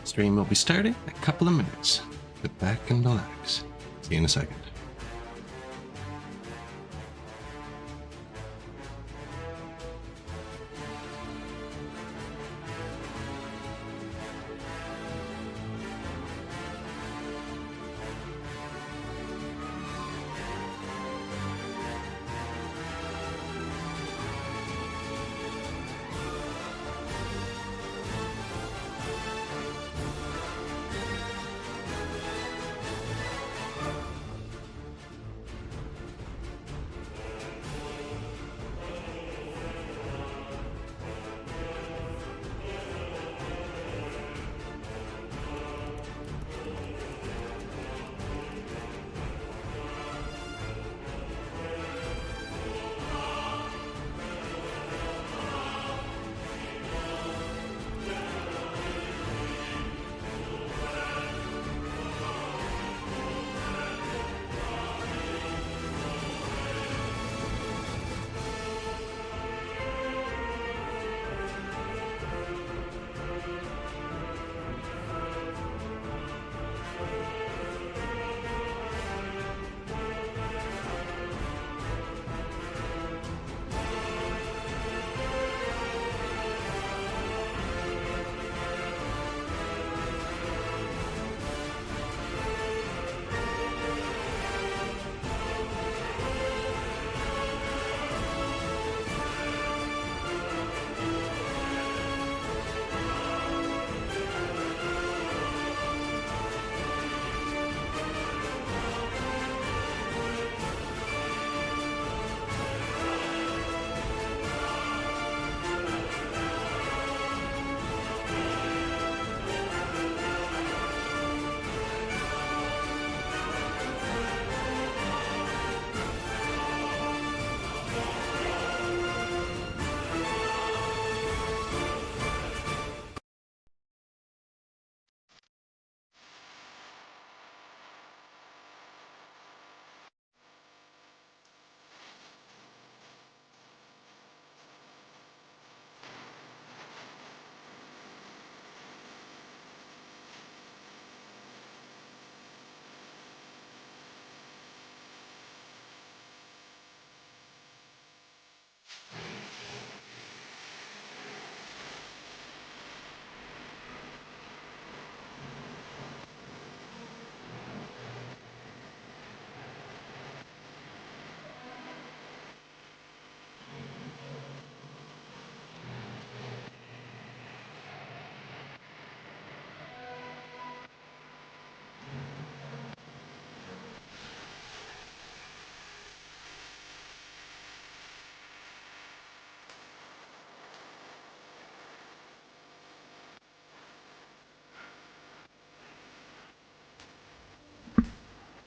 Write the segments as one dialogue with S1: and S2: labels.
S1: Stream will be starting in a couple of minutes. Sit back and relax. See you in a second.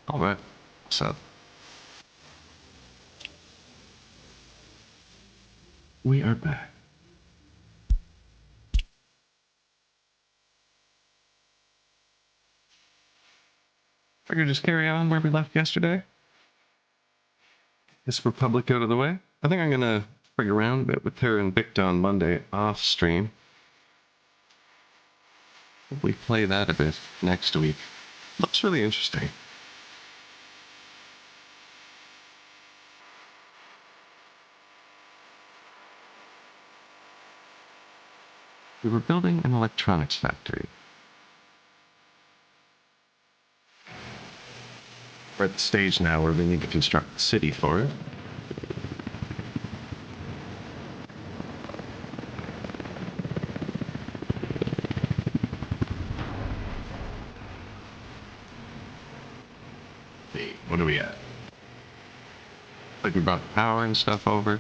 S1: All right, so we are back. Figure just carry on where we left yesterday. This Republic out of the way. I think I'm gonna frig around a bit with her and Victor on Monday off stream. Hopefully play that a bit next week. Looks really interesting. We were building an electronics factory. We're at the stage now where we need to construct the city for it. Hey, what are we at? Like we brought the power and stuff over.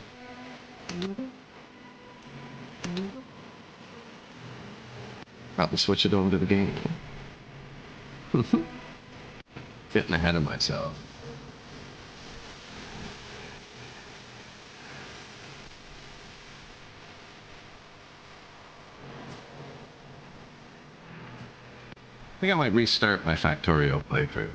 S1: Probably switch it over to the game. Getting ahead of myself. I think I might restart my Factorio playthrough.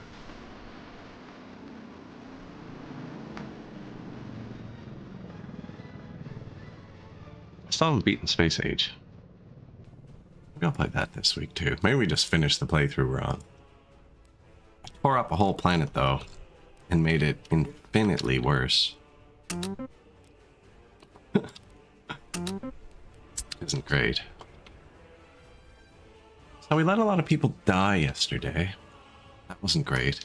S1: I still haven't beaten Space Age. Maybe I'll play that this week too. Maybe we just finish the playthrough we're on. I tore up a whole planet though, and made it infinitely worse. Isn't great. So we let a lot of people die yesterday. That wasn't great.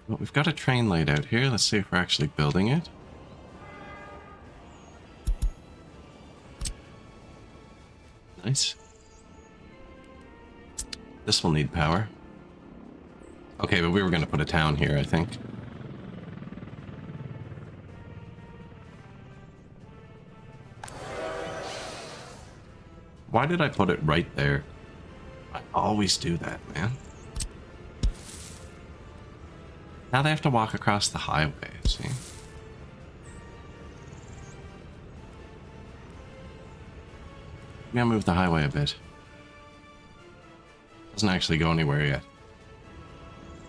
S1: Well, we've got a train laid out here. Let's see if we're actually building it. Nice. This will need power. Okay, but we were going to put a town here, I think. Why did I put it right there? I always do that, man. Now they have to walk across the highway, see? Maybe I'll move the highway a bit. Doesn't actually go anywhere yet.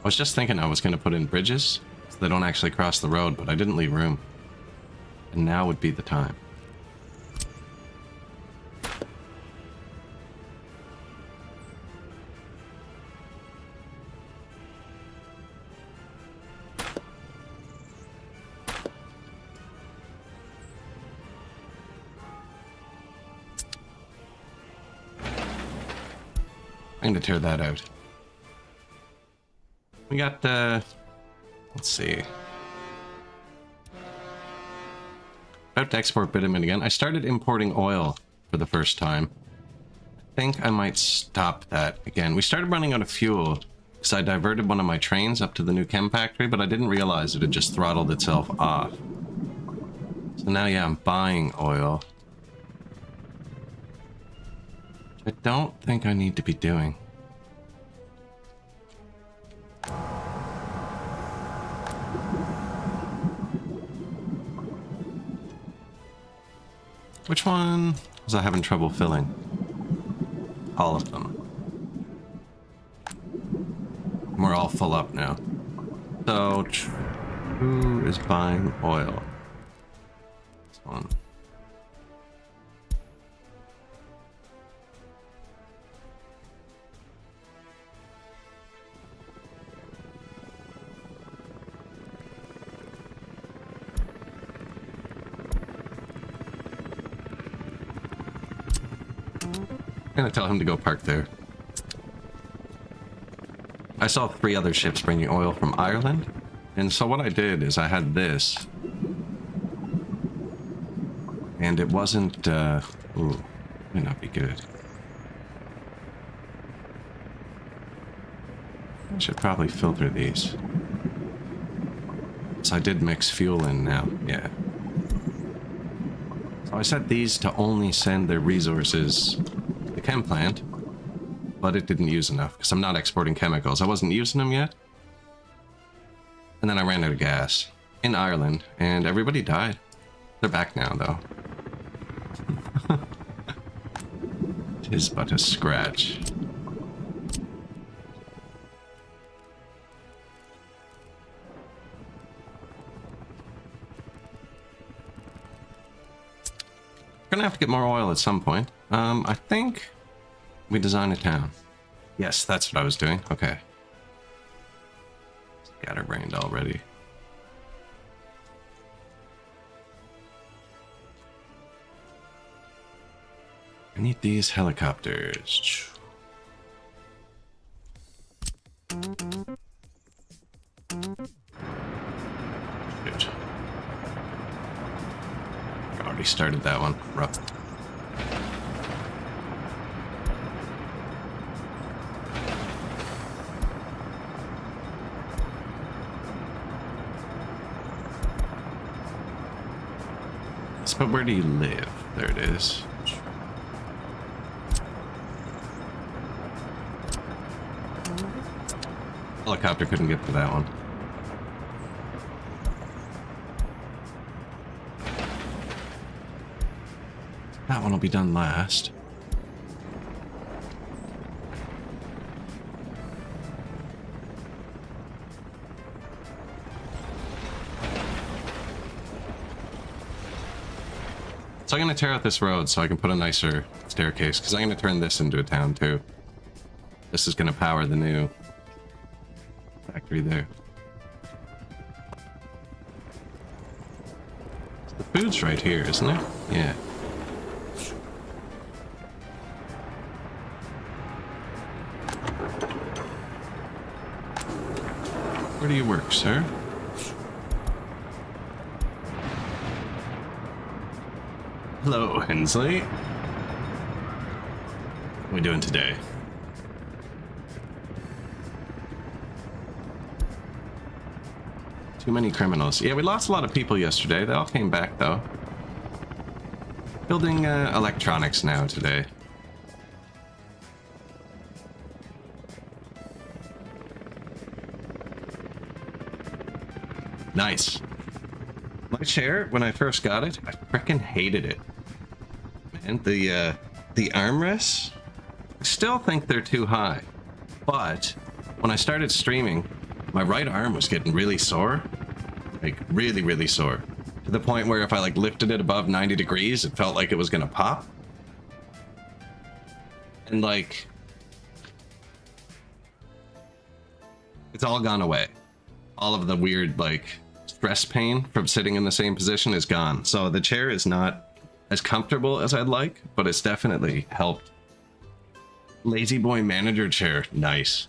S1: I was just thinking I was going to put in bridges so they don't actually cross the road, but I didn't leave room. And now would be the time. I'm going to tear that out. We got, let's see. About to export bitumen again. I started importing oil for the first time. I think I might stop that again. We started running out of fuel because I diverted one of my trains up to the new chem factory, but I didn't realize it had just throttled itself off. So now, yeah, I'm buying oil. I don't think I need to be doing. Which one was I having trouble filling? All of them. We're all full up now. So, who is buying oil? This one. I'm gonna tell him to go park there. I saw 3 other ships bringing oil from Ireland, and so what I did is I had this, and it wasn't, ooh, might not be good. I should probably filter these. So I did mix fuel in now, yeah. So I set these to only send their resources to the chem plant, but it didn't use enough because I'm not exporting chemicals. I wasn't using them yet. And then I ran out of gas in Ireland and everybody died. They're back now though. Tis but a scratch. Gonna have to get more oil at some point. I think we design a town. Yes, that's what I was doing. Okay. Scatterbrained already. I need these helicopters. Shoot. I already started that one. Rough. But where do you live? There it is. Helicopter couldn't get to that one. That one will be done last. So I'm going to tear out this road so I can put a nicer staircase, because I'm going to turn this into a town too. This is going to power the new factory there. The food's right here, isn't it? Yeah. Where do you work, sir? Hello, Hensley. What are we doing today? Too many criminals. Yeah, we lost a lot of people yesterday. They all came back, though. Building electronics now today. Nice. My chair, when I first got it, I frickin' hated it. Man, the armrests, I still think they're too high. But when I started streaming, my right arm was getting really sore. Like, really, really sore. To the point where if I, like, lifted it above 90 degrees, it felt like it was gonna pop. And, like, it's all gone away. All of the weird, like, stress pain from sitting in the same position is gone. So the chair is not as comfortable as I'd like, but it's definitely helped. Lazy boy manager chair. Nice.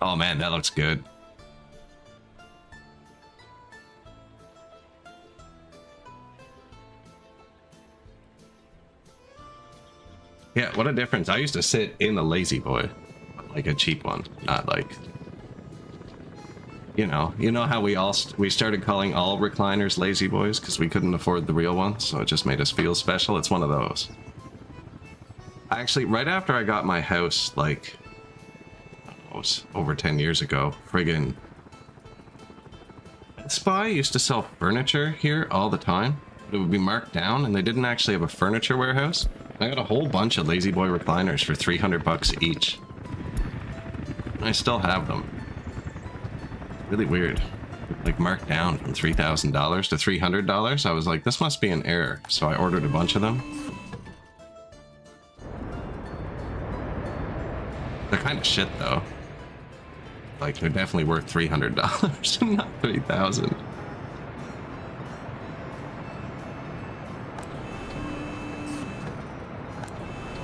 S1: Oh man, that looks good. Yeah, what a difference. I used to sit in a lazy boy, like a cheap one, not like, you know how we started calling all recliners lazy boys because we couldn't afford the real ones, so it just made us feel special. It's one of those. Actually, right after I got my house, like, I don't know, it was over 10 years ago, friggin' Spy used to sell furniture here all the time, but it would be marked down, and they didn't actually have a furniture warehouse. I got a whole bunch of lazy boy recliners for 300 bucks each. I still have them. Really weird. Like marked down from $3,000 to $300. I was like, this must be an error. So I ordered a bunch of them. They're kind of shit though. Like they're definitely worth $300 and not $3,000.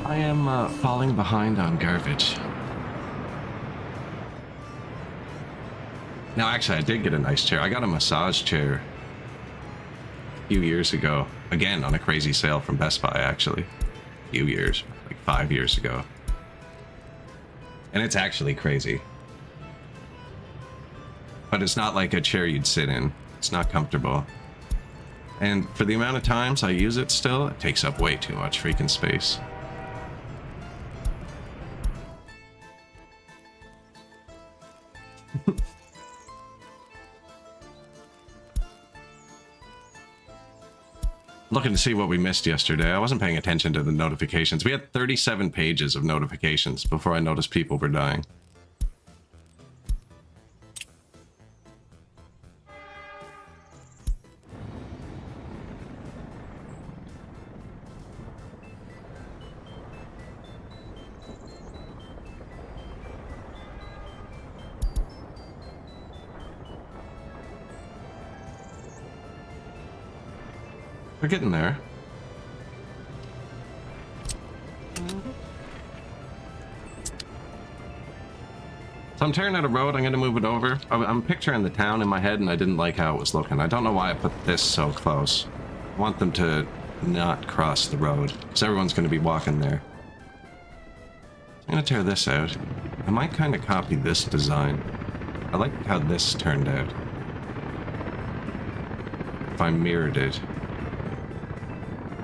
S1: I am falling behind on garbage. No, actually, I did get a nice chair. I got a massage chair a few years ago. Again, on a crazy sale from Best Buy, actually. A few years, like 5 years ago. And it's actually crazy. But it's not like a chair you'd sit in. It's not comfortable. And for the amount of times I use it still, it takes up way too much freaking space. Looking to see what we missed yesterday. I wasn't paying attention to the notifications. We had 37 pages of notifications before I noticed people were dying. We're getting there. So I'm tearing out a road, I'm gonna move it over. I'm picturing the town in my head and I didn't like how it was looking. I don't know why I put this so close. I want them to not cross the road, because everyone's gonna be walking there. I'm gonna tear this out. I might kind of copy this design. I like how this turned out. If I mirrored it.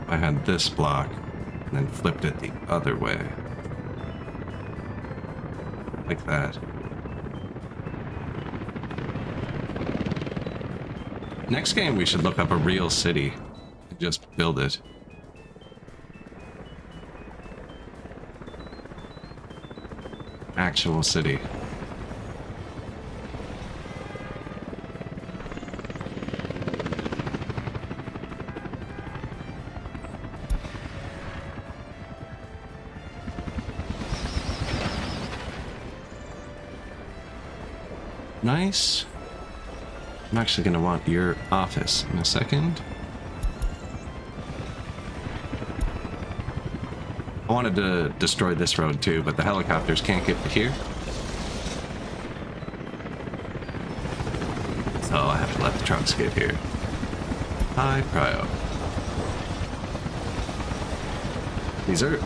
S1: I had this block and then flipped it the other way. Like that. Next game we should look up a real city and just build it. actual city. Nice. I'm actually going to want your office in a second. I wanted to destroy this road too, but the helicopters can't get to here. So I have to let the trucks get here. High prio. These are...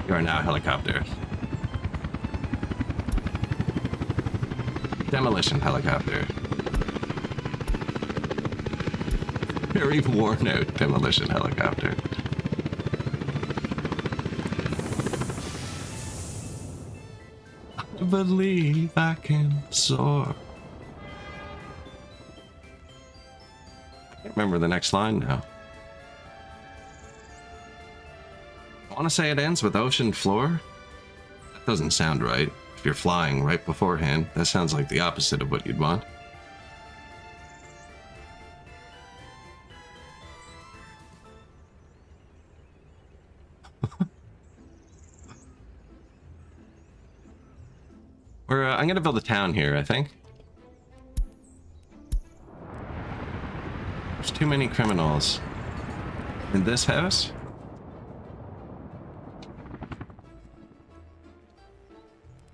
S1: You are now a helicopter. Demolition helicopter. Very worn out demolition helicopter. I believe I can soar. I can't remember the next line now. I want to say it ends with ocean floor. That doesn't sound right. If you're flying right beforehand, that sounds like the opposite of what you'd want. I'm gonna build a town here, I think. There's too many criminals in this house.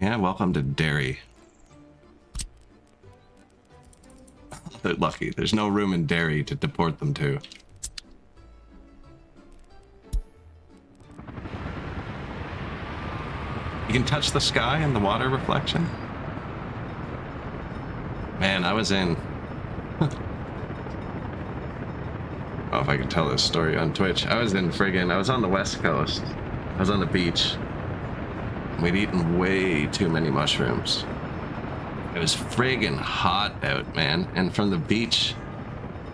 S1: Yeah, welcome to Derry. They're lucky. There's no room in Derry to deport them to. You can touch the sky and the water reflection. Man, I was in... I don't know if I could tell this story on Twitch. I was on the West Coast. I was on the beach. We'd eaten way too many mushrooms. It was friggin' hot out, man. And from the beach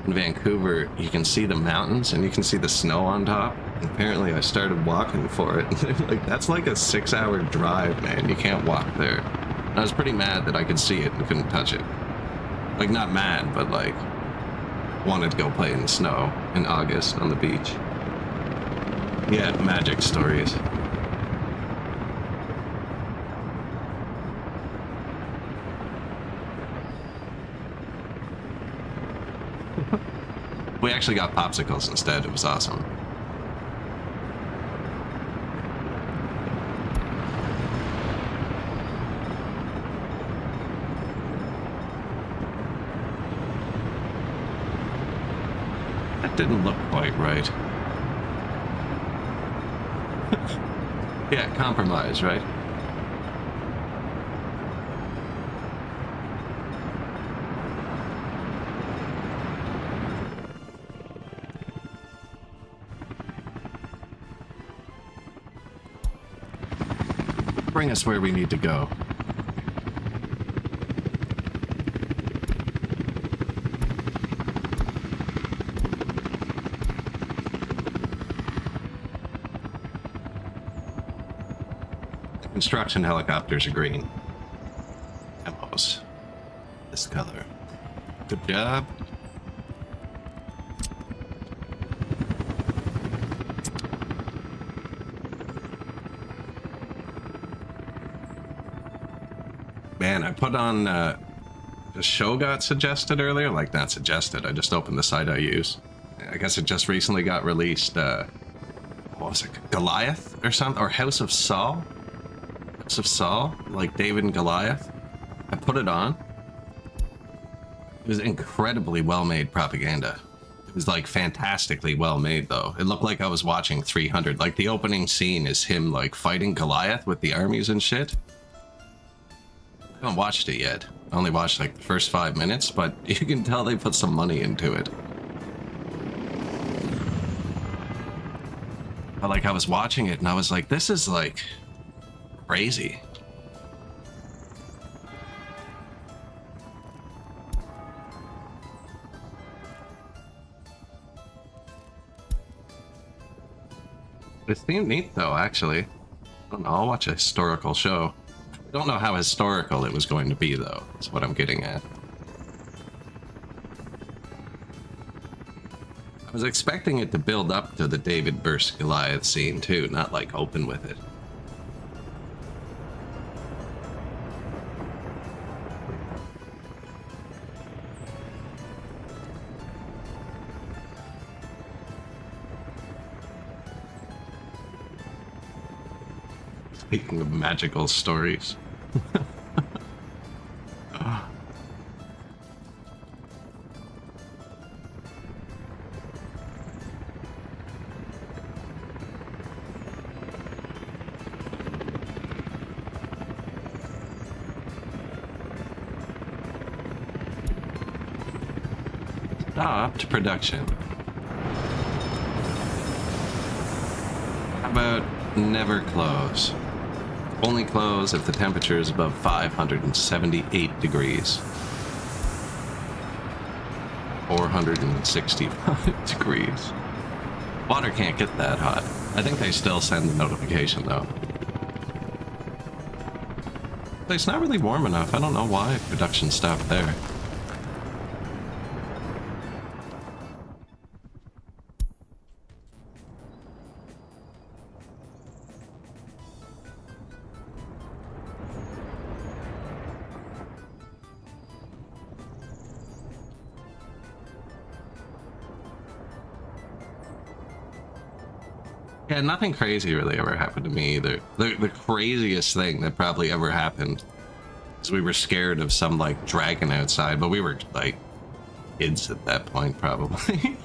S1: in Vancouver, you can see the mountains and you can see the snow on top. And apparently I started walking for it. Like, that's like a 6-hour drive, man. You can't walk there. And I was pretty mad that I could see it and couldn't touch it. Like, not mad, but like, wanted to go play in the snow in August on the beach. Yeah, magic stories. We actually got popsicles instead. It was awesome. That didn't look quite right. Yeah, compromise, right? Bring us where we need to go. Construction helicopters are green. Demos. This color. Good job. Man, I put on the show got suggested earlier. Like, not suggested. I just opened the site I use. I guess it just recently got released. What was it? Goliath or something? Or House of Saul? Of Saul, like David and Goliath. I put it on. It was incredibly well-made propaganda. It was like fantastically well-made though. It looked like I was watching 300. Like the opening scene is him like fighting Goliath with the armies and shit. I haven't watched it yet. I only watched like the first 5 minutes, but you can tell they put some money into it. But like I was watching it and I was like, this is like crazy. It seemed neat though, actually. I don't know, I'll watch a historical show. I don't know how historical it was going to be though, is what I'm getting at. I was expecting it to build up to the David versus Goliath scene too, not like open with it. Speaking of magical stories. Stopped production. How about never close? Only close if the temperature is above 578 degrees. 465 degrees. Water can't get that hot. I think they still send the notification though. But it's not really warm enough. I don't know why production stopped there. Yeah, nothing crazy really ever happened to me either. The craziest thing that probably ever happened is we were scared of some like dragon outside, but we were like kids at that point probably.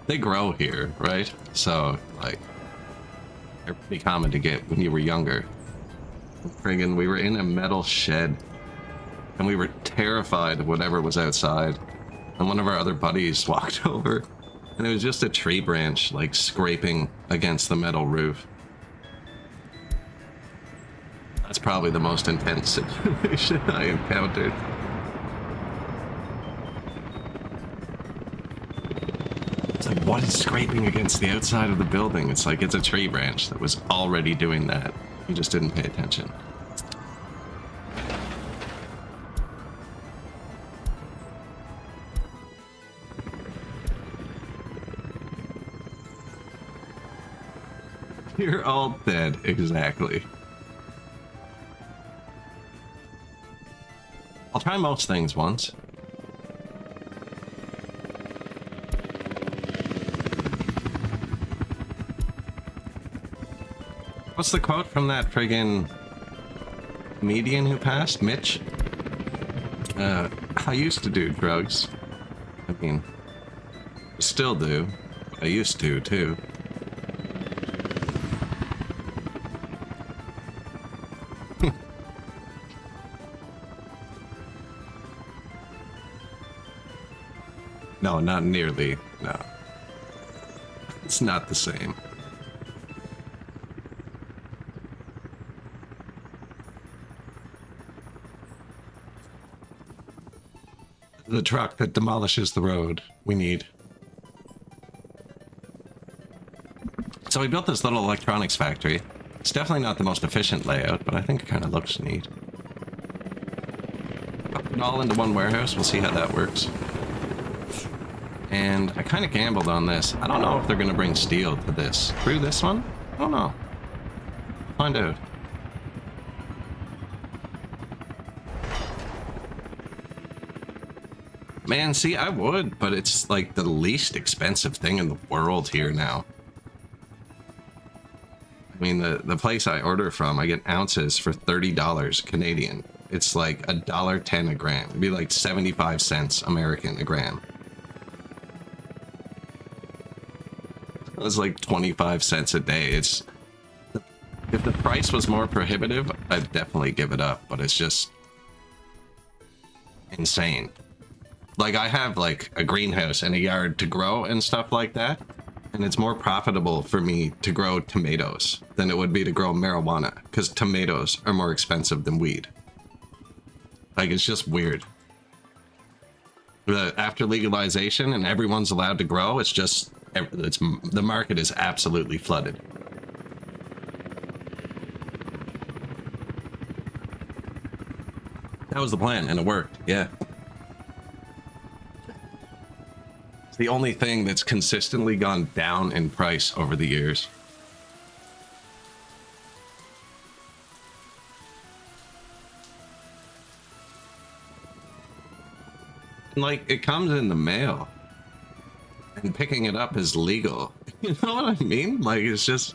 S1: They grow here, right? So like they're pretty common to get when you were younger. Friggin', we were in a metal shed and we were terrified of whatever was outside. And one of our other buddies walked over. And it was just a tree branch, like, scraping against the metal roof. That's probably the most intense situation I encountered. It's like, what is scraping against the outside of the building? It's like, it's a tree branch that was already doing that. You just didn't pay attention. You're all dead, exactly. I'll try most things once. What's the quote from that friggin' comedian who passed? Mitch? I used to do drugs. I mean, still do. I used to, too. No, not nearly. No. It's not the same. The truck that demolishes the road we need. So we built this little electronics factory. It's definitely not the most efficient layout, but I think it kind of looks neat. Put it all into one warehouse. We'll see how that works. And I kind of gambled on this. I don't know if they're going to bring steel to this. Through this one? I don't know. Find out. Man, see, I would, but it's like the least expensive thing in the world here now. I mean, the place I order from, I get ounces for $30 Canadian. It's like $1.10 a gram. It'd be like 75 cents American a gram. It's like 25 cents a day. It's if the price was more prohibitive, I'd definitely give it up, but it's just insane. Like, I have like a greenhouse and a yard to grow and stuff like that, and it's more profitable for me to grow tomatoes than it would be to grow marijuana, because tomatoes are more expensive than weed. Like, it's just weird. After legalization and everyone's allowed to grow, it's just the market is absolutely flooded. That was the plan, and it worked. Yeah. It's the only thing that's consistently gone down in price over the years. And, like, it comes in the mail. And picking it up is legal. You know what I mean? Like, it's just...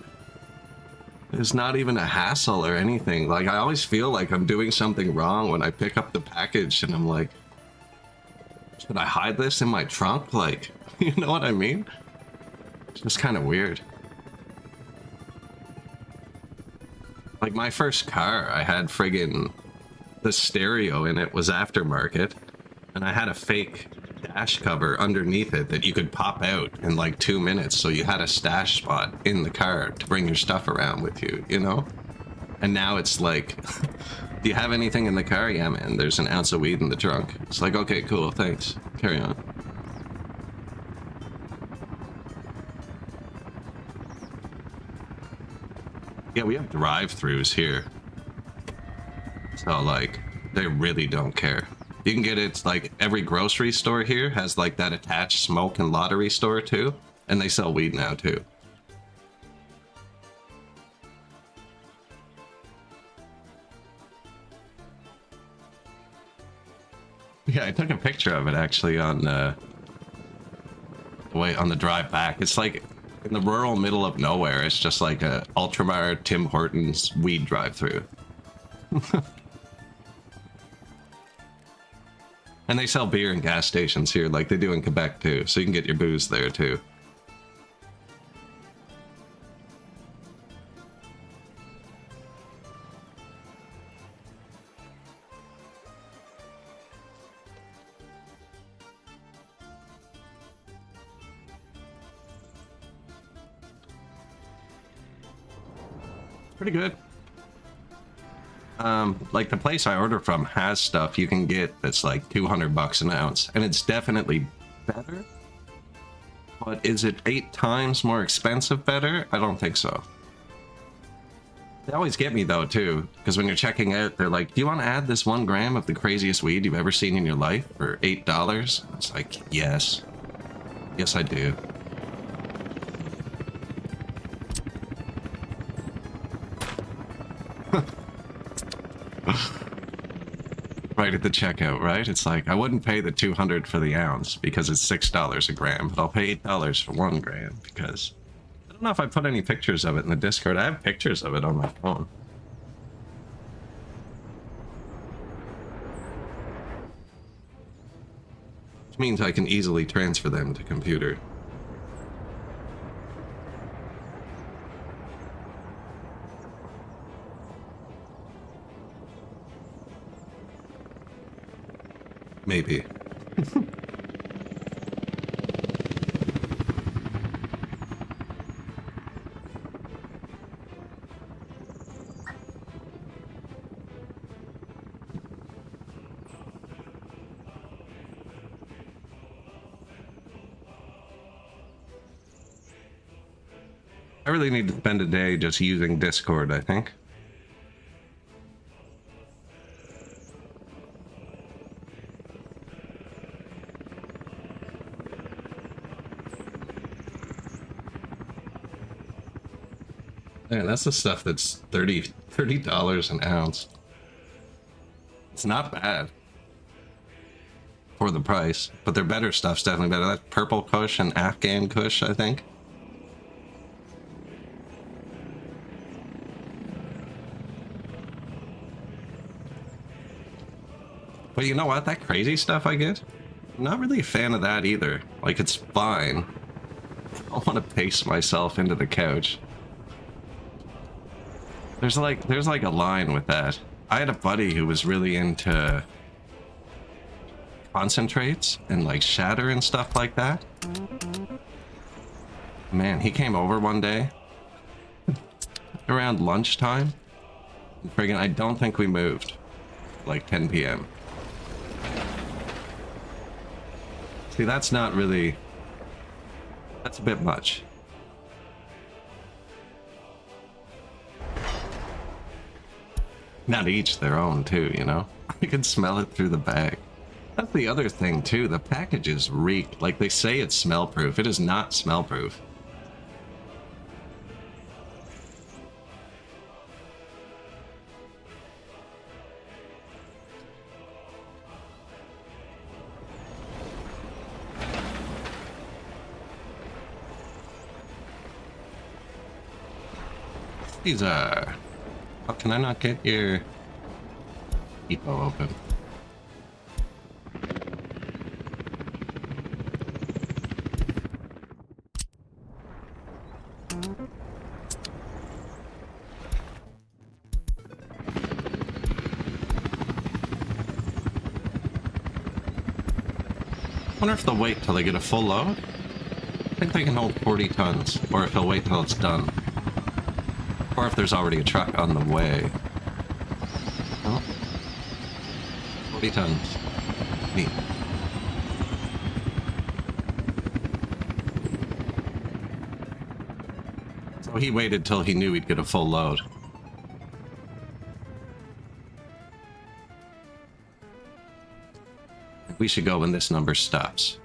S1: It's not even a hassle or anything. Like, I always feel like I'm doing something wrong when I pick up the package and I'm like, should I hide this in my trunk? Like, you know what I mean? It's just kind of weird. Like, my first car, I had friggin' the stereo in it was aftermarket, and I had a fake dash cover underneath it that you could pop out in like 2 minutes, so you had a stash spot in the car to bring your stuff around with you, you know? And now it's like, do you have anything in the car? Yeah, man, there's an ounce of weed in the trunk. It's like, okay, cool, thanks. Carry on. Yeah, we have drive-thrus here. So, like, they really don't care. You can get it, like, every grocery store here has, like, that attached smoke and lottery store, too. And they sell weed now, too. Yeah, I took a picture of it, actually, on, on the drive back. It's, like, in the rural middle of nowhere. It's just, like, a Ultramar Tim Hortons weed drive-thru. And they sell beer in gas stations here, like they do in Quebec too, so you can get your booze there too. Pretty good. Like the place I order from has stuff you can get that's like $200 an ounce, and it's definitely better. But is it 8 times more expensive better? I don't think so. They always get me though too, because when you're checking out, they're like, "Do you want to add this 1 gram of the craziest weed you've ever seen in your life for $8?" It's like, yes, yes I do. Right at the checkout, right? It's like, I wouldn't pay the $200 for the ounce because it's $6 a gram, but I'll pay $8 for 1 gram because I don't know if I put any pictures of it in the Discord. I have pictures of it on my phone. Which means I can easily transfer them to computer. Maybe. I really need to spend a day just using Discord, I think. Man, that's the stuff that's $30 an ounce. It's not bad for the price, but their better stuff's definitely better. That's Purple Kush and Afghan Kush, I think. But you know what? That crazy stuff I get, I'm not really a fan of that either. Like, it's fine. I don't want to pace myself into the couch. There's like a line with that. I had a buddy who was really into concentrates and like shatter and stuff like that. Man, he came over one day around lunchtime. Friggin', I don't think we moved. Like 10 p.m. See, that's not really... That's a bit much. Not each their own, too, you know? I can smell it through the bag. That's the other thing too. The packages reek. Like they say it's smell proof. It is not smell proof. These are... How can I not get your depot open? I wonder if they'll wait till they get a full load? I think they can hold 40 tons, or if they'll wait till it's done. Or if there's already a truck on the way. Oh. 40 tons. Neat. So he waited till he knew he'd get a full load. We should go when this number stops.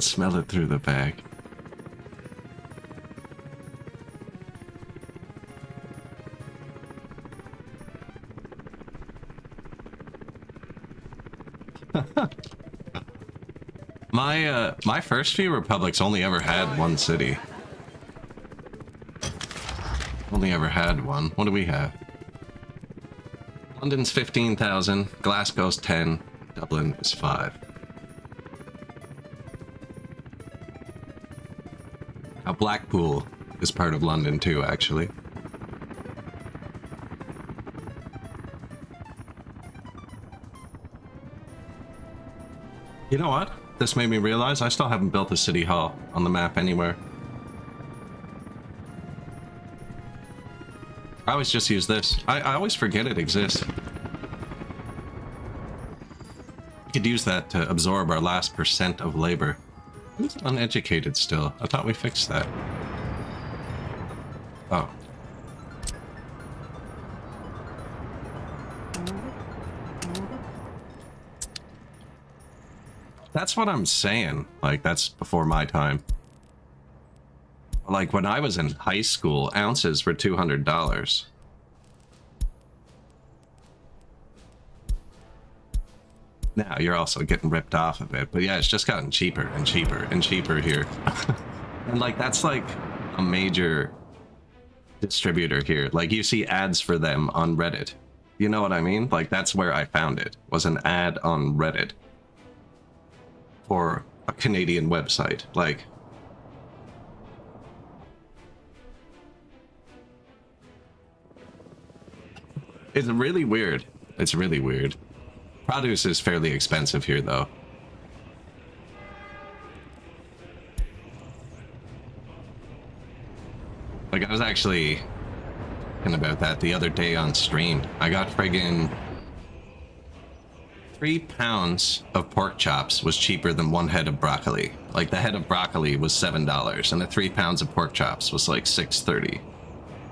S1: Smell it through the bag. My first few republics only ever had one city. Only ever had one. What do we have? London's 15,000, Glasgow's 10, Dublin is 5. Blackpool is part of London too, actually. You know what? This made me realize I still haven't built a city hall on the map anywhere. I always just use this. I always forget it exists. We could use that to absorb our last % of labor. Who's uneducated still? I thought we fixed that. Oh. That's what I'm saying. Like, that's before my time. Like, when I was in high school, ounces were $200. Now you're also getting ripped off of it, but yeah, it's just gotten cheaper and cheaper and cheaper here. And like, that's like a major distributor here. Like, you see ads for them on Reddit. You know what I mean? Like, that's where I found it, was an ad on Reddit for a Canadian website. Like, it's really weird. It's really weird. Produce is fairly expensive here, though. Like, I was actually thinking about that the other day on stream. I got friggin' 3 pounds of pork chops was cheaper than 1 head of broccoli. Like, the head of broccoli was $7, and the 3 pounds of pork chops was like $6.30.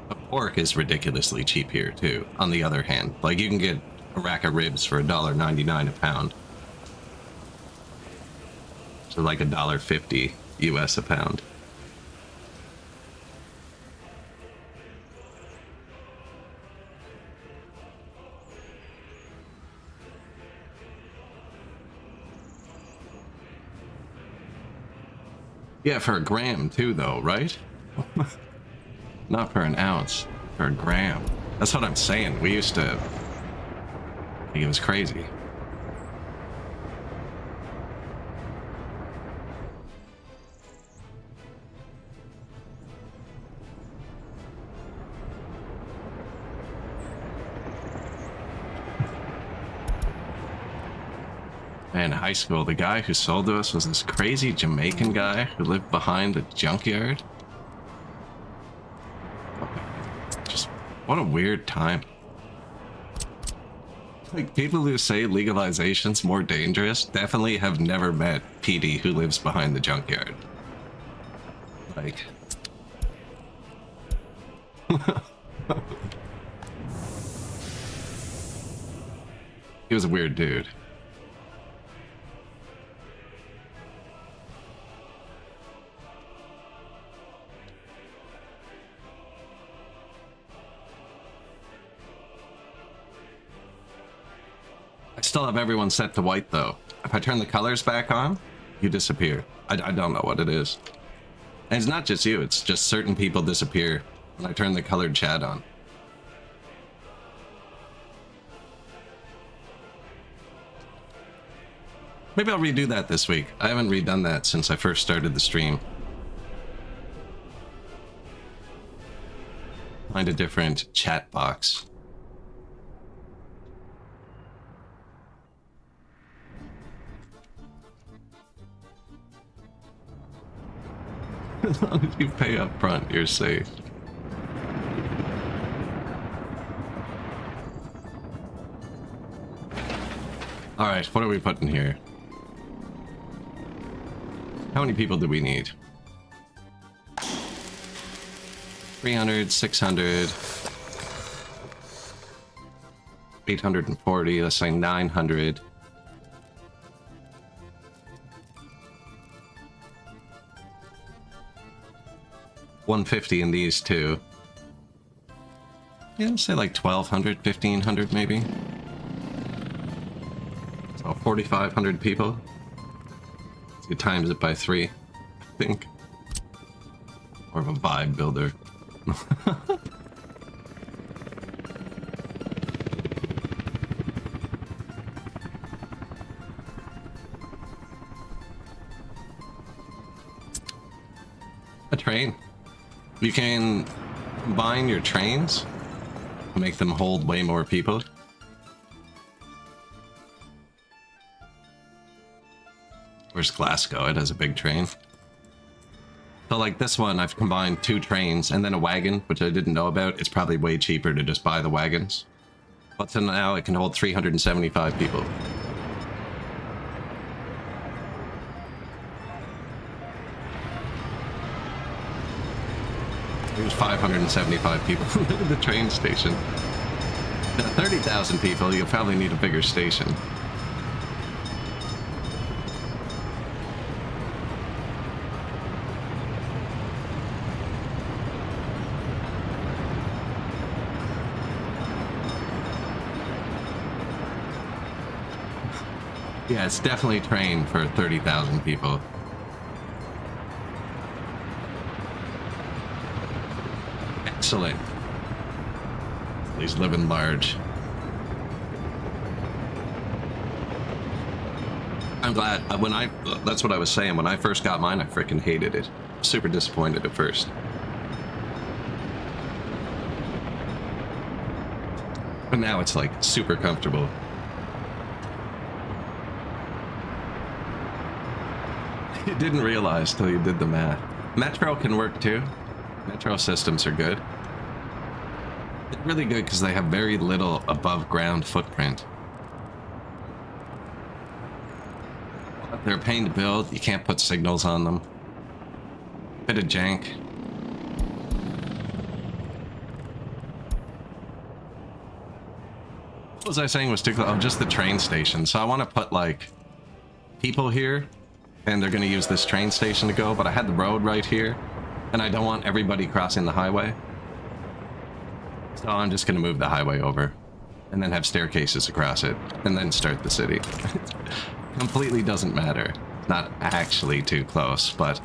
S1: But pork is ridiculously cheap here, too, on the other hand. Like, you can get a rack of ribs for $1.99 a pound. So like $1.50 US a pound. Yeah, for a gram too, though, right? Not for an ounce, for a gram. That's what I'm saying. We used to... I think it was crazy. Man, in high school, the guy who sold to us was this crazy Jamaican guy who lived behind the junkyard. Just, what a weird time. Like, people who say legalization's more dangerous definitely have never met PD who lives behind the junkyard. Like... He was a weird dude. I still have everyone set to white though. If I turn the colors back on, you disappear. I don't know what it is. And it's not just you, it's just certain people disappear when I turn the colored chat on. Maybe I'll redo that this week. I haven't redone that since I first started the stream. Find a different chat box. As long as you pay up front, you're safe. Alright, what are we putting here? How many people do we need? 300, 600, 840, let's say 900. $150 in these two. Yeah, let's say like 1,200, 1,500 maybe. So 4,500 people. You times it by 3, I think. More of a vibe builder. A train. You can combine your trains, make them hold way more people. Where's Glasgow? It has a big train. So like this one, I've combined 2 trains and then a wagon, which I didn't know about. It's probably way cheaper to just buy the wagons. But so now it can hold 375 people. There's 575 people at the train station. Now 30,000 people, you'll probably need a bigger station. Yeah, it's definitely trained for 30,000 people. Excellent. He's living large. I'm glad. That's what I was saying. When I first got mine, I freaking hated it. Super disappointed at first. But now it's like super comfortable. You didn't realize till you did the math. Metro can work too. Metro systems are good. They're really good because they have very little above ground footprint. But they're a pain to build. You can't put signals on them. Bit of jank. What was I saying was too close? Oh, just the train station. So I want to put like people here. And they're going to use this train station to go, but I had the road right here, and I don't want everybody crossing the highway. So I'm just going to move the highway over, and then have staircases across it, and then start the city. Completely doesn't matter. It's not actually too close, but...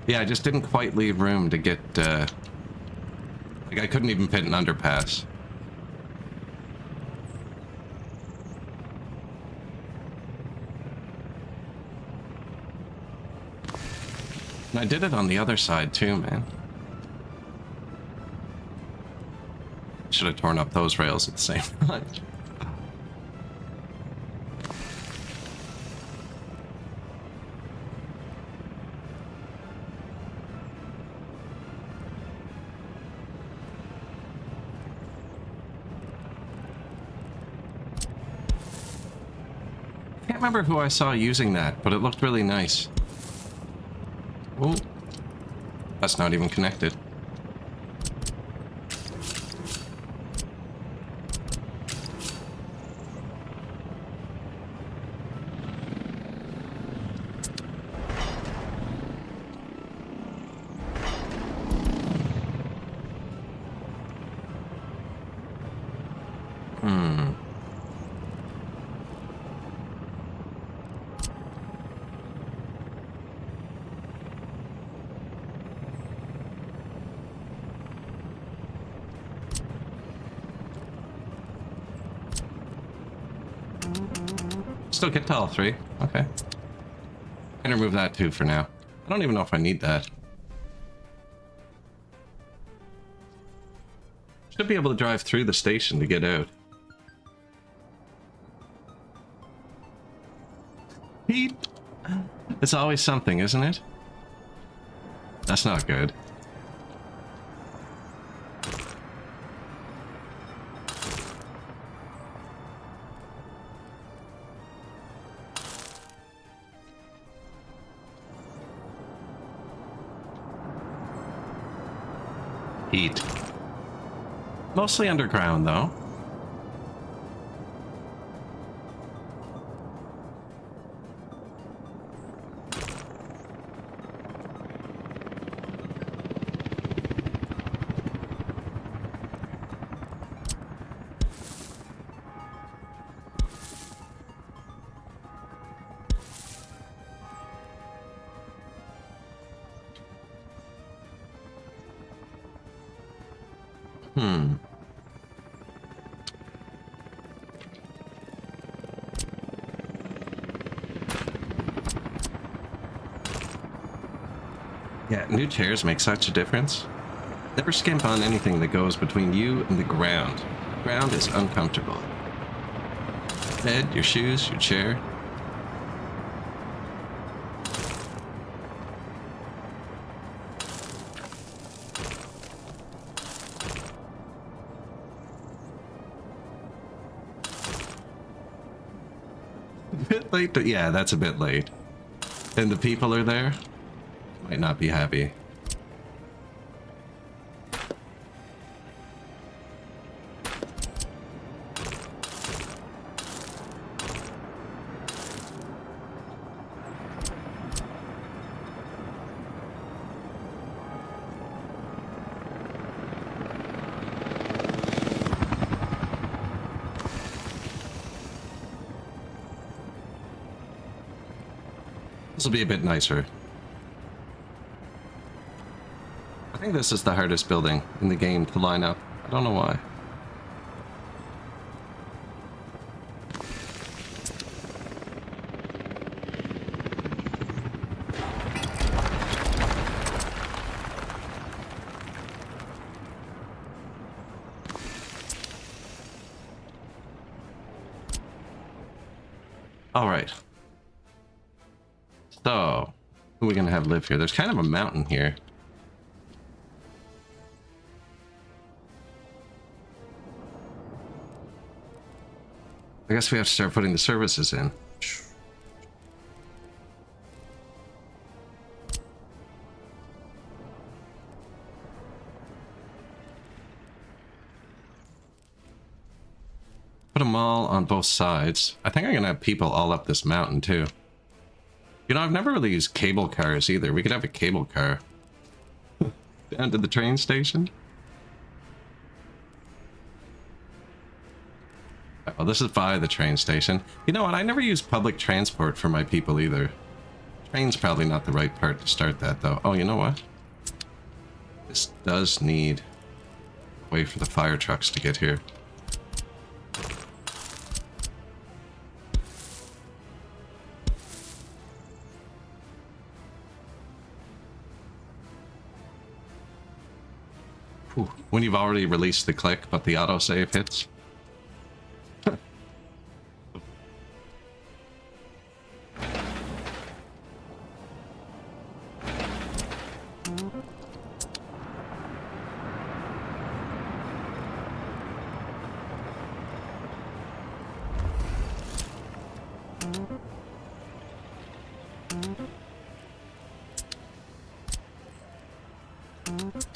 S1: Yeah, I just didn't quite leave room to get... Like, I couldn't even fit an underpass. And I did it on the other side too, man. Should have torn up those rails at the same time. can't remember who I saw using that, but it looked really nice. Oh, that's not even connected. Still get to all three. Okay. Can remove that too for now. I don't even know if I need that. Should be able to drive through the station to get out. Heat. It's always something, isn't it? That's not good. Heat. Mostly underground, though. Yeah, new chairs make such a difference. Never skimp on anything that goes between you and the ground. The ground is uncomfortable. Bed, your shoes, your chair. A bit late, but yeah, that's a bit late. And the people are there. Might not be happy. This will be a bit nicer. I think this is the hardest building in the game to line up. I don't know why. All right. So, who are we gonna have live here? There's kind of a mountain here. I guess we have to start putting the services in. Put them all on both sides. I think I'm gonna have people all up this mountain too. You know, I've never really used cable cars either. We could have a cable car. Down to the train station. Oh, this is by the train station. You know what? I never use public transport for my people either. Train's probably not the right part to start that, though. Oh, you know what? This does need a way for the fire trucks to get here. Whew. When you've already released the click, but the autosave hits.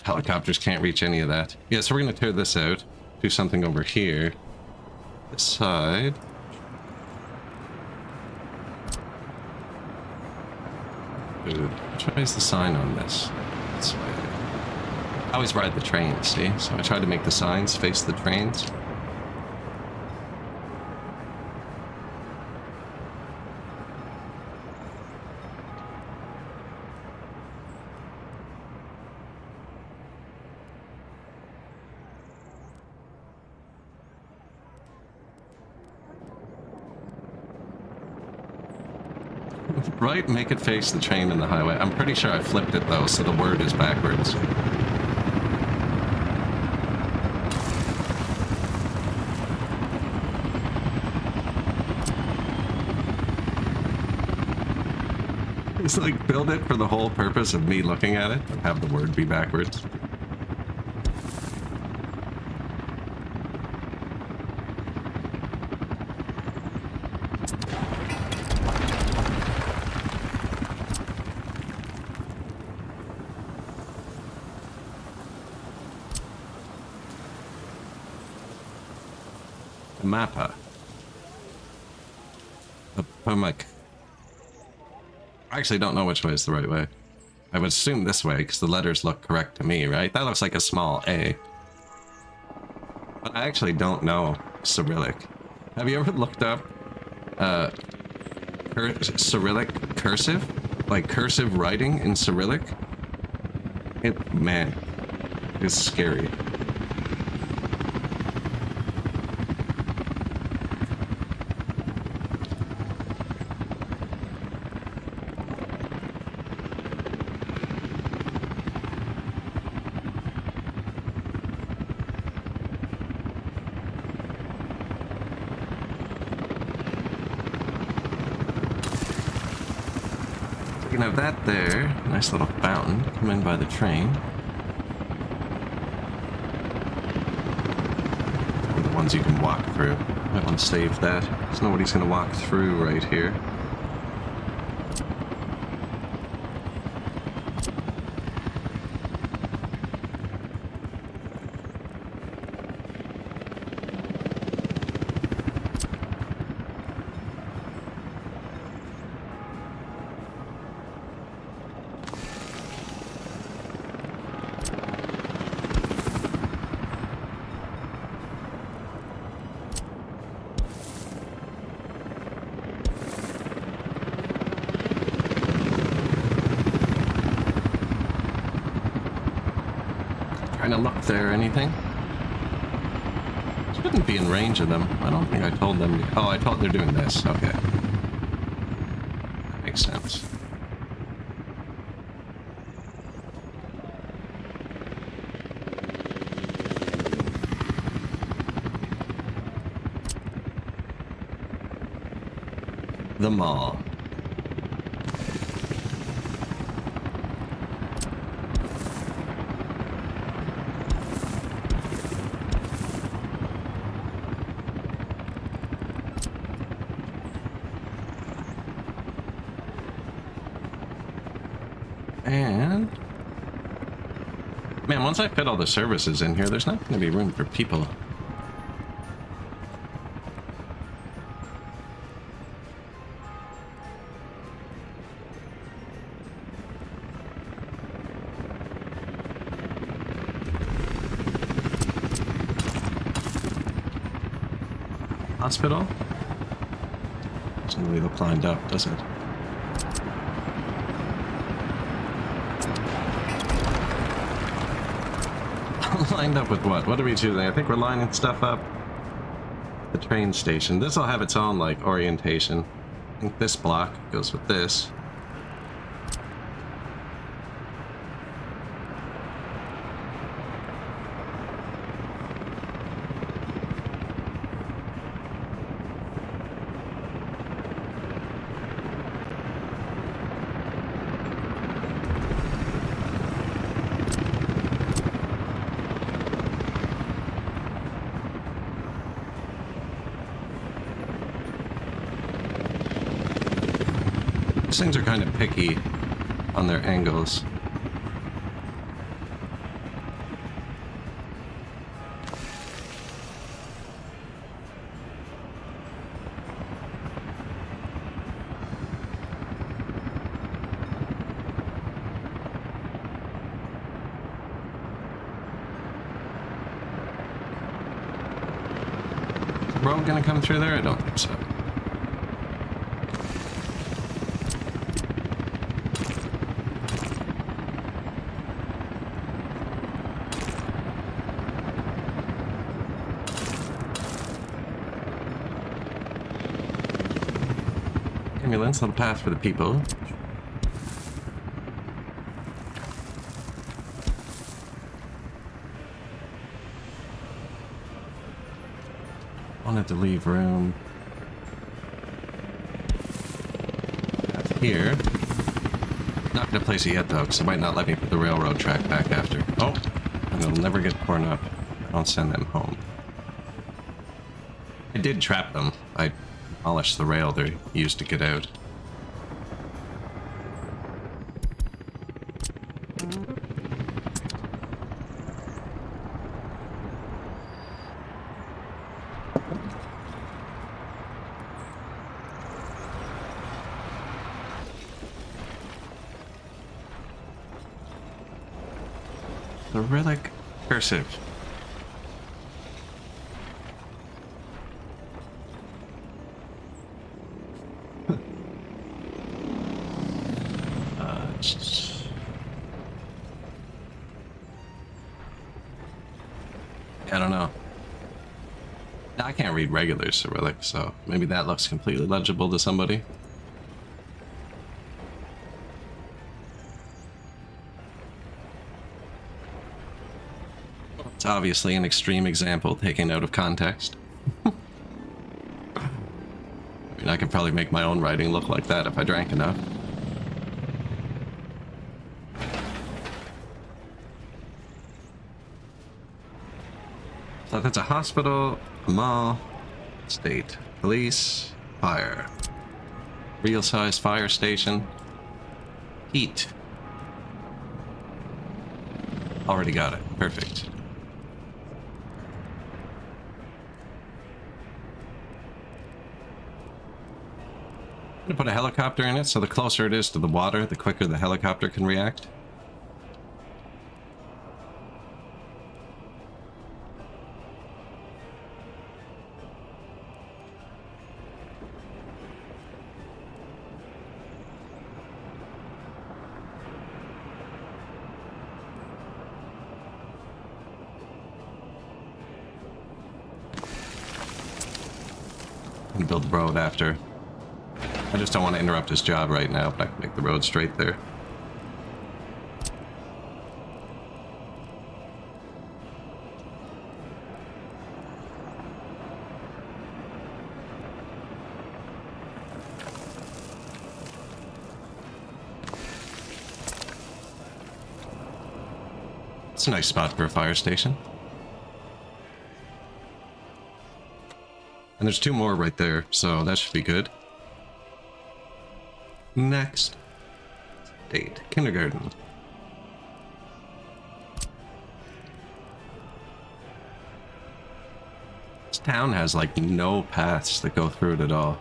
S1: Helicopters can't reach any of that. Yeah, so we're gonna tear this out. Do something over here. This side. Dude, which way is the sign on this? This way. I always ride the train, see? So I try to make the signs face the trains. Right, make it face the train and the highway. I'm pretty sure I flipped it though, so the word is backwards. It's like build it for the whole purpose of me looking at it, but have the word be backwards. Mappa. The Pomac. I actually don't know which way is the right way. I would assume this way because the letters look correct to me, right? That looks like a small A. But I actually don't know Cyrillic. Have you ever looked up Cyrillic cursive? Like cursive writing in Cyrillic? Man, it's scary. You can have that there. Nice little fountain. Come in by the train. And the ones you can walk through. Might want to save that. Because nobody's going to walk through right here. Trying to look there or anything. Shouldn't be in range of them. I don't think I told them. Oh, I told they're doing this. Okay. That makes sense. The mall. And man, once I fit all the services in here, there's not going to be room for people. Hospital? Doesn't really look lined up, does it? Lined up with what? What are we choosing? I think we're lining stuff up. The train station. This will have its own, like, orientation. I think this block goes with this. These things are kind of picky on their angles. Road gonna come through there? I don't think so. Ambulance on the path for the people. Wanted to leave room here. Not gonna place it yet though, because it might not let me put the railroad track back after. Oh, and it'll never get torn up. I'll send them home. I did trap them. I demolished the rail they used to get out. The relic cursive. I don't know. I can't read regular Cyrillic, so maybe that looks completely legible to somebody. It's obviously an extreme example taken out of context. I mean, I could probably make my own writing look like that if I drank enough. So that's a hospital, a mall, state, police, fire. Real-sized fire station. Heat. Already got it. Perfect. I'm gonna put a helicopter in it, so the closer it is to the water, the quicker the helicopter can react. And build the road after. I just don't want to interrupt his job right now, but I can make the road straight there. It's a nice spot for a fire station. And there's two more right there, so that should be good. Next. Date. Kindergarten. This town has like no paths that go through it at all.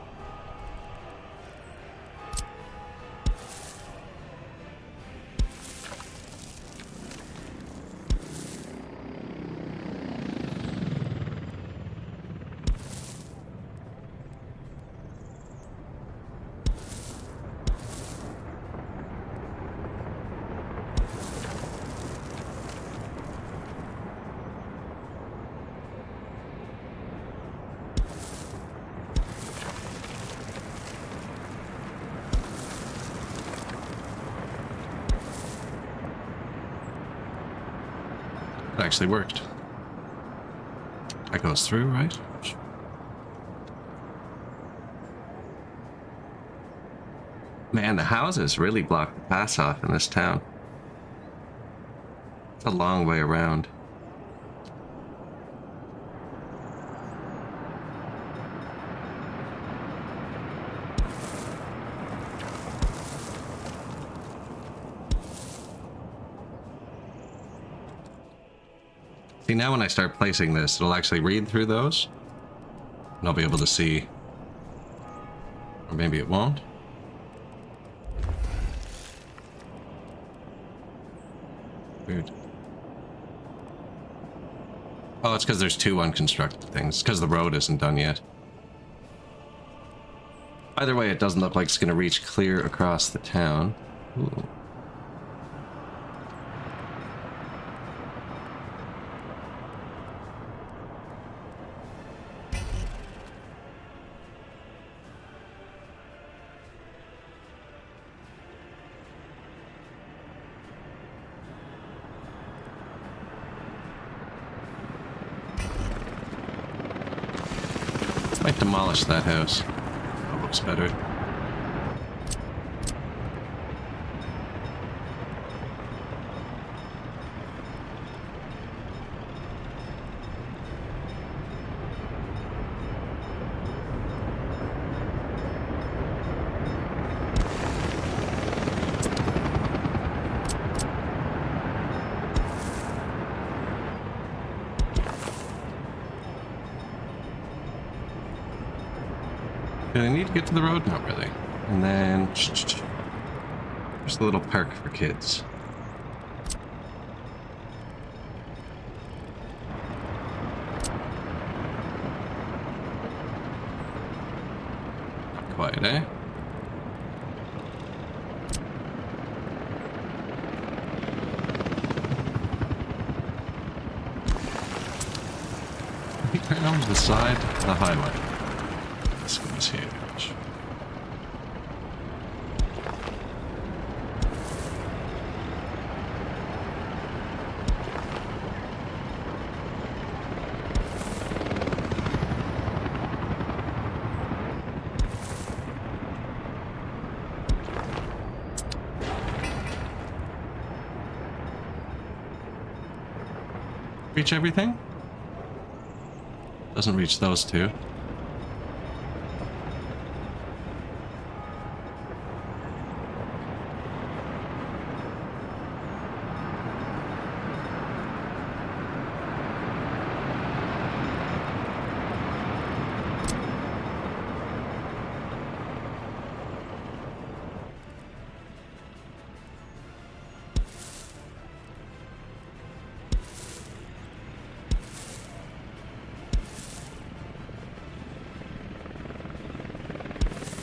S1: It actually worked. That goes through, right? Man, the houses really block the pass off in this town. It's a long way around. See, now when I start placing this, it'll actually read through those. And I'll be able to see. Or maybe it won't. Weird. Oh, it's because there's two unconstructed things. Because the road isn't done yet. Either way, it doesn't look like it's going to reach clear across the town. Ooh. Might demolish that house. That looks better. Do they need to get to the road? Not really. And then there's a little park for kids. Not quite, eh? Right on the side of the highway. This one's huge. Reach everything? Doesn't reach those two.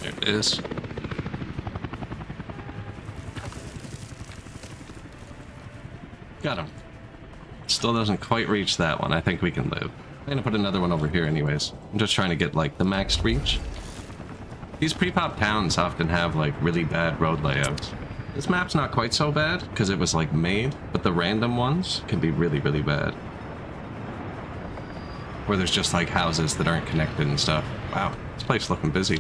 S1: There it is. Got him. Still doesn't quite reach that one. I think we can live. I'm gonna put another one over here anyways. I'm just trying to get like the max reach. These pre-pop towns often have like really bad road layouts. This map's not quite so bad because it was like made, but the random ones can be really, really bad. Where there's just like houses that aren't connected and stuff. Wow, this place is looking busy.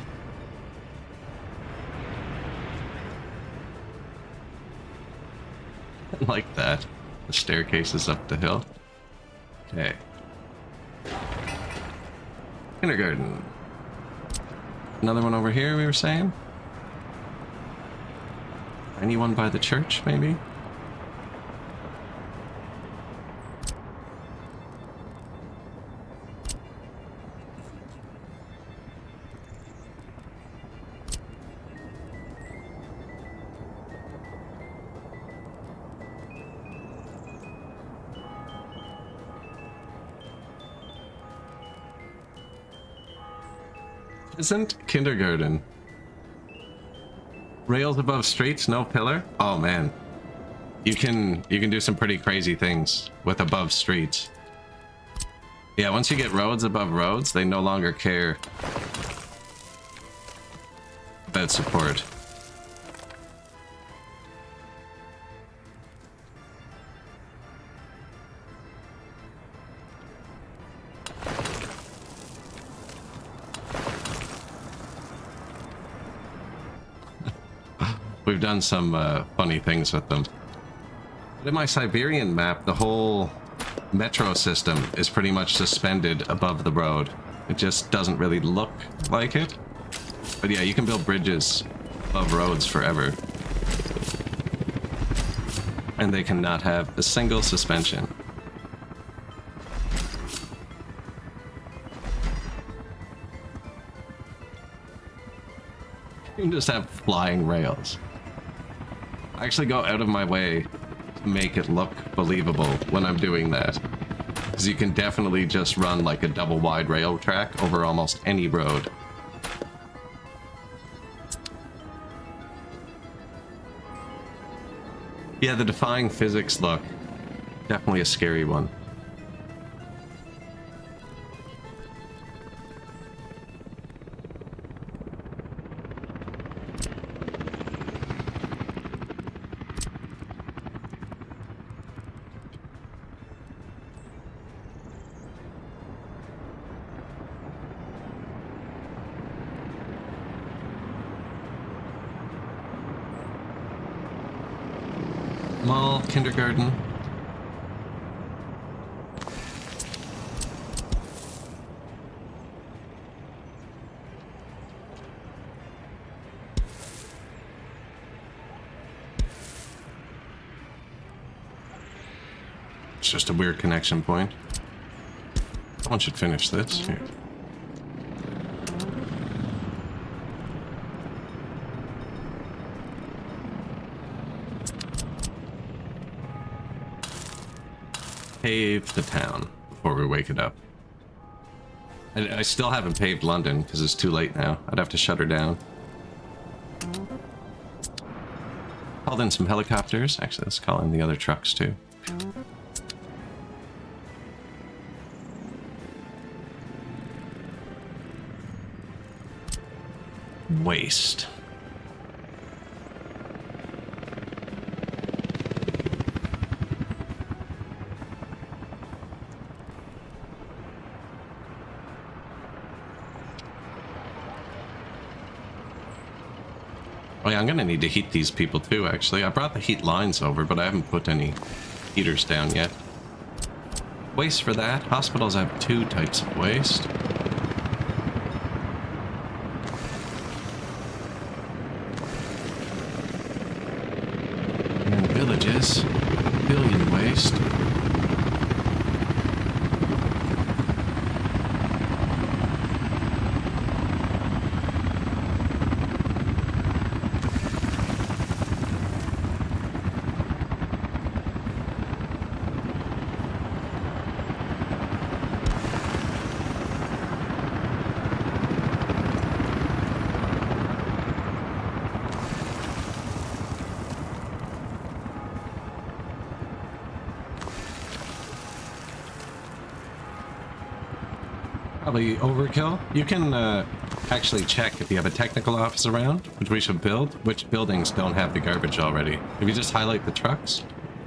S1: Like that. The staircase is up the hill. Okay. Kindergarten. Another one over here, we were saying? Anyone by the church, maybe? Isn't kindergarten? Rails above streets, no pillar? Oh man. You can do some pretty crazy things with above streets. Yeah, once you get roads above roads, they no longer care about support. We've done some funny things with them. But in my Siberian map, the whole metro system is pretty much suspended above the road. It just doesn't really look like it. But yeah, you can build bridges above roads forever. And they cannot have a single suspension. You can just have flying rails. I actually go out of my way to make it look believable when I'm doing that. Because you can definitely just run like a double wide rail track over almost any road. Yeah, the defying physics look. Definitely a scary one. Mall, kindergarten. It's just a weird connection point. Someone should finish this. Here. Pave the town before we wake it up. I still haven't paved London because it's too late now. I'd have to shut her down. Called in some helicopters. Actually, let's call in the other trucks too. Waste. Oh yeah, I'm gonna need to heat these people too, actually. I brought the heat lines over, but I haven't put any heaters down yet. Waste for that. Hospitals have two types of waste. And villages, a billion waste. Probably overkill. You can actually check if you have a technical office around, which we should build, which buildings don't have the garbage already. If you just highlight the trucks,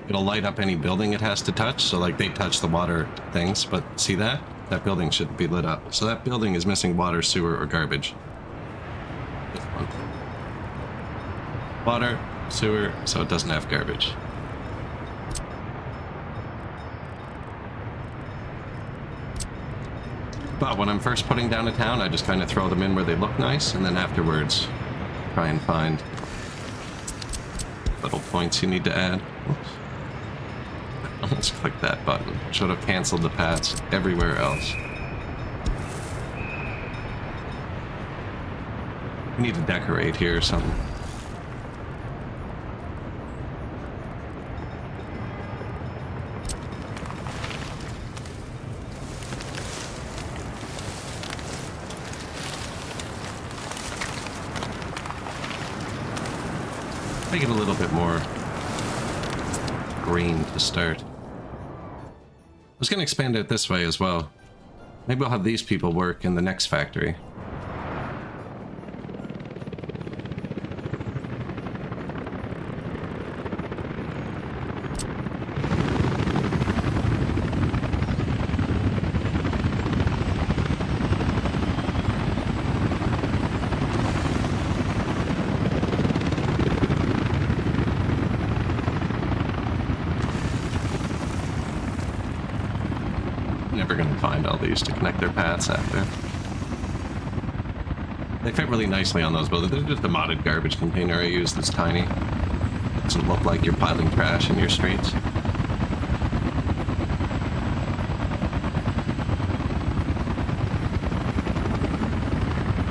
S1: it'll light up any building it has to touch. So like they touch the water things, but see that? That building shouldn't be lit up. So that building is missing water, sewer, or garbage. This one. Water, sewer, so it doesn't have garbage. But when I'm first putting down a town, I just kind of throw them in where they look nice, and then afterwards try and find little points you need to add. Oops. Let's click that button. Should have canceled the paths everywhere else. We need to decorate here or something. Make it a little bit more green to start. I was going to expand it this way as well. Maybe we'll have these people work in the next factory. Never gonna find all these to connect their paths after. They fit really nicely on those buildings. They're just a modded garbage container I use that's tiny. It doesn't look like you're piling trash in your streets.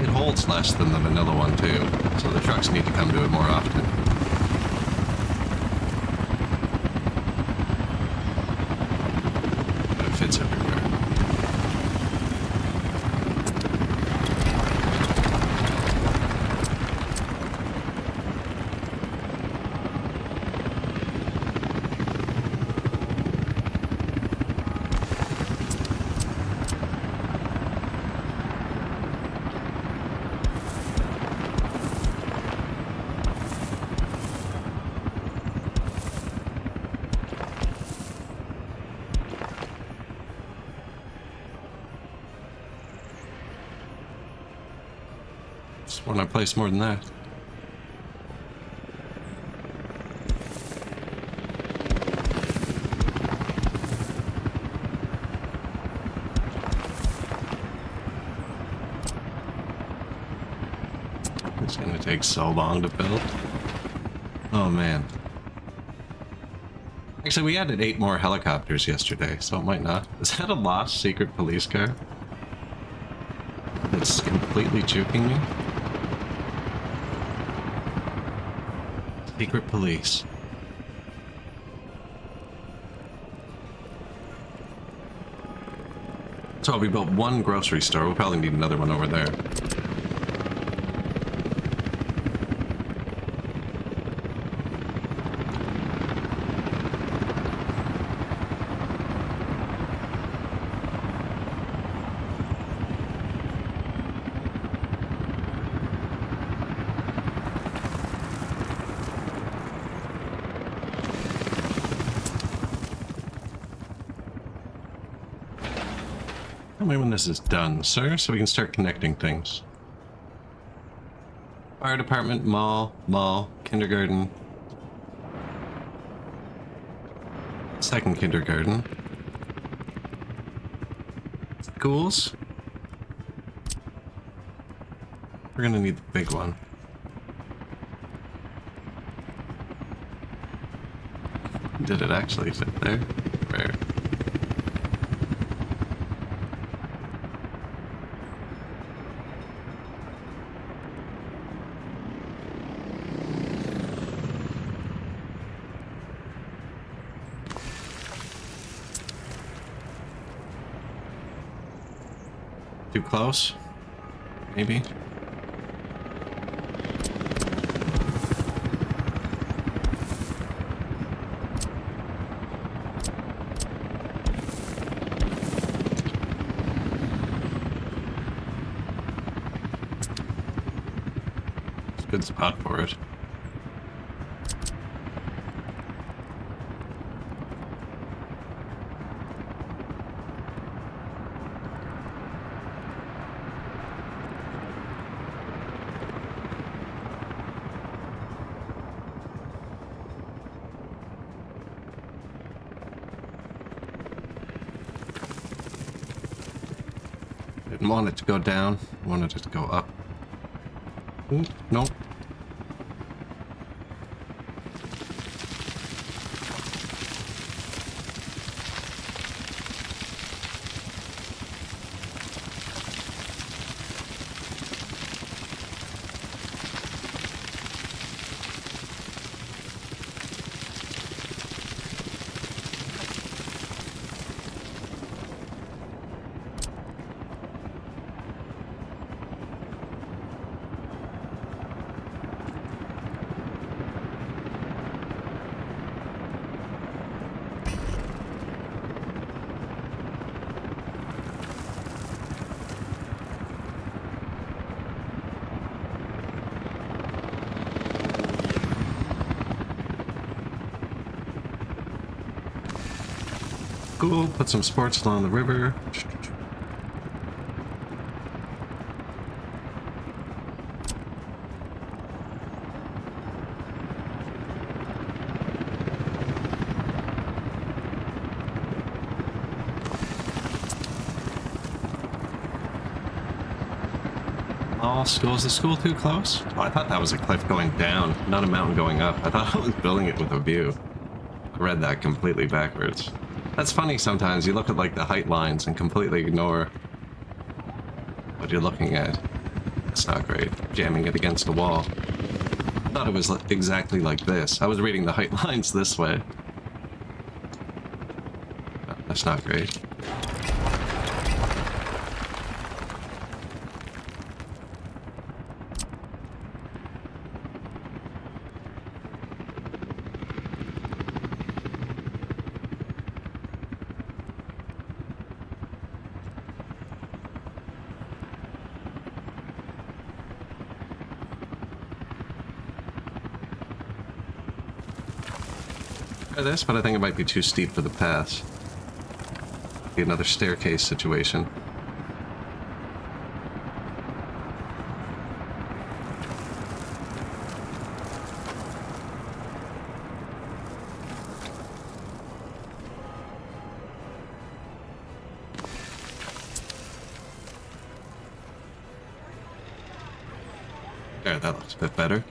S1: It holds less than the vanilla one too, so the trucks need to come to it more often. But it fits everywhere. When I place more than that. It's gonna take so long to build. Oh man. Actually, we added 8 more helicopters yesterday, so it might not. Is that a lost secret police car? That's completely juking me? Secret police. So we built one grocery store. We'll probably need another one over there. Tell me when this is done, sir, so we can start connecting things. Fire department, mall, kindergarten. Second kindergarten. Schools. We're gonna need the big one. Did it actually fit there? Rare. Too close? Maybe? It's a good spot for it. Didn't want it to go down, wanted it to go up. Ooh, nope. Cool, put some sports along the river. All schools. Is the school too close? Oh, I thought that was a cliff going down, not a mountain going up. I thought I was building it with a view. I read that completely backwards. That's funny sometimes. You look at like the height lines and completely ignore what you're looking at. That's not great. Jamming it against a wall. I thought it was exactly like this. I was reading the height lines this way. Oh, that's not great. This, but I think it might be too steep for the paths. Be another staircase situation. There, that looks a bit better.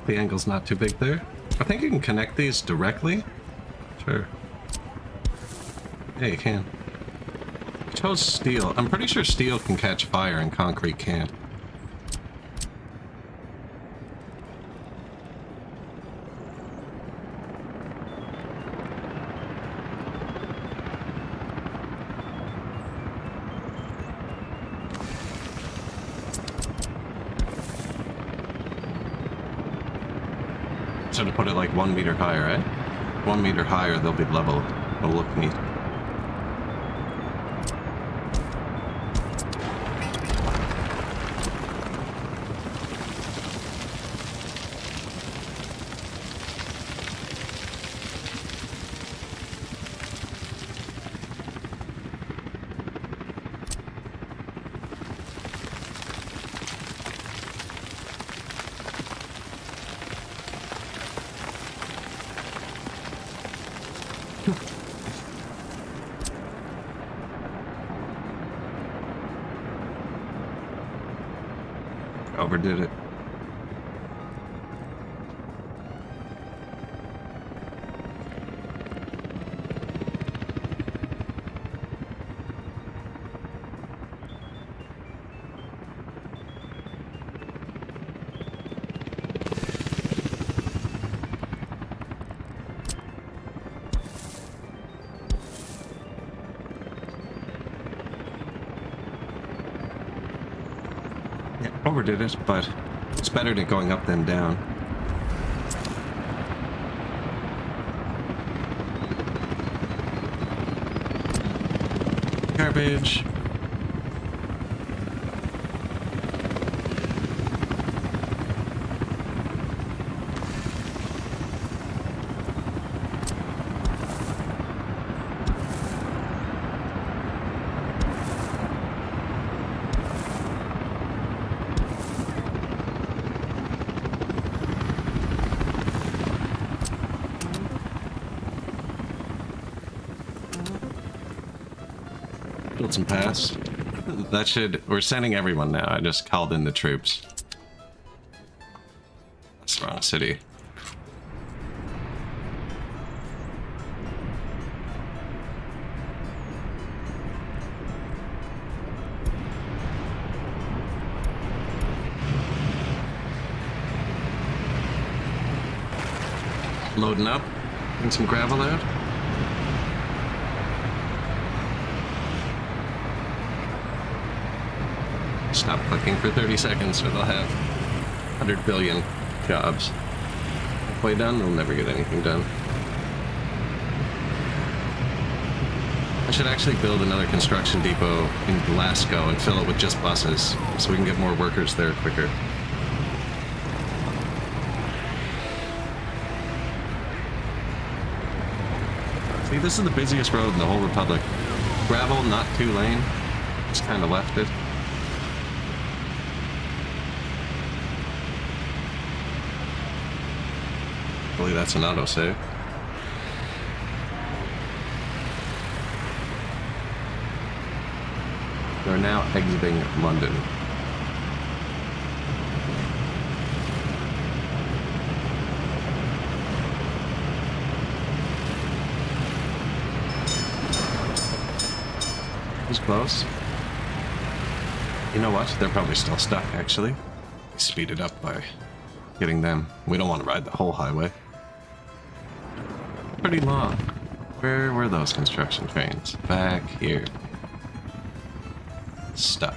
S1: The angle's not too big there. I think you can connect these directly. Sure. Yeah, you can. I chose steel. I'm pretty sure steel can catch fire and concrete can't. So to put it like 1 meter higher, eh? 1 meter higher, they'll be level. It'll look neat. Overdid it. Overdid it, but it's better than going up than down. Garbage. Build some paths. That should... We're sending everyone now. I just called in the troops. That's the wrong city. Loading up. Bring some gravel out. Stop clicking for 30 seconds or they'll have 100 billion jobs. Halfway done, they'll never get anything done. I should actually build another construction depot in Glasgow and fill it with just buses so we can get more workers there quicker. See, this is the busiest road in the whole Republic. Gravel, not 2-lane. Just kind of left it. Hopefully that's an autosave. We're now exiting London. Who's close? You know what? They're probably still stuck, actually. Speed it up by getting them. We don't want to ride the whole highway. Pretty long. Where were those construction trains? Back here. Stuck.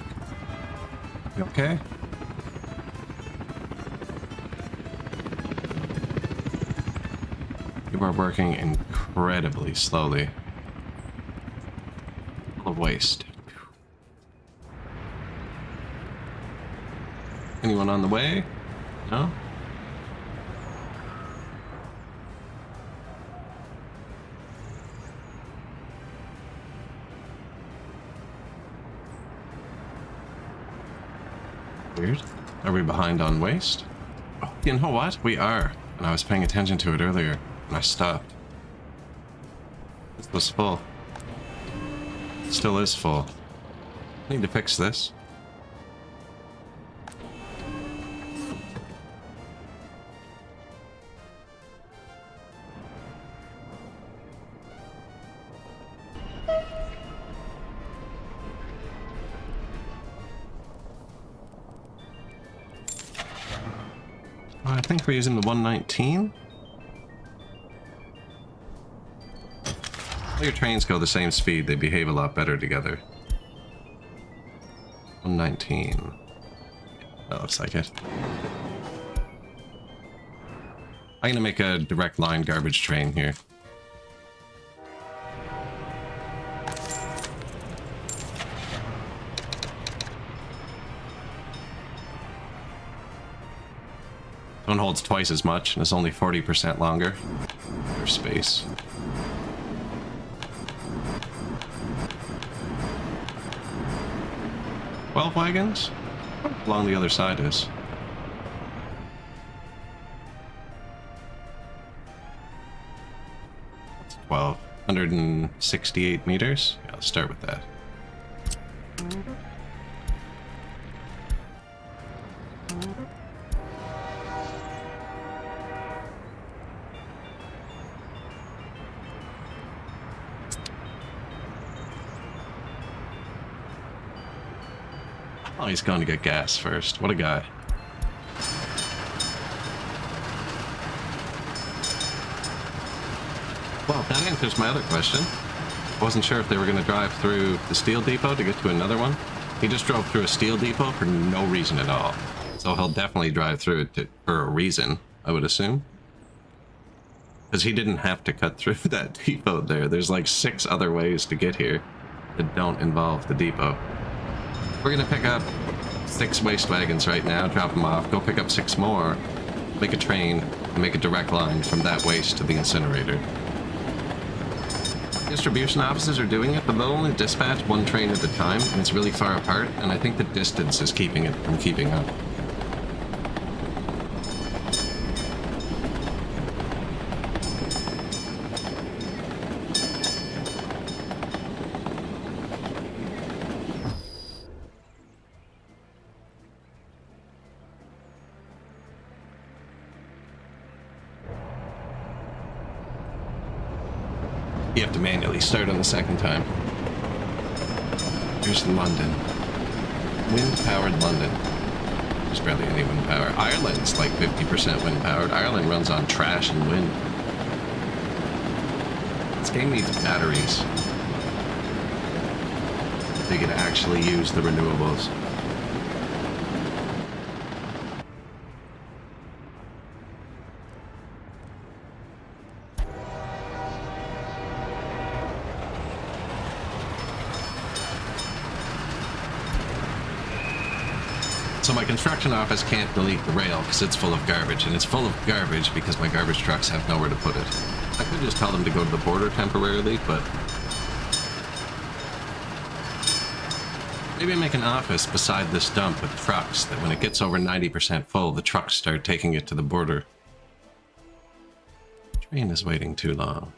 S1: You okay? People are working incredibly slowly. Full of waste. Anyone on the way? No? Weird. Are we behind on waste? Oh, you know what? We are. And I was paying attention to it earlier, and I stopped. This was full. Still is full. Need to fix this. I think we're using the 119. All your trains go the same speed, they behave a lot better together. 119. That looks like it. I'm gonna make a direct line garbage train here. One holds twice as much and is only 40% longer. There's space. Twelve wagons? How long the other side is. That's 12. 168 meters? Yeah, let's start with that. Oh, he's going to get gas first. What a guy. Well, that answers my other question. I wasn't sure if they were going to drive through the steel depot to get to another one. He just drove through a steel depot for no reason at all. So he'll definitely drive through it for a reason, I would assume. Because he didn't have to cut through that depot there. There's like 6 other ways to get here that don't involve the depot. We're gonna pick up 6 waste wagons right now, drop them off, go pick up 6 more, make a train, and make a direct line from that waste to the incinerator. Distribution offices are doing it, but they'll only dispatch 1 train at a time, and it's really far apart, and I think the distance is keeping it from keeping up. You have to manually start on the second time. Here's London. Wind-powered London. There's barely any wind power. Ireland's like 50% wind-powered. Ireland runs on trash and wind. This game needs batteries. They can actually use the renewables. So my construction office can't delete the rail because it's full of garbage, and it's full of garbage because my garbage trucks have nowhere to put it. I could just tell them to go to the border temporarily, but maybe I make an office beside this dump with trucks that when it gets over 90% full, the trucks start taking it to the border. Train is waiting too long.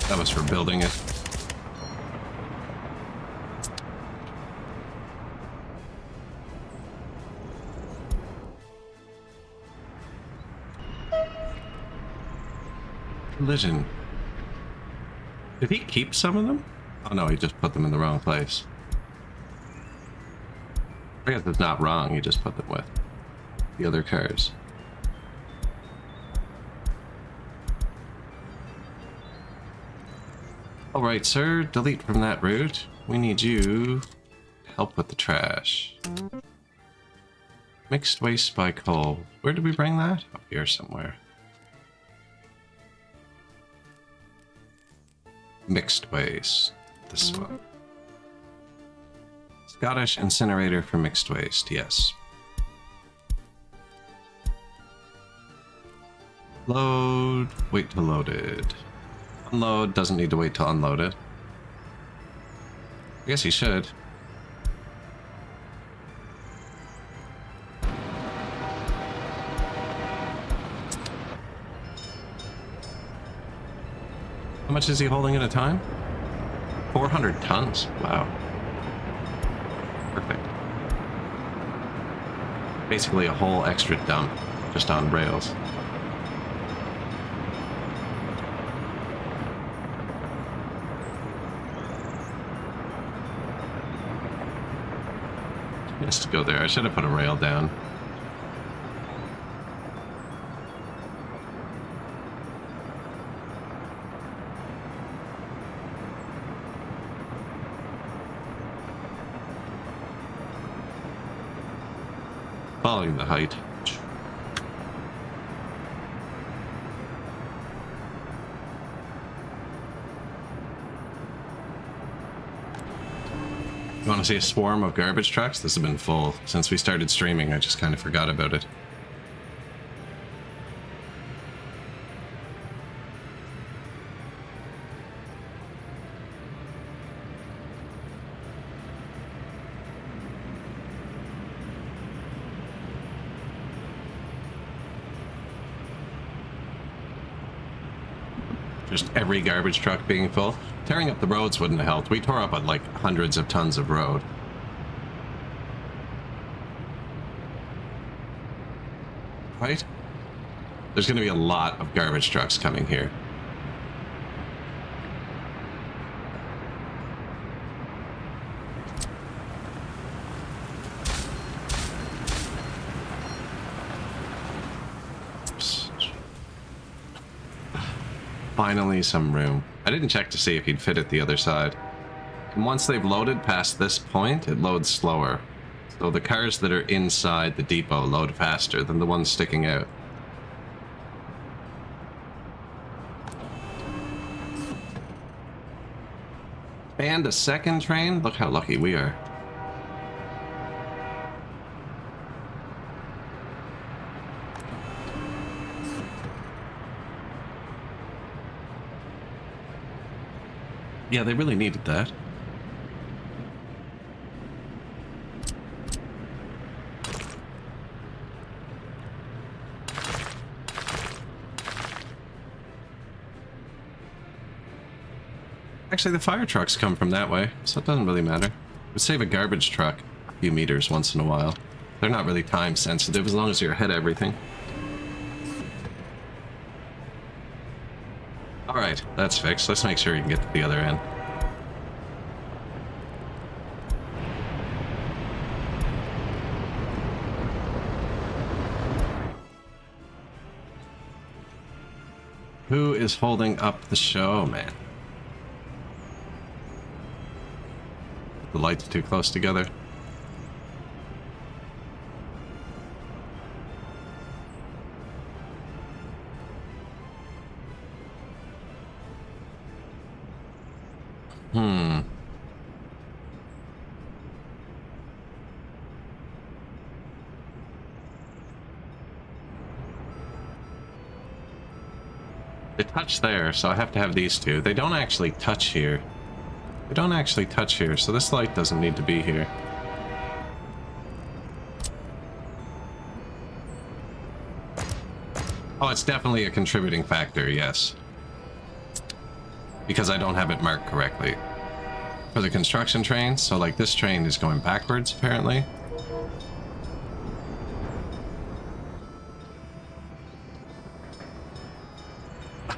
S1: That was for building it. Collision. Did he keep some of them? Oh no, he just put them in the wrong place. I guess it's not wrong, he just put them with the other cars. Alright, sir, delete from that route. We need you to help with the trash. Mixed waste by coal. Where did we bring that? Up here somewhere. Mixed waste. This one. Scottish incinerator for mixed waste, yes. Load. Wait till loaded. Unload, doesn't need to wait till unloaded. I guess he should. How much is he holding at a time? 400 tons. Wow. Perfect. Basically a whole extra dump just on rails. Just to go there. I should have put a rail down. Following the height. You want to see a swarm of garbage trucks? This has been full. Since we started streaming, I just kind of forgot about it. Just every garbage truck being full. Tearing up the roads wouldn't have helped. We tore up like hundreds of tons of road. Right? There's going to be a lot of garbage trucks coming here. Finally some room. I didn't check to see if he'd fit at the other side. And once they've loaded past this point, it loads slower. So the cars that are inside the depot load faster than the ones sticking out. And a second train? Look how lucky we are. Yeah, they really needed that. Actually, the fire trucks come from that way, so it doesn't really matter. It would save a garbage truck a few meters once in a while. They're not really time sensitive as long as you're ahead of everything. Alright, that's fixed. Let's make sure you can get to the other end. Who is holding up the show, man? The lights too close together. Hmm. They touch there, so I have to have these two. They don't actually touch here. They don't actually touch here, so this light doesn't need to be here. Oh, it's definitely a contributing factor, yes. Because I don't have it marked correctly. For the construction train, so like this train is going backwards, apparently.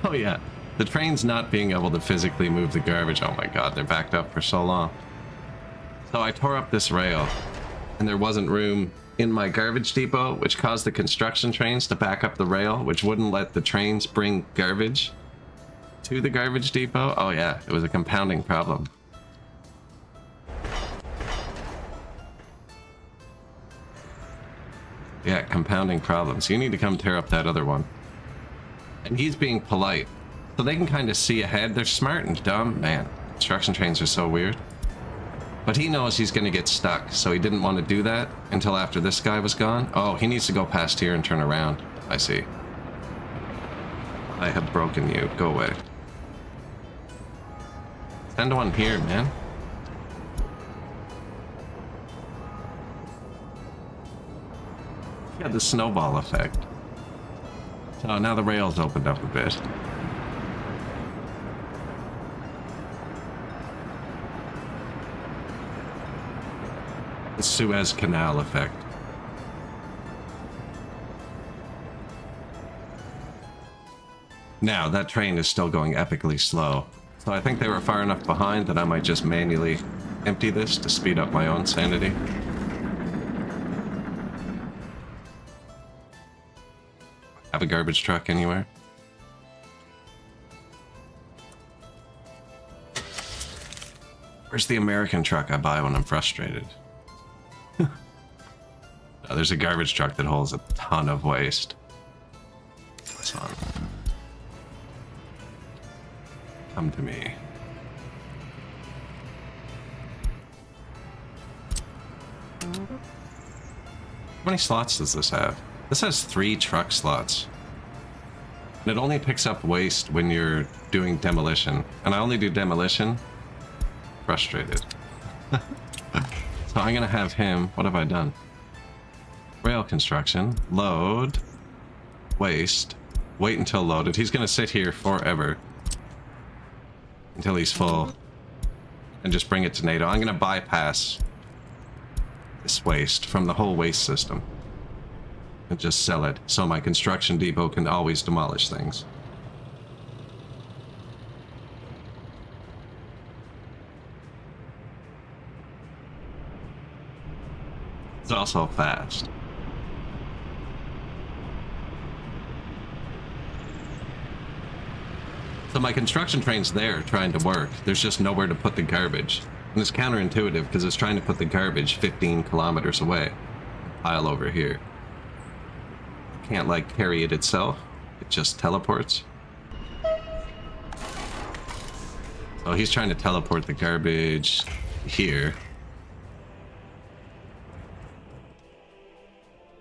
S1: Oh yeah, the train's not being able to physically move the garbage. Oh my god, they're backed up for so long. So I tore up this rail, and there wasn't room in my garbage depot, which caused the construction trains to back up the rail, which wouldn't let the trains bring garbage to the garbage depot. Oh yeah, it was a compounding problem. Yeah, compounding problems. You need to come tear up that other one. And he's being polite, so they can kind of see ahead. They're smart and dumb. Man, construction trains are so weird. But he knows he's going to get stuck, so he didn't want to do that until after this guy was gone. Oh, he needs to go past here and turn around. I see. I have broken you. Go away. Send one here, man. Yeah, the snowball effect. So now the rail's opened up a bit. The Suez Canal effect. Now, that train is still going epically slow. So I think they were far enough behind that I might just manually empty this to speed up my own sanity. Have a garbage truck anywhere? Where's the American truck I buy when I'm frustrated? Oh, there's a garbage truck that holds a ton of waste. What's on? Come to me. How many slots does this have? This has 3 truck slots. And it only picks up waste when you're doing demolition. And I only do demolition. Frustrated. So I'm gonna have him. What have I done? Rail construction. Load. Waste. Wait until loaded. He's gonna sit here forever. Until he's full. And just bring it to NATO. I'm gonna bypass this waste from the whole waste system. And just sell it, so my construction depot can always demolish things. It's also fast. So my construction train's there trying to work. There's just nowhere to put the garbage. And it's counterintuitive because it's trying to put the garbage 15 kilometers away. Pile over here. Can't like carry it itself. It just teleports. So he's trying to teleport the garbage here.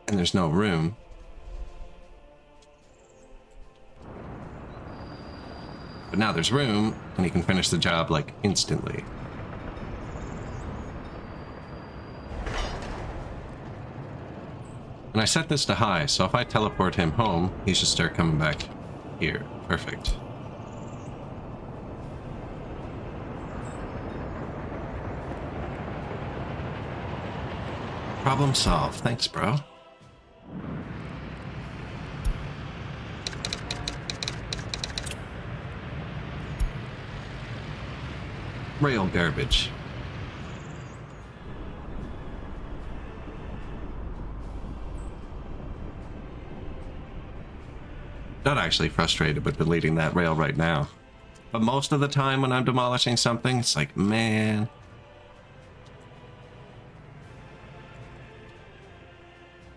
S1: And there's no room. But now there's room, and he can finish the job like instantly. And I set this to high, so if I teleport him home, he should start coming back here. Perfect. Problem solved. Thanks, bro. Rail garbage. Not actually frustrated with deleting that rail right now. But most of the time when I'm demolishing something, it's like, man.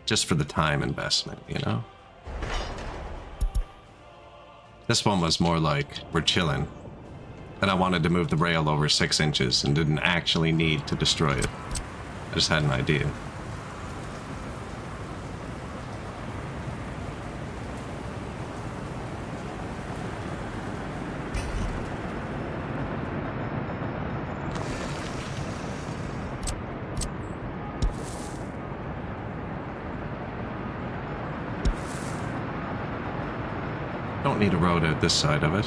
S1: Just for the time investment, you know? This one was more like, we're chilling. And I wanted to move the rail over 6 inches and didn't actually need to destroy it. I just had an idea. Don't need a road out this side of it.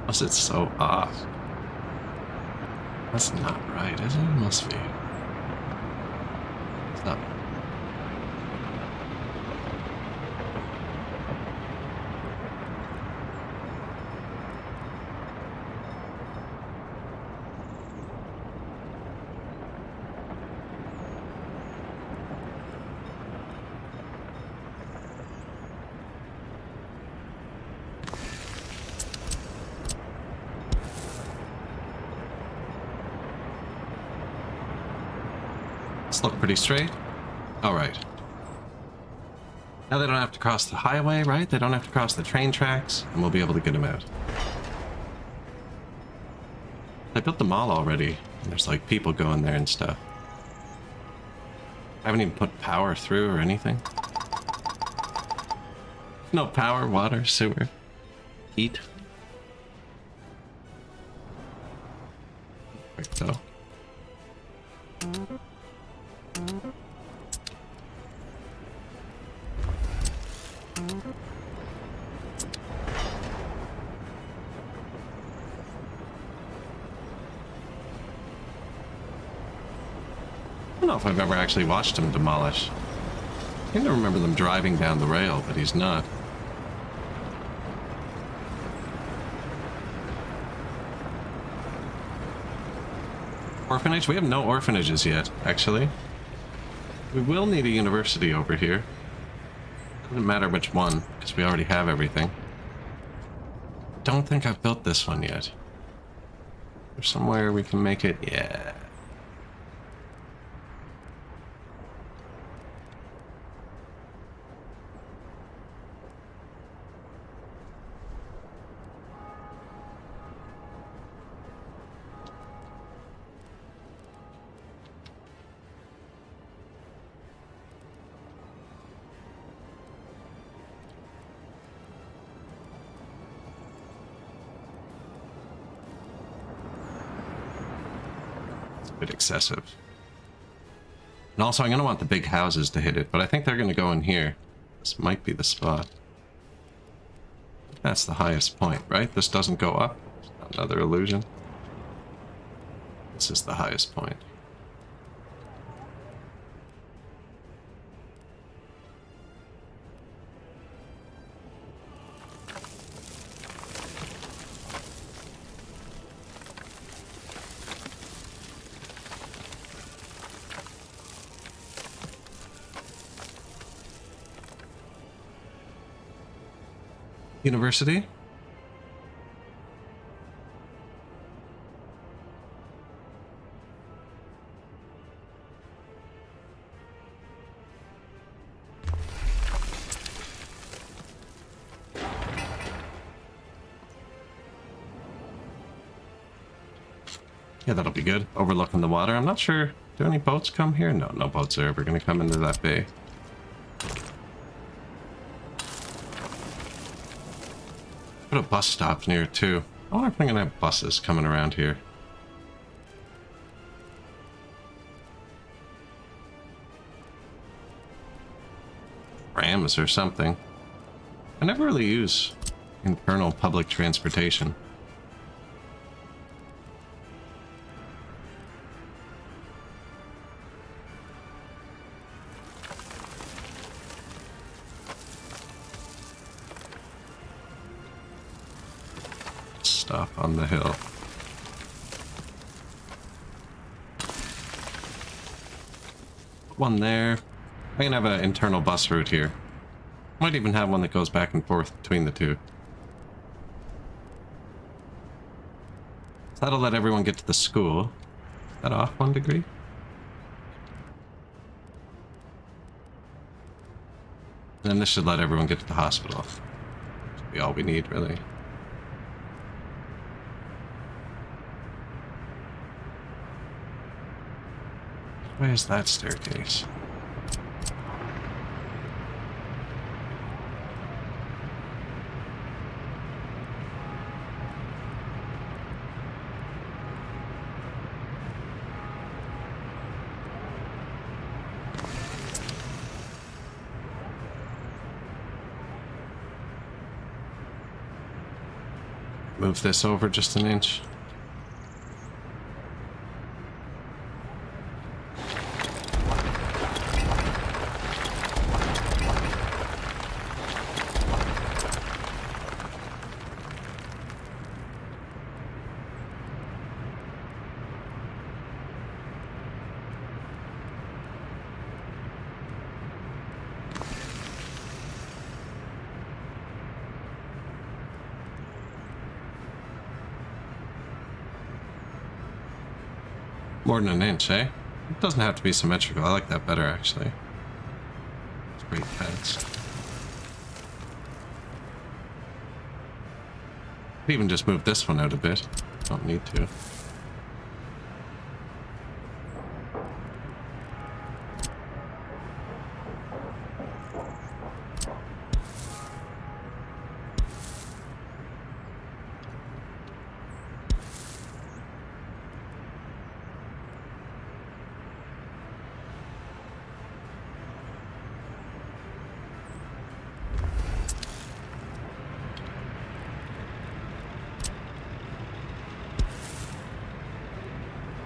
S1: Plus it's so off. That's not right, is it? It must be. It's not. Look pretty straight. All right. Now they don't have to cross the highway, right? They don't have to cross the train tracks, and we'll be able to get them out. I built the mall already. And there's like people going there and stuff. I haven't even put power through or anything. No power, water, sewer, heat. Like so. I don't know if I've ever actually watched him demolish. I seem to remember them driving down the rail, but he's not. Orphanage? We have no orphanages yet, actually. We will need a university over here. Doesn't matter which one, because we already have everything. Don't think I've built this one yet. There's somewhere we can make it. Yeah. Bit excessive. And also I'm going to want the big houses to hit it, but I think they're going to go in here. This might be the spot. That's the highest point, right? This doesn't go up. Another illusion. This is the highest point. University? Yeah, that'll be good. Overlooking the water. I'm not sure. Do any boats come here? No, no boats are ever going to come into that bay. Put a bus stop near too. I wonder if I'm gonna have buses coming around here. Rams or something. I never really use internal public transportation. Stop on the hill. One there. I can have an internal bus route here. Might even have one that goes back and forth between the two. So that'll let everyone get to the school. that off 1 degree. Then this should let everyone get to the hospital. Should be all we need, really. Where's that staircase? Move this over just an inch. More than an inch, eh? It doesn't have to be symmetrical. I like that better, actually. It's great pads. Could even just move this one out a bit. Don't need to.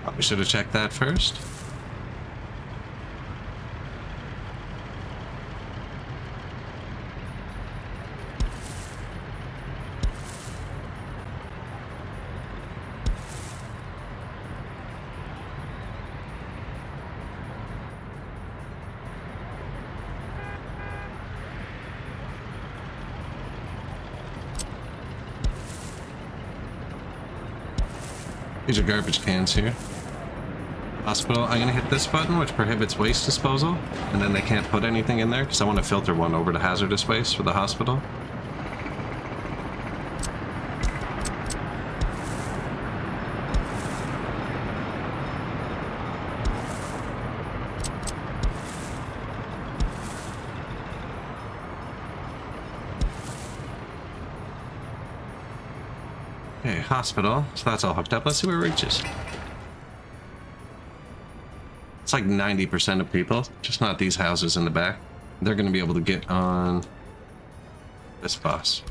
S1: Probably should have checked that first. These are garbage cans here. Hospital, I'm gonna hit this button, which prohibits waste disposal, and then they can't put anything in there, because I want to filter one over to hazardous waste for the hospital. Okay, hospital, so that's all hooked up. Let's see where it reaches. It's like 90% of people, just not these houses in the back. They're going to be able to get on this bus.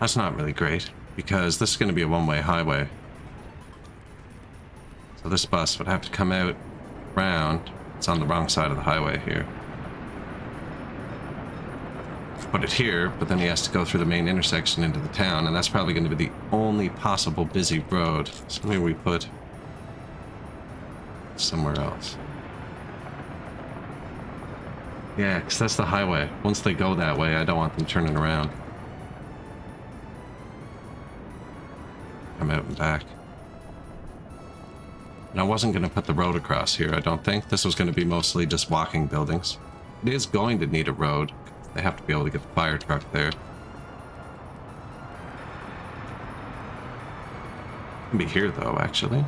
S1: That's not really great, because this is going to be a one-way highway. So this bus would have to come out round. It's on the wrong side of the highway here. Put it here, but then he has to go through the main intersection into the town, and that's probably going to be the only possible busy road. So maybe we put somewhere else. Yeah, because that's the highway. Once they go that way, I don't want them turning around. Come out and back. And I wasn't going to put the road across here, I don't think. This was going to be mostly just walking buildings. It is going to need a road. They have to be able to get the fire truck there. Can be here though, actually.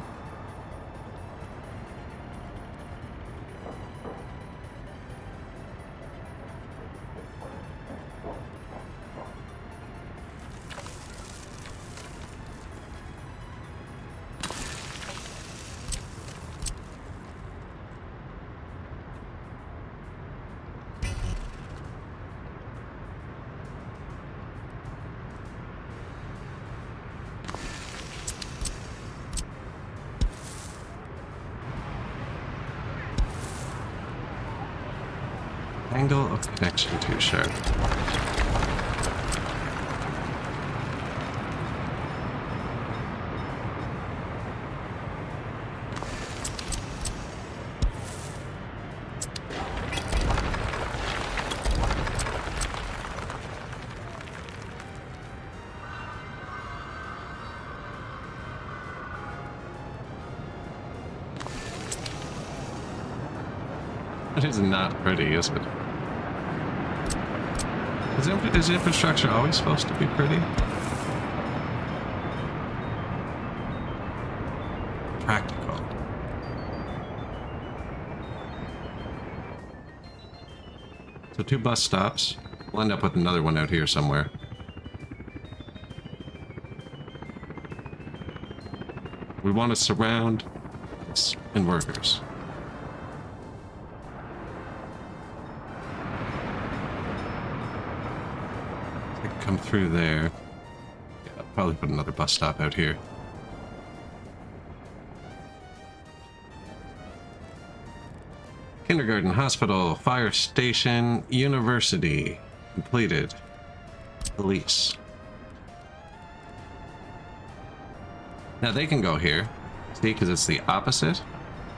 S1: Angle of connection too sharp. It is not pretty, is it? Is infrastructure always supposed to be pretty? Practical. So 2 bus stops. We'll end up with another one out here somewhere. We want to surround and workers. I can come through there. Yeah, I'll probably put another bus stop out here. Kindergarten, hospital, fire station, university. Completed. Police. Now they can go here. See, because it's the opposite.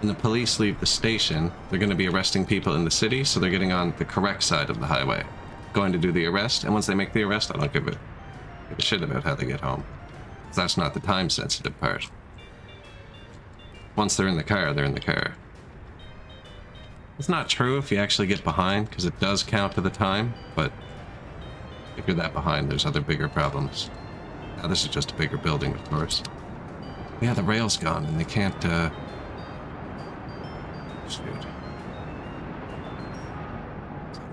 S1: When the police leave the station, they're going to be arresting people in the city, so they're getting on the correct side of the highway. Going to do the arrest, and once they make the arrest, I don't give a shit about how they get home. Because that's not the time-sensitive part. Once they're in the car, they're in the car. It's not true if you actually get behind, because it does count to the time, but if you're that behind, there's other bigger problems. Now, this is just a bigger building, of course. Yeah, the rail's gone, and they can't, shoot.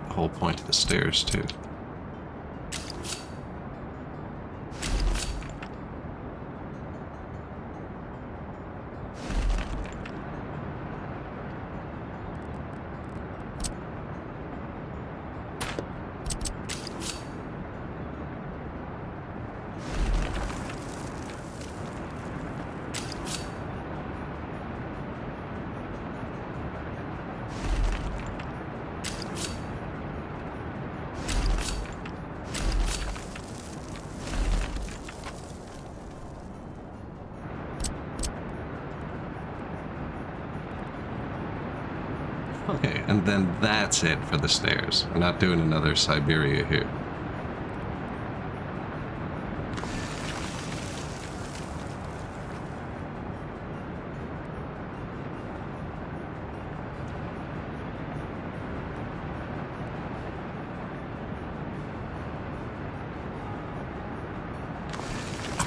S1: The whole point of the stairs, too. Okay, and then that's it for the stairs. We're not doing another Siberia here.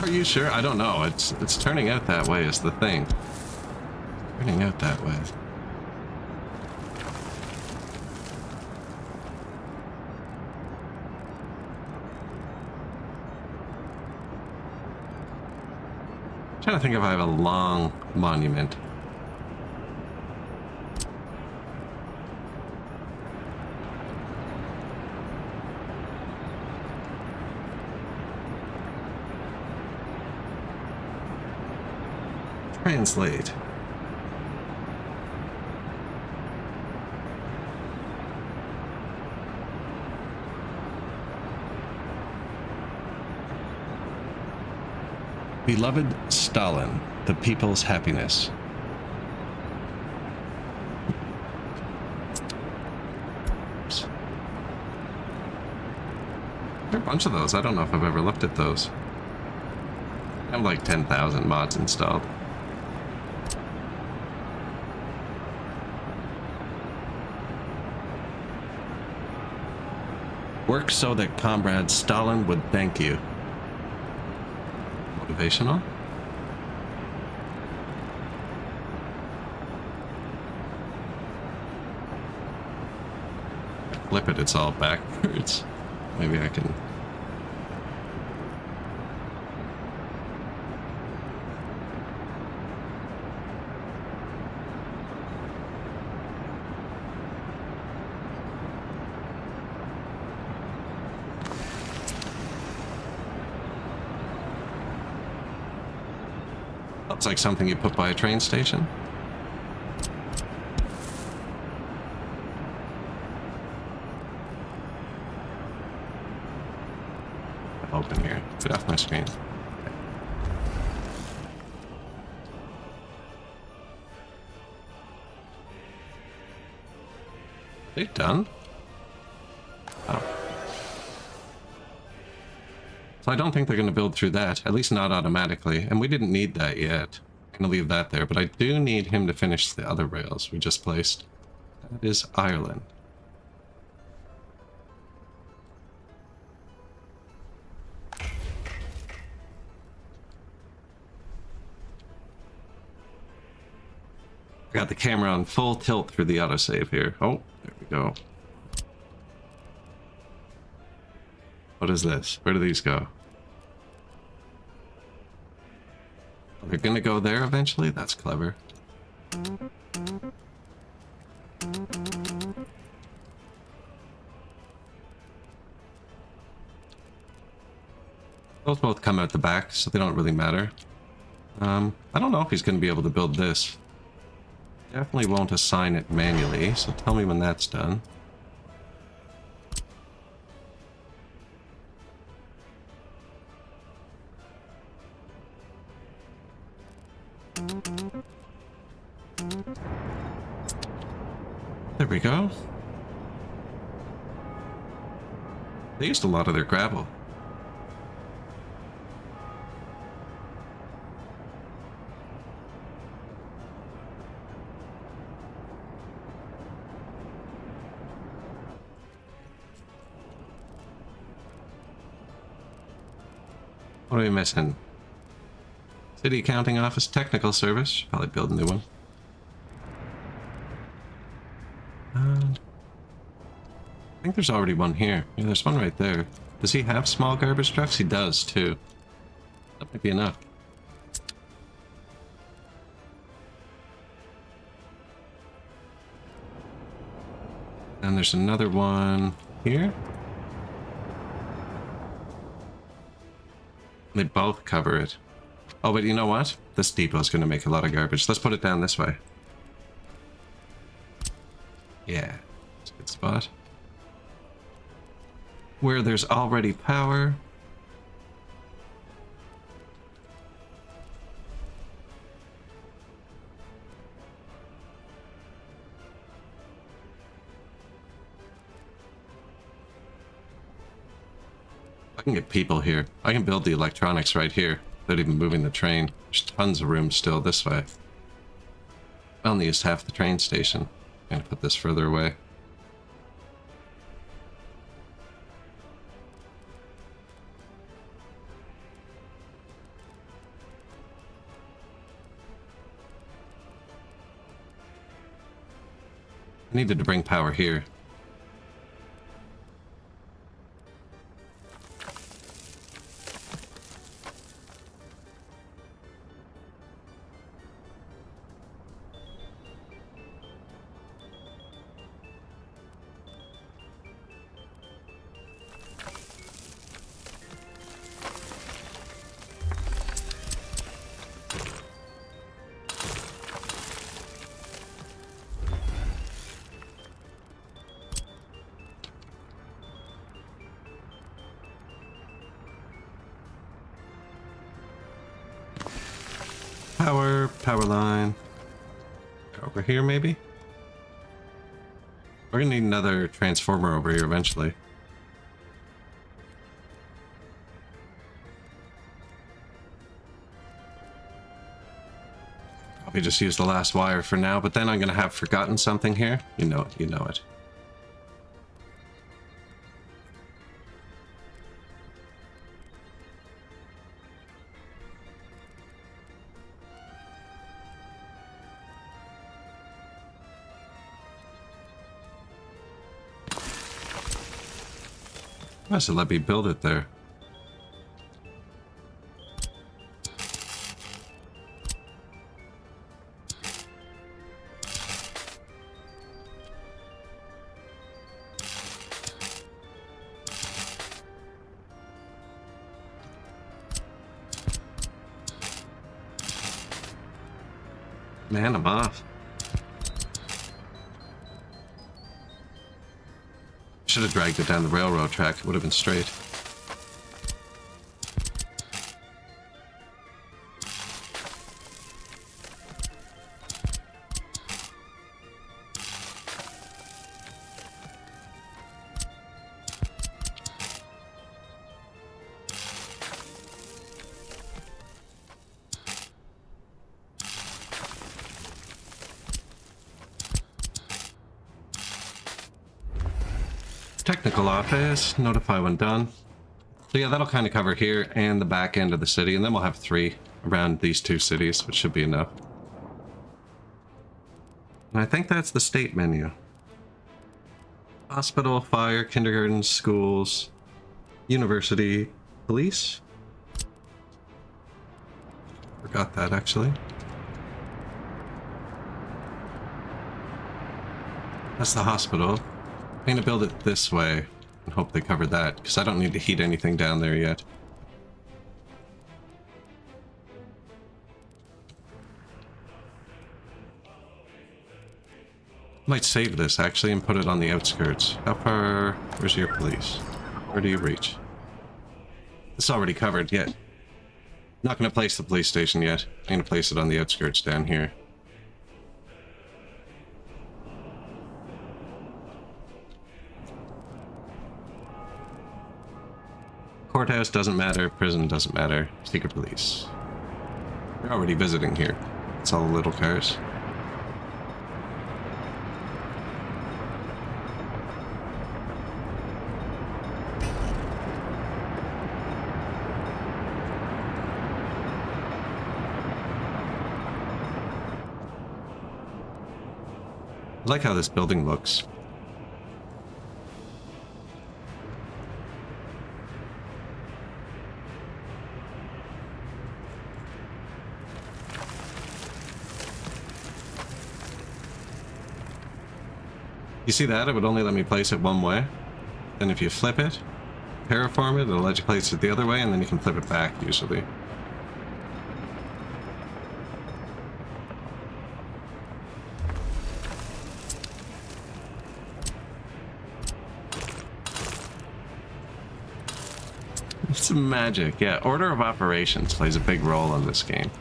S1: Are you sure? I don't know. It's turning out that way is the thing. Turning out that way. I'm trying to think if I have a long monument. Translate. Beloved Stalin, the people's happiness. There are a bunch of those. I don't know if I've ever looked at those. I have like 10,000 mods installed. Work so that Comrade Stalin would thank you. Motivational? Flip it, it's all backwards. Maybe I can... Looks like something you put by a train station. Open here. Get off my screen. Okay. They done? Oh. So I don't think they're going to build through that, at least not automatically, and we didn't need that yet. I'm going to leave that there, but I do need him to finish the other rails we just placed. That is Ireland. Got the camera on full tilt through the autosave here. Oh, there we go. What is this? Where do these go? They're gonna go there eventually? That's clever. Those both come out the back, so they don't really matter. I don't know if he's gonna be able to build this. Definitely won't assign it manually, so tell me when that's done. There we go. They used a lot of their gravel. What are we missing? City Accounting Office, Technical Service. Probably build a new one. I think there's already one here. Yeah, there's one right there. Does he have small garbage trucks? He does, too. That might be enough. And there's another one here. They both cover it. Oh, but you know what? This depot is going to make a lot of garbage. Let's put it down this way. Yeah, it's a good spot. Where there's already power. I can get people here. I can build the electronics right here without even moving the train. There's tons of room still this way. I only used half the train station. I'm gonna put this further away. I needed to bring power here. Power line. Over here, maybe? We're gonna need another transformer over here eventually. Probably just use the last wire for now, but then I'm gonna have forgotten something here. You know it, you know it. Why should let me build it there? Man, I'm off. Should have dragged it down the railroad track. It would have been straight. Technical office, notify when done. So yeah, that'll kind of cover here and the back end of the city, and then we'll have 3 around these 2 cities, which should be enough. And I think that's the state menu. Hospital, fire, kindergarten, schools, university, police. Forgot that, actually. That's the hospital. I'm going to build it this way and hope they cover that, because I don't need to heat anything down there yet. Might save this, actually, and put it on the outskirts. How far... Where's your police? Where do you reach? It's already covered, yet. Not going to place the police station yet. I'm going to place it on the outskirts down here. Courthouse doesn't matter, prison doesn't matter, secret police. They're already visiting here. It's all little cars. I like how this building looks. You see that? It would only let me place it one way. Then if you flip it, terraform it, it'll let you place it the other way, and then you can flip it back, usually. It's magic, yeah. Order of operations plays a big role in this game.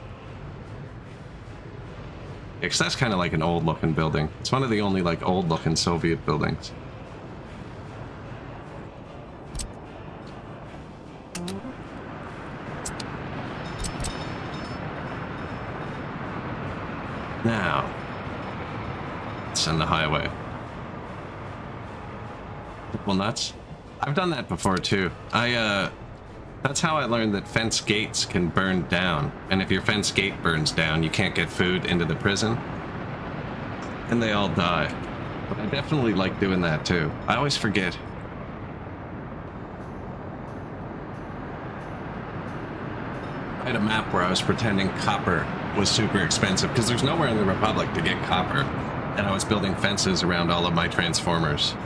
S1: Because that's kind of like an old-looking building. It's one of the only, like, old-looking Soviet buildings. Now, let's send the highway. Well, nuts. I've done that before, too. That's how I learned that fence gates can burn down. And if your fence gate burns down, you can't get food into the prison. And they all die. But I definitely like doing that too. I always forget. I had a map where I was pretending copper was super expensive, because there's nowhere in the Republic to get copper. And I was building fences around all of my transformers.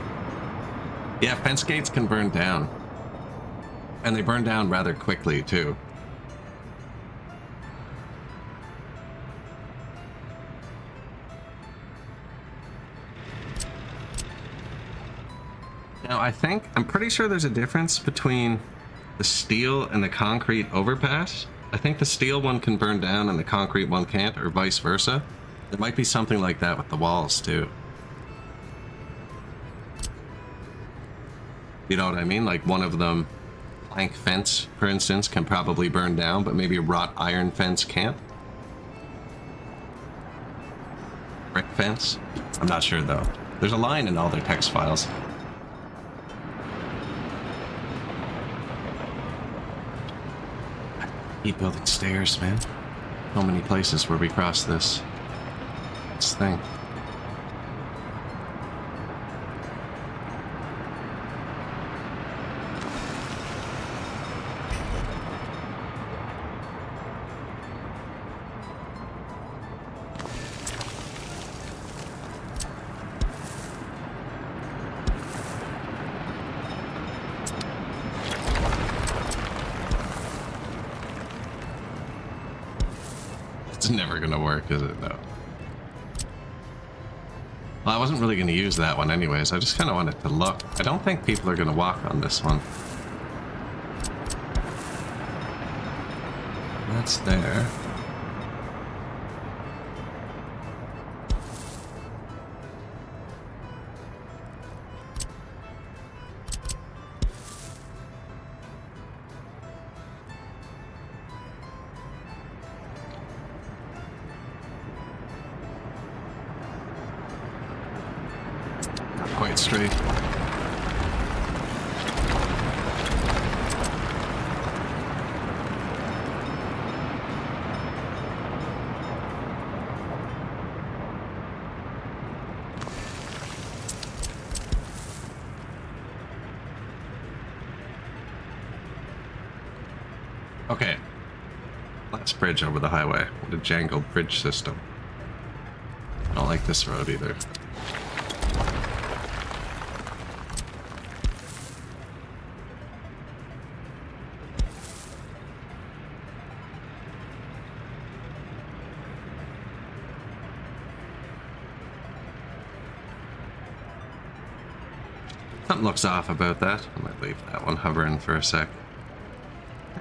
S1: Yeah, fence gates can burn down. And they burn down rather quickly, too. Now, I'm pretty sure there's a difference between the steel and the concrete overpass. I think the steel one can burn down and the concrete one can't, or vice versa. There might be something like that with the walls, too. You know what I mean? Like one of them... Plank fence, for instance, can probably burn down, but maybe a wrought iron fence can't. Brick fence? I'm not sure, though. There's a line in all their text files. Keep building stairs, man. So many places where we cross this thing. It's never gonna work, is it? No. Well, I wasn't really gonna use that one anyways. I just kind of wanted to look. I don't think people are gonna walk on this one. That's there. Quite straight. Okay. Last bridge over the highway. The jangled bridge system. I don't like this road either. Something looks off about that. I might leave that one hovering for a sec.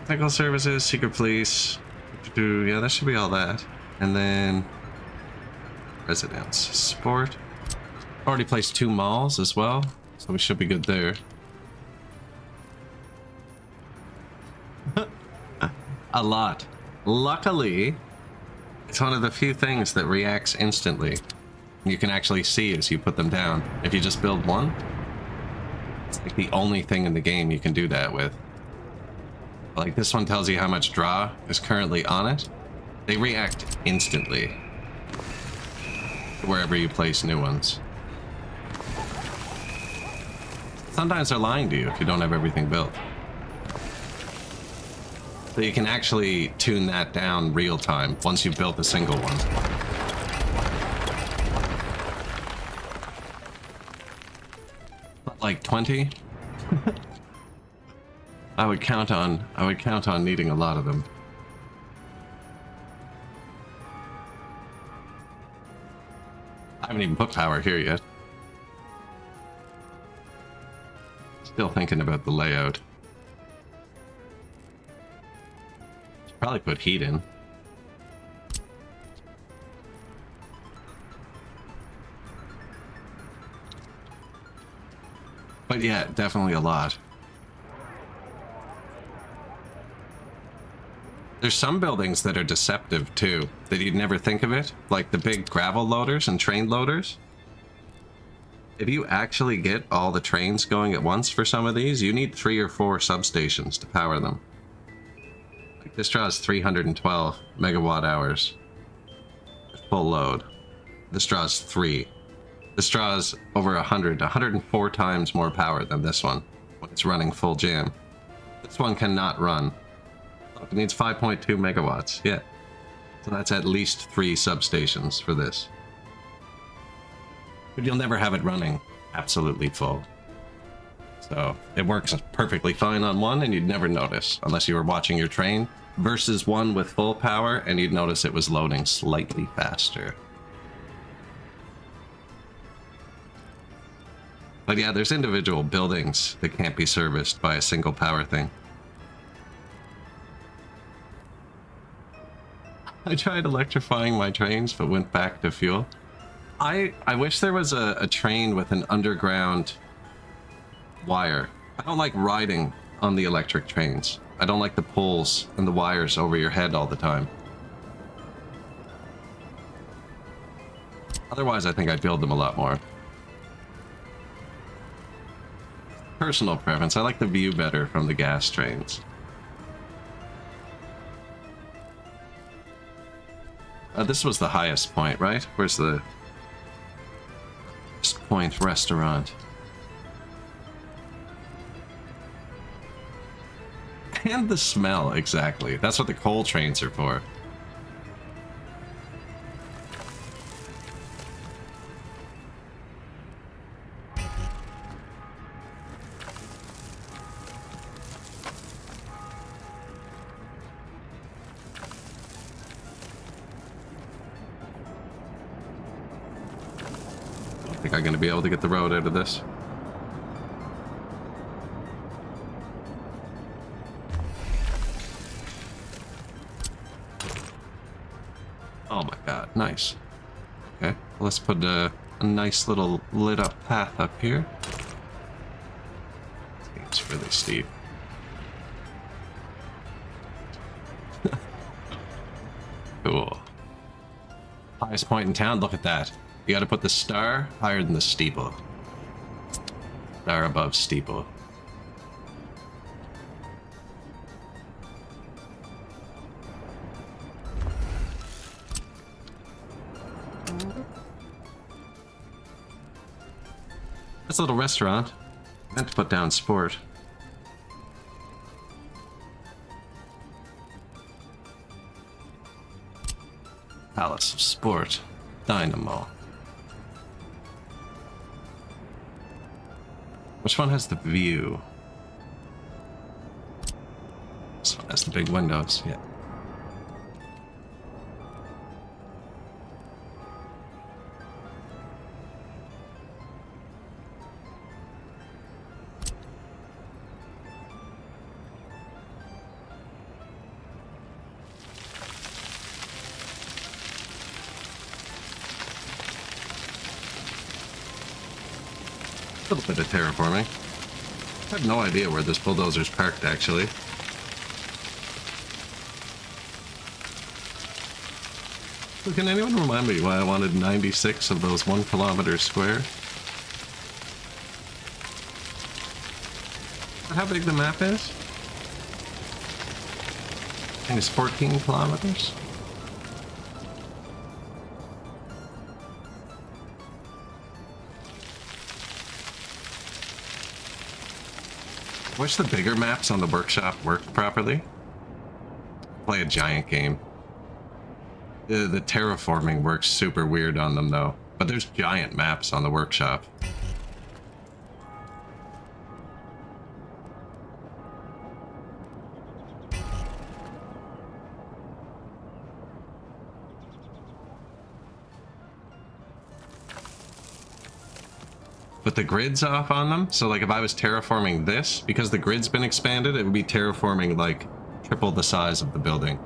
S1: Technical services, secret police. Yeah, that should be all that. And then residence, sport. Already placed 2 malls as well, so we should be good there. A lot. Luckily, it's one of the few things that reacts instantly. You can actually see as you put them down. If you just build one, it's like the only thing in the game you can do that with. Like this one tells you how much draw is currently on it. They react instantly wherever you place new ones. Sometimes they're lying to you if you don't have everything built. So you can actually tune that down real time once you've built a single one. Like 20? I would count on needing a lot of them. I haven't even put power here yet. Still thinking about the layout. Should probably put heat in. But yeah, definitely a lot. There's some buildings that are deceptive too, that you'd never think of it, like the big gravel loaders and train loaders. If you actually get all the trains going at once for some of these, you need 3 or 4 substations to power them. Like this draws 312 megawatt hours. Full load. This draws 3. This draws over 104 times more power than this one when it's running full jam. This one cannot run. It needs 5.2 megawatts, yeah. So that's at least 3 substations for this. But you'll never have it running absolutely full. So it works perfectly fine on one and you'd never notice unless you were watching your train versus one with full power and you'd notice it was loading slightly faster. But yeah, there's individual buildings that can't be serviced by a single power thing. I tried electrifying my trains, but went back to fuel. I wish there was a train with an underground wire. I don't like riding on the electric trains. I don't like the poles and the wires over your head all the time. Otherwise, I think I'd build them a lot more. Personal preference. I like the view better from the gas trains. This was the highest point, right? Where's the point restaurant? And the smell, exactly. That's what the coal trains are for. I think I'm going to be able to get the road out of this. Oh my god, nice. Okay, let's put a nice little lit up path up here. It's really steep. Cool. Highest point in town, look at that. You gotta put the star higher than the steeple. Star above steeple. This little restaurant. I meant to put down sport. Palace of Sport. Dynamo. Which one has the view? This one has the big windows, yeah. A little bit of terraforming. I have no idea where this bulldozer's parked, actually. So can anyone remind me why I wanted 96 of those 1 kilometer square? How big the map is? I think it's 14 kilometers. I wish the bigger maps on the workshop worked properly. Play a giant game. The terraforming works super weird on them though, but there's giant maps on the workshop. But the grid's off on them, so like if I was terraforming this, because the grid's been expanded, it would be terraforming like triple the size of the building.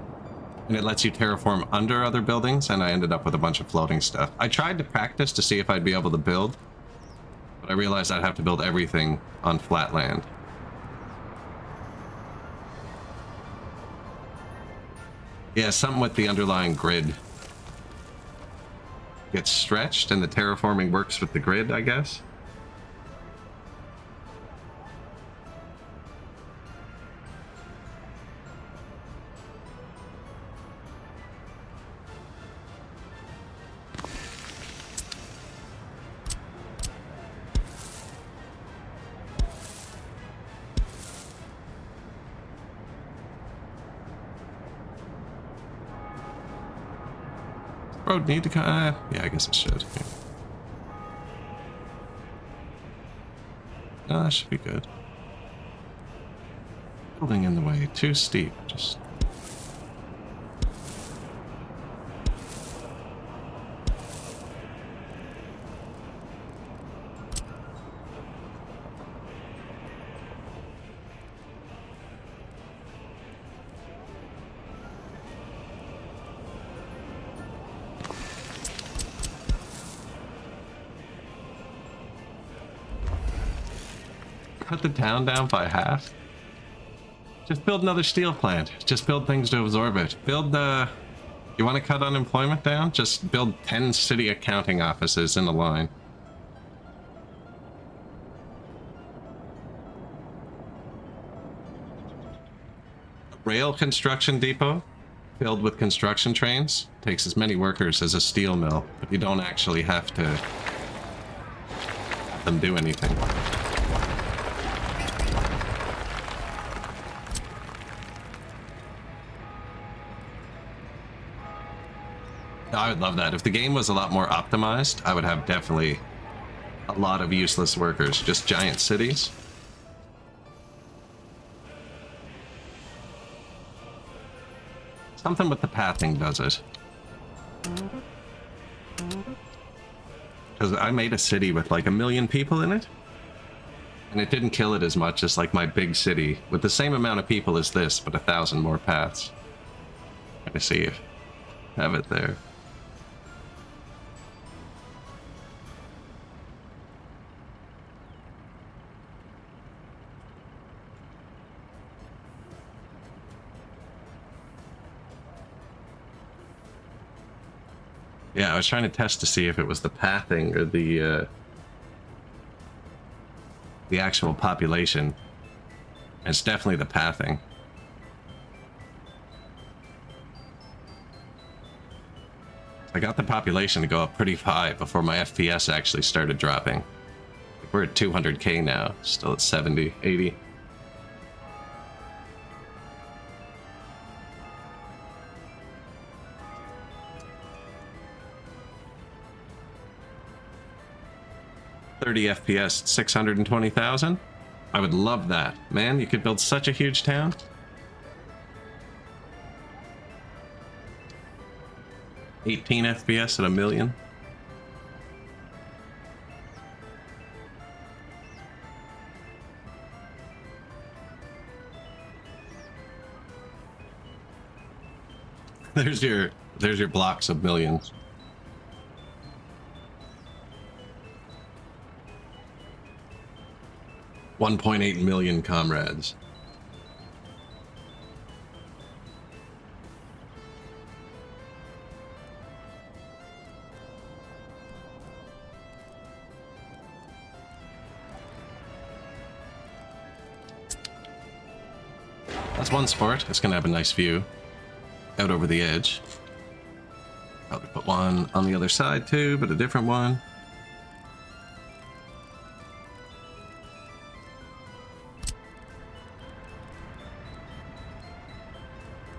S1: And it lets you terraform under other buildings, and I ended up with a bunch of floating stuff. I tried to practice to see if I'd be able to build, but I realized I'd have to build everything on flat land. Yeah, something with the underlying grid gets stretched, and the terraforming works with the grid, I guess. Road need to come. Yeah, I guess it should. Yeah. No, that should be good. Building in the way, too steep. Just. Cut the town down by half. Just build another steel plant. Just build things to absorb it. Build the... You want to cut unemployment down? Just build 10 city accounting offices in a line. Rail construction depot filled with construction trains takes as many workers as a steel mill, but you don't actually have to have them do anything. I would love that. If the game was a lot more optimized, I would have definitely a lot of useless workers. Just giant cities. Something with the pathing does it. Because I made a city with like 1 million people in it. And it didn't kill it as much as like my big city. With the same amount of people as this, but 1,000 more paths. Let me see if I have it there. Yeah, I was trying to test to see if it was the pathing or the actual population. It's definitely the pathing. I got the population to go up pretty high before my FPS actually started dropping. We're at 200k now, still at 70, 80. 30 FPS, 620,000. I would love that. Man, you could build such a huge town. $18 FPS at 1,000,000. There's your blocks of millions. $1.8 million comrades. That's one sport. It's gonna have a nice view out over the edge. Probably put one on the other side too, but a different one.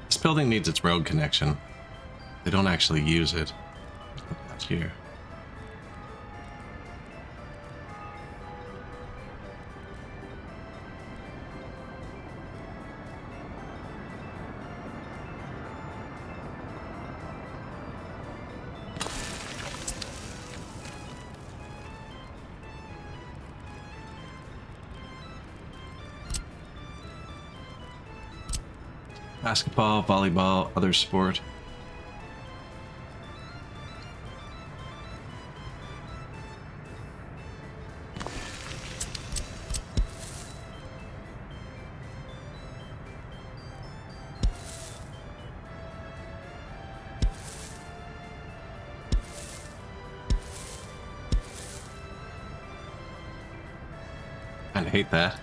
S1: This building needs its road connection. They don't actually use it. Put that here. Basketball, volleyball, other sport. Kinda hate that.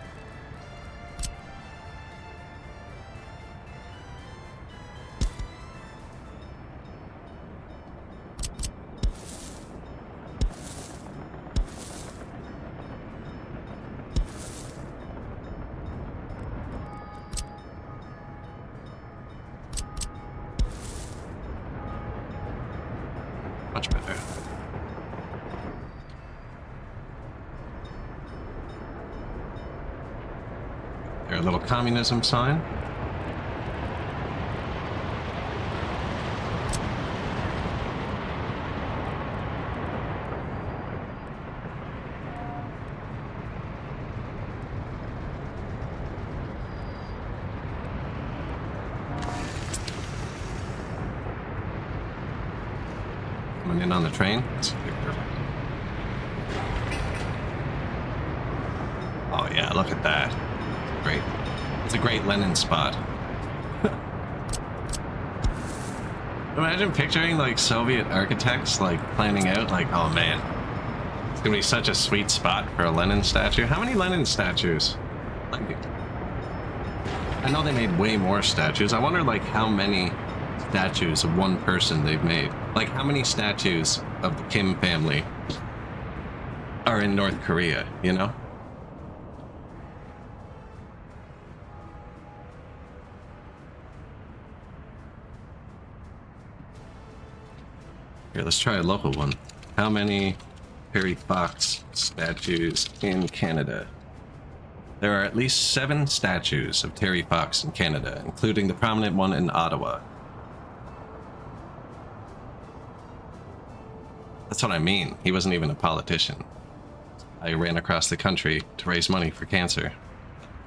S1: Much better. There, a little communism sign. Coming in on the train. That's perfect. Oh yeah, look at that. Great. It's a great Lenin spot. Imagine picturing like Soviet architects like planning out like, oh man, it's gonna be such a sweet spot for a Lenin statue. How many Lenin statues? Like, I know they made way more statues. I wonder like how many statues of one person they've made. Like how many statues of the Kim family are in North Korea, you know? Here, let's try a local one. How many Terry Fox statues in Canada? There are at least 7 statues of Terry Fox in Canada, including the prominent one in Ottawa. That's what I mean. He wasn't even a politician. I ran across the country to raise money for cancer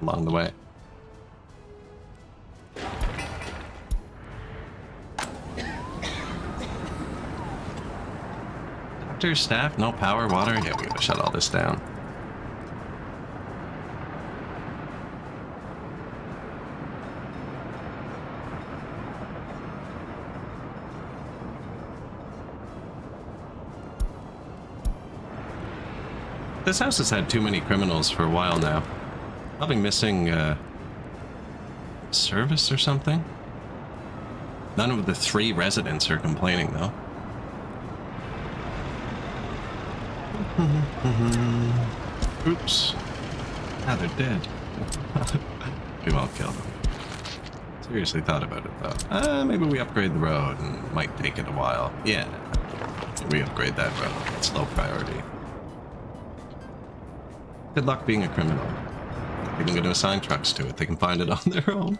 S1: along the way. Doctor, staff, no power, water. Yeah, we gotta shut all this down. This house has had too many criminals for a while now. Probably missing service or something. None of the 3 residents are complaining though. Oops. Ah, they're dead. We won't kill them. Seriously thought about it though. Maybe we upgrade the road and it might take it a while. Yeah. We upgrade that road. It's low priority. Good luck being a criminal. They can go to assign trucks to it. They can find it on their own.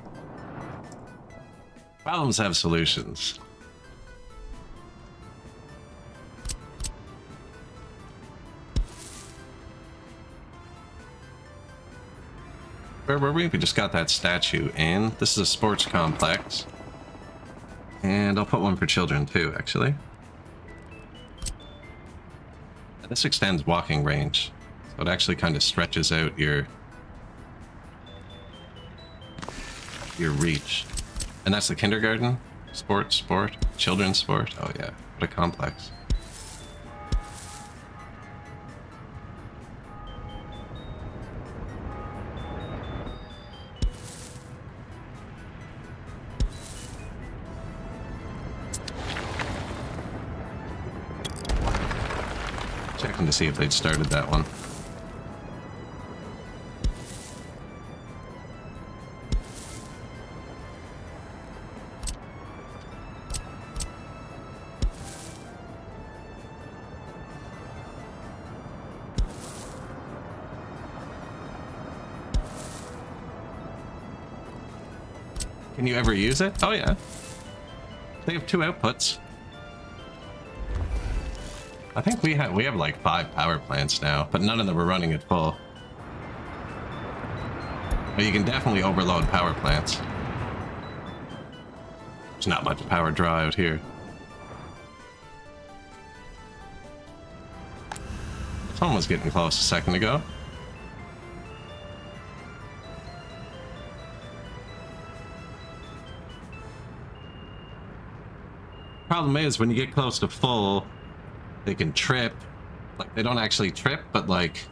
S1: Problems have solutions. Where were we? We just got that statue in. This is a sports complex. And I'll put one for children too, actually. This extends walking range. So it actually kind of stretches out your reach. And that's the kindergarten? Sport, children's sport. Oh yeah, what a complex. Checking to see if they'd started that one. Can you ever use it? Oh yeah. They have 2 outputs. I think we have like 5 power plants now, but none of them are running at full. But you can definitely overload power plants. There's not much power draw out here. Someone was getting close a second ago. Problem is, when you get close to full, they can trip. Like, they don't actually trip, but like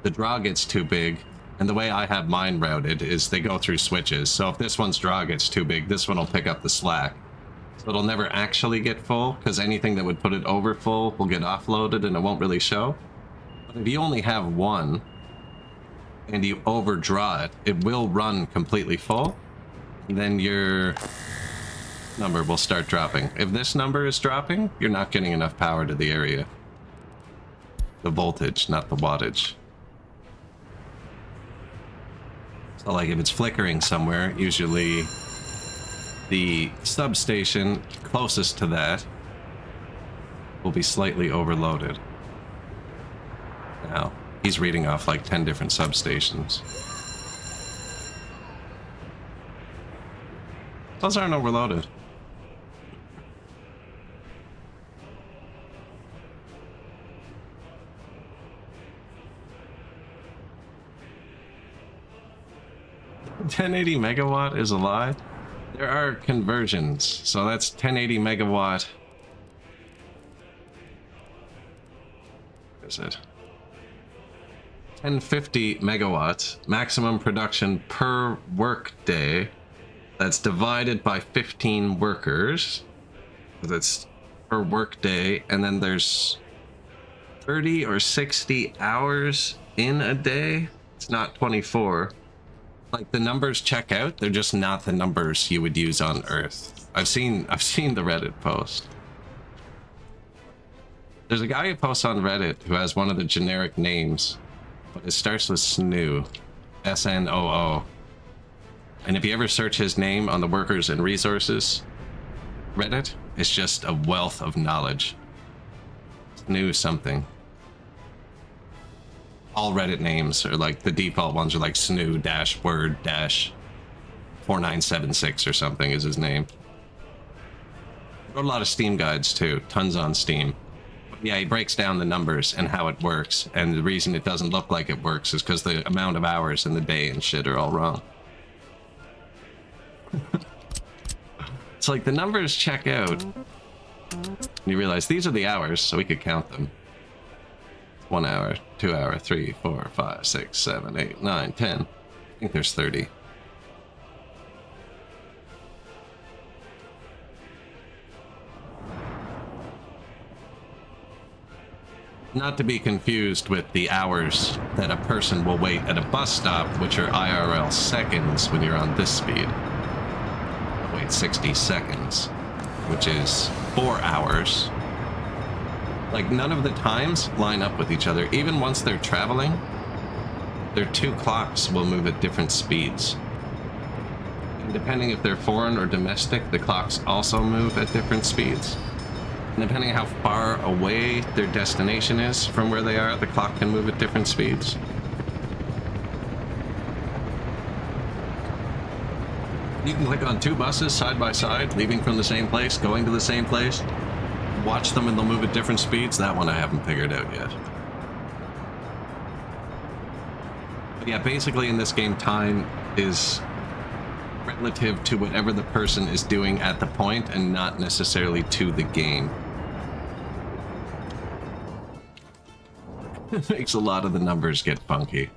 S1: the draw gets too big. And the way I have mine routed is they go through switches. So if this one's draw gets too big, this one will pick up the slack. So it'll never actually get full, because anything that would put it over full will get offloaded and it won't really show. But if you only have one and you overdraw it, it will run completely full. And then your number will start dropping. If this number is dropping, you're not getting enough power to the area. The voltage, not the wattage. So like if it's flickering somewhere, usually the substation closest to that will be slightly overloaded. Now, he's reading off like 10 different substations. Those aren't overloaded. $1080 megawatt is a lie. There are conversions, so that's 1080 megawatt. What is it? 1050 megawatts maximum production per work day. That's divided by 15 workers. That's per work day, and then there's 30 or 60 hours in a day. It's not 24. Like, the numbers check out, they're just not the numbers you would use on Earth. I've seen the Reddit post. There's a guy who posts on Reddit who has one of the generic names, but it starts with SNOO. SNOO. And if you ever search his name on the workers and resources Reddit, it's just a wealth of knowledge. SNOO something. All Reddit names are like, the default ones are like snoo-word-4976 or something is his name. Wrote a lot of Steam guides too, tons on Steam. But yeah, he breaks down the numbers and how it works, and the reason it doesn't look like it works is because the amount of hours in the day and shit are all wrong. It's like the numbers check out, and you realize these are the hours, so we could count them. 1 hour, 2 hour, 3, 4, 5, 6, 7, 8, 9, 10. I think there's 30. Not to be confused with the hours that a person will wait at a bus stop, which are IRL seconds when you're on this speed. Wait 60 seconds, which is 4 hours. Like, none of the times line up with each other. Even once they're traveling, their two clocks will move at different speeds. And depending if they're foreign or domestic, the clocks also move at different speeds. And depending on how far away their destination is from where they are, the clock can move at different speeds. You can click on two buses side by side, leaving from the same place, going to the same place. Watch them and they'll move at different speeds. That one I haven't figured out yet. But yeah, basically in this game, time is relative to whatever the person is doing at the point and not necessarily to the game. It makes a lot of the numbers get funky.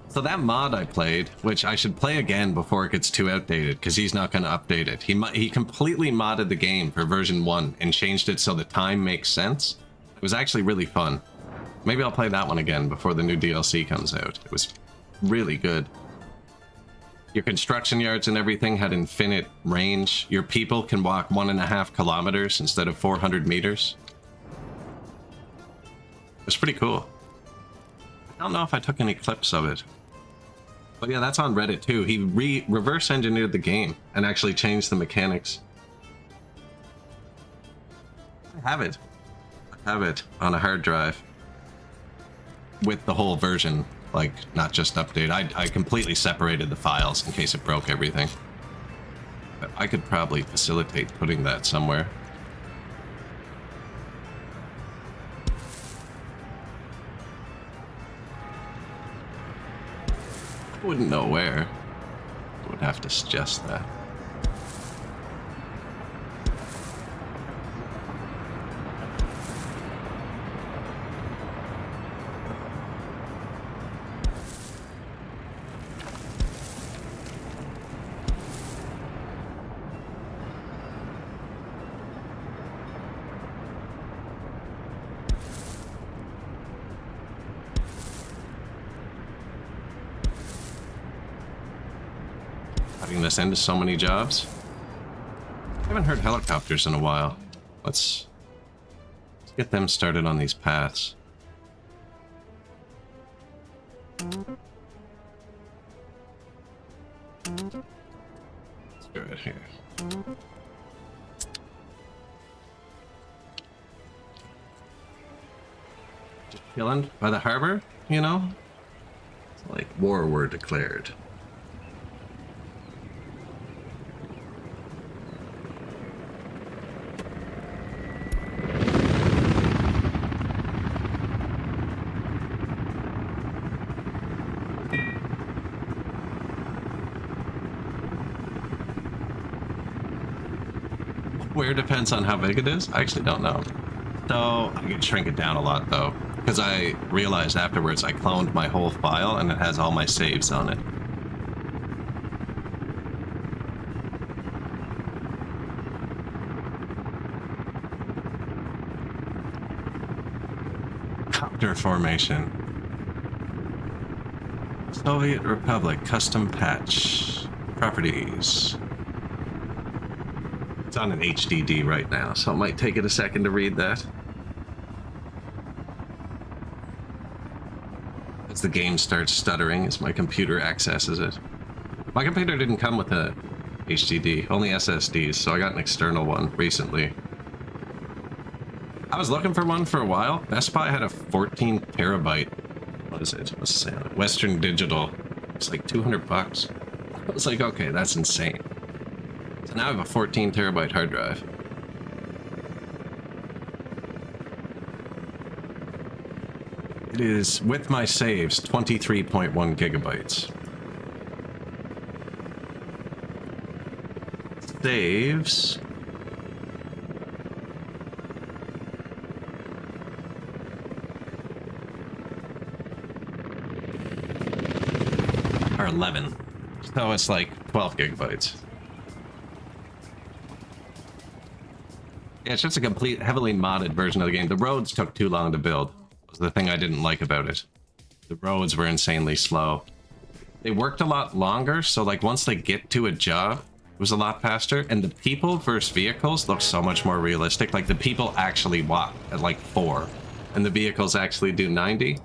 S1: So that mod I played, which I should play again before it gets too outdated, because he's not going to update it. He completely modded the game for version 1 and changed it so the time makes sense. It was actually really fun. Maybe I'll play that one again before the new DLC comes out. It was really good. Your construction yards and everything had infinite range. Your people can walk 1.5 kilometers instead of 400 meters. It was pretty cool. I don't know if I took any clips of it. But yeah, that's on Reddit too. He reverse engineered the game and actually changed the mechanics. I have it. I have it on a hard drive. With the whole version, like, not just update. I completely separated the files in case it broke everything. But I could probably facilitate putting that somewhere. I wouldn't know where. I would have to suggest that. Putting this into so many jobs. I haven't heard helicopters in a while. Let's get them started on these paths. Let's go right here. Just chilling by the harbor, you know? It's like war were declared. Where depends on how big it is? I actually don't know. So I can shrink it down a lot though, because I realized afterwards I cloned my whole file and it has all my saves on it. Copter formation. Soviet Republic custom patch. Properties. It's on an HDD right now, so it might take it a second to read that. As the game starts stuttering as my computer accesses it. My computer didn't come with a HDD, only SSDs, so I got an external one recently. I was looking for one for a while. Best Buy had a 14 terabyte. What is it? What's it say on it? Western Digital. It's like $200. I was like, okay, that's insane. So now I have a 14 terabyte hard drive. It is, with my saves, 23.1 gigabytes. Saves. Are 11. So it's like 12 gigabytes. Yeah, it's just a complete, heavily modded version of the game. The roads took too long to build. Was the thing I didn't like about it. The roads were insanely slow. They worked a lot longer, so like once they get to a job, it was a lot faster. And the people versus vehicles look so much more realistic. Like the people actually walk at like 4, and the vehicles actually do 90.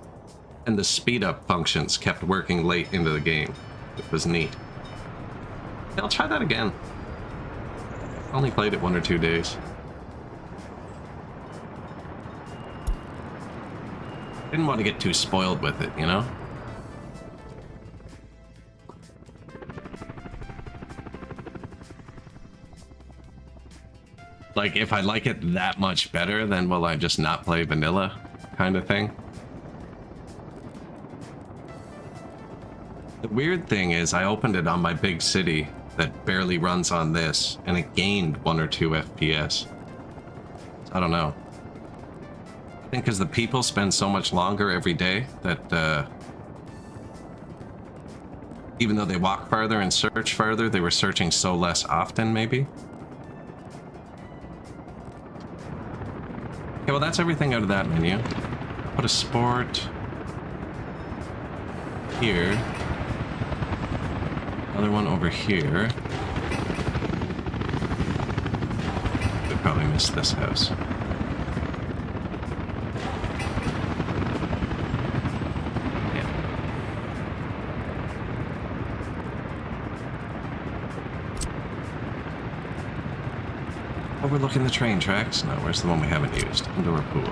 S1: And the speed up functions kept working late into the game, which was neat. Yeah, I'll try that again. I only played it 1 or 2 days. Didn't want to get too spoiled with it, you know? Like, if I like it that much better, then will I just not play vanilla kind of thing? The weird thing is I opened it on my big city that barely runs on this, and it gained 1 or 2 FPS. I don't know. I think because the people spend so much longer every day that even though they walk farther and search farther, they were searching so less often, maybe? Okay, well that's everything out of that menu. Put a sport here. Another one over here. We probably missed this house. Overlooking the train tracks? No, where's the one we haven't used? Indoor pool.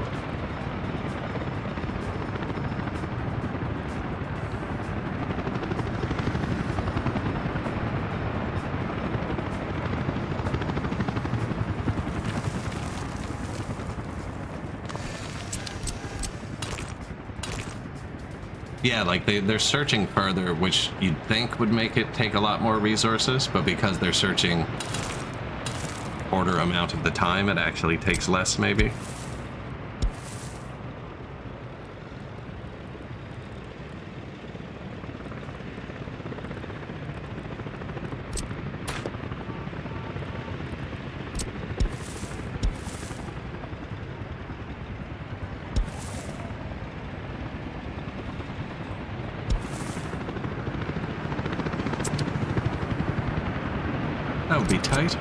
S1: Yeah, like they're searching further, which you'd think would make it take a lot more resources, but because they're searching order amount of the time, it actually takes less, maybe. That would be tight.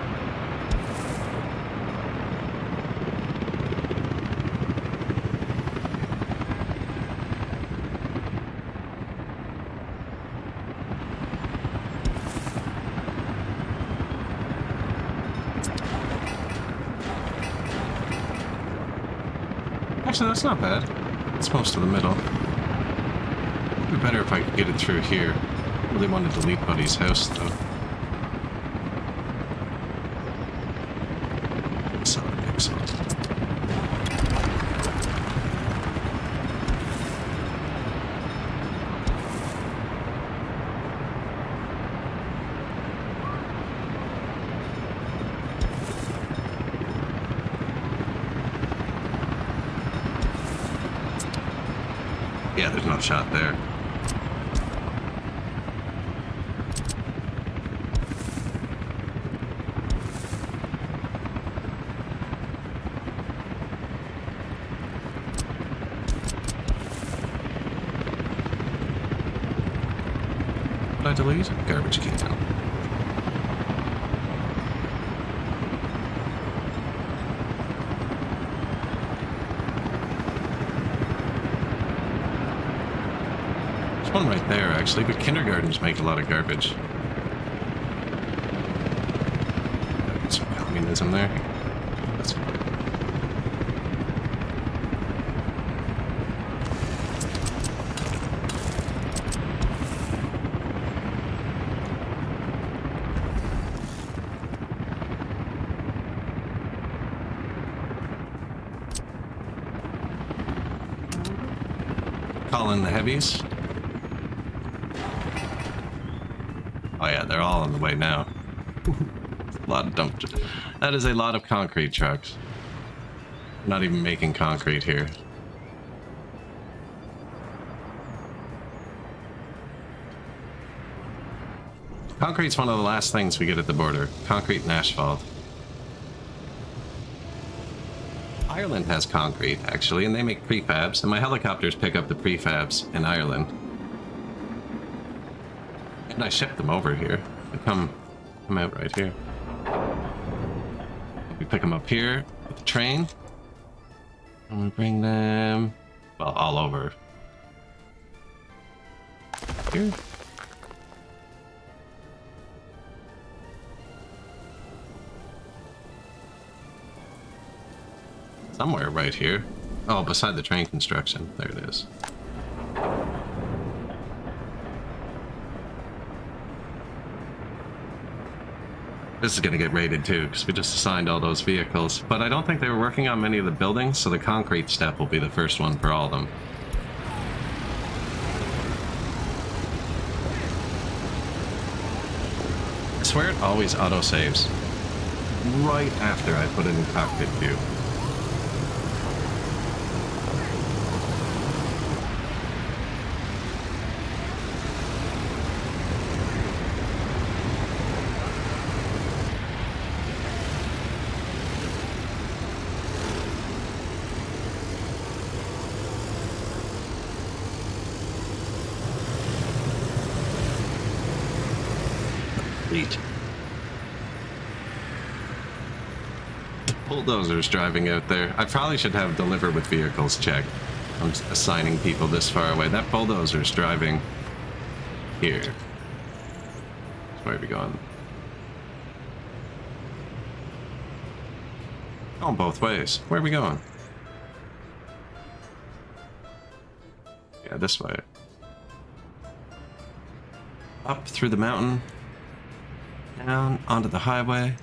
S1: Actually, that's not bad. It's most of the middle. It'd be better if I could get it through here. Really wanted to leave Buddy's house, though. Solid pixel. Yeah, there's no shot there. What did I delete? Garbage can. One right there, actually, but kindergartens make a lot of garbage. Some communism there. That's fine. Call in the heavies. Oh yeah, they're all on the way now. A lot of dump. That is a lot of concrete trucks. Not even making concrete here. Concrete's one of the last things we get at the border. Concrete and asphalt. Ireland has concrete, actually, and they make prefabs, and my helicopters pick up the prefabs in Ireland. And I ship them over here. They come out right here. We pick them up here with the train. And we bring them, well, all over. Here? Somewhere right here. Oh, beside the train construction. There it is. This is going to get raided too, because we just assigned all those vehicles. But I don't think they were working on many of the buildings, so the concrete step will be the first one for all of them. I swear it always auto-saves. Right after I put in the cockpit view. Neat. Bulldozers driving out there. I probably should have deliver with vehicles checked. I'm assigning people this far away. That bulldozer's driving here. Where are we going? Going both ways. Where are we going? Yeah, this way. Up through the mountain. Down onto the highway.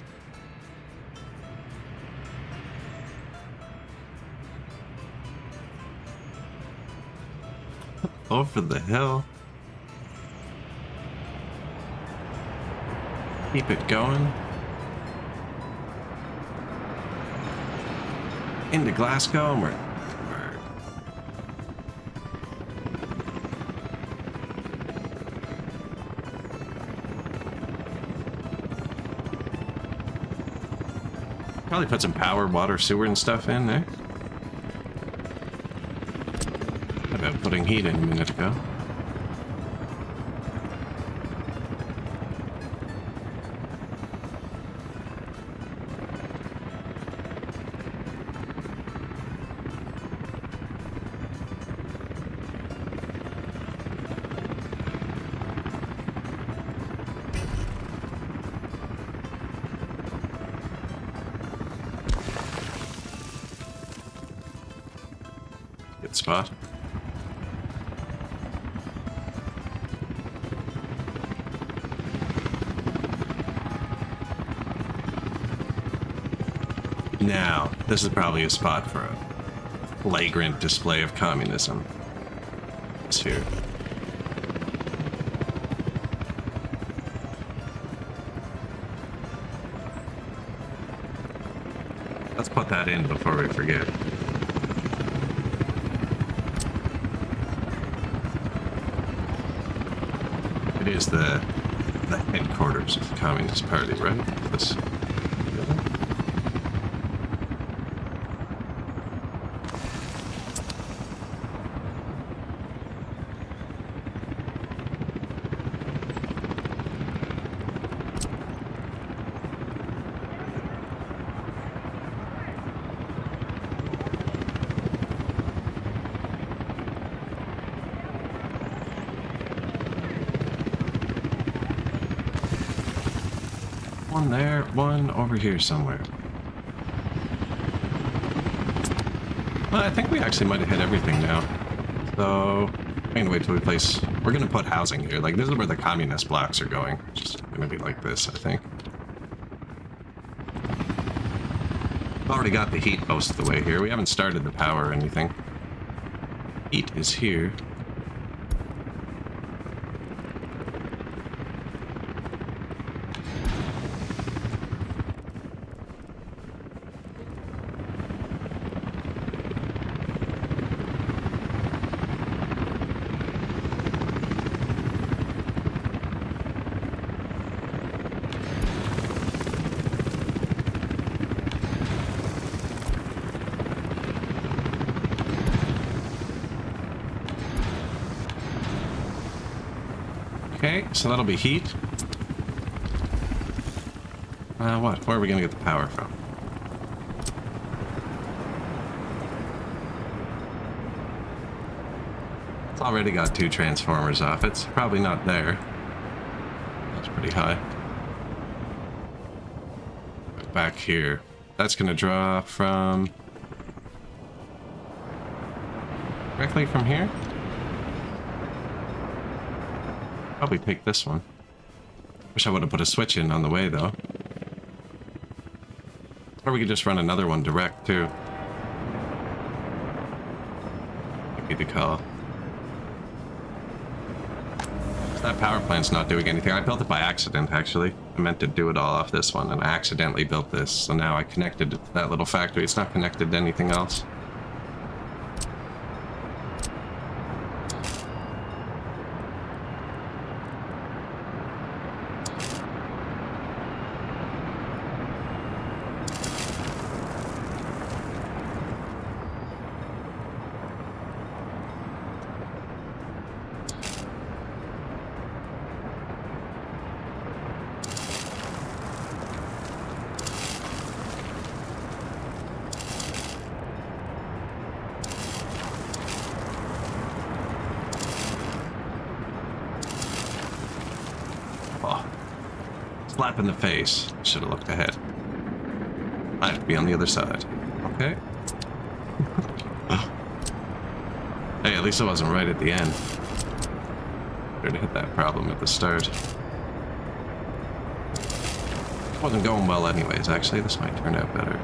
S1: Over the hill. Keep it going. Into Glasgow, and we're probably put some power, water, sewer, and stuff in there. About putting heat in a minute ago. Good spot. Now, this is probably a spot for a flagrant display of communism. It's here. Let's put that in before we forget. It is the headquarters of the Communist Party, right? This. One there, one over here somewhere. Well, I think we actually might have hit everything now. So, I'm gonna wait till we place... We're gonna put housing here. Like, this is where the communist blocks are going. Just gonna be like this, I think. We've already got the heat most of the way here. We haven't started the power or anything. Heat is here. Okay, so that'll be heat. What? Where are we gonna get the power from? It's Already got 2 transformers off. It's probably not there. That's pretty high. Back here. That's going to draw from... directly from here? Probably take this one. Wish I would have put a switch in on the way, though. Or we could just run another one direct, too. Might be the call. That power plant's not doing anything. I built it by accident, actually. I meant to do it all off this one, and I accidentally built this. So now I connected it to that little factory. It's not connected to anything else. Slap in the face. Should have looked ahead. I have to be on the other side. Okay. Hey, at least it wasn't right at the end. Better to hit that problem at the start. Wasn't going well anyways, actually. This might turn out better.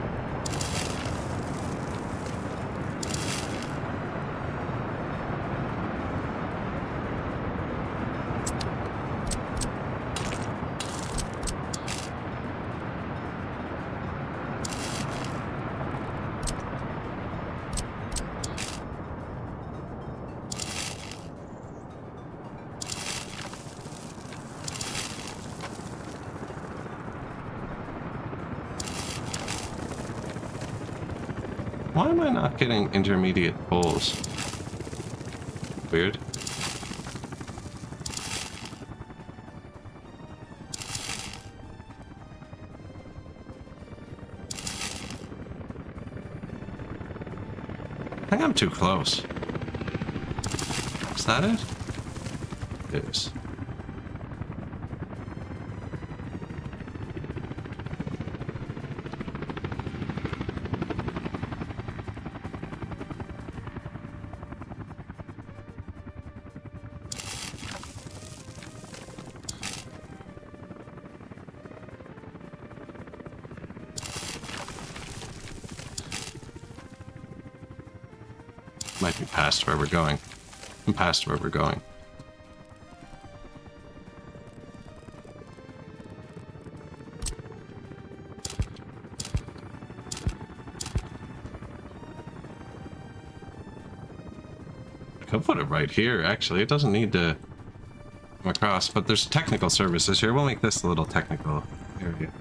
S1: Why am I not getting intermediate poles? Weird. I think I'm too close. Is that it? It is. Might be past where we're going. I'm past where we're going. I could put it right here, actually. It doesn't need to come across, but there's technical services here. We'll make this a little technical area.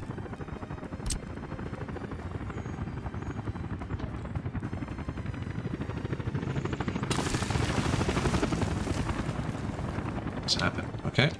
S1: Happen. Okay.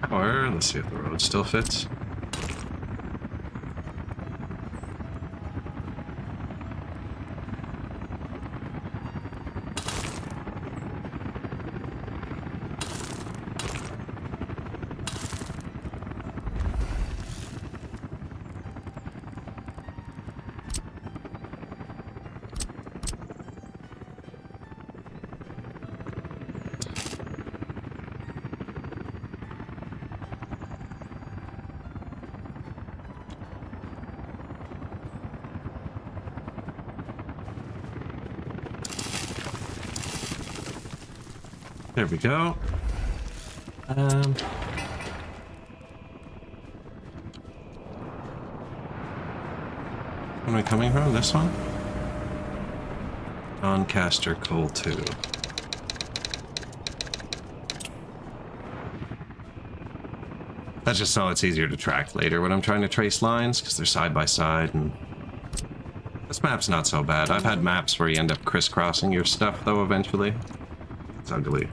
S1: Or let's see if the road still fits. There we go. Where am I coming from? This one? Doncaster Coal 2. That's just so it's easier to track later when I'm trying to trace lines, because they're side by side, and this map's not so bad. I've had maps where you end up crisscrossing your stuff, though, eventually. It's ugly.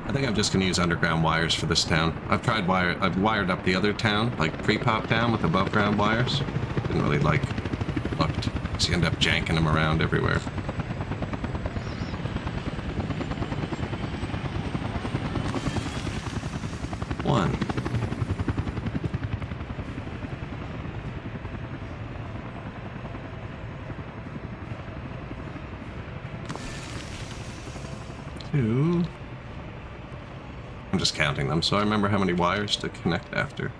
S1: I think I'm just going to use underground wires for this town. I've wired up the other town, like pre-pop town, with above ground wires. Didn't really looked, so you end up janking them around everywhere. One. Two. I'm just counting them, so I remember how many wires to connect after.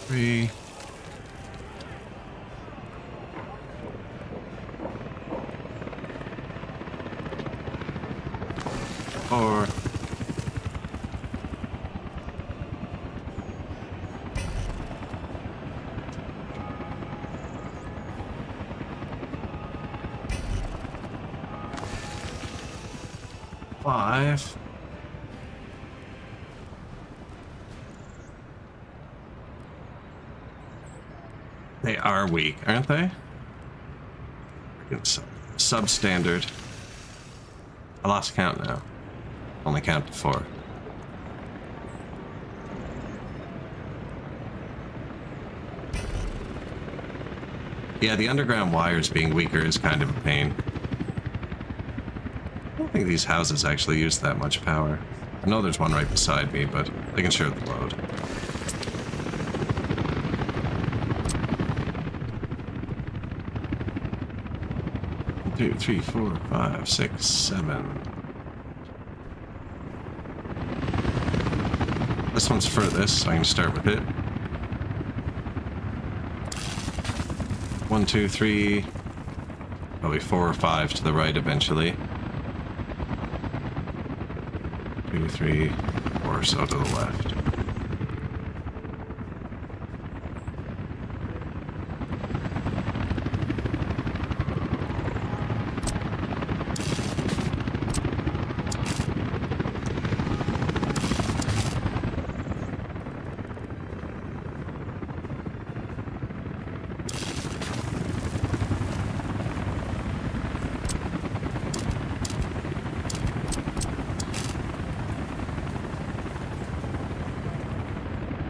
S1: Three. Four. Five. They are weak, aren't they? It's substandard. I lost count now. Only count to 4. Yeah, the underground wires being weaker is kind of a pain. I don't think these houses actually use that much power. I know there's one right beside me, but they can share the load. 2, 3, 4, 5, 6, 7. This one's furthest, so I can start with it. 1, 2, 3. Probably 4 or 5 to the right eventually. 2, 3, 4 or so to the left.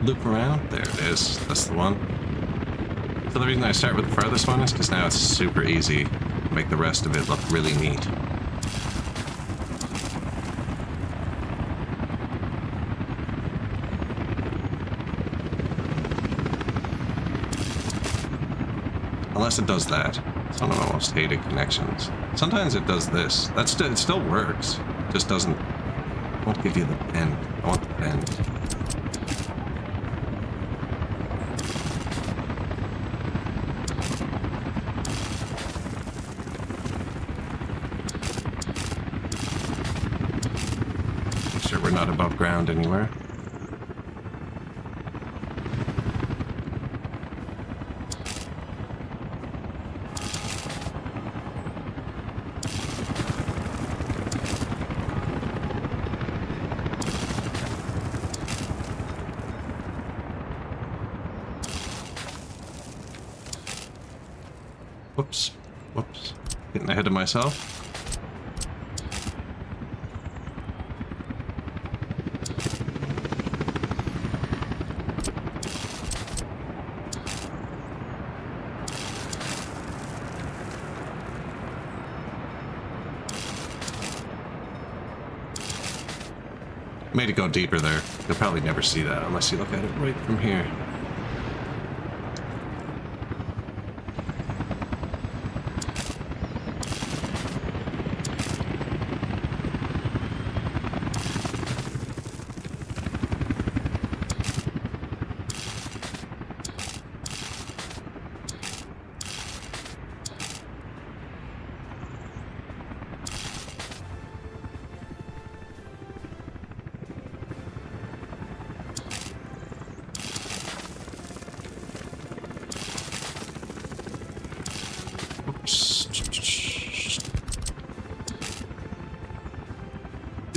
S1: Loop around. There it is. That's the one. So the reason I start with the farthest one is because now it's super easy to make the rest of it look really neat. Unless it does that. It's one of my most hated connections. Sometimes it does this. It still works. Just doesn't. Won't give you the bend. I want the bend. We're not above ground anywhere. Whoops. Whoops. Getting ahead of myself. Made it go deeper there. You'll probably never see that unless you look at it right from here.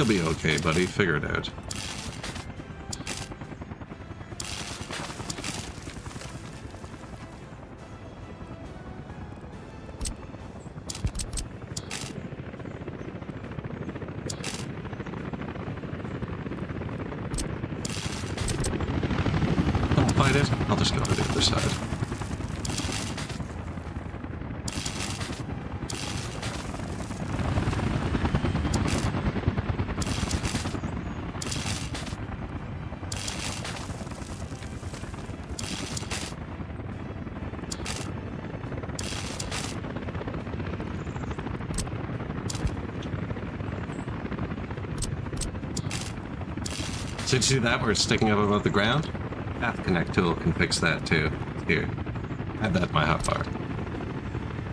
S1: You'll be okay, buddy. Figure it out. Don't fight it. I'll just go to the other side. So did you see that where it's sticking up above the ground? Path Connect tool can fix that too. Here. Add that in my hotbar.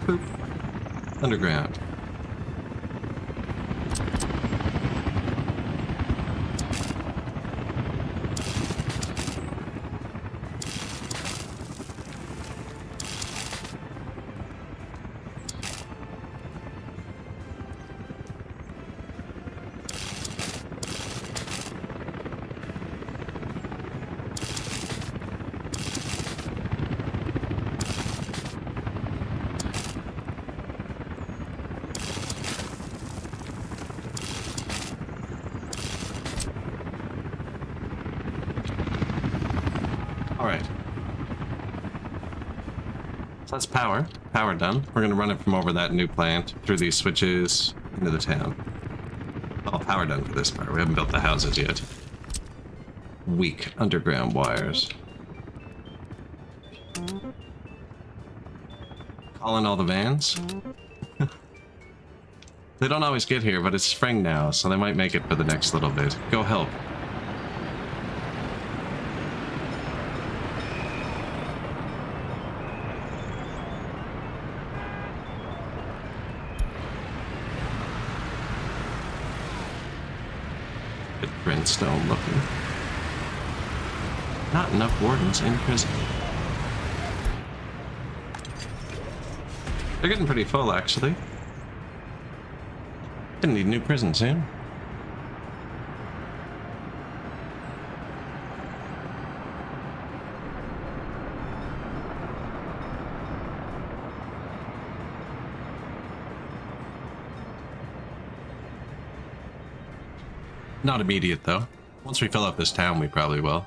S1: Boop. Underground. Alright. So that's power. Power done. We're going to run it from over that new plant, through these switches, into the town. All power done for this part. We haven't built the houses yet. Weak underground wires. Calling all the vans. They don't always get here, but it's spring now, so they might make it for the next little bit. Go help. Bit grindstone looking. Not enough wardens in prison. They're getting pretty full, actually. Gonna need a new prison soon. Not immediate, though. Once we fill up this town, we probably will.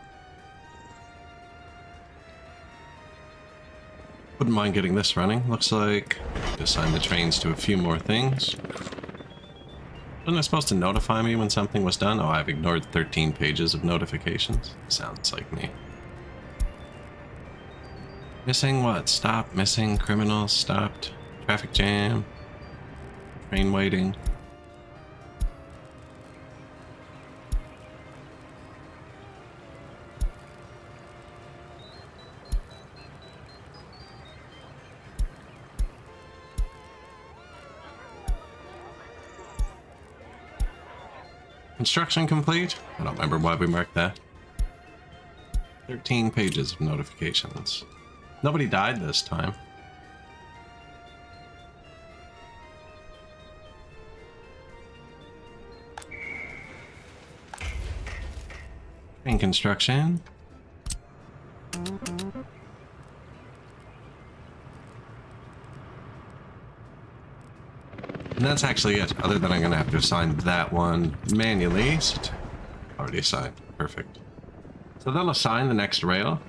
S1: Wouldn't mind getting this running. Looks like assign the trains to a few more things. Wasn't it supposed to notify me when something was done? Oh, I've ignored 13 pages of notifications. Sounds like me. Missing what? Stop. Missing. Criminals. Stopped. Traffic jam. Train waiting. Construction complete? I don't remember why we marked that. 13 pages of notifications. Nobody died this time. Train construction. And that's actually it, other than I'm going to have to assign that one manually. Already assigned. Perfect. So they'll assign the next rail,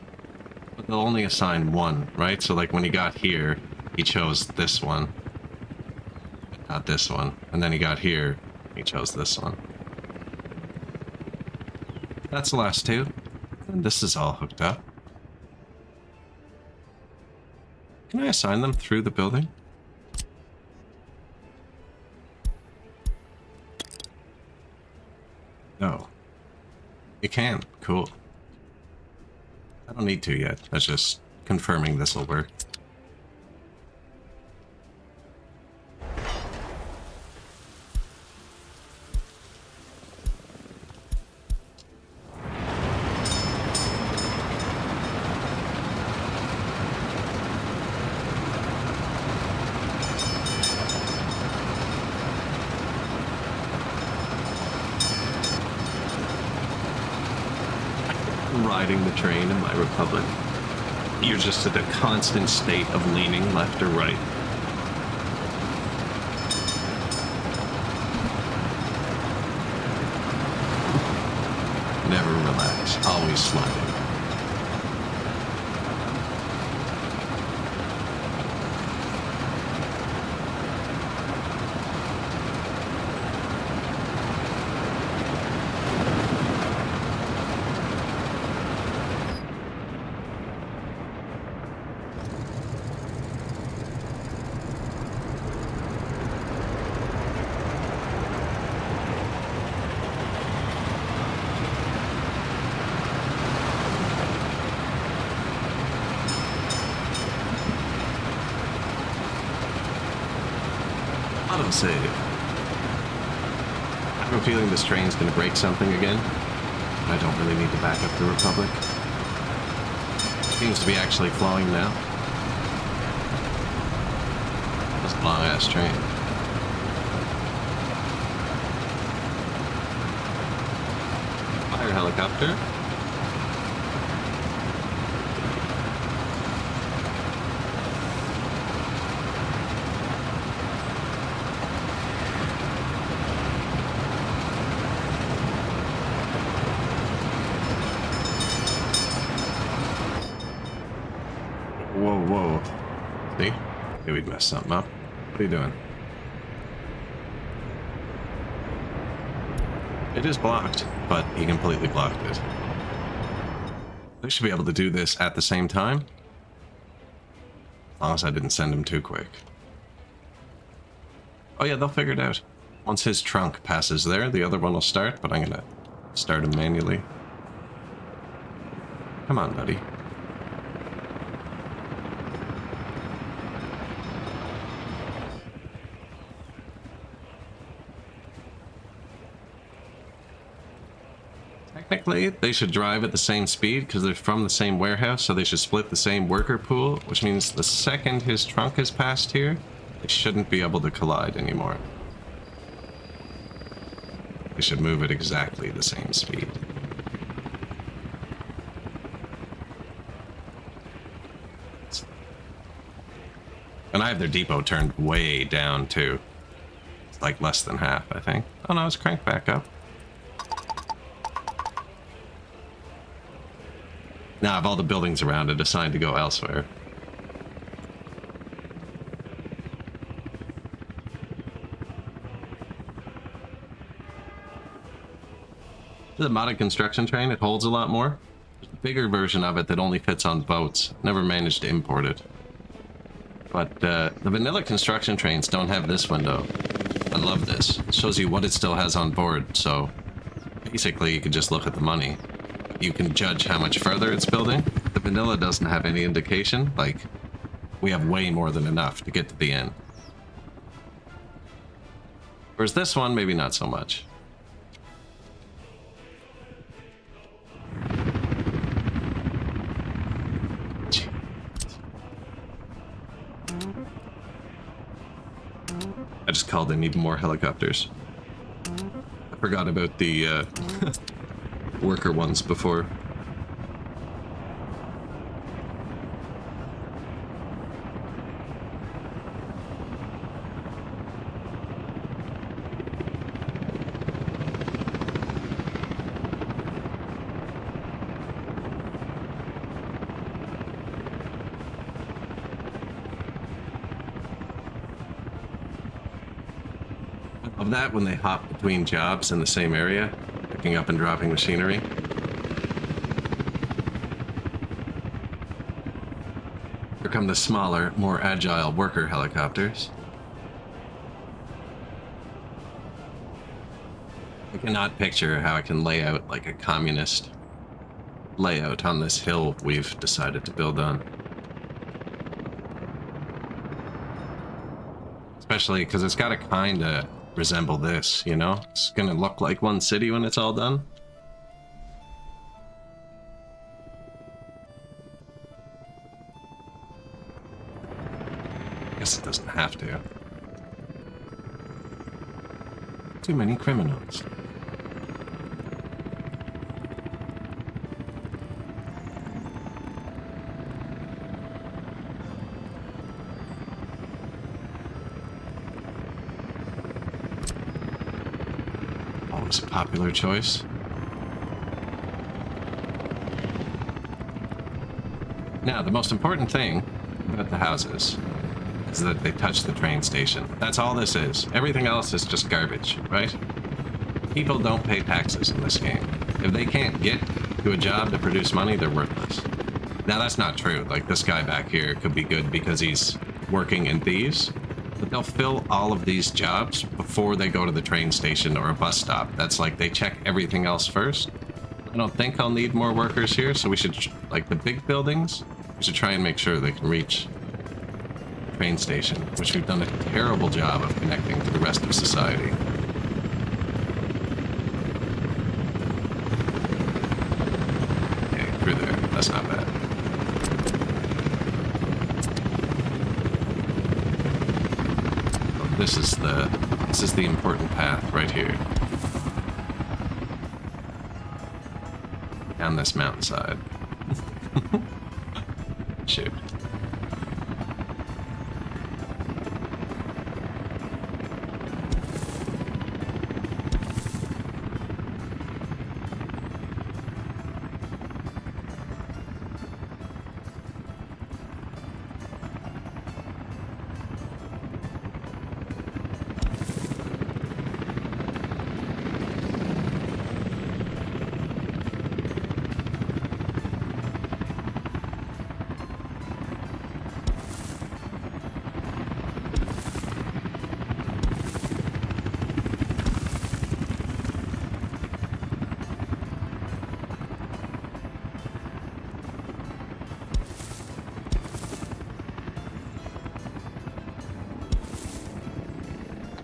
S1: but they'll only assign one, right? So like when he got here, he chose this one, not this one. And then he got here, he chose this one. That's the last two. And this is all hooked up. Can I assign them through the building? No. You can. Cool. I don't need to yet. That's just confirming this will work. riding the train in my Republic. You're just at a constant state of leaning left or right. Never relax, always sliding. Autosave. I have a feeling this train's gonna break something again. I don't really need to back up the Republic. Seems to be actually flowing now. That's a long-ass train. Fire helicopter. Whoa. See? Maybe we'd messed something up. What are you doing? It is blocked, but he completely blocked it. They should be able to do this at the same time. As long as I didn't send him too quick. Oh yeah, they'll figure it out. Once his trunk passes there, the other one will start, but I'm gonna start him manually. Come on, buddy. Technically, they should drive at the same speed because they're from the same warehouse, so they should split the same worker pool, which means the second his trunk is passed here, they shouldn't be able to collide anymore. They should move at exactly the same speed. And I have their depot turned way down, too. It's like less than half, I think. Oh no, it's cranked back up. Now I have all the buildings around it assigned to go elsewhere. This is a modded construction train. It holds a lot more. There's a bigger version of it that only fits on boats. Never managed to import it. But the vanilla construction trains don't have this window. I love this. It shows you what it still has on board, so basically you can just look at the money. You can judge how much further it's building. The vanilla doesn't have any indication. Like, we have way more than enough to get to the end. Whereas this one, maybe not so much. I just called in even more helicopters. I forgot about the worker ones before. Of that, when they hop between jobs in the same area, picking up and dropping machinery. Here come the smaller, more agile worker helicopters. I cannot picture how I can lay out like a communist layout on this hill we've decided to build on. Especially because it's got to kind of resemble this, you know? It's gonna look like one city when it's all done. Guess it doesn't have to. Too many criminals. most popular choice. Now, the most important thing about the houses is that they touch the train station. That's all this is. Everything else is just garbage, right? People don't pay taxes in this game. If they can't get to a job to produce money, they're worthless. Now, that's not true. Like, this guy back here could be good because he's working in these, but they'll fill all of these jobs before they go to the train station or a bus stop. That's like, they check everything else first. I don't think I'll need more workers here, so we should, like, the big buildings, we should try and make sure they can reach the train station, which we've done a terrible job of connecting to the rest of society. Okay, through there. That's not bad. Oh, this is the important path right here. Down this mountainside. Shoot.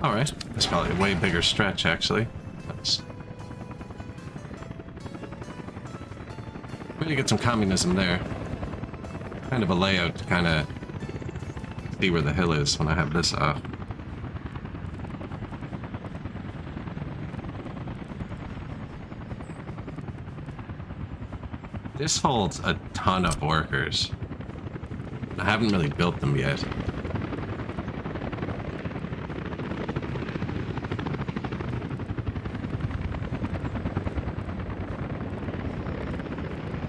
S1: Alright, that's probably a way bigger stretch, actually. Nice. Way to get some communism there. Kind of a layout to kind of see where the hill is when I have this off. This holds a ton of workers. I haven't really built them yet.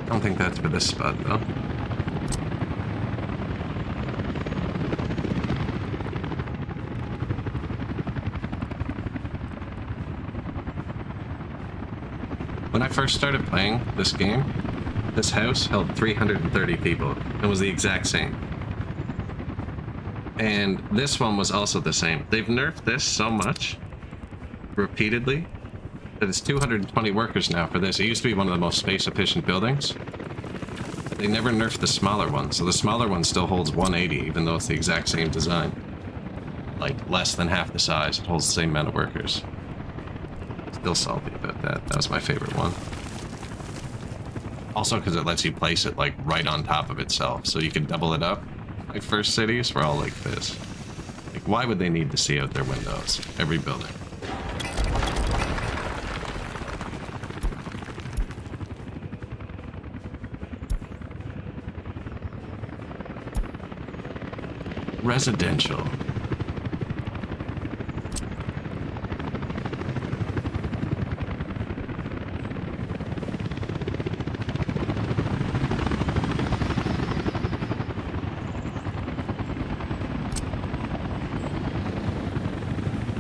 S1: I don't think that's for this spot, though. When I first started playing this game, this house held 330 people. It was the exact same. And this one was also the same. They've nerfed this so much, repeatedly, that it's 220 workers now for this. It used to be one of the most space-efficient buildings. They never nerfed the smaller one, so the smaller one still holds 180, even though it's the exact same design. Like, less than half the size. It holds the same amount of workers. Still salty about that. That was my favorite one. Also because it lets you place it, like, right on top of itself, so you can double it up. Like, first cities were all like this. Like, why would they need to see out their windows? Every building. Residential.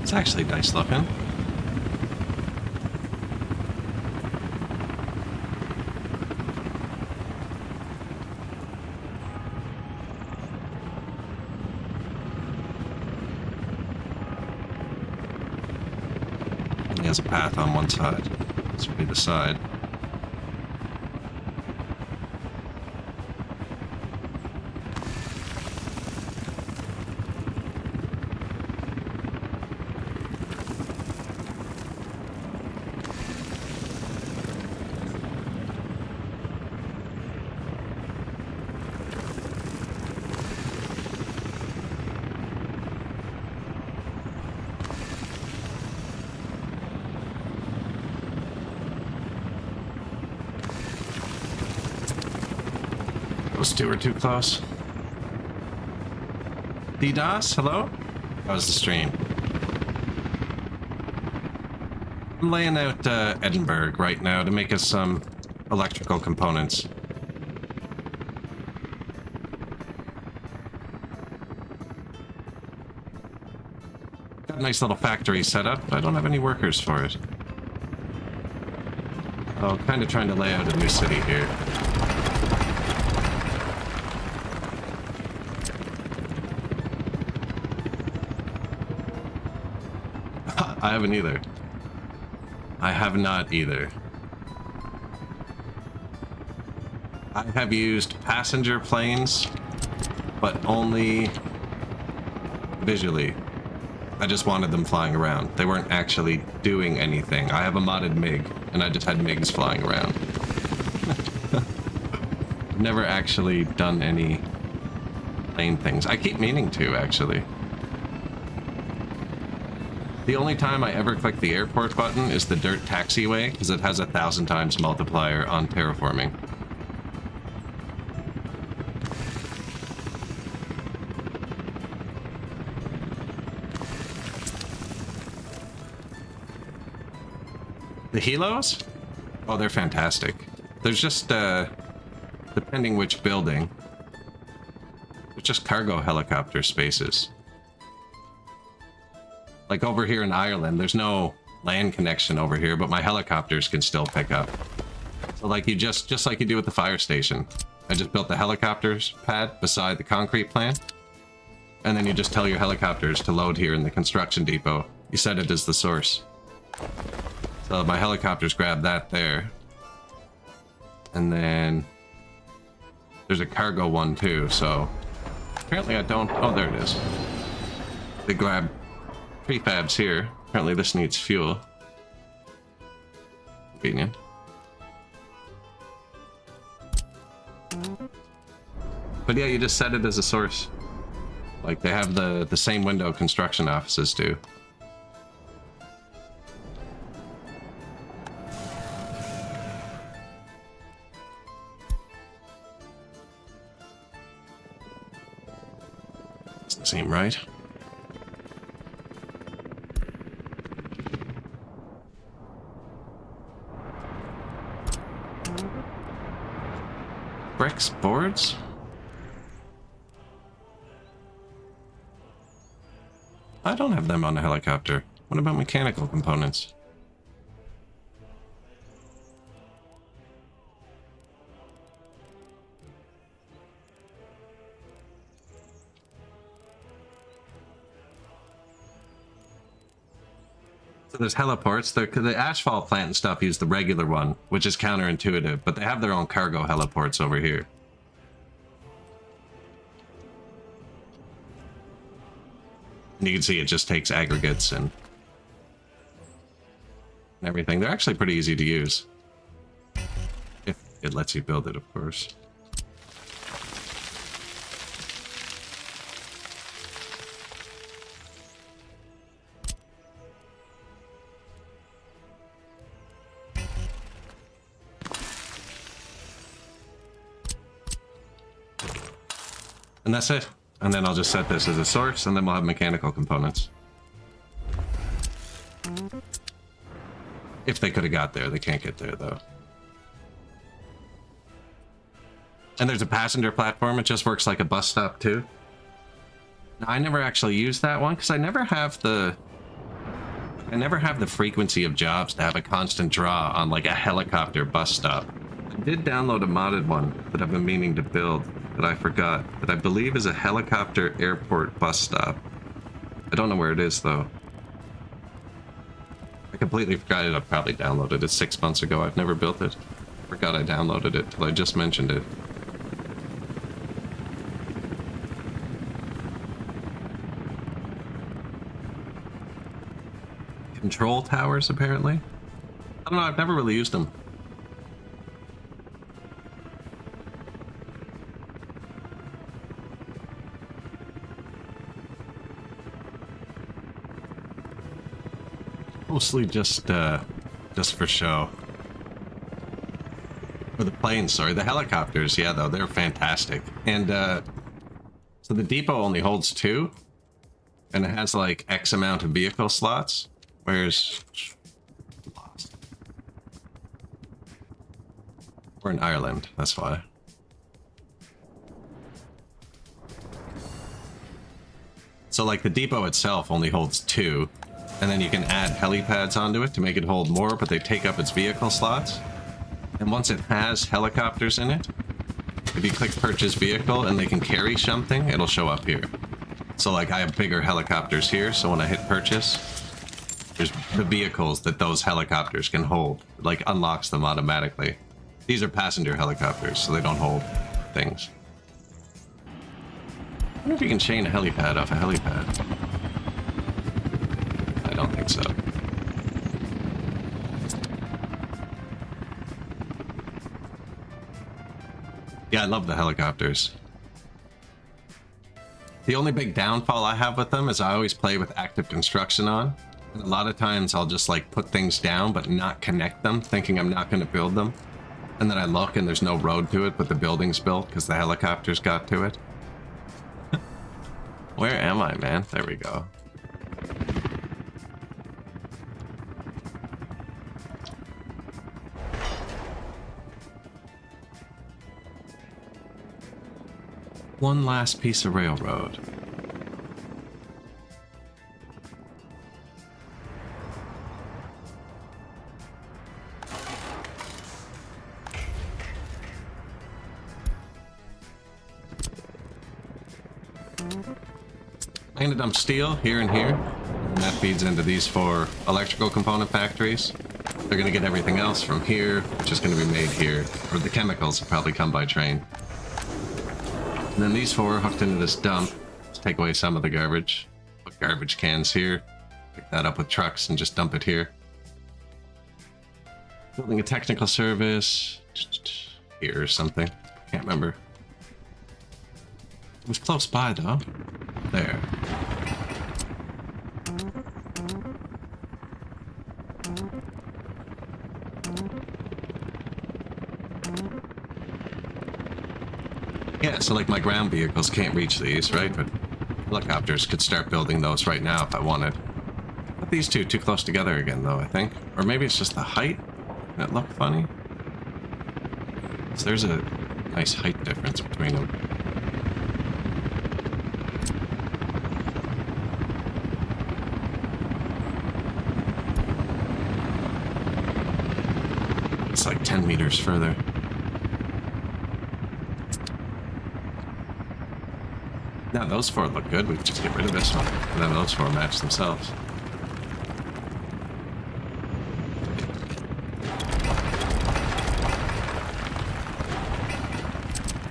S1: It's actually nice looking. He has a path on one side. This would be the side. Those two are too close. DDoS, hello? How's the stream? I'm laying out Edinburgh right now to make us some electrical components. Got a nice little factory set up, but I don't have any workers for it. Oh, kind of trying to lay out a new city here. I haven't either. I have not either. I have used passenger planes, but only visually. I just wanted them flying around. They weren't actually doing anything. I have a modded MiG, and I just had MiGs flying around. Never actually done any plane things. I keep meaning to, actually. The only time I ever click the airport button is the dirt taxiway, because it has 1,000 times multiplier on terraforming. The helos? Oh, they're fantastic. There's just, depending which building, there's just cargo helicopter spaces. Like over here in Ireland, there's no land connection over here, but my helicopters can still pick up. So like you just like you do with the fire station. I just built the helicopters pad beside the concrete plant. And then you just tell your helicopters to load here in the construction depot. You set it as the source. So my helicopters grab that there. And then there's a cargo one too, so apparently I don't... Oh, there it is. They grab prefabs here. Apparently this needs fuel. Convenient. But yeah, you just set it as a source. Like they have the same window construction offices do. Doesn't seem right. Bricks, boards? I don't have them on a helicopter. What about mechanical components? So there's heliports. The asphalt plant and stuff use the regular one, which is counterintuitive, but they have their own cargo heliports over here. And you can see it just takes aggregates and everything. They're actually pretty easy to use. If it lets you build it, of course. And that's it. And then I'll just set this as a source, and then we'll have mechanical components. If they could have got there. They can't get there, though. And there's a passenger platform. It just works like a bus stop, too. Now, I never actually used that one, because I never have the frequency of jobs to have a constant draw on, like, a helicopter bus stop. I did download a modded one that I've been meaning to build, that I forgot, that I believe is a helicopter airport bus stop. I don't know where it is, though. I completely forgot it. I probably downloaded it 6 months ago. I've never built it. Forgot I downloaded it till I just mentioned it. Control towers, apparently? I don't know, I've never really used them. Mostly just for show. Or the planes, sorry. The helicopters, yeah, though, they're fantastic. And, so the depot only holds 2. And it has, like, X amount of vehicle slots. Whereas We're in Ireland, that's why. So like the depot itself only holds 2, and then you can add helipads onto it to make it hold more, but they take up its vehicle slots. And once it has helicopters in it, if you click purchase vehicle and they can carry something, it'll show up here. So like I have bigger helicopters here, so when I hit purchase, there's the vehicles that those helicopters can hold. It like unlocks them automatically. These are passenger helicopters, so they don't hold things. I wonder if you can chain a helipad off a helipad. I don't think so. Yeah, I love the helicopters. The only big downfall I have with them is I always play with active construction on. And a lot of times I'll just like put things down but not connect them, thinking I'm not going to build them. And then I look and there's no road to it, but the building's built because the helicopters got to it. Where am I, man? There we go. One last piece of railroad. I'm gonna dump steel here and here, and that feeds into these 4 electrical component factories. They're gonna get everything else from here, which is gonna be made here, or the chemicals will probably come by train. And then these 4 hooked into this dump. Let's take away some of the garbage. Put garbage cans here. Pick that up with trucks and just dump it here. Building a technical service. Here or something. Can't remember. It was close by though. There. Yeah, so like my ground vehicles can't reach these, right? But helicopters could start building those right now if I wanted. But these two too close together again, though, I think. Or maybe it's just the height that look funny. So there's a nice height difference between them. It's like 10 meters further. Now those 4 look good. We can just get rid of this one, and then those 4 match themselves.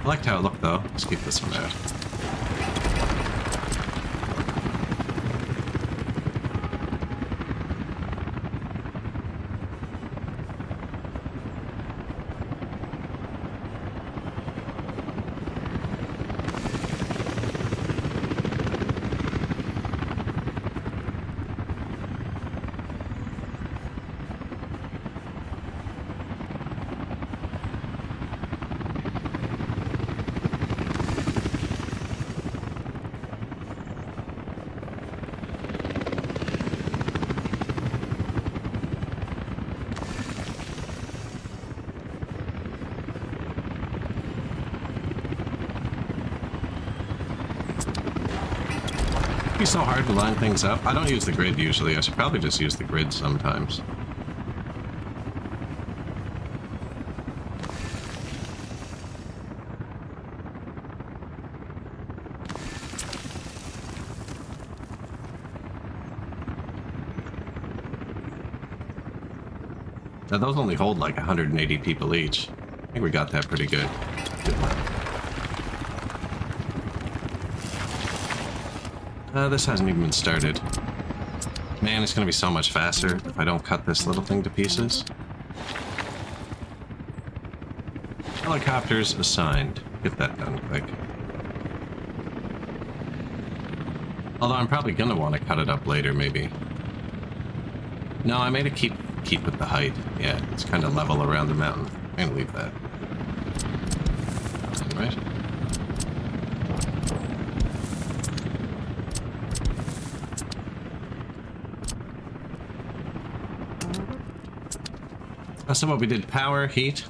S1: I liked how it looked though. Let's keep this one out. It'd be so hard to line things up. I don't use the grid usually. I should probably just use the grid sometimes. Now those only hold like 180 people each. I think we got that pretty good. This hasn't even been started. Man, it's gonna be so much faster if I don't cut this little thing to pieces. Helicopters assigned. Get that done quick. Although I'm probably gonna want to cut it up later, maybe. No, I made it keep with the height. Yeah, it's kind of level around the mountain. I'm gonna leave that. Right. So what we did, power, heat.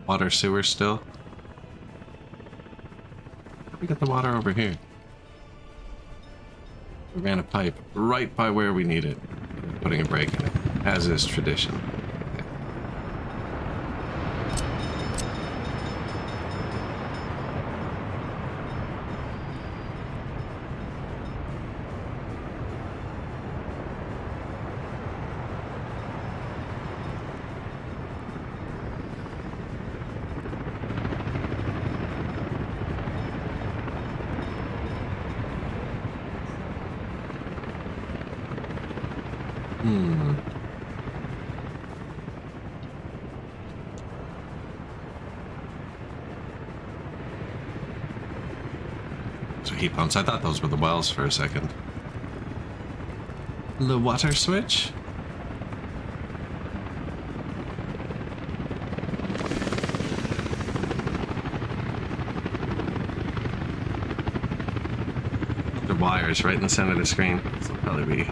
S1: Water sewer still. How we get the water over here? We ran a pipe right by where we need it. Putting a break in it, as is tradition. So heat pumps. I thought those were the wells for a second. The water switch? The wires right in the center of the screen. This will probably be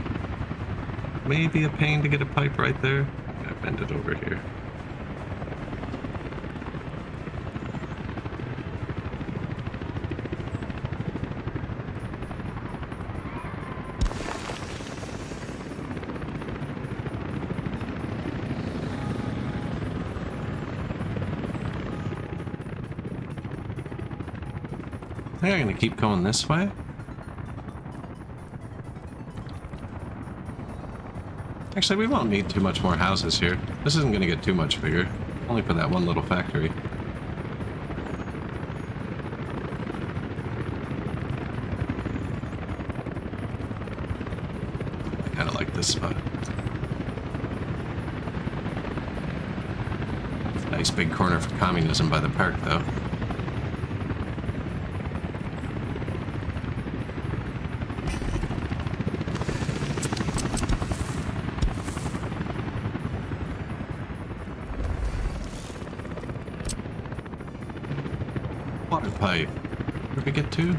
S1: maybe a pain to get a pipe right there. Gotta bend it over here. I think I'm gonna keep going this way. Actually, we won't need too much more houses here. This isn't gonna get too much bigger. Only for that one little factory. I kinda like this spot. Nice big corner for communism by the park, though. Water pipe. Where did we get to?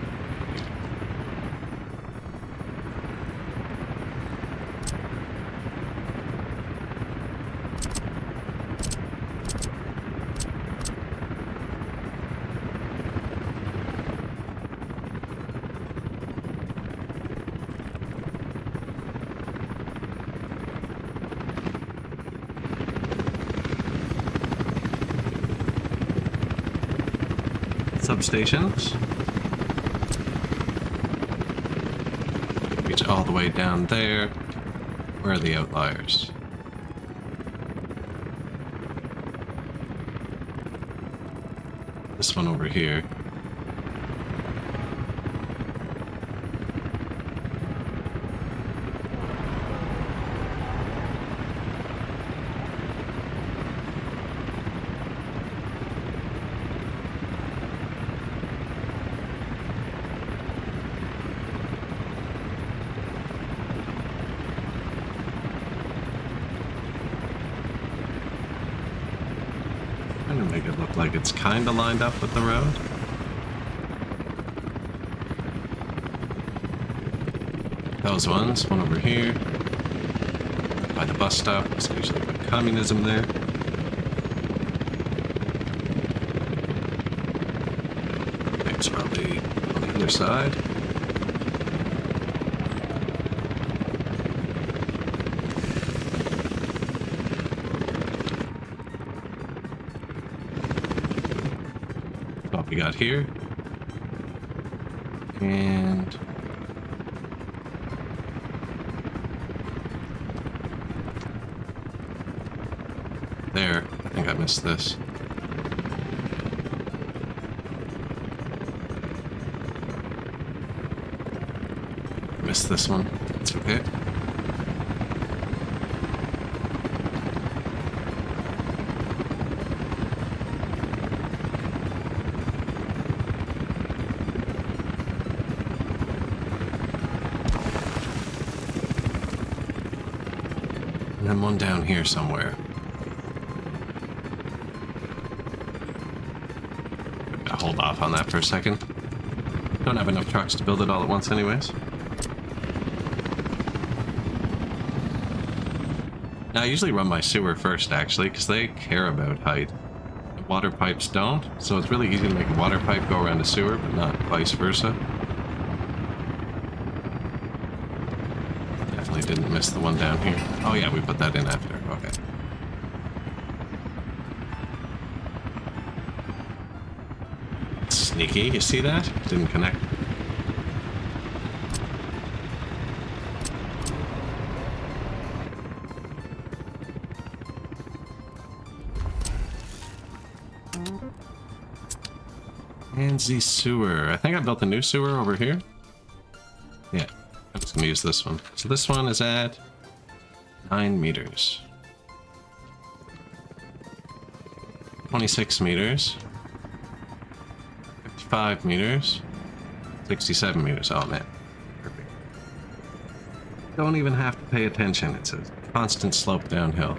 S1: Substations. Reach all the way down there. Where are the outliers? This one over here. Trying to make it look like it's kind of lined up with the road. Those ones, one over here. By the bus stop, it's usually put communism there. It's probably on the other side. What we got here. And there. I think I missed this. Missed this one. It's okay. And then one down here somewhere. Hold off on that for a second. Don't have enough trucks to build it all at once anyways. Now I usually run my sewer first actually, because they care about height. water pipes don't. So it's really easy to make a water pipe go around a sewer, but not vice versa. Definitely didn't miss the one down here. Oh yeah, we put that in after. Okay. Sneaky, you see that? Didn't connect. And the sewer. I think I built a new sewer over here. Yeah, I'm just gonna use this one. So this one is at 9 meters. 26 meters. 55 meters. 67 meters. Oh man. Perfect. Don't even have to pay attention. It's a constant slope downhill.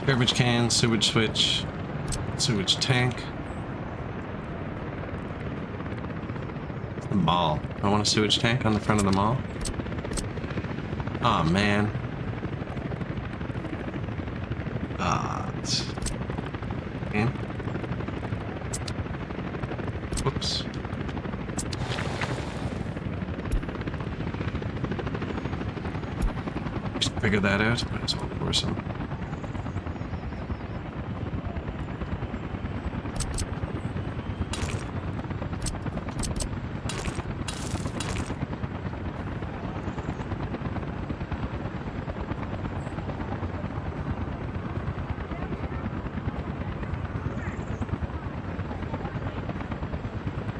S1: Garbage can, sewage switch, sewage tank. The mall. I want a sewage tank on the front of the mall. Aw, oh, man. Man. Whoops. Just figure that out. Might as well pour some.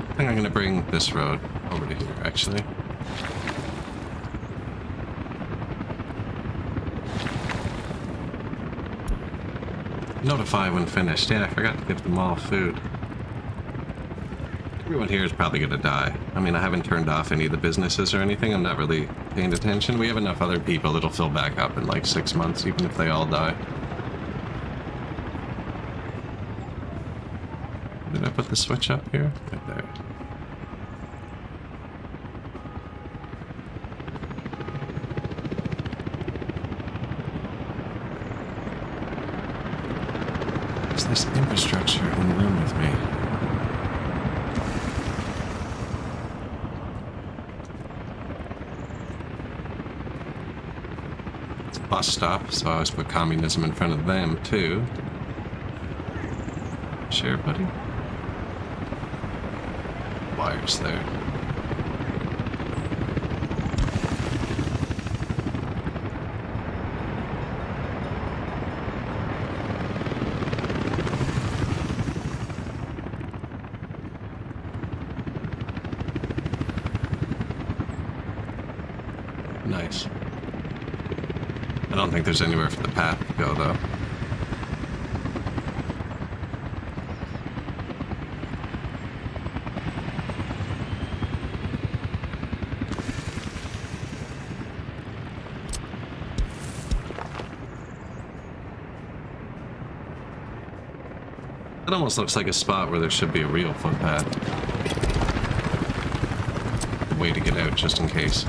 S1: I think I'm gonna bring this road over to here, actually. Notify when finished. Yeah, I forgot to give them all food. Everyone here is probably gonna die. I mean, I haven't turned off any of the businesses or anything. I'm not really paying attention. We have enough other people that'll fill back up in like 6 months, even if they all die. Did I put the switch up here? Right there. Is this infrastructure in the room with me? It's a bus stop, so I always put communism in front of them, too. Share, buddy. Wires there. Nice. I don't think there's anywhere for the path to go, though. It almost looks like a spot where there should be a real footpath. A way to get out, just in case.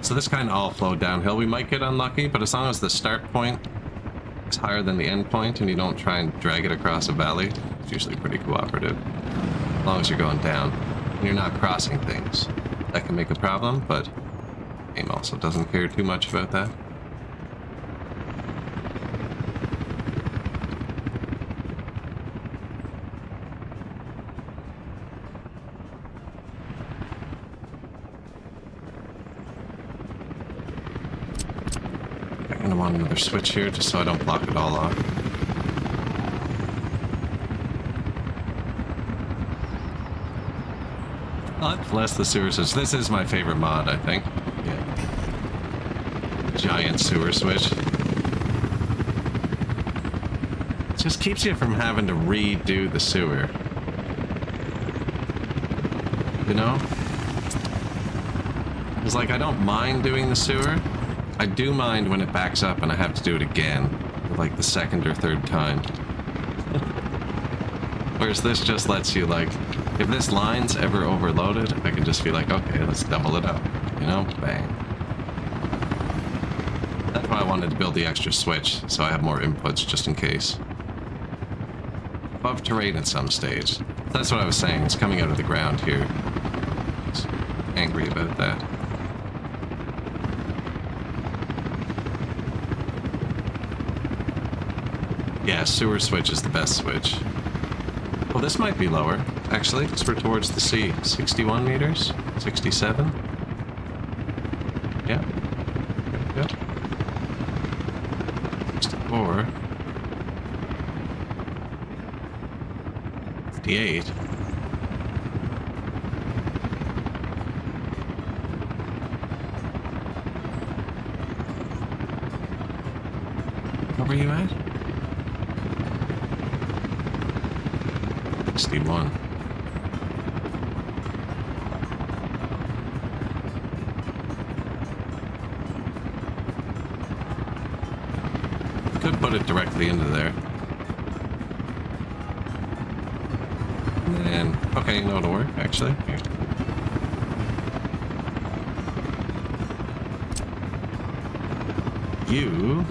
S1: So this kind of all flowed downhill. We might get unlucky, but as long as the start point is higher than the end point and you don't try and drag it across a valley, it's usually pretty cooperative. As long as you're going down and you're not crossing things. That can make a problem, but game also doesn't care too much about that. I'm gonna want another switch here just so I don't block it all off. God bless the sewer switch. This is my favorite mod, I think. Yeah. Giant sewer switch. It just keeps you from having to redo the sewer. You know? It's like, I don't mind doing the sewer. I do mind when it backs up and I have to do it again. Like the second or third time. Whereas this just lets you, like, if this line's ever overloaded, I can just be like, okay, let's double it up. You know? Bang. That's why I wanted to build the extra switch, so I have more inputs just in case. Above terrain at some stage. That's what I was saying. It's coming out of the ground here. Just angry about that. Yeah, sewer switch is the best switch. Well, this might be lower, actually, because we're towards the sea. 61 meters? 67? Yeah. Good. 64. 58. Where were you at? 61. Could put it directly into there. And then, okay, no, it'll work, actually. Here. You...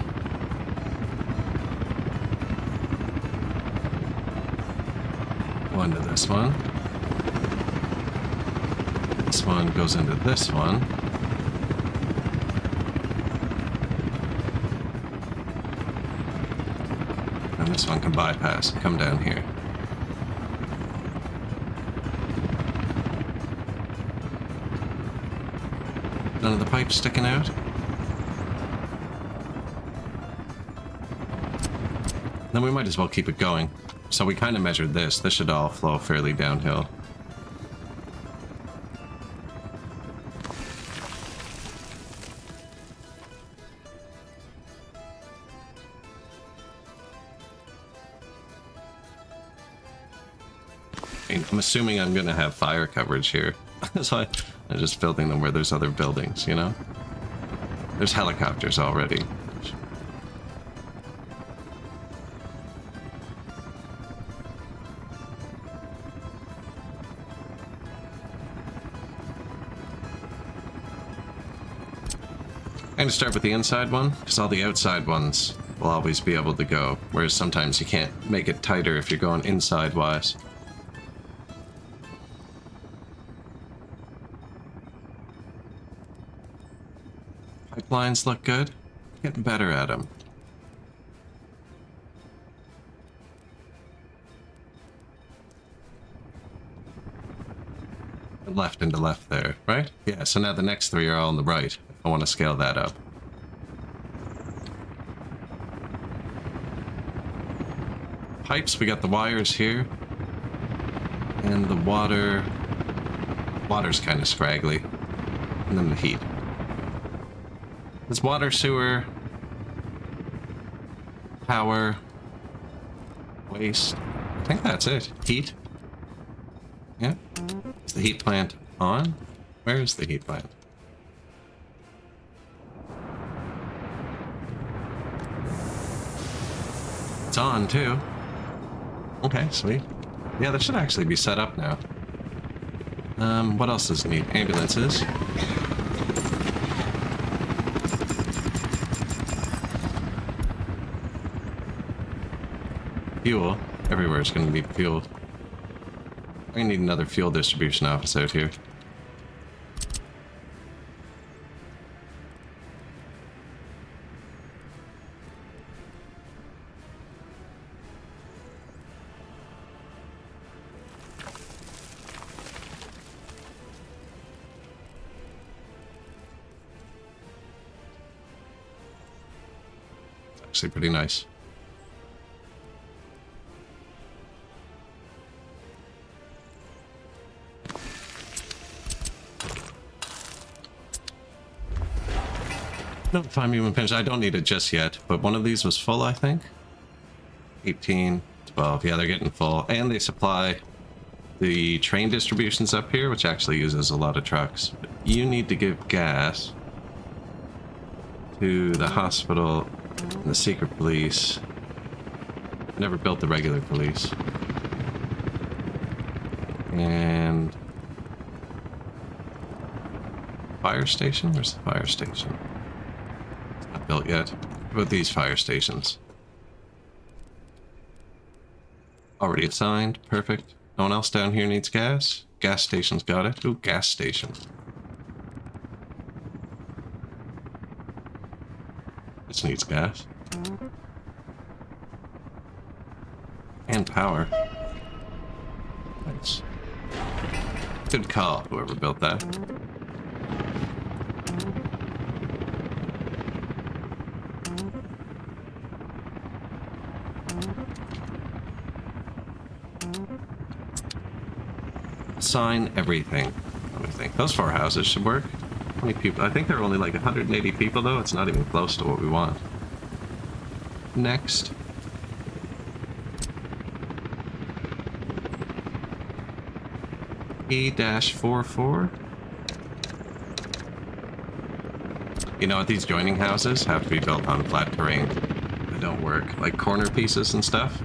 S1: into this one. This one goes into this one. And this one can bypass and come down here. None of the pipes sticking out. Then we might as well keep it going. So we kind of measured this. This should all flow fairly downhill. I'm assuming I'm going to have fire coverage here. So I'm just building them where there's other buildings, you know? There's helicopters already. I'm going to start with the inside one, because all the outside ones will always be able to go, whereas sometimes you can't make it tighter if you're going inside-wise. Pipelines look good. Getting better at them. Left into left there, right? Yeah, so now the next three are all on the right. I want to scale that up. Pipes, we got the wires here. And the water... Water's kind of scraggly. And then the heat. There's water, sewer, power, waste. I think that's it. Heat. Yeah. Is the heat plant on? Where is the heat plant? It's on too. Okay, sweet. Yeah, that should actually be set up now. What else does it need? Ambulances. Fuel. Everywhere is going to be fueled. I need another fuel distribution office out here. Actually pretty nice. Notify me when finished. I don't need it just yet, but one of these was full, I think. 18, 12. Yeah, they're getting full. And they supply the train distributions up here, which actually uses a lot of trucks. But you need to give gas to the hospital and the secret police. Never built the regular police. And fire station? Where's the fire station? It's not built yet. What about these fire stations? Already assigned. Perfect. No one else down here needs gas? Gas station's got it. Ooh, gas station. This needs gas. And power. Nice. Good call, whoever built that. Assign everything. Let me think. Those 4 houses should work. How many people? I think there are only like 180 people though. It's not even close to what we want. Next. E-44. You know what? These joining houses have to be built on flat terrain. They don't work. Like corner pieces and stuff.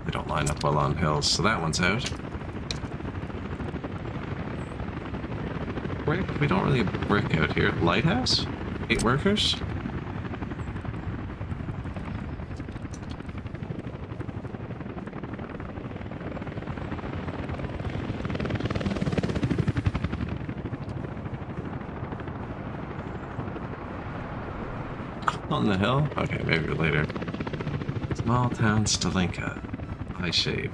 S1: They don't line up well on hills, so that one's out. Brick? We don't really have brick out here. Lighthouse? 8 workers? On the hill? Okay, maybe later. Small town Stalinka. High shape.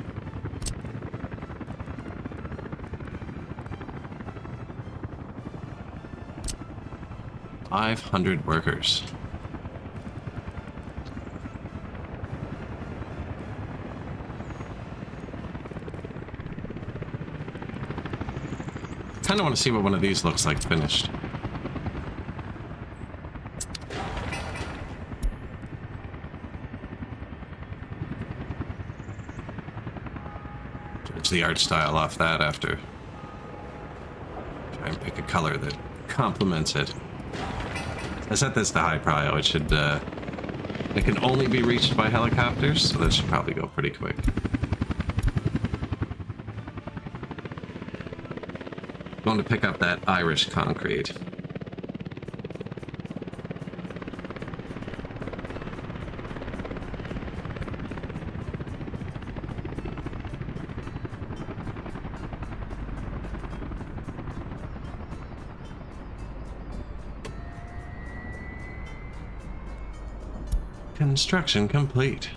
S1: $500 workers. Kinda want to see what one of these looks like finished. The art style off that after. Try and pick a color that complements it. I set this to high prio. It should, it can only be reached by helicopters, so that should probably go pretty quick. Going to pick up that Irish concrete. Construction complete.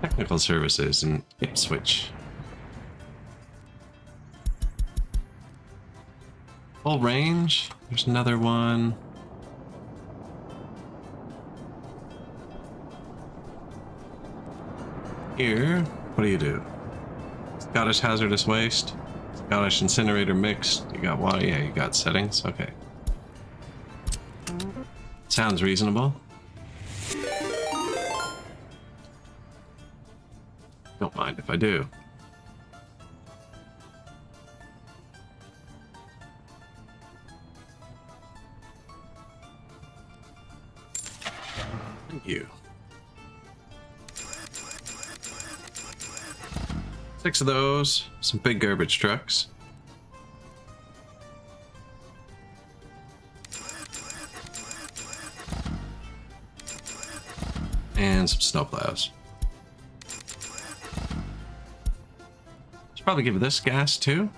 S1: Technical services in Ipswich. Full range. There's another one. Here, what do you do? Scottish hazardous waste. Scottish incinerator mixed. You got water? Yeah, you got settings. Okay. Sounds reasonable. Don't mind if I do. Thank you. 6 of those. Some big garbage trucks. And some snowplows. Probably give this gas too.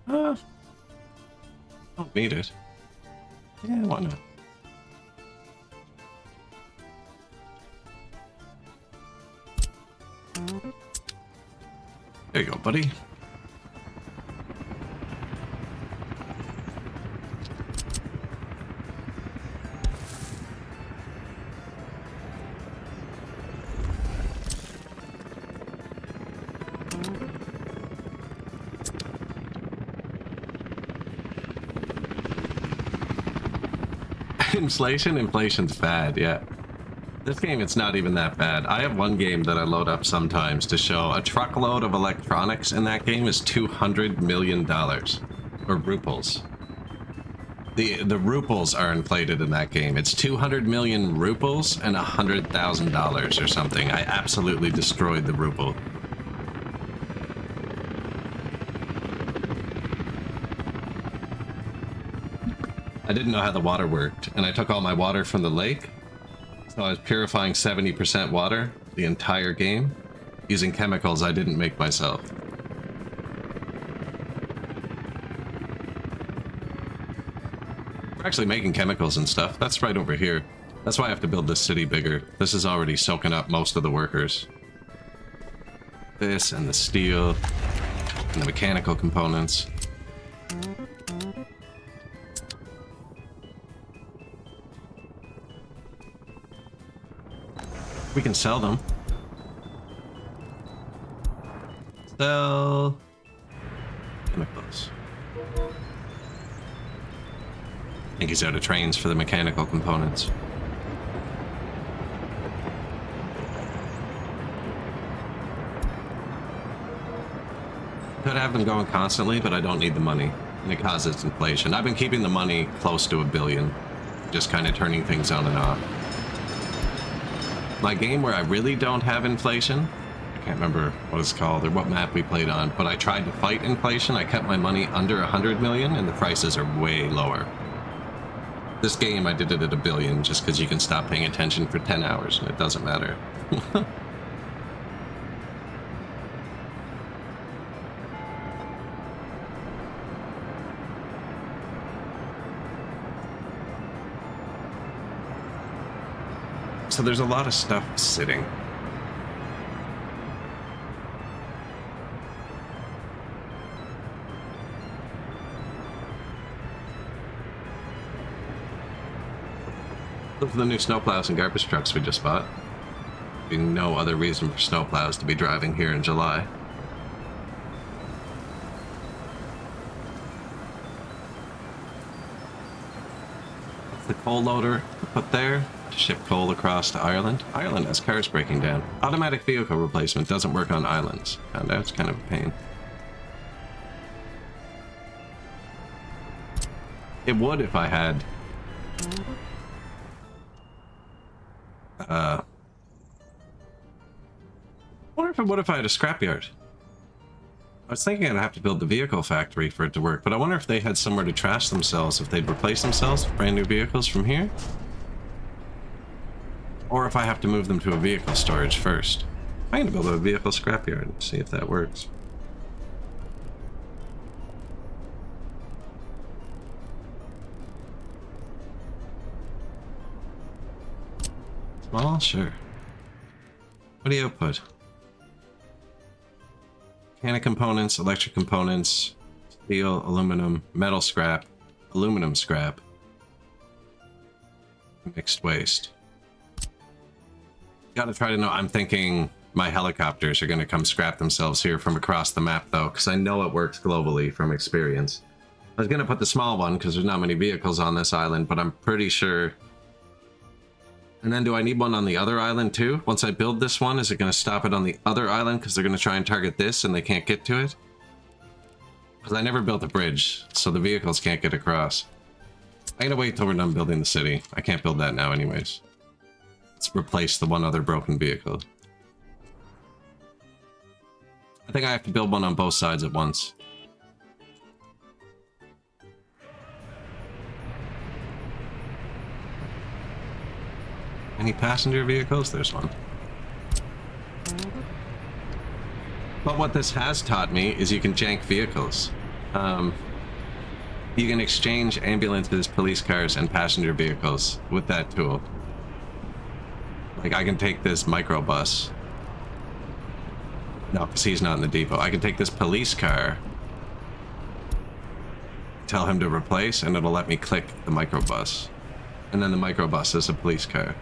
S1: Don't need it. Yeah, why not? There you go, buddy. Inflation's bad, yeah. This game, it's not even that bad. I have one game that I load up sometimes to show a truckload of electronics in that game is $200 million. Or ruples. The ruples are inflated in that game. It's 200 million ruples and $100,000 or something. I absolutely destroyed the ruple. I didn't know how the water worked, and I took all my water from the lake. So I was purifying 70% water the entire game using chemicals I didn't make myself. We're actually making chemicals and stuff. That's right over here. That's why I have to build this city bigger. This is already soaking up most of the workers. This and the steel and the mechanical components. We can sell them. Sell chemicals. I think he's out of trains for the mechanical components. Could have them going constantly, but I don't need the money. And it causes inflation. I've been keeping the money close to $1 billion. Just kind of turning things on and off. My game where I really don't have inflation, I can't remember what it's called or what map we played on, but I tried to fight inflation. I kept my money under 100 million and the prices are way lower. This game, I did it at $1 billion just because you can stop paying attention for 10 hours and it doesn't matter. So there's a lot of stuff sitting. Those are the new snowplows and garbage trucks we just bought. There'd be no other reason for snowplows to be driving here in July. That's the coal loader put there to ship coal across to Ireland. Ireland has cars breaking down. Automatic vehicle replacement doesn't work on islands. Found out it's kind of a pain. It would if I had I wonder if it would if I had a scrapyard. I was thinking I'd have to build the vehicle factory for it to work, but I wonder if they had somewhere to trash themselves, if they'd replace themselves with brand new vehicles from here. Or if I have to move them to a vehicle storage first. I'm gonna build a vehicle scrapyard and see if that works. Small? Sure. What do you output? Mechanic components, electric components, steel, aluminum, metal scrap, aluminum scrap, mixed waste. Gotta try to know. I'm thinking my helicopters are gonna come scrap themselves here from across the map though, because I know it works globally from experience. I was gonna put the small one because there's not many vehicles on this island, but I'm pretty sure. And then do I need one on the other island too? Once I build this one, is it going to stop it on the other island because they're going to try and target this and they can't get to it? Because I never built a bridge, so the vehicles can't get across. I'm going to wait till we're done building the city. I can't build that now anyways. Let's replace the one other broken vehicle. I think I have to build one on both sides at once. Any passenger vehicles? There's one. But what this has taught me is you can jank vehicles. You can exchange ambulances, police cars, and passenger vehicles with that tool. Like, I can take this microbus. No, because he's not in the depot. I can take this police car, tell him to replace, and it'll let me click the microbus. And then the microbus is a police car.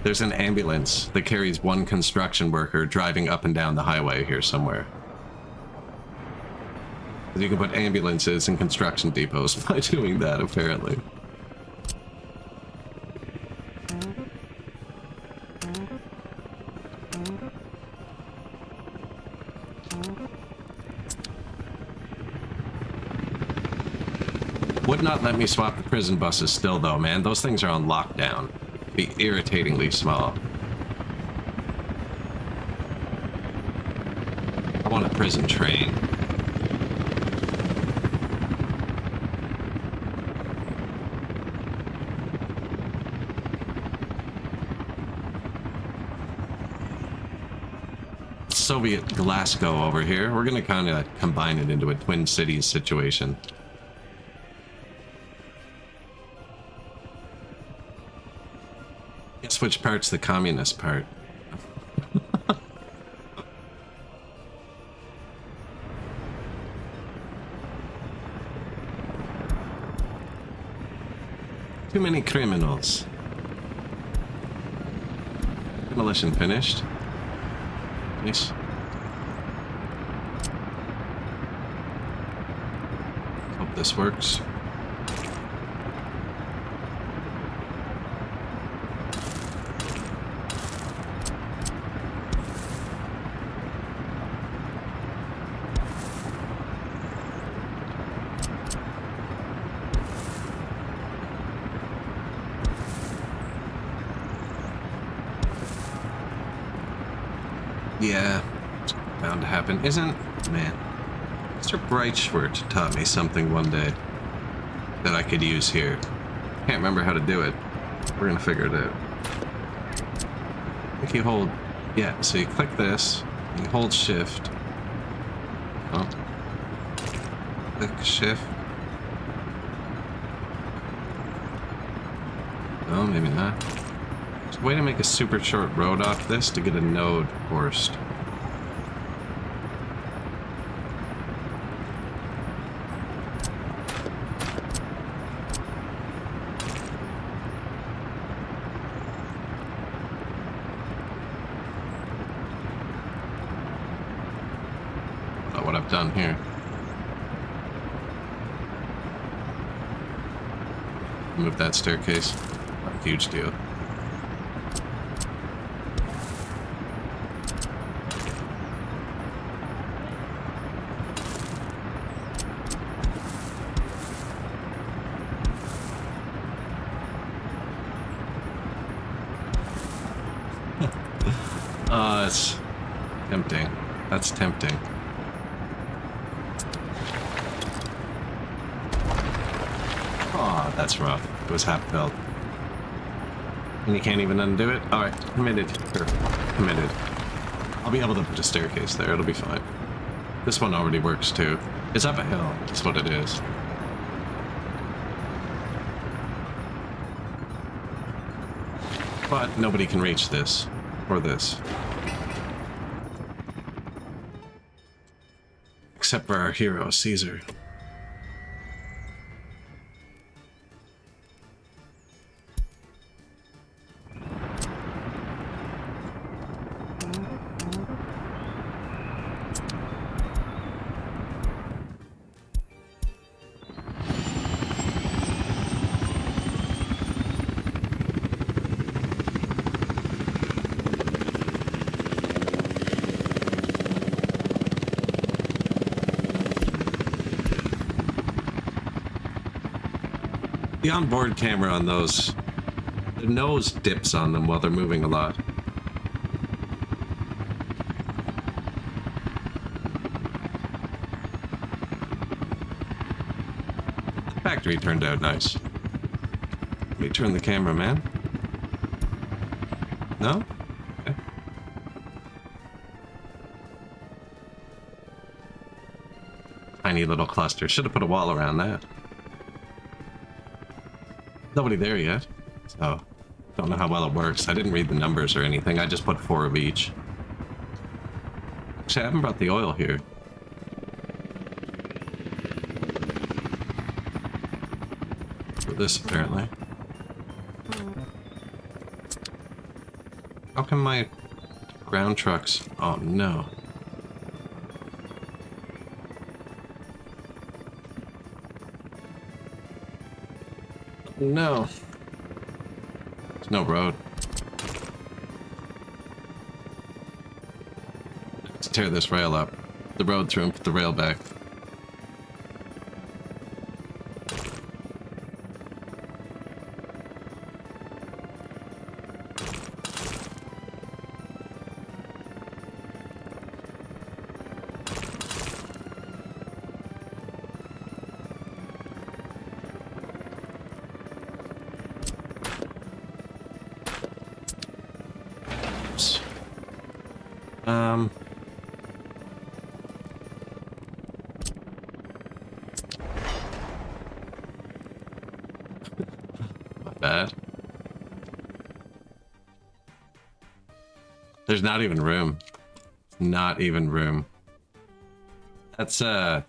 S1: There's an ambulance that carries one construction worker driving up and down the highway here somewhere. You can put ambulances in construction depots by doing that, apparently. Would not let me swap the prison buses still, though, man. Those things are on lockdown. Be irritatingly small. I want a prison train. Soviet Glasgow over here. We're gonna kind of combine it into a Twin Cities situation. Guess which part's the communist part? Too many criminals. Demolition finished. Nice. Hope this works. Yeah, it's bound to happen. Isn't, man, Mr. Breitschwert taught me something one day that I could use here. Can't remember how to do it. We're gonna figure it out. I think you hold, yeah, so you click this, you hold shift. Oh. Click shift. Oh, maybe not. There's a way to make a super short road off this to get a node forced. Not what I've done here. Move that staircase. Not a huge deal. It's tempting. That's tempting. Oh, that's rough. It was half built. And you can't even undo it? Alright, committed. Sure. Committed. I'll be able to put a staircase there, it'll be fine. This one already works too. It's up a hill, that's what it is. But nobody can reach this. Or this. Except for our hero, Caesar. The onboard camera on those, the nose dips on them while they're moving a lot. The factory turned out nice. Let me turn the camera, man. No? Okay. Tiny little cluster. Should have put a wall around that. Nobody there yet, so don't know how well it works. I didn't read the numbers or anything. I just put 4 of each. Actually, I haven't brought the oil here. For this, apparently. How come my ground trucks... Oh, no. No. There's no road. Let's tear this rail up. The road through and put the rail back. Um... Not bad. There's not even room. Not even room. That's, I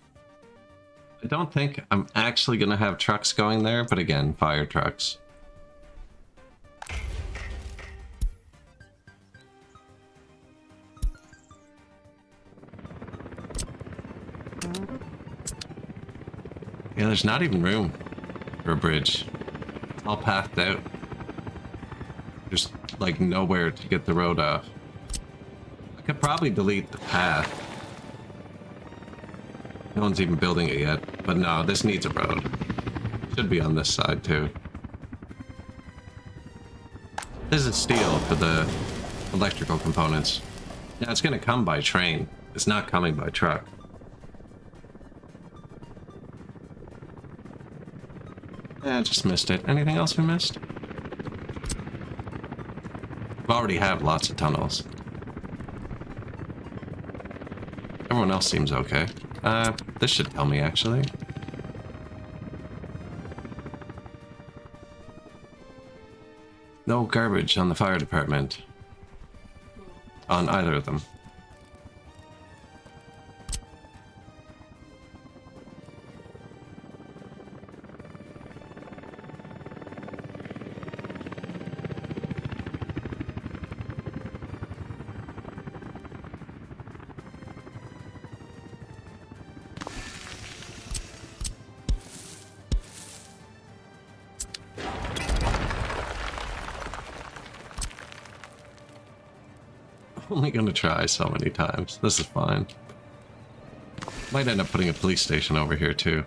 S1: don't think I'm actually gonna have trucks going there, but again, fire trucks. Yeah, there's not even room for a bridge. It's all pathed out. There's, like, nowhere to get the road off. I could probably delete the path. No one's even building it yet. But no, this needs a road. Should be on this side, too. This is steel for the electrical components. Now, it's gonna come by train. It's not coming by truck. Yeah, I just missed it. Anything else we missed? We already have lots of tunnels. Everyone else seems okay. This should tell me, actually. No garbage on the fire department. On either of them. Only gonna try so many times. This is fine. Might end up putting a police station over here too.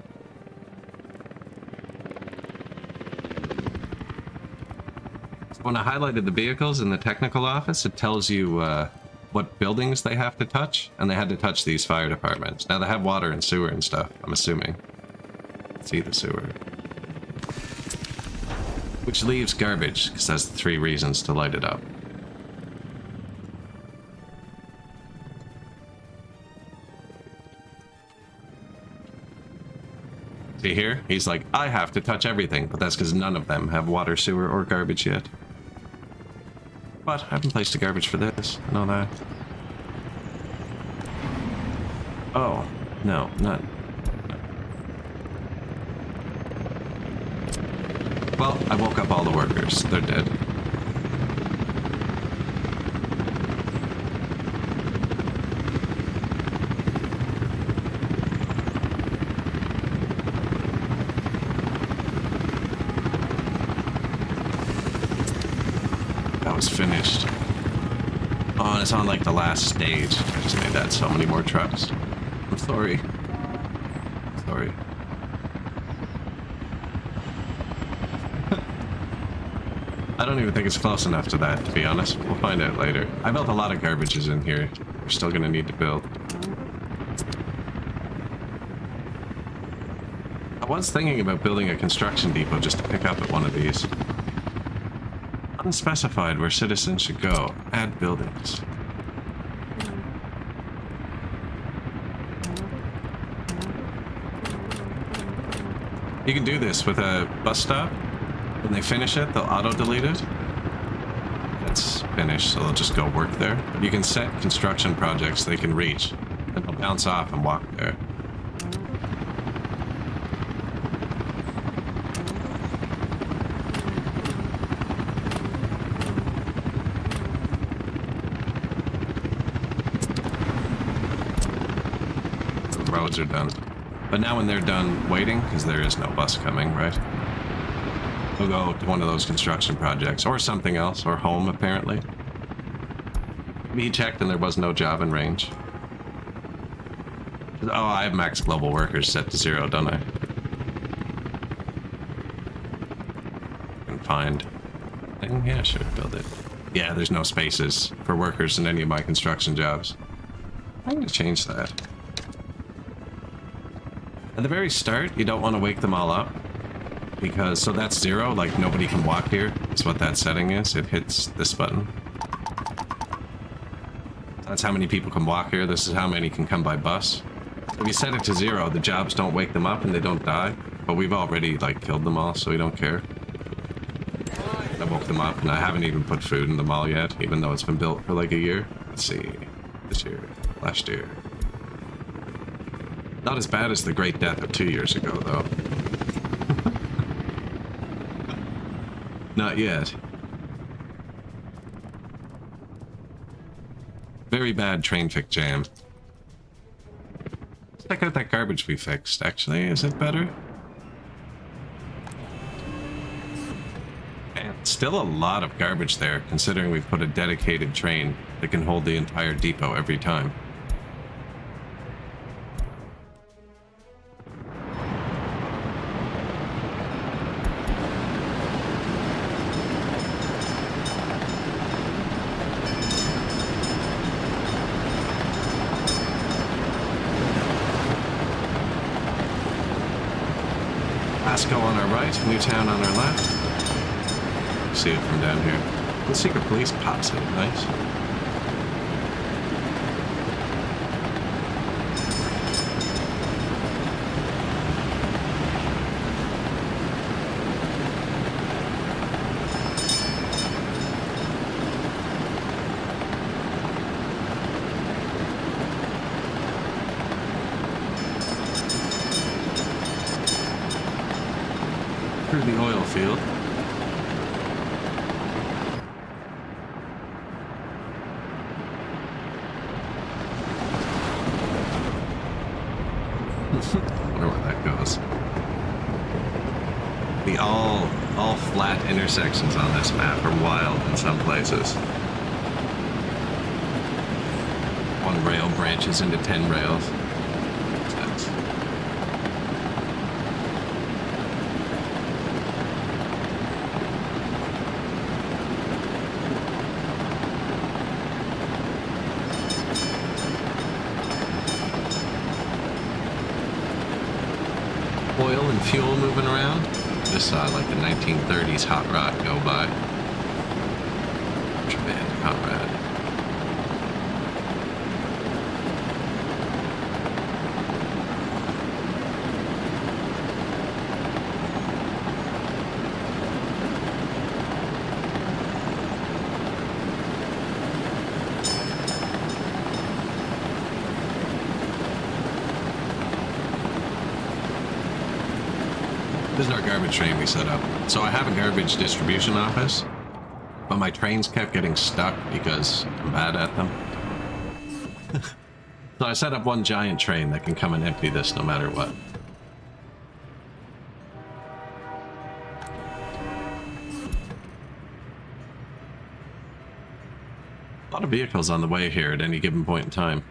S1: So when I highlighted the vehicles in the technical office, it tells you what buildings they have to touch, and they had to touch these fire departments. Now they have water and sewer and stuff, I'm assuming. Let's see the sewer. Which leaves garbage, because that's the 3 reasons to light it up. See here? He's like, I have to touch everything, but that's because none of them have water, sewer, or garbage yet. But I haven't placed a garbage for this. I know that. Oh, no, not. Well, I woke up all the workers. They're dead. Finished. Oh, and it's on like the last stage. I just made that so many more trucks. I'm sorry. Sorry. I don't even think it's close enough to that, to be honest. We'll find out later. I built a lot of garbages in here. We're still gonna need to build. I was thinking about building a construction depot just to pick up at one of these. Unspecified where citizens should go. Add buildings. You can do this with a bus stop. When they finish it, they'll auto-delete it. It's finished, so they'll just go work there. But you can set construction projects they can reach, and they'll bounce off and walk there. Are done. But now when they're done waiting, because there is no bus coming, right? We'll go to one of those construction projects, or something else, or home, apparently. He checked and there was no job in range. Oh, I have max global workers set to 0, don't I? Can find thing? Yeah, sure, build it. Yeah, there's no spaces for workers in any of my construction jobs. I'm gonna change that. At the very start, you don't want to wake them all up, because, so that's 0, like nobody can walk here, is what that setting is. It hits this button. That's how many people can walk here. This is how many can come by bus. If you set it to 0, the jobs don't wake them up and they don't die. But we've already, like, killed them all, so we don't care. I woke them up, and I haven't even put food in the mall yet, even though it's been built for, like, a year. Let's see. This year. Last year. Not as bad as the Great Death of 2 years ago, though. Not yet. Very bad train fic jam. Check out that garbage we fixed, actually. Is it better? Man, still a lot of garbage there, considering we've put a dedicated train that can hold the entire depot every time. Pasco on our right, Newtown on our left. See it from down here. The secret police pops in, nice. Through the oil field. Wonder where that goes. The all flat intersections on this map are wild in some places. One rail branches into 10 rails. That's oil and fuel moving around. Just saw like the 1930s hot rod go by. Tremendous hot rod. This is our garbage train we set up. So I have a garbage distribution office, but my trains kept getting stuck because I'm bad at them. So I set up one giant train that can come and empty this no matter what. A lot of vehicles on the way here at any given point in time.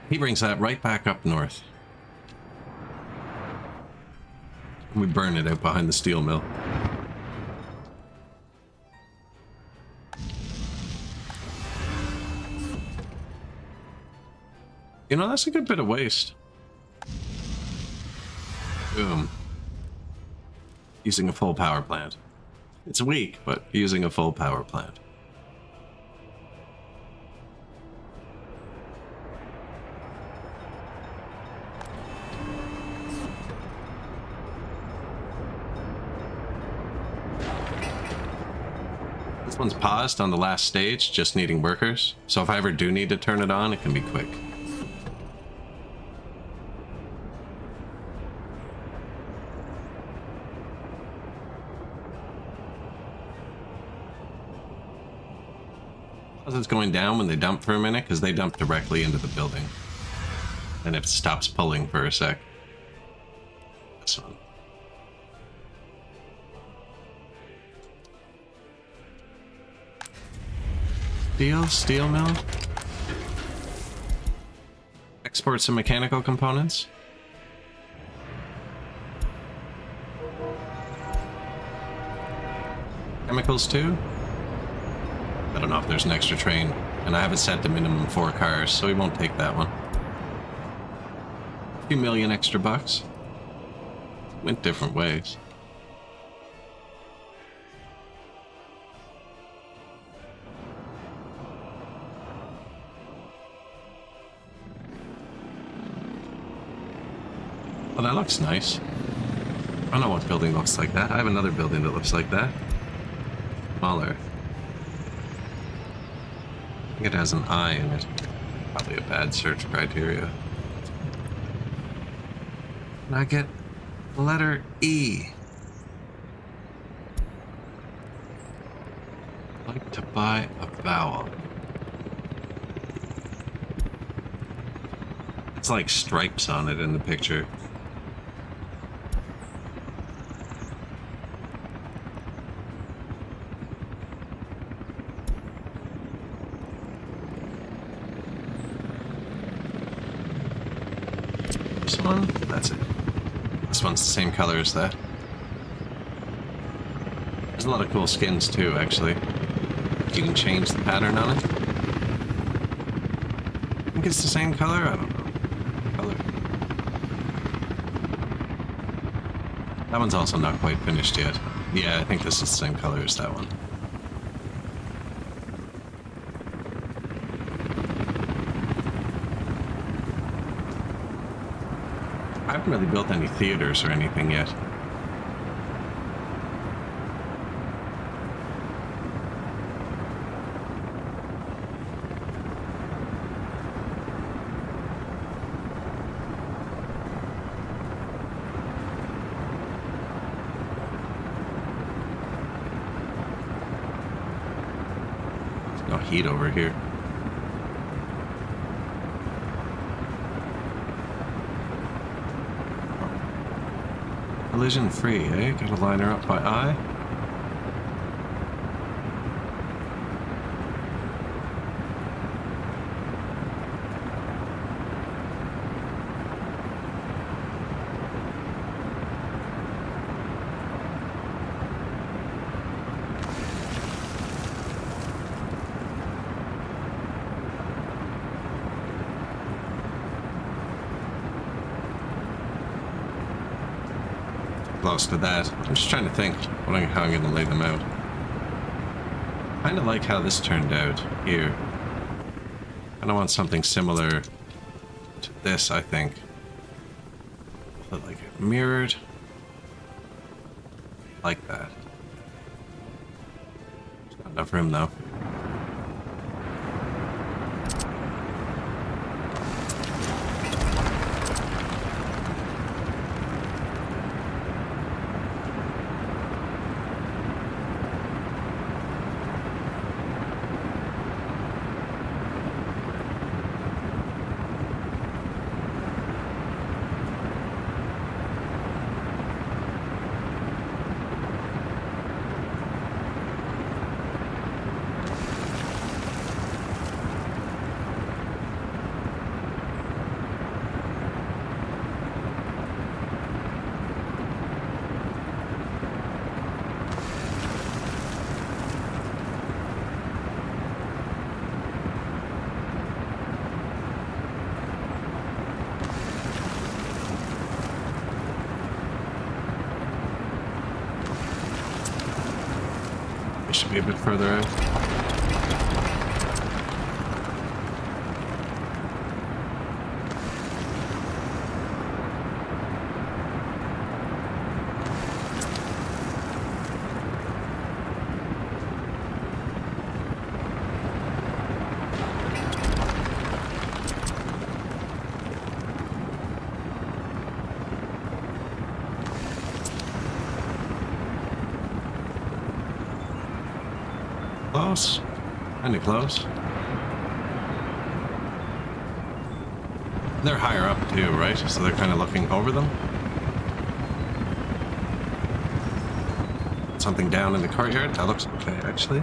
S1: He brings that right back up north. We burn it out behind the steel mill. You know, that's a good bit of waste. Boom. Using a full power plant. It's weak, but using a full power plant. This one's paused on the last stage, just needing workers. So if I ever do need to turn it on, it can be quick. It's going down when they dump for a minute, because they dump directly into the building. And it stops pulling for a sec. This one. Steel mill. Export some mechanical components. Chemicals too. I don't know if there's an extra train, and I have it set to minimum 4 cars, so we won't take that one. A few million extra bucks. Went different ways. Oh, that looks nice. I don't know what building looks like that. I have another building that looks like that. Smaller. I think it has an eye in it. Probably a bad search criteria. And I get the letter E. I'd like to buy a vowel. It's like stripes on it in the picture. This one? That's it. This one's the same color as that. There's a lot of cool skins too, actually. You can change the pattern on it. I think it's the same color? I don't know. Color. That one's also not quite finished yet. Yeah, I think this is the same color as that one. I haven't really built any theaters or anything yet. There's no heat over here. Collision free, eh? Gotta line her up by eye. Close to that. I'm just trying to think how I'm going to lay them out. Kind of like how this turned out here. I don't want something similar to this, I think. But like mirrored. Like that. There's not enough room though. It should be a bit further out. Close. Kinda close. They're higher up too, right? So they're kind of looking over them. Something down in the courtyard? That looks okay, actually.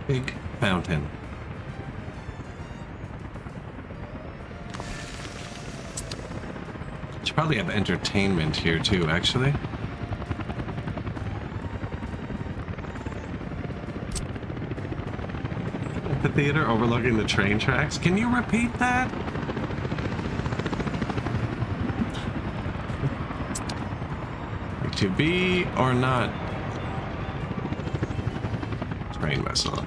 S1: Big fountain. Probably have entertainment here too, actually. The theater overlooking the train tracks. Can you repeat that? To be or not? Train whistle.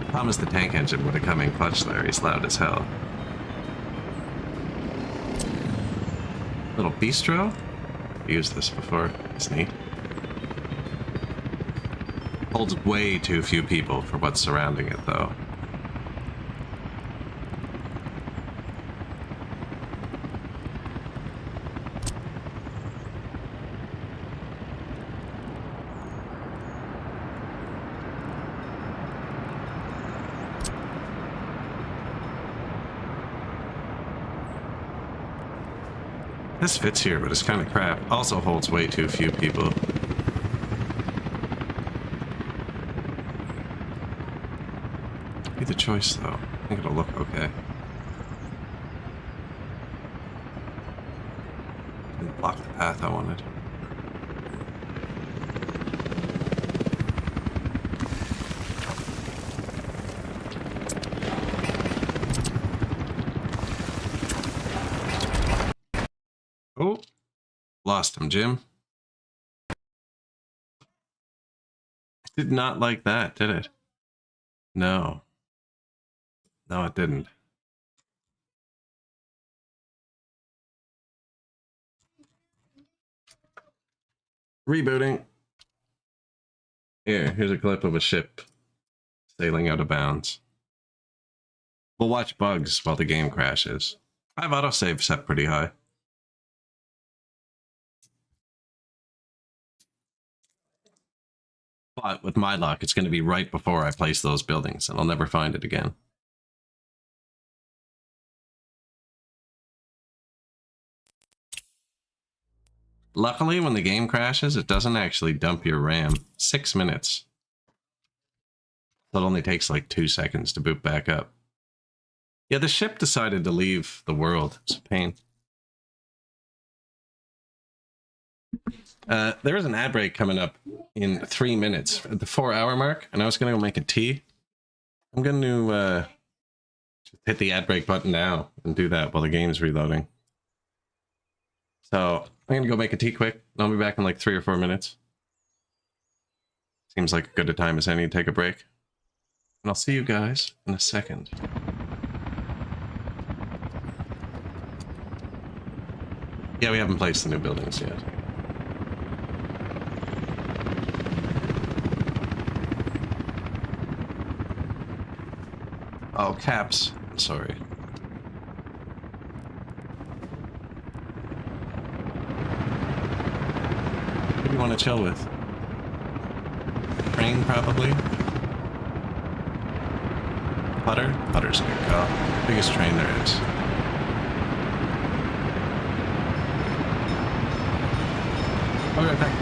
S1: Promise the tank engine would have come in clutch there. He's loud as hell. Little bistro? I've used this before. It's neat. Holds way too few people for what's surrounding it, though. This fits here, but it's kind of crap. Also holds way too few people. Either choice, though. I think it'll look okay. Didn't block the path I wanted. Oh, lost him, Jim. Did not like that, did it? No. No, it didn't. Rebooting. Here's a clip of a ship sailing out of bounds. We'll watch bugs while the game crashes. I have autosave set pretty high. But with my luck, it's going to be right before I place those buildings, and I'll never find it again. Luckily, when the game crashes, it doesn't actually dump your RAM. 6 minutes. So it only takes like 2 seconds to boot back up. Yeah, the ship decided to leave the world. It's a pain. There is an ad break coming up in 3 minutes at the 4-hour mark, and I was going to go make a tea. I'm going to hit the ad break button now and do that while the game's reloading. So I'm going to go make a tea quick, and I'll be back in like 3 or 4 minutes. Seems like a good a time as any to take a break. And I'll see you guys in a second. Yeah, we haven't placed the new buildings yet. Oh, caps. Sorry. Who do you want to chill with? Train, probably? Putter? Putter's a good call. Biggest train there is. I'll be right back.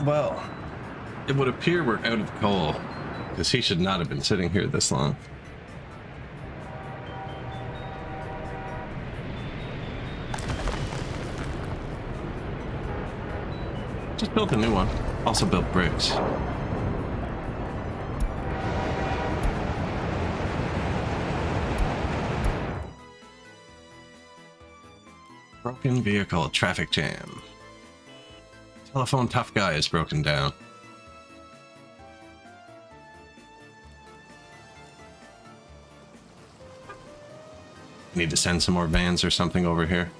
S1: Well, it would appear we're out of coal, because he should not have been sitting here this long. Just built a new one. Also built bricks. Broken vehicle, traffic jam. Telephone tough guy is broken down. Need to send some more vans or something over here.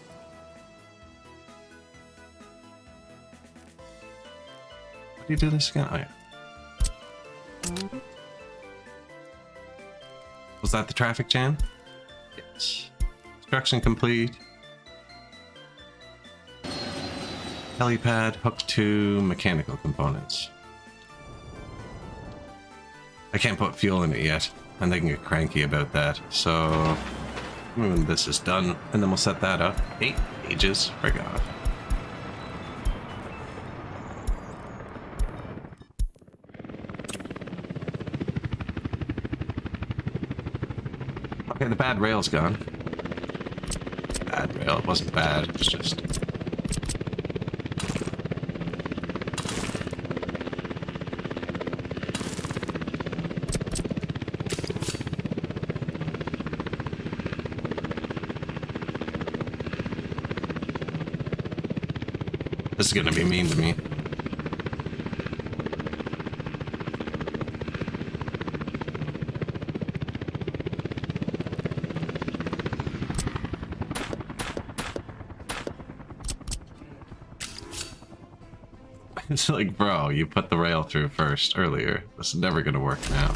S1: How do you do this again? Oh yeah. Was that the traffic jam? Yes. Construction complete. Helipad hooked to mechanical components. I can't put fuel in it yet, and they can get cranky about that. So when this is done, and then we'll set that up. 8 pages. Frig off. Okay, the bad rail's gone. Bad rail. It wasn't bad. It was just... This is gonna be mean to me. It's like, bro, you put the rail through first earlier. This is never gonna work now.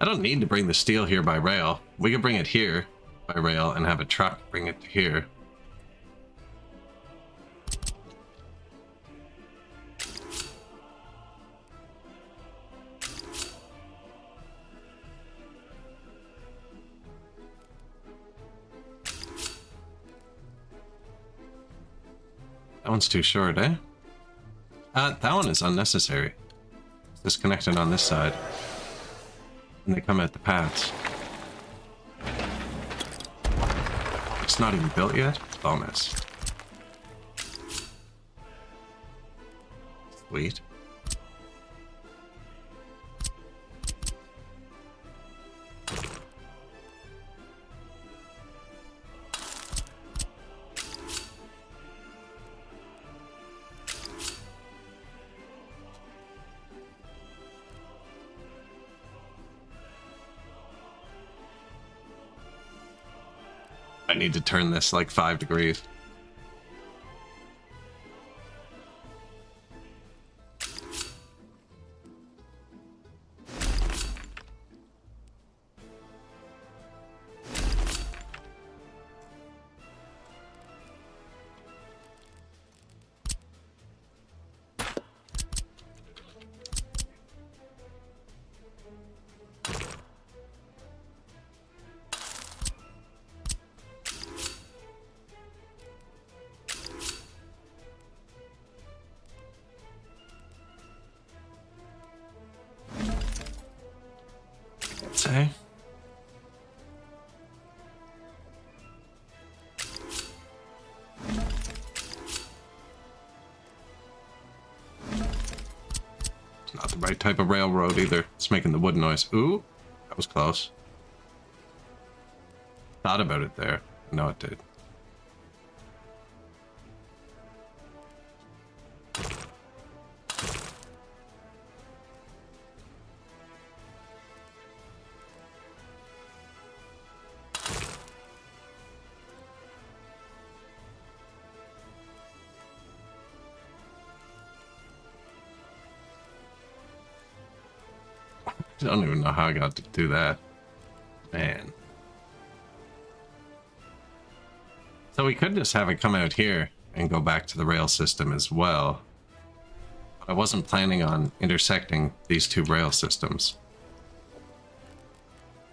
S1: I don't need to bring the steel here by rail. We can bring it here by rail and have a truck bring it to here. That one's too short, eh? That one is unnecessary. It's disconnected on this side. And they come at the paths. It's not even built yet? Bonus. Sweet. I need to turn this like 5 degrees. Say. It's not the right type of railroad either. It's making the wood noise. Ooh, that was close. Thought about it there. No, it did. I don't even know how I got to do that. Man. So we could just have it come out here and go back to the rail system as well. But I wasn't planning on intersecting these two rail systems.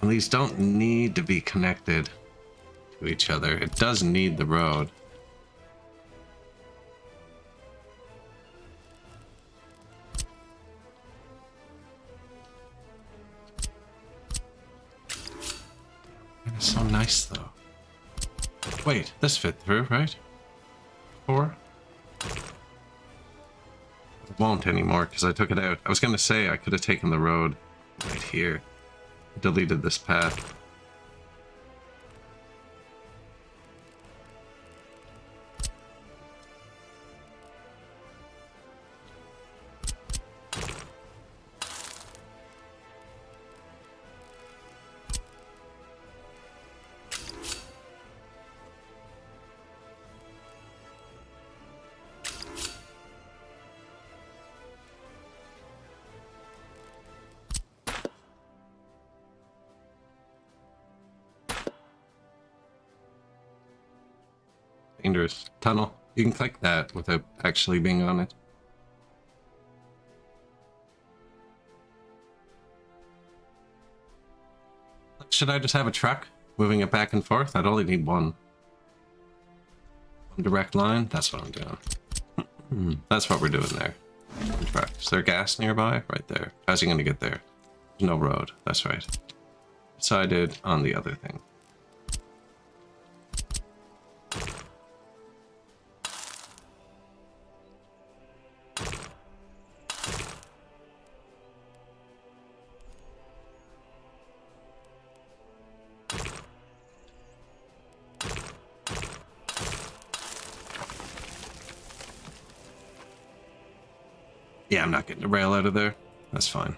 S1: And these don't need to be connected to each other. It does need the road. It's so nice, though. Wait, this fit through, right? 4? It won't anymore because I took it out. I was going to say I could have taken the road right here. Deleted this path. Dangerous. Tunnel. You can click that without actually being on it. Should I just have a truck moving it back and forth? I'd only need one. One direct line? That's what I'm doing. That's what we're doing there. One truck. Is there gas nearby? Right there. How's he going to get there? There's no road. That's right. Decided on the other thing. Yeah, I'm not getting the rail out of there. That's fine.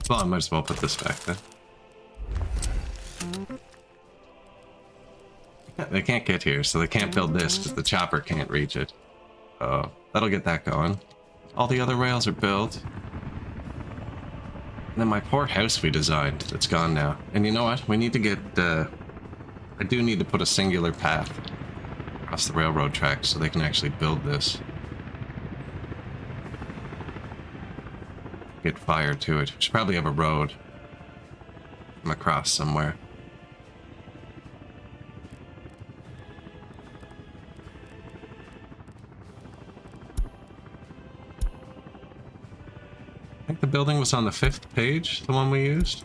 S1: Well, I might as well put this back then. Yeah, they can't get here, so they can't build this because the chopper can't reach it. Oh, that'll get that going. All the other rails are built. And then my poor house we designed, it's gone now. And you know what? We need to get, I do need to put a singular path across the railroad tracks so they can actually build this. Get fire to it. We should probably have a road from across somewhere. I think the building was on the 5th page, the one we used.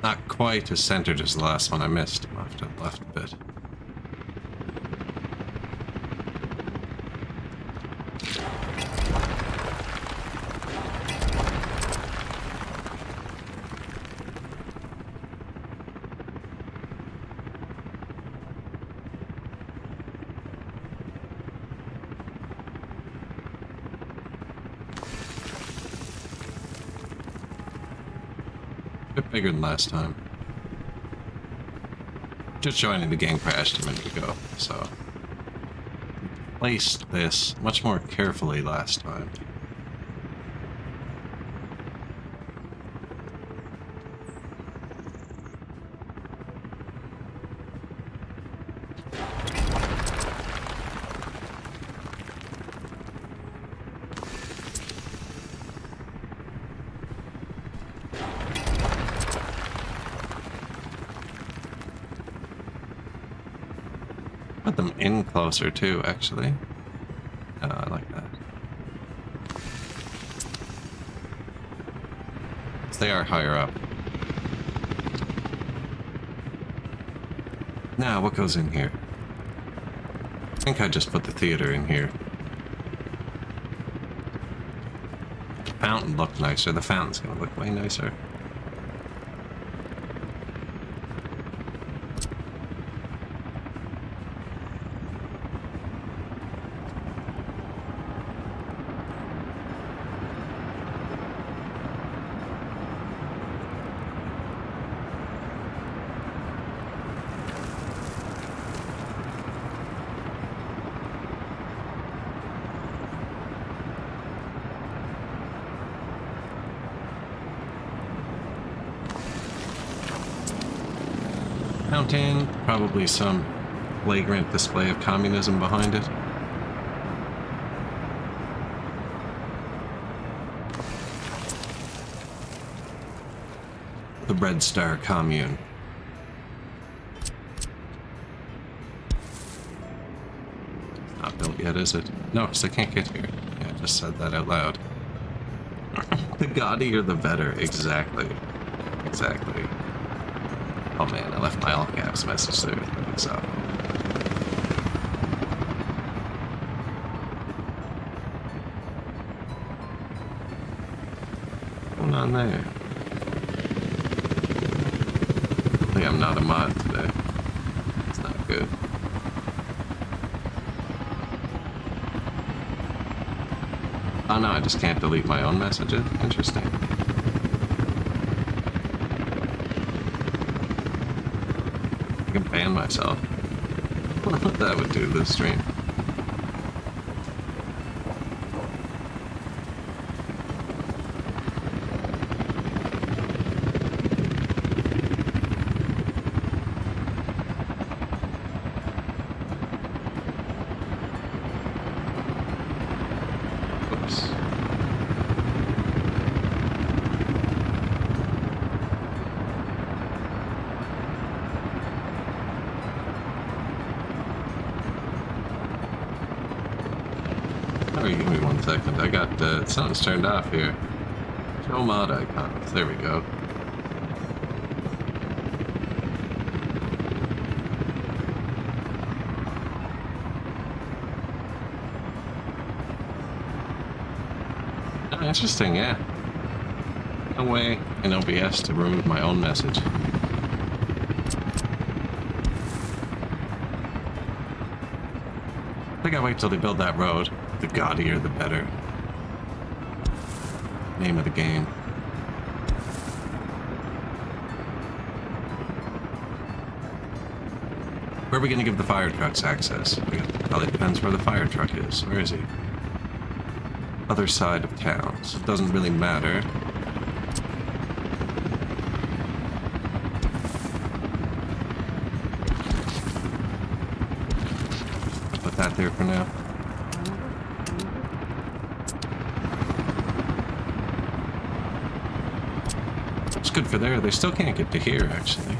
S1: Not quite as centered as the last one I missed. I have to have left a bit. Bigger than last time. Just joining the game crashed a minute ago, so placed this much more carefully last time. Put them in closer too, actually. I like that. So they are higher up. Now, what goes in here? I think I just put the theater in here. The fountain looked nicer. The fountain's gonna look way nicer. Mountain, probably some flagrant display of communism behind it. The Red Star Commune. It's not built yet, is it? No, because I can't get here. Yeah, I just said that out loud. The gaudier the better. Exactly. Exactly. Oh man, I left my all caps message there. So. What's going on there? I think I'm not a mod today. It's not good. Oh no, I just can't delete my own messages. Interesting. I can ban myself. I wonder what that would do to this stream. Sorry, give me 1 second. I got something's turned off here. Show mod icons. There we go. Oh, interesting, yeah. No way in OBS to remove my own message. I think I'll wait till they build that road. The gaudier, the better. Name of the game. Where are we going to give the fire trucks access? Probably depends where the fire truck is. Where is he? Other side of town. So it doesn't really matter. Put that there for now. It's good for there. They still can't get to here, actually.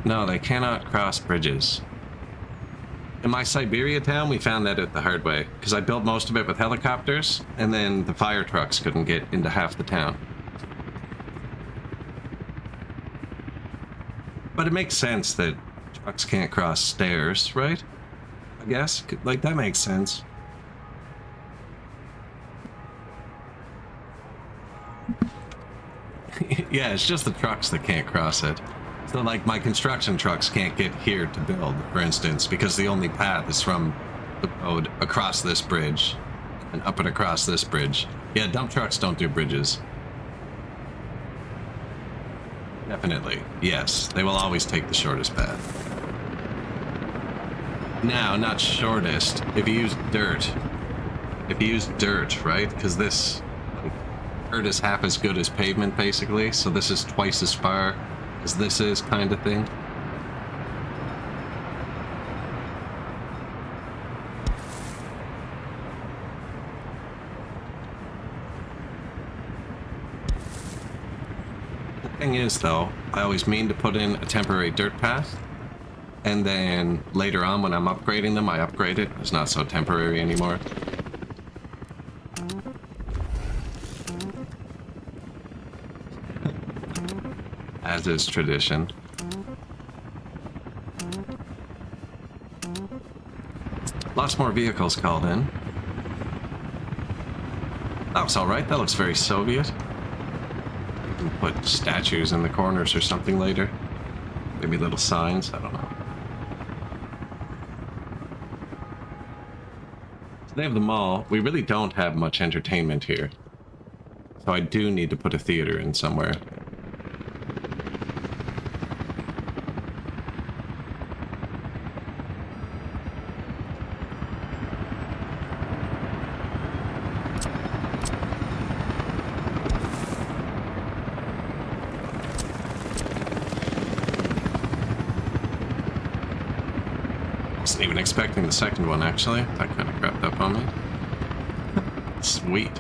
S1: No, they cannot cross bridges. In my Siberia town, we found that out the hard way, because I built most of it with helicopters, and then the fire trucks couldn't get into half the town. But it makes sense that trucks can't cross stairs, right? I guess? Like, that makes sense. Yeah, it's just the trucks that can't cross it. So, like, my construction trucks can't get here to build, for instance, because the only path is from the road across this bridge and up and across this bridge. Yeah, dump trucks don't do bridges. Definitely. Yes, they will always take the shortest path. Now, not shortest. If you use dirt. If you use dirt, right? Because this dirt is half as good as pavement, basically. So this is twice as far as this is, kind of thing. The thing is, though, I always mean to put in a temporary dirt path, and then later on when I'm upgrading them, I upgrade it. It's not so temporary anymore. As is tradition. Lots more vehicles called in. That looks alright. That looks very Soviet. You can put statues in the corners or something later. Maybe little signs. I don't know. So they have the mall. We really don't have much entertainment here. So I do need to put a theater in somewhere. Wasn't even expecting the second one, actually. That kind of crept up on me. Sweet.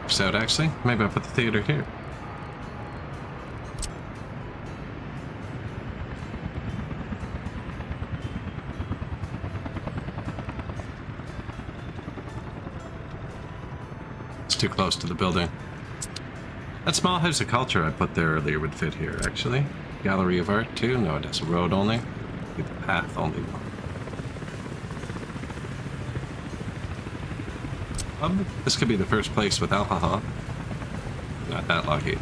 S1: So actually, maybe I'll put the theater here. It's too close to the building. That small house of culture I put there earlier would fit here, actually. Gallery of art too? No, it has a road only. The path only. This could be the first place with alcohol. Not that lucky.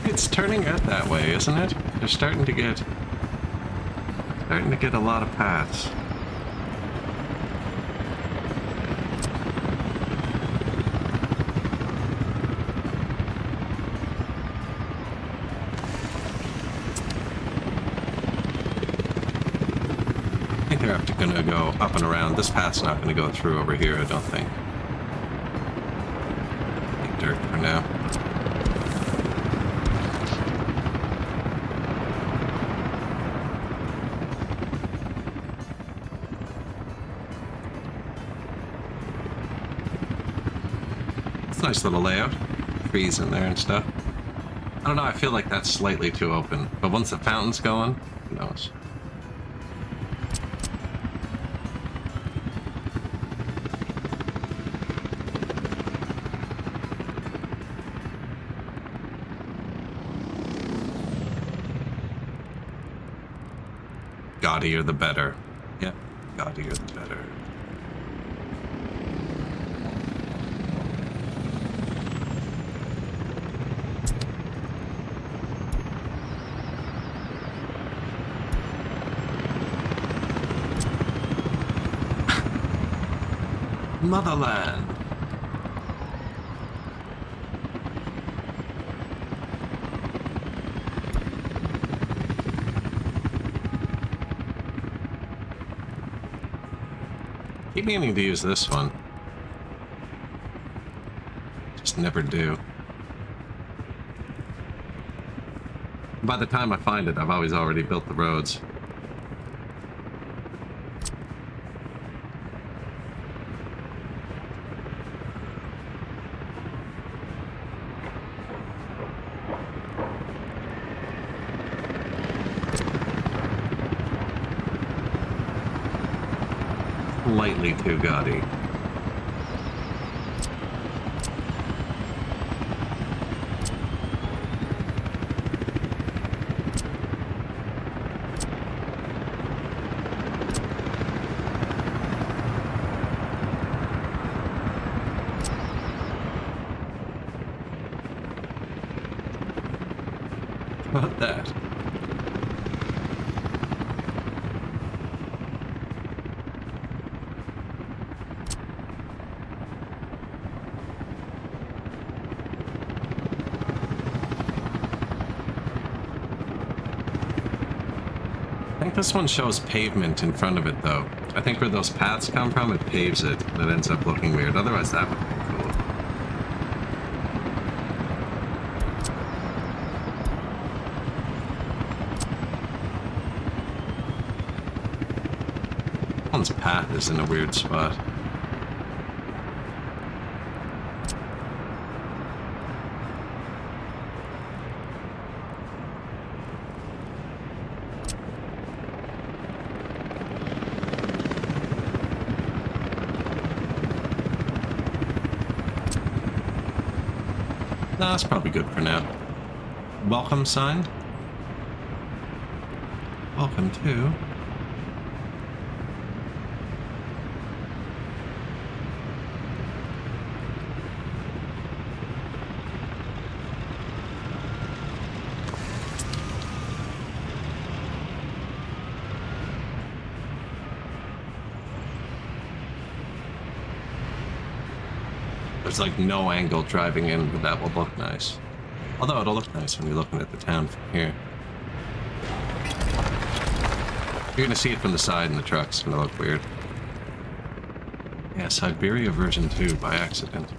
S1: It's turning out that way, isn't it? They're starting to get a lot of paths. They're going to go up and around. This path's not going to go through over here, I don't think. Take dirt for now. It's a nice little layout. Trees in there and stuff. I don't know, I feel like that's slightly too open. But once the fountain's going, who knows? Gaudier the better. Yep, gaudier the better. Motherland. Keep meaning to use this one. Just never do. By the time I find it, I've always already built the roads. Slightly too gaudy. About that. I think this one shows pavement in front of it, though. I think where those paths come from, it paves it, and it ends up looking weird. Otherwise, that would be cool. One's path is in a weird spot. No, that's probably good for now. Welcome sign? Welcome to. There's like no angle driving in, but that will look nice. Although it'll look nice when you're looking at the town from here. You're gonna see it from the side in the truck. It's gonna look weird. Yeah, Siberia version 2 by accident.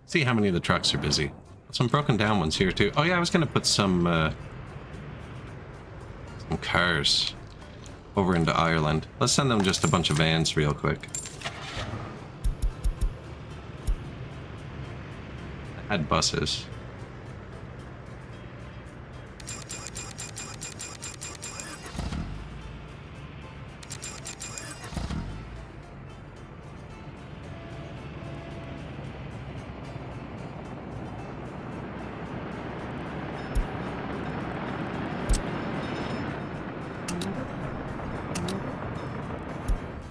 S1: See how many of the trucks are busy. Some broken down ones here too. Oh yeah, I was gonna put some cars over into Ireland. Let's send them just a bunch of vans real quick. Add buses.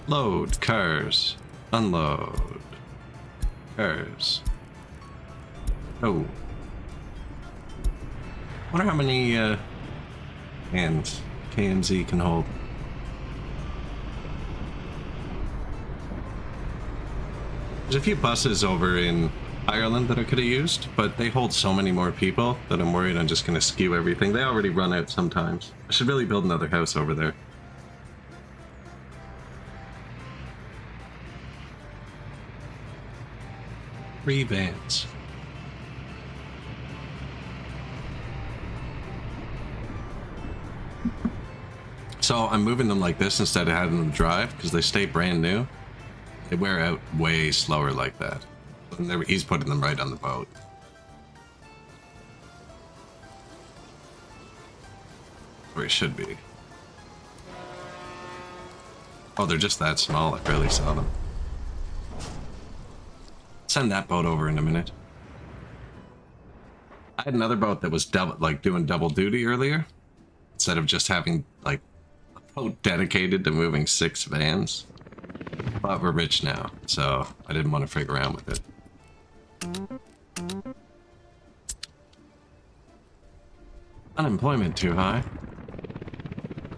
S1: Load cars. Unload cars. Oh. Wonder how many hands KMZ can hold. There's a few buses over in Ireland that I could have used, but they hold so many more people that I'm worried I'm just going to skew everything. They already run out sometimes. I should really build another house over there. 3 vans. So I'm moving them like this instead of having them drive because they stay brand new. They wear out way slower like that. And he's putting them right on the boat. Where he should be. Oh, they're just that small. I barely saw them. Send that boat over in a minute. I had another boat that was doing double duty earlier. Instead of just having like a boat dedicated to moving 6 vans. But we're rich now, so I didn't want to frig around with it. Unemployment too high.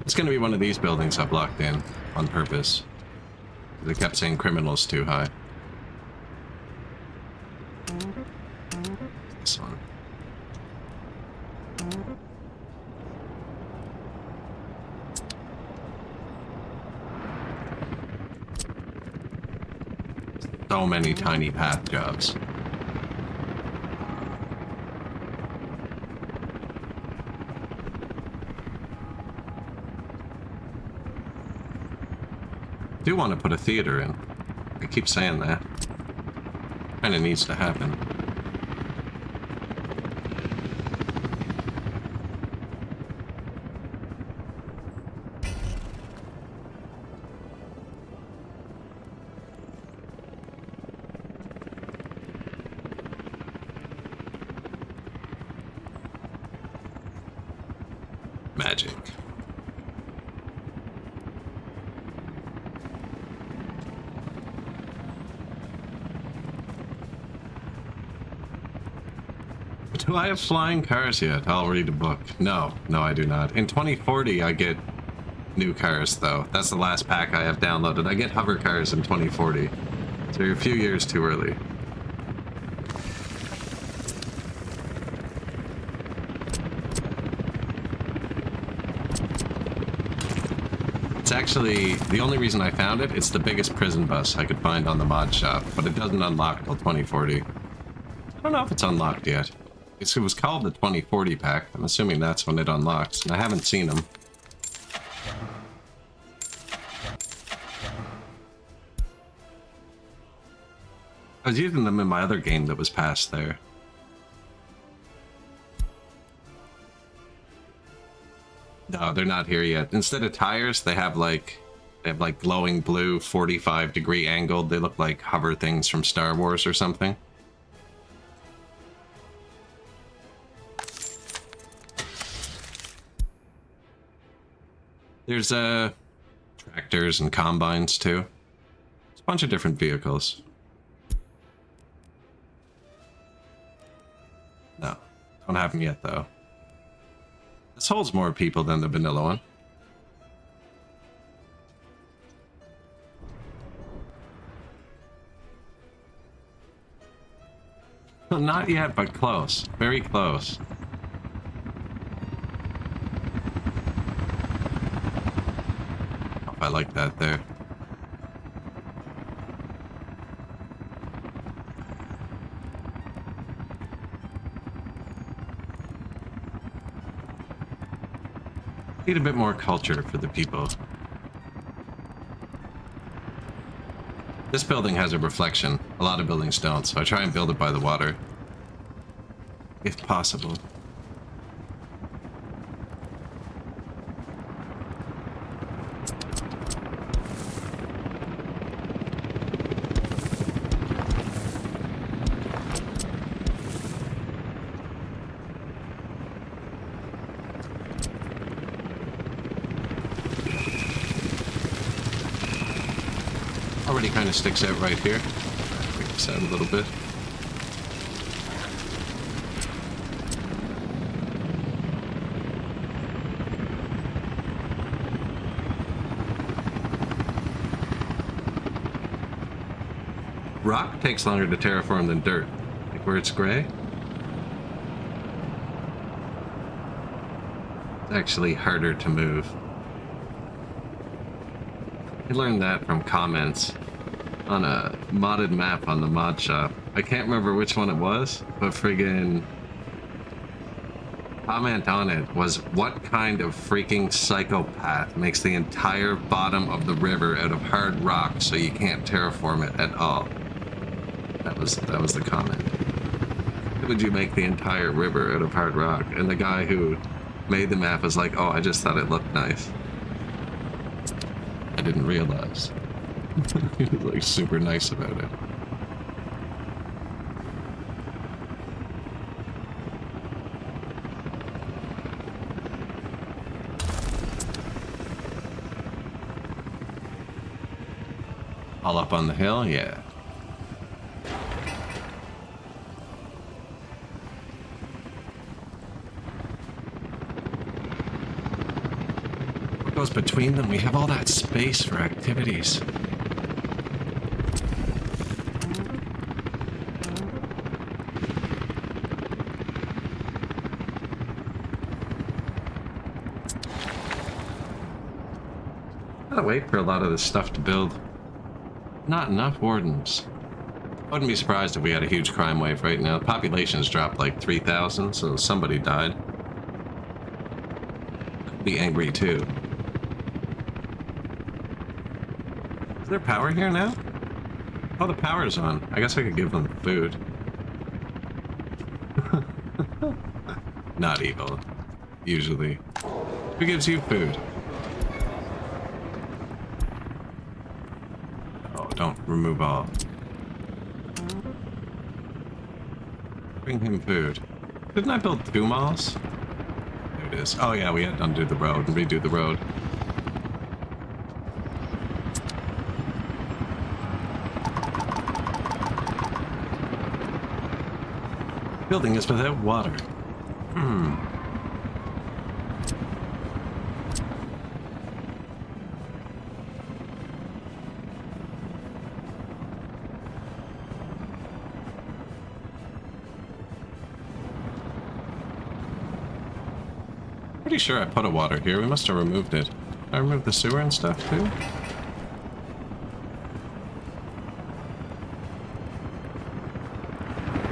S1: It's gonna be one of these buildings I blocked in on purpose. They kept saying criminals too high. This one. So many tiny path jobs. I do want to put a theater in. I keep saying that. Kinda needs to happen. Magic. Do I have flying cars yet? I'll read a book. No, I do not. In 2040, I get new cars, though. That's the last pack I have downloaded. I get hover cars in 2040. So you're a few years too early. It's actually, the only reason I found it, it's the biggest prison bus I could find on the mod shop, but it doesn't unlock till 2040. I don't know if it's unlocked yet. It was called the 2040 pack. I'm assuming that's when it unlocks, and I haven't seen them. I was using them in my other game that was passed there. No, Oh, they're not here yet. Instead of tires, they have like glowing blue 45-degree angled. They look like hover things from Star Wars or something. There's tractors and combines too. There's a bunch of different vehicles. No, don't have them yet though. This holds more people than the vanilla one. Well, not yet, but close. Very close. Oh, I like that there. Need a bit more culture for the people. This building has a reflection. A lot of buildings don't, so I try and build it by the water. If possible. Already kind of sticks out right here. Break this out a little bit. Rock takes longer to terraform than dirt. Like where it's gray. It's actually harder to move. I learned that from comments on a modded map on the mod shop. I can't remember which one it was, but friggin' comment on it was, what kind of freaking psychopath makes the entire bottom of the river out of hard rock so you can't terraform it at all? That was the comment. How would you make the entire river out of hard rock? And the guy who made the map was like, oh, I just thought it looked nice. I didn't realize. He was like super nice about it. All up on the hill, yeah. What goes between them? We have all that space for activities. Gotta wait for a lot of this stuff to build. Not enough wardens. I wouldn't be surprised if we had a huge crime wave right now. The population's dropped like 3,000, so somebody died. I'd be angry too. Is there power here now? Oh, the power's on. I guess I could give them food. Not evil. Usually. Who gives you food? Oh, don't remove all. Bring him food. Didn't I build 2 malls? There it is. Oh yeah, we had to undo the road and redo the road. Building is without water. Pretty sure I put a water here. We must have removed it. I removed the sewer and stuff too.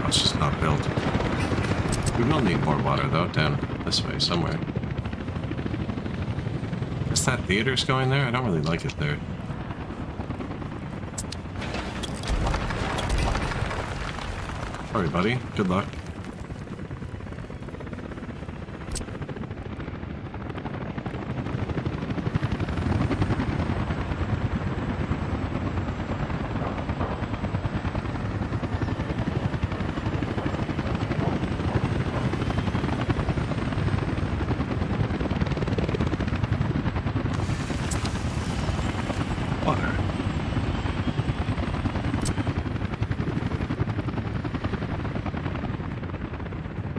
S1: Oh, it's just not built. We will need more water though, down this way somewhere. Is that theater's going there? I don't really like it there. Sorry, buddy. Good luck.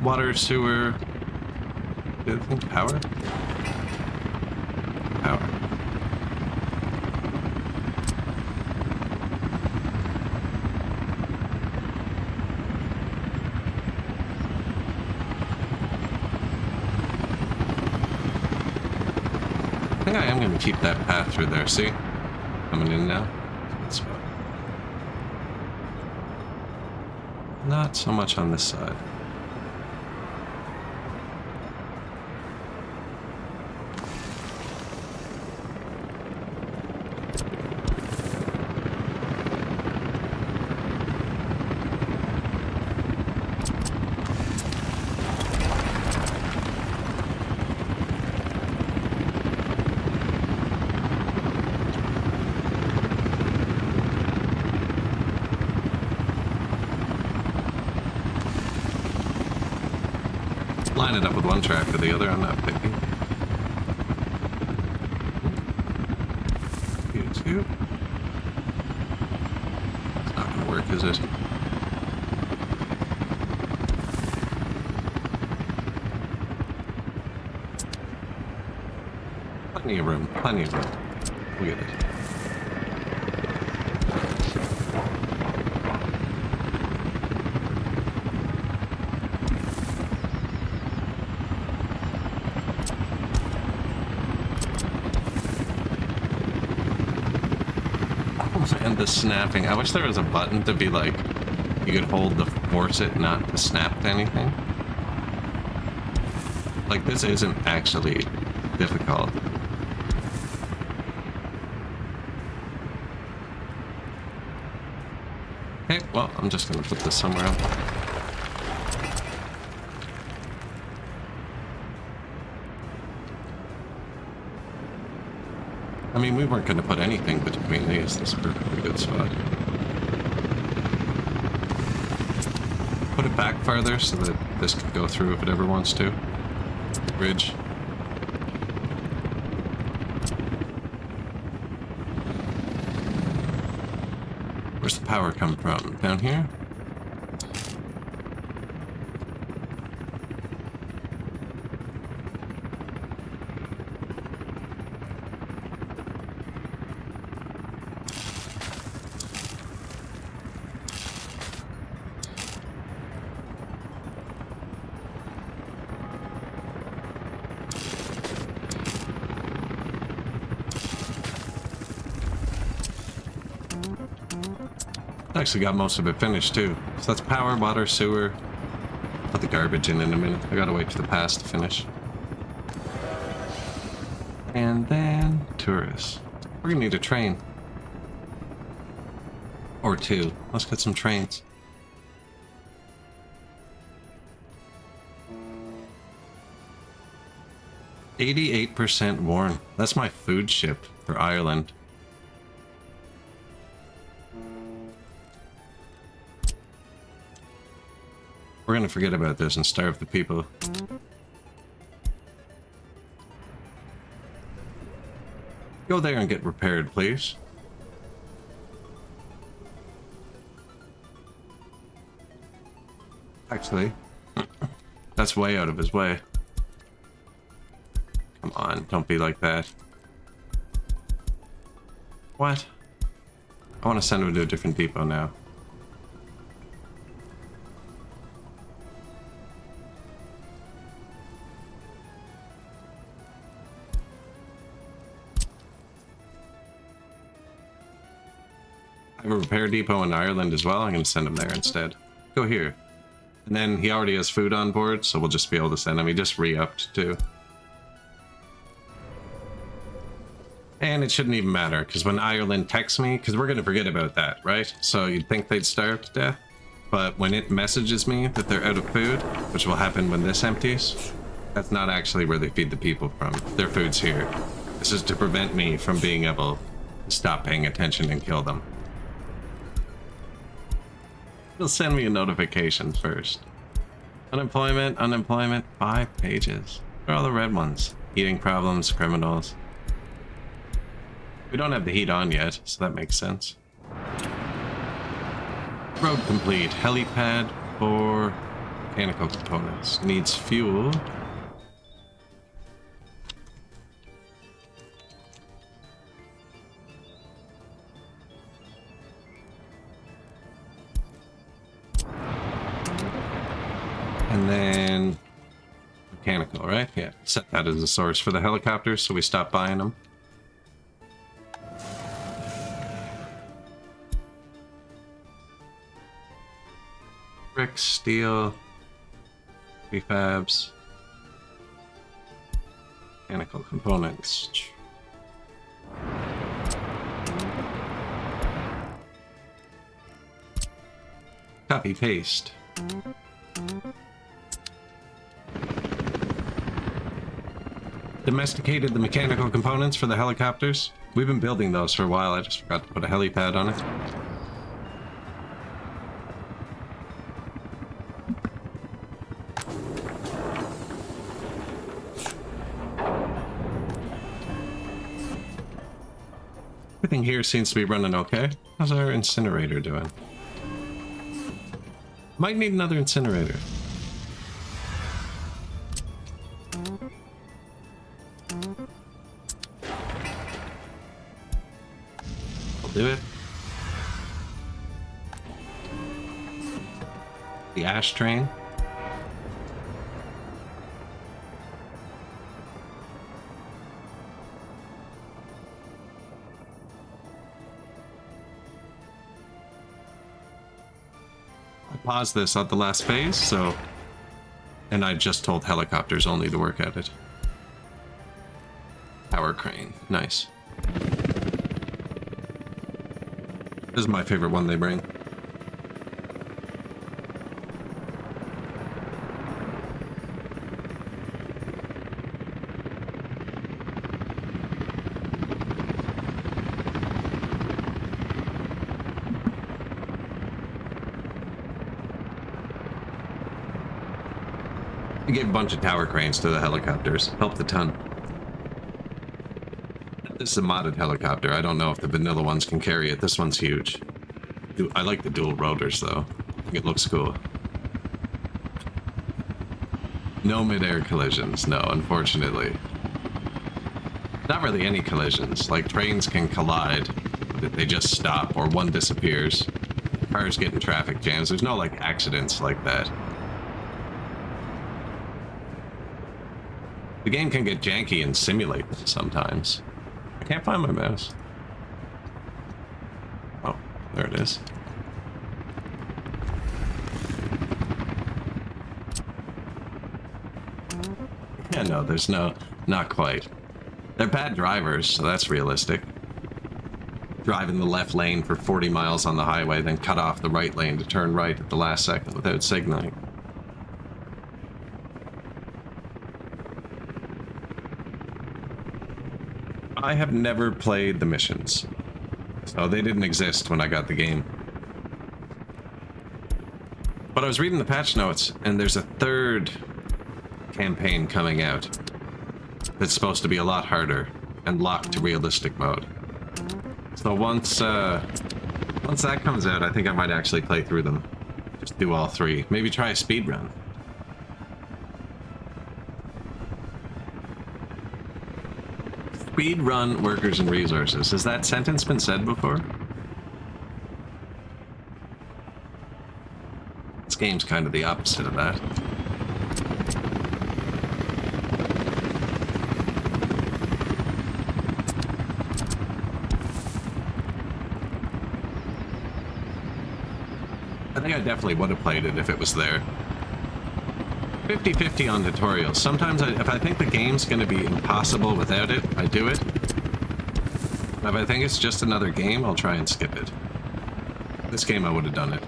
S1: Water, sewer. The other thing, power? Power. I think I am going to keep that path through there. See? Coming in now. That's fine. Not so much on this side. Line it up with one track or the other, I'm not picky. You too. It's not gonna work, is it? Plenty of room, plenty of room. Look at it. And the snapping. I wish there was a button to be like, you could hold to force it not to snap to anything. Like, this isn't actually difficult. Okay, well, I'm just gonna put this somewhere else. I mean, we weren't going to put anything between these. This is a pretty good spot. Put it back farther so that this can go through if it ever wants to. Bridge. Where's the power come from? Down here? Actually got most of it finished too. So that's power, water, sewer. Put the garbage in a minute. I gotta wait for the pass to finish. And then tourists. We're gonna need a train. Or two. Let's get some trains. %88 worn. That's my food ship for Ireland. We're gonna forget about this and starve the people. Go there and get repaired, please. Actually, that's way out of his way. Come on, don't be like that. What? I want to send him to a different depot now. I have a repair depot in Ireland as well. I'm going to send him there instead. Go here. And then he already has food on board, so we'll just be able to send him. He just re-upped too. And it shouldn't even matter, because when Ireland texts me, because we're going to forget about that, right? So you'd think they'd starve to death. But when it messages me that they're out of food, which will happen when this empties, that's not actually where they feed the people from. Their food's here. This is to prevent me from being able to stop paying attention and kill them. It'll send me a notification first. Unemployment, unemployment, 5 pages. Where are all the red ones? Eating problems, criminals. We don't have the heat on yet, so that makes sense. Road complete. Helipad for Mechanical components. Needs fuel. And then mechanical, right? Yeah, set that as a source for the helicopters, so we stop buying them. Brick, steel, prefabs, mechanical components. Copy, paste. Domesticated the mechanical components for the helicopters. We've been building those for a while. I just forgot to put a helipad on it. Everything here seems to be running okay. How's our incinerator doing? Might need another incinerator. I'll do it. The ash train. Pause this at the last phase, so... And I just told helicopters only to work at it. Power crane. Nice. This is my favorite one they bring. I gave a bunch of tower cranes to the helicopters. Helped a ton. This is a modded helicopter. I don't know if the vanilla ones can carry it. This one's huge. I like the dual rotors, though. I think it looks cool. No mid-air collisions. No, unfortunately. Not really any collisions. Like, trains can collide, but they just stop, or one disappears. Cars get in traffic jams. There's no, like, accidents like that. The game can get janky and simulate them sometimes. I can't find my mouse. Oh, there it is. Yeah, no, there's no... Not quite. They're bad drivers, so that's realistic. Drive in the left lane for 40 miles on the highway, then cut off the right lane to turn right at the last second without signaling. I have never played the missions, so they didn't exist when I got the game. But I was reading the patch notes, and there's a third campaign coming out that's supposed to be a lot harder and locked to realistic mode. So once that comes out, I think I might actually play through them. Just do all three. Maybe try a speedrun. Speedrun workers and resources. Has that sentence been said before? This game's kind of the opposite of that. I think I definitely would have played it if it was there. 50-50 on tutorials. Sometimes if I think the game's going to be impossible without it, I do it. If I think it's just another game, I'll try and skip it. This game, I would have done it.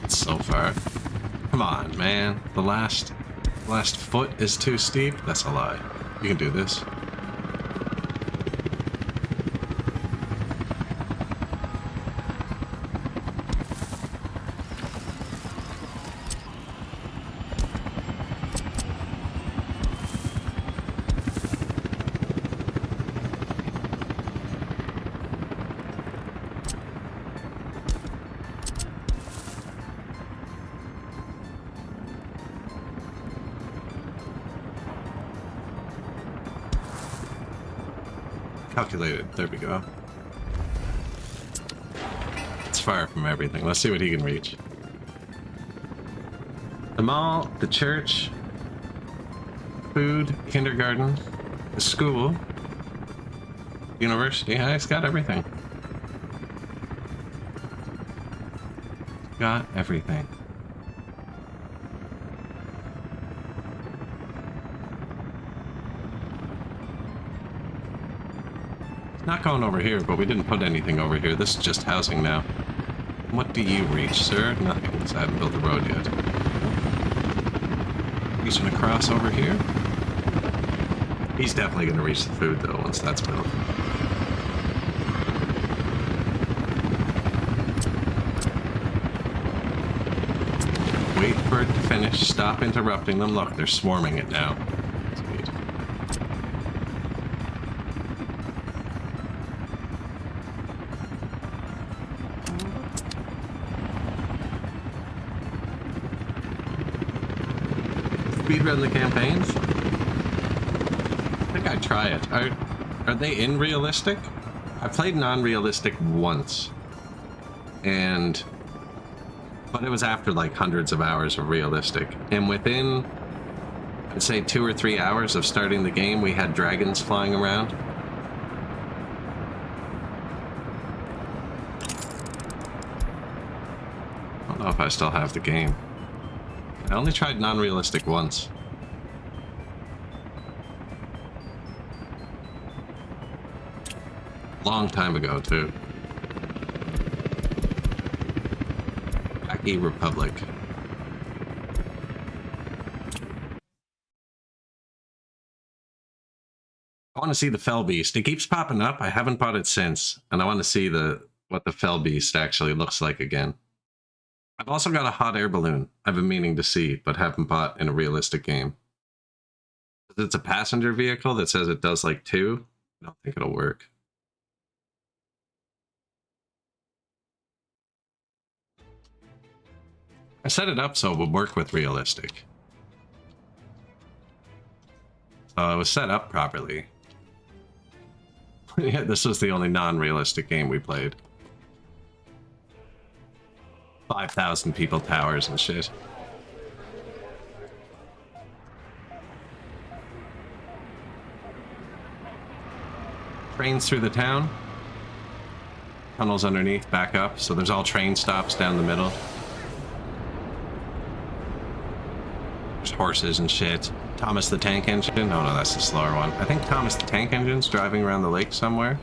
S1: It's so far. Come on, man. The last foot is too steep? That's a lie. You can do this. Calculated. There we go. It's far from everything. Let's see what he can reach. The mall, the church, food, kindergarten, the school, university. Yeah, it's got everything. Got everything. Not going over here, but we didn't put anything over here. This is just housing now. What do you reach, sir? Nothing, because I haven't built the road yet. Reaching across over here. He's definitely going to reach the food, though, once that's built. Wait for it to finish. Stop interrupting them. Look, they're swarming it now. Sweet. Speedrun the campaigns? I think I'd try it. Are they in realistic? I played non-realistic once. But it was after like hundreds of hours of realistic. And within, I'd say 2 or 3 hours of starting the game, we had dragons flying around. I don't know if I still have the game. I only tried non-realistic once. Long time ago, too. Wacky Republic. I want to see the Fell Beast. It keeps popping up. I haven't bought it since, and I want to see what the Fell Beast actually looks like again. I've also got a hot air balloon I've been meaning to see, but haven't bought in a realistic game. It's a passenger vehicle that says it does like 2. I don't think it'll work. I set it up so it would work with realistic. So it was set up properly. Yeah, this was the only non-realistic game we played. 5,000 people towers and shit. Trains through the town. Tunnels underneath, back up. So there's all train stops down the middle. There's horses and shit. Thomas the Tank Engine. Oh no, that's the slower one. I think Thomas the Tank Engine's driving around the lake somewhere.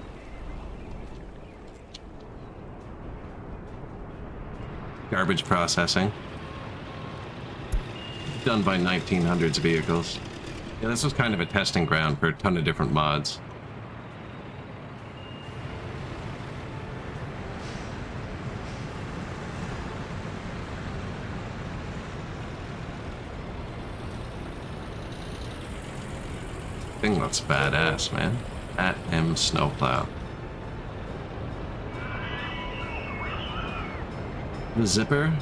S1: Garbage processing. Done by 1900s vehicles. Yeah, this was kind of a testing ground for a ton of different mods. Thing looks badass, man. At M Snowplow. The zipper.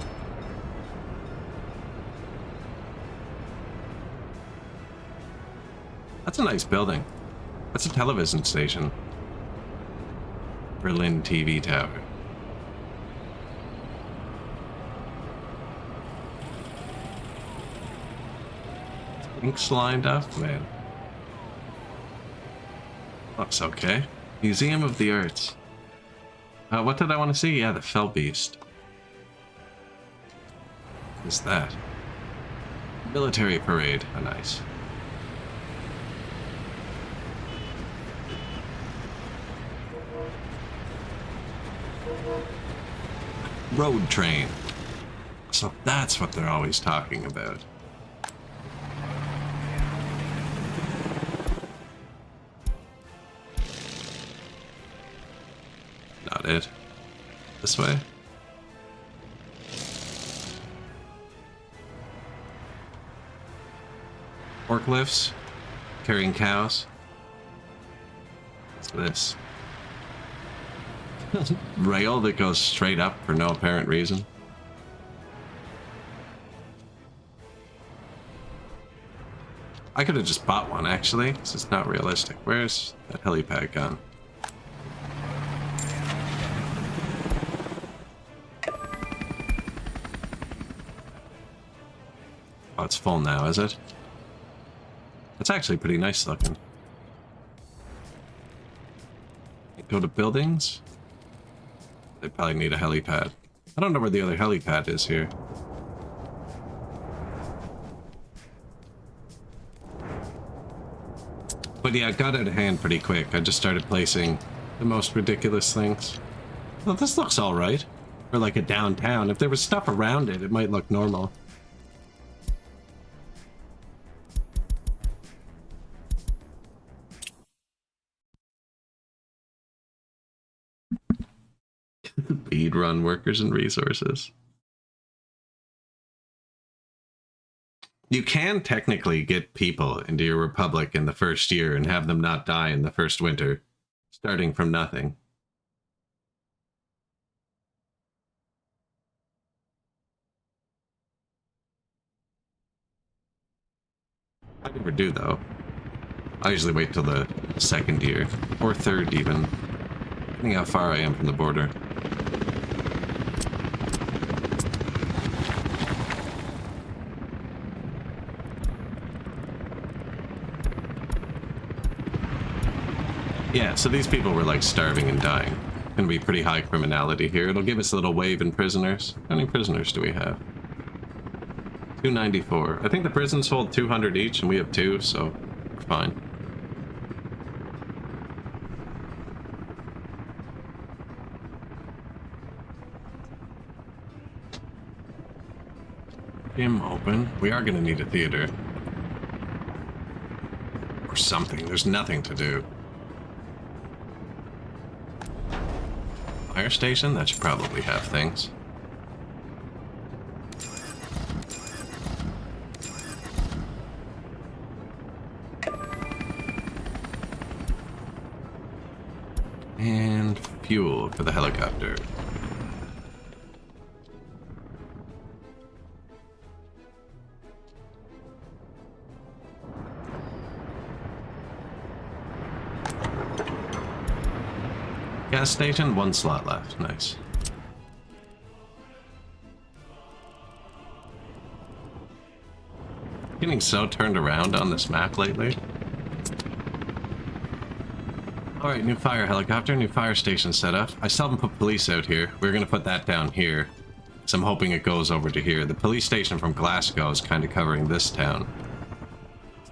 S1: That's a nice building. That's a television station. Berlin TV Tower. Inks lined up, man. Looks okay. Museum of the Arts. What did I want to see? Yeah, the Fell Beast. What is that? Military parade. Oh, nice. Road train. So that's what they're always talking about. Not it. This way? Forklifts. Carrying cows. What's this? Rail that goes straight up for no apparent reason. I could have just bought one, actually. This is not realistic. Where's that helipad gone? Oh, it's full now, is it? It's actually pretty nice looking. Go to buildings. They probably need a helipad. I don't know where the other helipad is here. But yeah, it got out of hand pretty quick. I just started placing the most ridiculous things. Well, this looks alright. For like a downtown. If there was stuff around it, it might look normal. Bead run workers and resources. You can technically get people into your republic in the first year and have them not die in the first winter, starting from nothing. I never do, though. I usually wait till the second year, or third even, depending how far I am from the border. Yeah, so these people were like starving and dying. Gonna be pretty high criminality here. It'll give us a little wave in prisoners. How many prisoners do we have? 294. I think the prisons hold 200 each, and we have 2, so we're fine. Gym open. We are gonna need a theater. Or something. There's nothing to do. Fire station? That should probably have things. And fuel for the helicopter. Gas station, 1 slot left. Nice. Getting so turned around on this map lately. Alright, new fire helicopter, new fire station set up. I still haven't put police out here. We're gonna put that down here. So I'm hoping it goes over to here. The police station from Glasgow is kind of covering this town.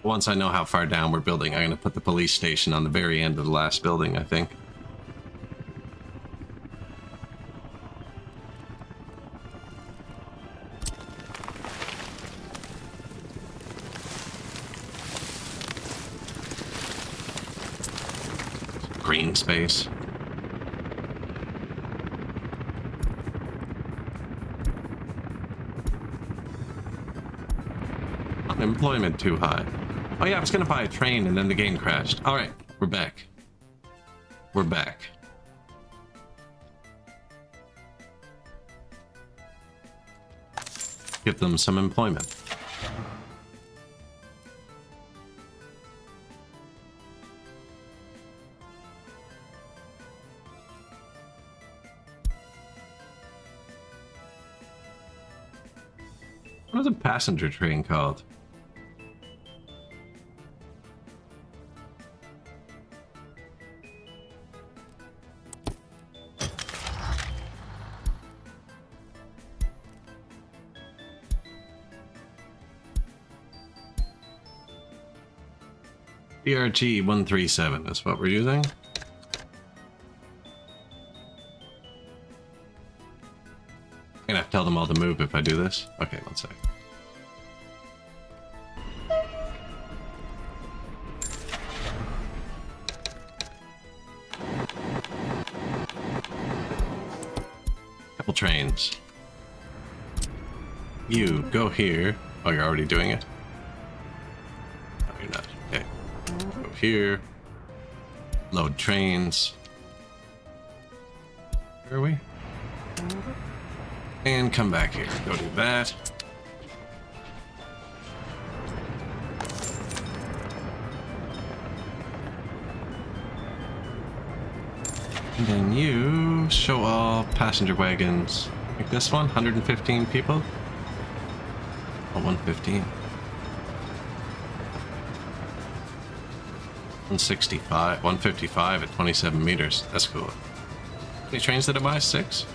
S1: Once I know how far down we're building, I'm gonna put the police station on the very end of the last building, I think. Green space. Unemployment too high. Oh yeah, I was gonna buy a train and then the game crashed. Alright, we're back. We're back. Give them some employment. What is a passenger train called? BRG 137 is what we're using. I'm gonna have to tell them all to move if I do this. Okay, one sec. Couple trains. You go here. Oh, you're already doing it? No, you're not. Okay. Go here. Load trains. Where are we? And come back here. Go do that. And then you show all passenger wagons. Like this one, 115 people. Oh, 115. 165, 155 at 27 meters. That's cool. How many trains did I buy? 6?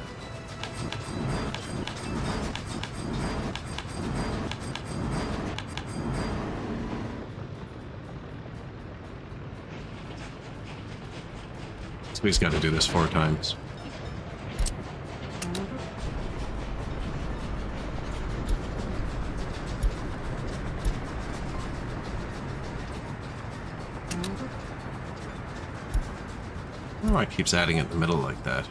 S1: So he's got to do this 4 times. I don't know why it keeps adding it in the middle like that.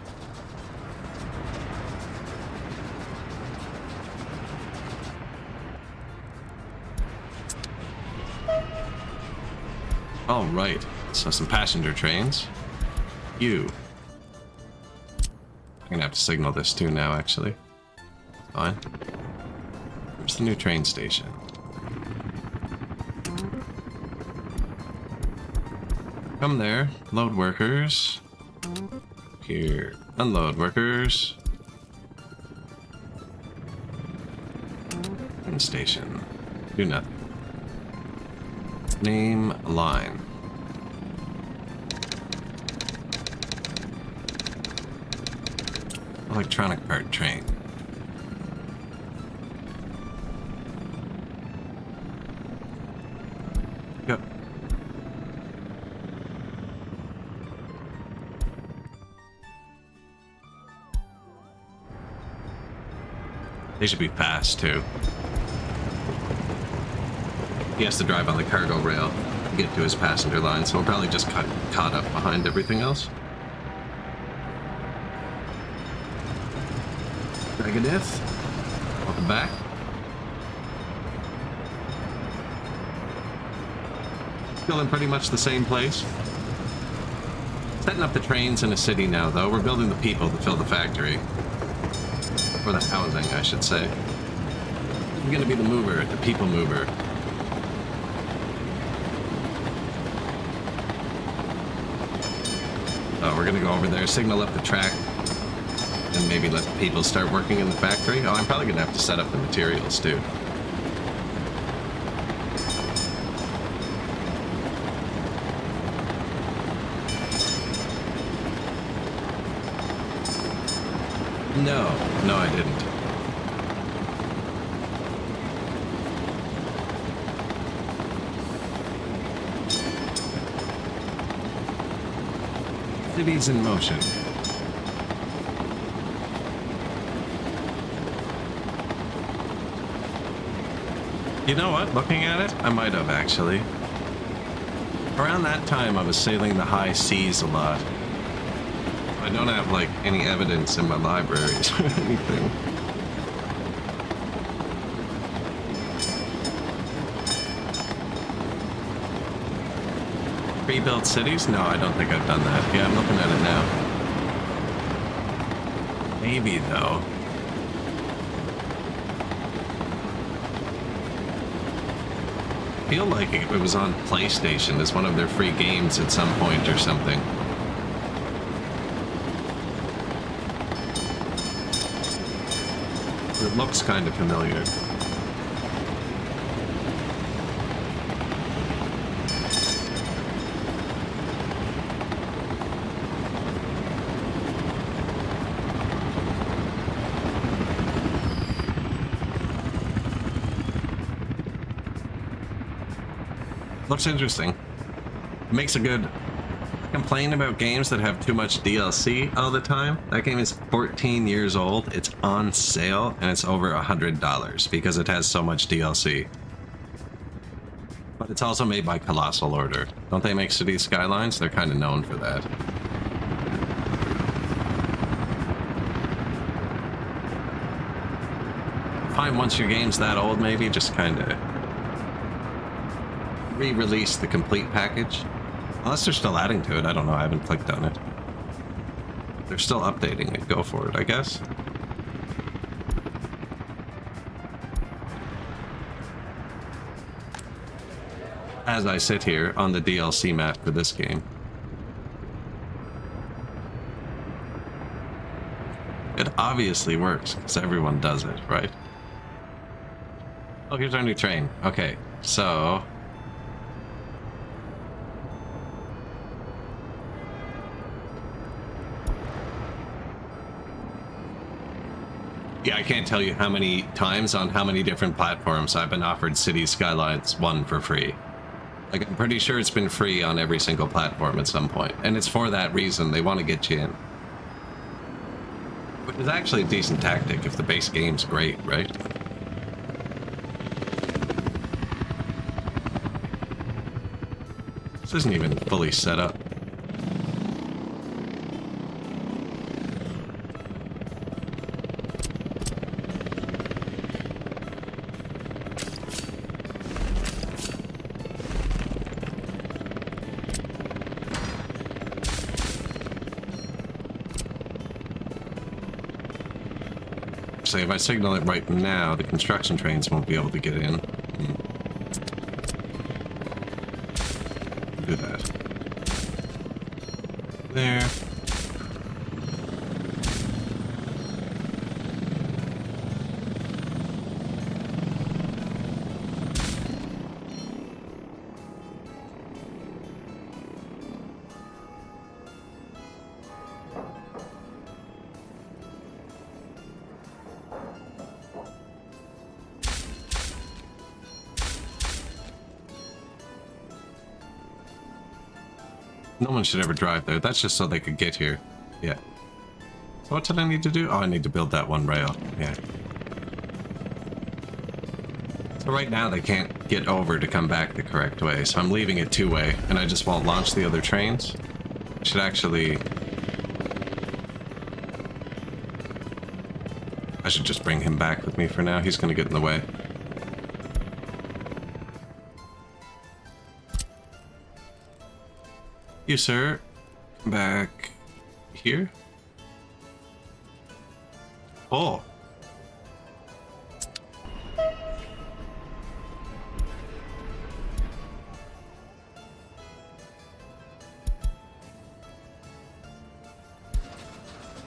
S1: All right, so some passenger trains. I'm gonna have to signal this too now, actually. Fine. Where's the new train station? Come there. Load workers. Here. Unload workers. Train station. Do nothing. Name a line. Electronic part train. Go. They should be fast too. He has to drive on the cargo rail to get to his passenger line, so we'll probably just caught up behind everything else. Dragonith, welcome back. Still in pretty much the same place. Setting up the trains in a city now, though. We're building the people to fill the factory. Or the housing, I should say. We're gonna be the mover, the people mover. Oh, we're gonna go over there, signal up the track, and maybe let the people start working in the factory. Oh, I'm probably gonna have to set up the materials too. No, I didn't. Cities in motion. You know what? Looking at it, I might have actually. Around that time, I was sailing the high seas a lot. I don't have, like, any evidence in my libraries or anything. Rebuilt cities? No, I don't think I've done that. Yeah, I'm looking at it now. Maybe, though. I feel like it was on PlayStation as one of their free games at some point or something. It looks kind of familiar. Looks interesting. It makes a good complaint about games that have too much DLC all the time. That game is 14 years old, it's on sale, and it's over $100 because it has so much DLC. But it's also made by Colossal Order. Don't they make Cities Skylines? They're kind of known for that. Fine, once your game's that old, maybe just kind of re-release the complete package. Unless they're still adding to it, I don't know, I haven't clicked on it. They're still updating it, go for it, I guess. As I sit here on the DLC map for this game. It obviously works, because everyone does it, right? Oh, here's our new train. Okay, so... Yeah, I can't tell you how many times on how many different platforms I've been offered Cities Skylines 1 for free. Like, I'm pretty sure it's been free on every single platform at some point. And it's for that reason. They want to get you in. Which is actually a decent tactic if the base game's great, right? This isn't even fully set up. So if I signal it right now, the construction trains won't be able to get in. Do that. There. No one should ever drive there. That's just so they could get here. Yeah. So what did I need to do? Oh, I need to build that one rail. Yeah. So right now they can't get over to come back the correct way. So I'm leaving it two-way, and I just won't launch the other trains. I should actually... I should just bring him back with me for now. He's going to get in the way. You, sir. Come back here. Oh.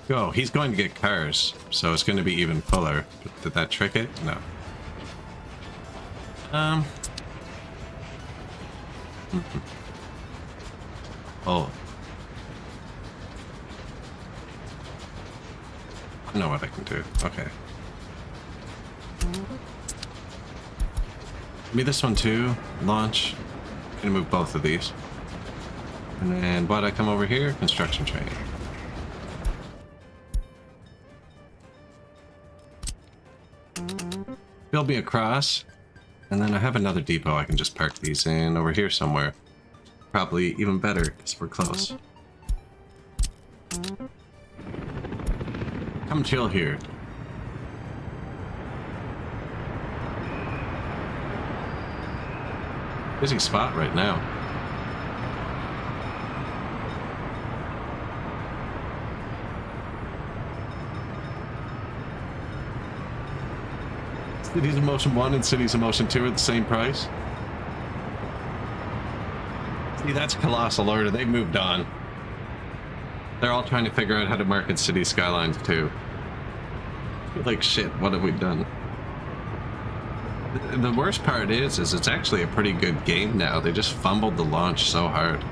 S1: Go. He's going to get cars, so it's going to be even fuller. Did that trick it? No. Oh. I know what I can do. Okay. Give me this one too. Launch. I'm gonna move both of these. And then why'd I come over here? Construction train. Build me across. And then I have another depot I can just park these in over here somewhere. Probably even better because we're close. Come chill here. Busy spot right now. Cities of Motion 1 and Cities of Motion 2 are the same price. See, that's Colossal Order. They've moved on. They're all trying to figure out how to market Cities Skylines 2. Like, shit, what have we done? The worst part is it's actually a pretty good game now. They just fumbled the launch so hard.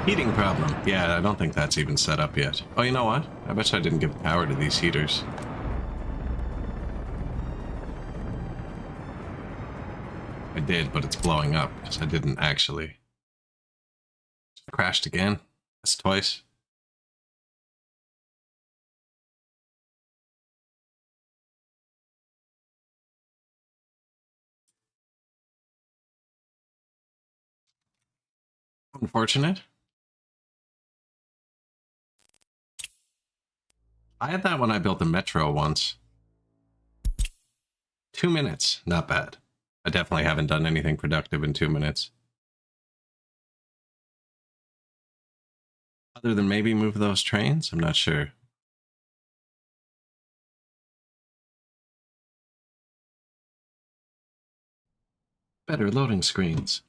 S1: Heating problem. Yeah, I don't think that's even set up yet. Oh, you know what? I bet you I didn't give power to these heaters. I did, but it's blowing up because I didn't actually. Crashed again. That's twice. Unfortunate. I had that when I built the Metro once. 2 minutes. Not bad. I definitely haven't done anything productive in 2 minutes. Other than maybe move those trains? I'm not sure. Better loading screens.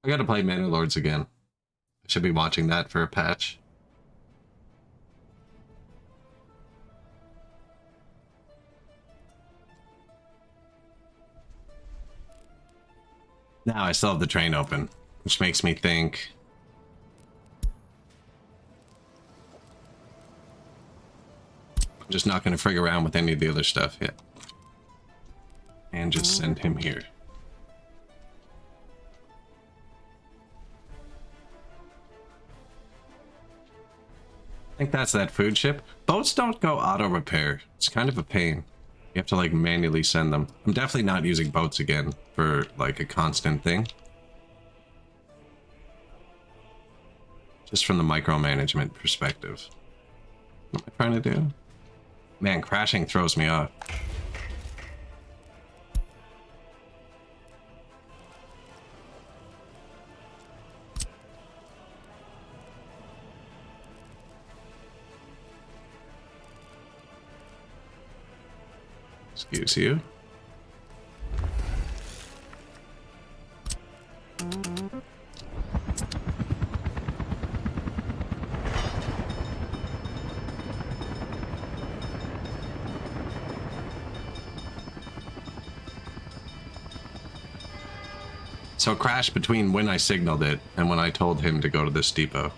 S1: I gotta play Mana Lords again. Should be watching that for a patch. Now I still have the train open, which makes me think... I'm just not going to frig around with any of the other stuff yet. And just send him here. I think that's that food ship. Boats don't go auto repair. It's kind of a pain. You have to like manually send them. I'm definitely not using boats again for like a constant thing. Just from the micromanagement perspective. What am I trying to do? Man, crashing throws me off. Excuse you. So it crashed between when I signaled it and when I told him to go to this depot.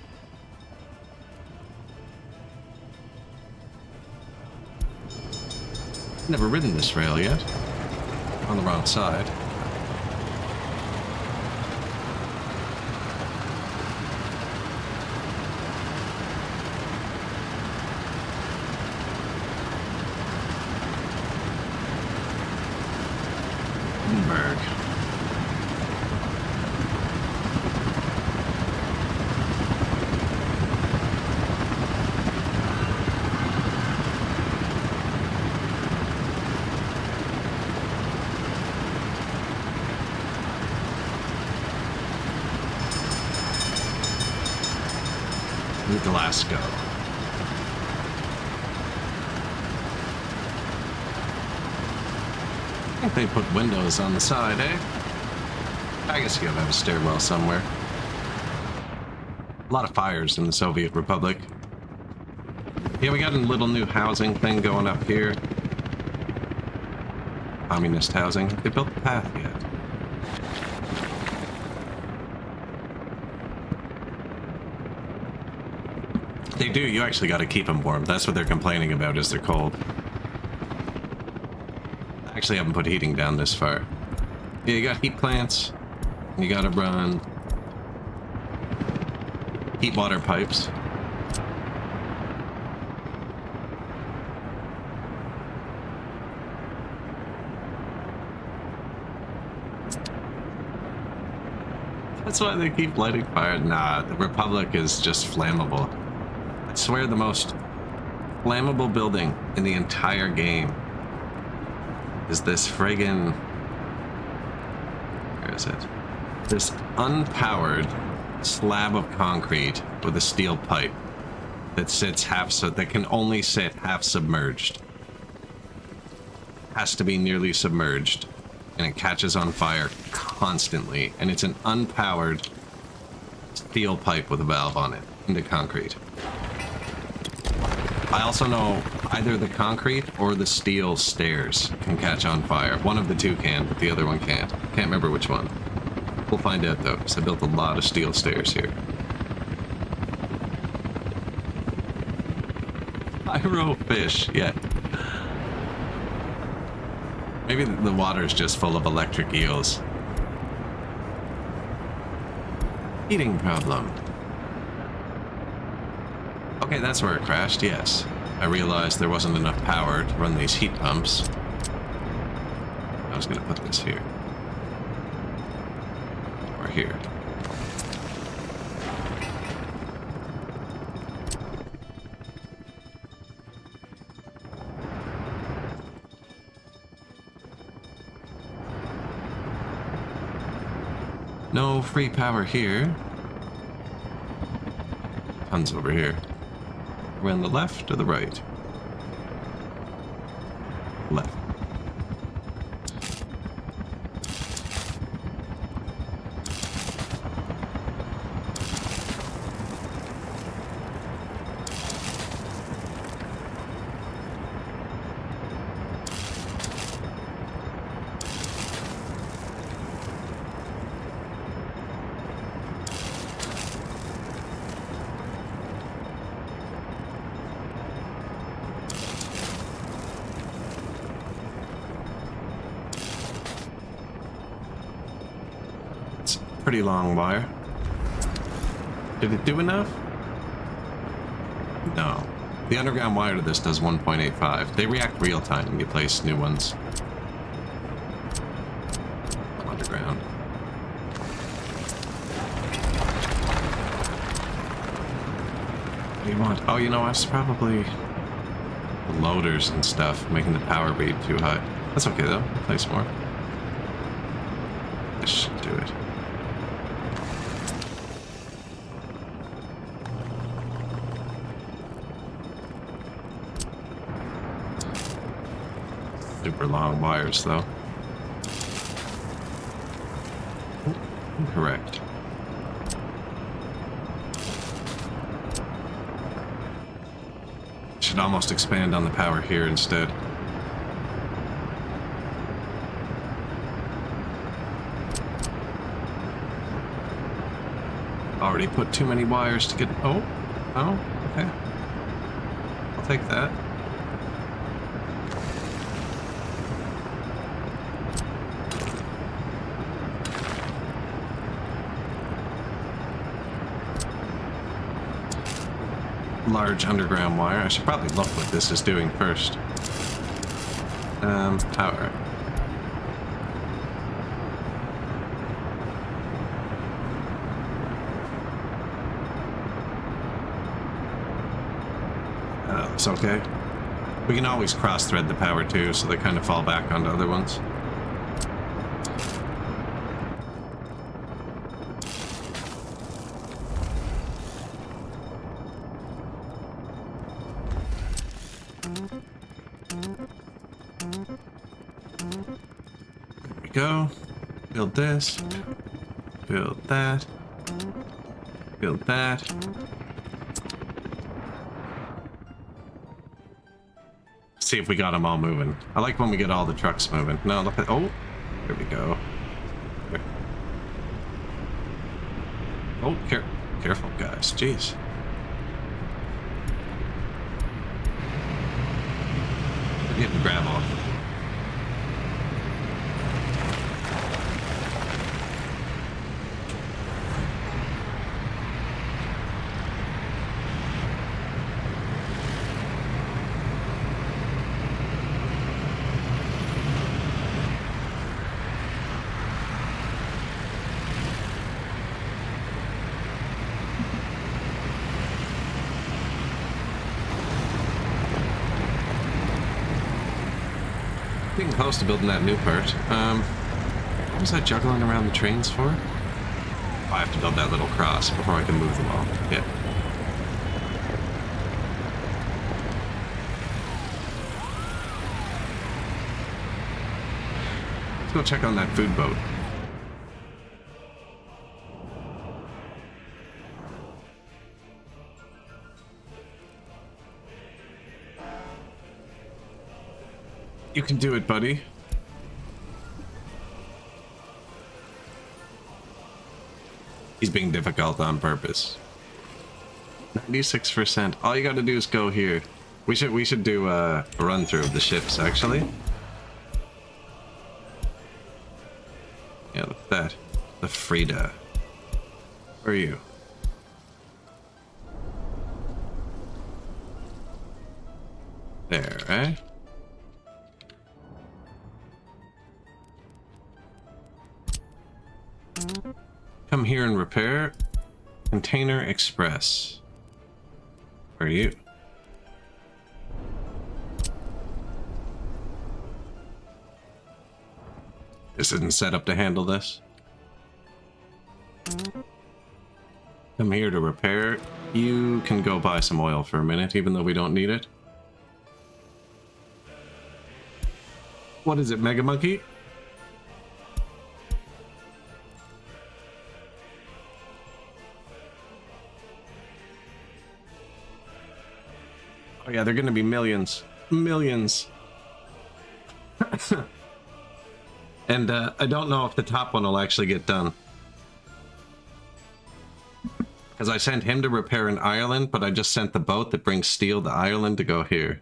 S1: Never ridden this rail yet. On the wrong side. Hindenburg. Glasgow. I think they put windows on the side, eh? I guess you gotta have a stairwell somewhere. A lot of fires in the Soviet Republic. Yeah, we got a little new housing thing going up here. Communist housing. They built the path yet. They do, you actually got to keep them warm. That's what they're complaining about, is they're cold. I actually haven't put heating down this far. Yeah, you got heat plants. You got to run heat water pipes. That's why they keep lighting fire. Nah, the Republic is just flammable. I swear the most flammable building in the entire game is this friggin'... Where is it? This unpowered slab of concrete with a steel pipe that sits that can only sit half submerged. Has to be nearly submerged, and it catches on fire constantly, and it's an unpowered steel pipe with a valve on it into concrete. I also know either the concrete or the steel stairs can catch on fire. One of the two can, but the other one can't. Can't remember which one. We'll find out though, because I built a lot of steel stairs here. Pyro fish, yeah. Maybe the water's just full of electric eels. Heating problem. Okay, that's where it crashed, yes. I realized there wasn't enough power to run these heat pumps. I was gonna put this here. Or here. No free power here. Tons over here. Are we on the left or the right? Left. pretty long wire. Did it do enough? No. The underground wire to this does 1.85. They react real time when you place new ones. Underground. What do you want? Oh, you know, it's probably the loaders and stuff making the power read too high. That's okay though. Place more. This should do it. Super long wires, though. Incorrect. Should almost expand on the power here instead. Already put too many wires to get... Oh, okay. I'll take that. Large underground wire. I should probably look what this is doing first. Power. It's okay. We can always cross-thread the power too, so they kind of fall back onto other ones. Go. Build this. Build that. Build that. See if we got them all moving. I like when we get all the trucks moving. No, look at... Oh! There we go. There. Oh, careful, guys. Jeez. We're getting gravel. Getting close to building that new part. What was I juggling around the trains for? Oh, I have to build that little cross before I can move them all. Yeah. Let's go check on that food boat. You can do it, buddy. He's being difficult on purpose. 96%. All you gotta do is go here. We should do a run through of the ships, actually. Yeah, look at that. The Frida. Where are you? There, right? Come here and repair. Container Express. Where are you? This isn't set up to handle this. Come here to repair. You can go buy some oil for a minute, even though we don't need it. What is it, Mega Monkey? Oh yeah, they're gonna be millions. Millions. And I don't know if the top one will actually get done. Because I sent him to repair in Ireland, but I just sent the boat that brings steel to Ireland to go here.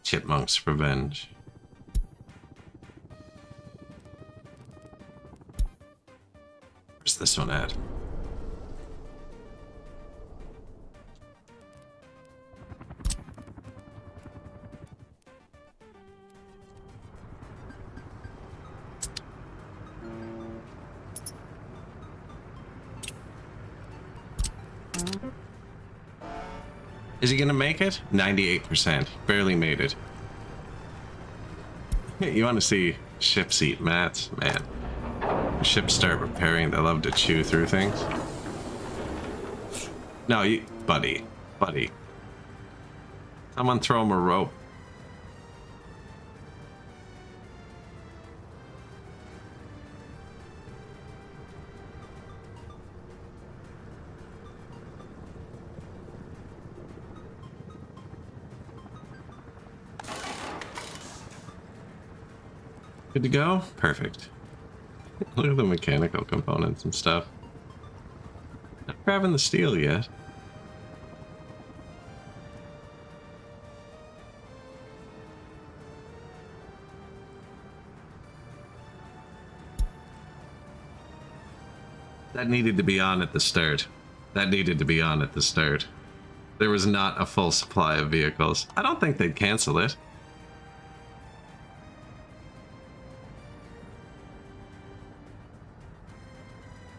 S1: Chipmunk's Revenge. Where's this one at? Is he gonna make it? 98%. Barely made it. You want to see ships eat mats? Man. When ships start repairing, they love to chew through things. No, you... Buddy. Buddy. Someone throw him a rope. Good to go? Perfect. Look at the mechanical components and stuff. Not grabbing the steel yet. That needed to be on at the start. That needed to be on at the start. There was not a full supply of vehicles. I don't think they'd cancel it.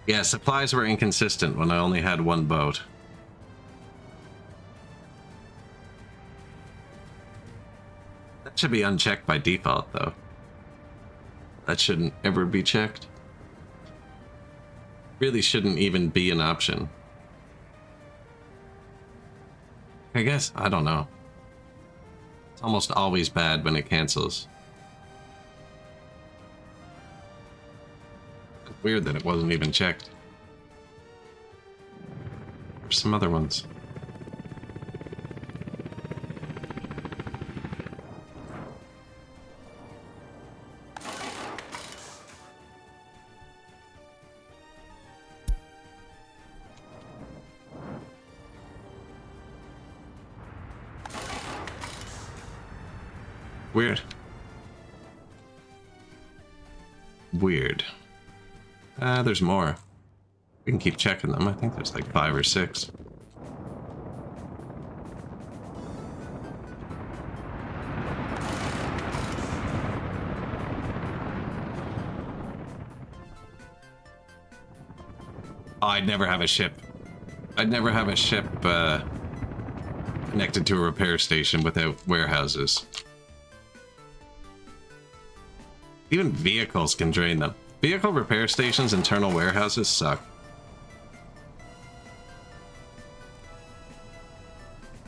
S1: Yeah, supplies were inconsistent when I only had one boat. That should be unchecked by default, though. That shouldn't ever be checked. Really shouldn't even be an option. I guess, I don't know. It's almost always bad when it cancels. Weird that it wasn't even checked. There's some other ones. Weird. Weird. There's more. We can keep checking them. I think there's like 5 or 6. Oh, I'd never have a ship. I'd never have a ship connected to a repair station without warehouses. Even vehicles can drain them. Vehicle repair stations, internal warehouses suck.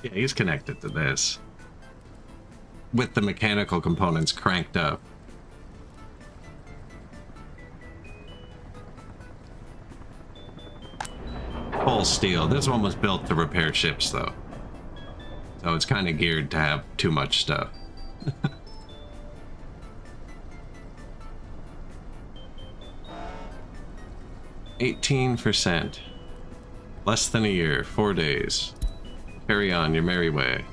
S1: Yeah, he's connected to this. With the mechanical components cranked up. Full steel. This one was built to repair ships, though. So it's kind of geared to have too much stuff. 18%. Less than a year, 4 days. Carry on your merry way.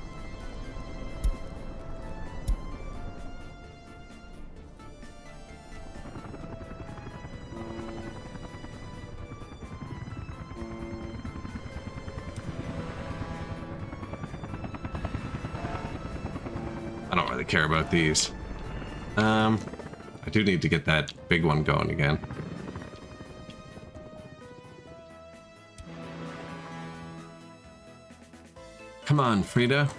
S1: I don't really care about these. I do need to get that big one going again. Come on, Frida.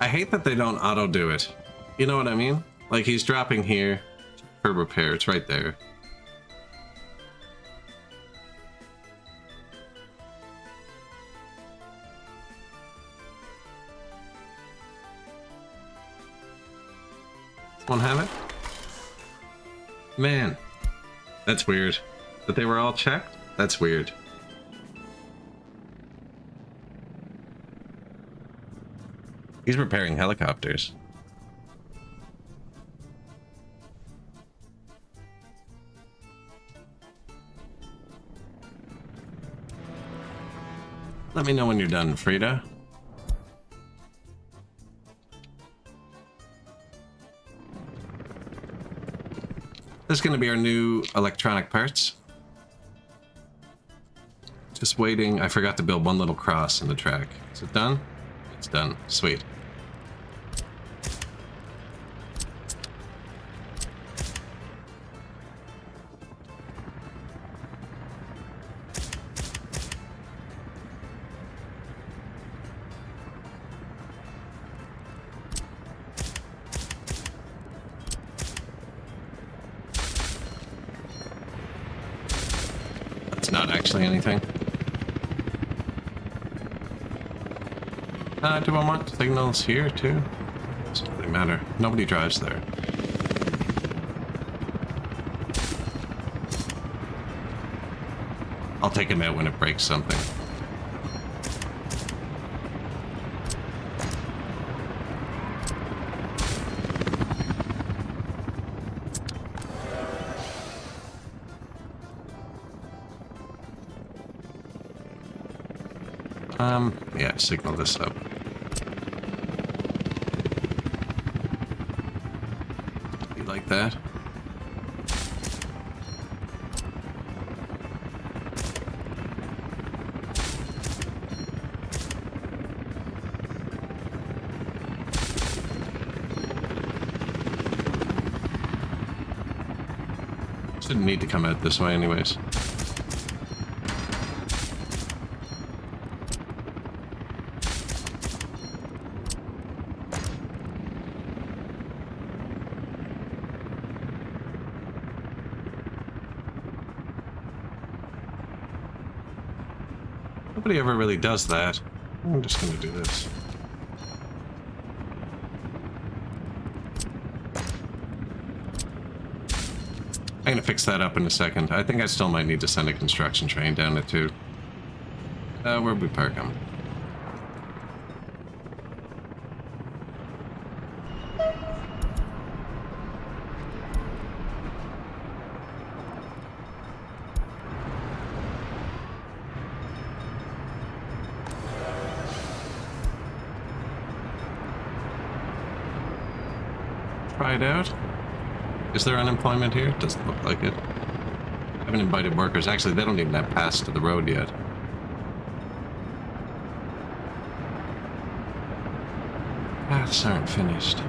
S1: I hate that they don't auto-do it. You know what I mean? Like, he's dropping here for repair. It's right there. Won't have it? Man. That's weird. That they were all checked? That's weird. He's repairing helicopters. Let me know when you're done, Frida. This is going to be our new electronic parts. Just waiting. I forgot to build one little cross in the track. Is it done? It's done. Sweet. That's not actually anything. Do I want signals here too? Doesn't really matter. Nobody drives there. I'll take him out when it breaks something. Yeah, signal this up. You like that? Shouldn't need to come out this way anyways. Nobody ever really does that. I'm just gonna do this. I'm gonna fix that up in a second. I think I still might need to send a construction train down it too. Where'd we park them? Try it out. Is there unemployment here? Doesn't look like it. I haven't invited workers. Actually, they don't even have pass to the road yet. Paths aren't finished.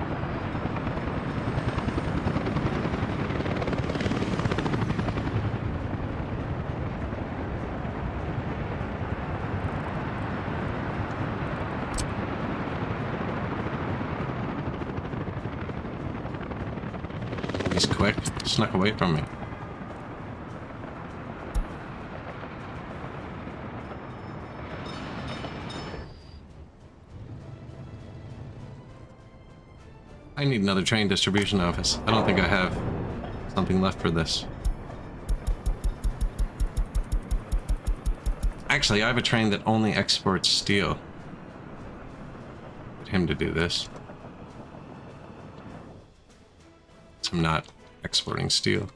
S1: He's quick. Snuck away from me. I need another train distribution office. I don't think I have something left for this. Actually, I have a train that only exports steel. Get him to do this. I'm not exporting steel.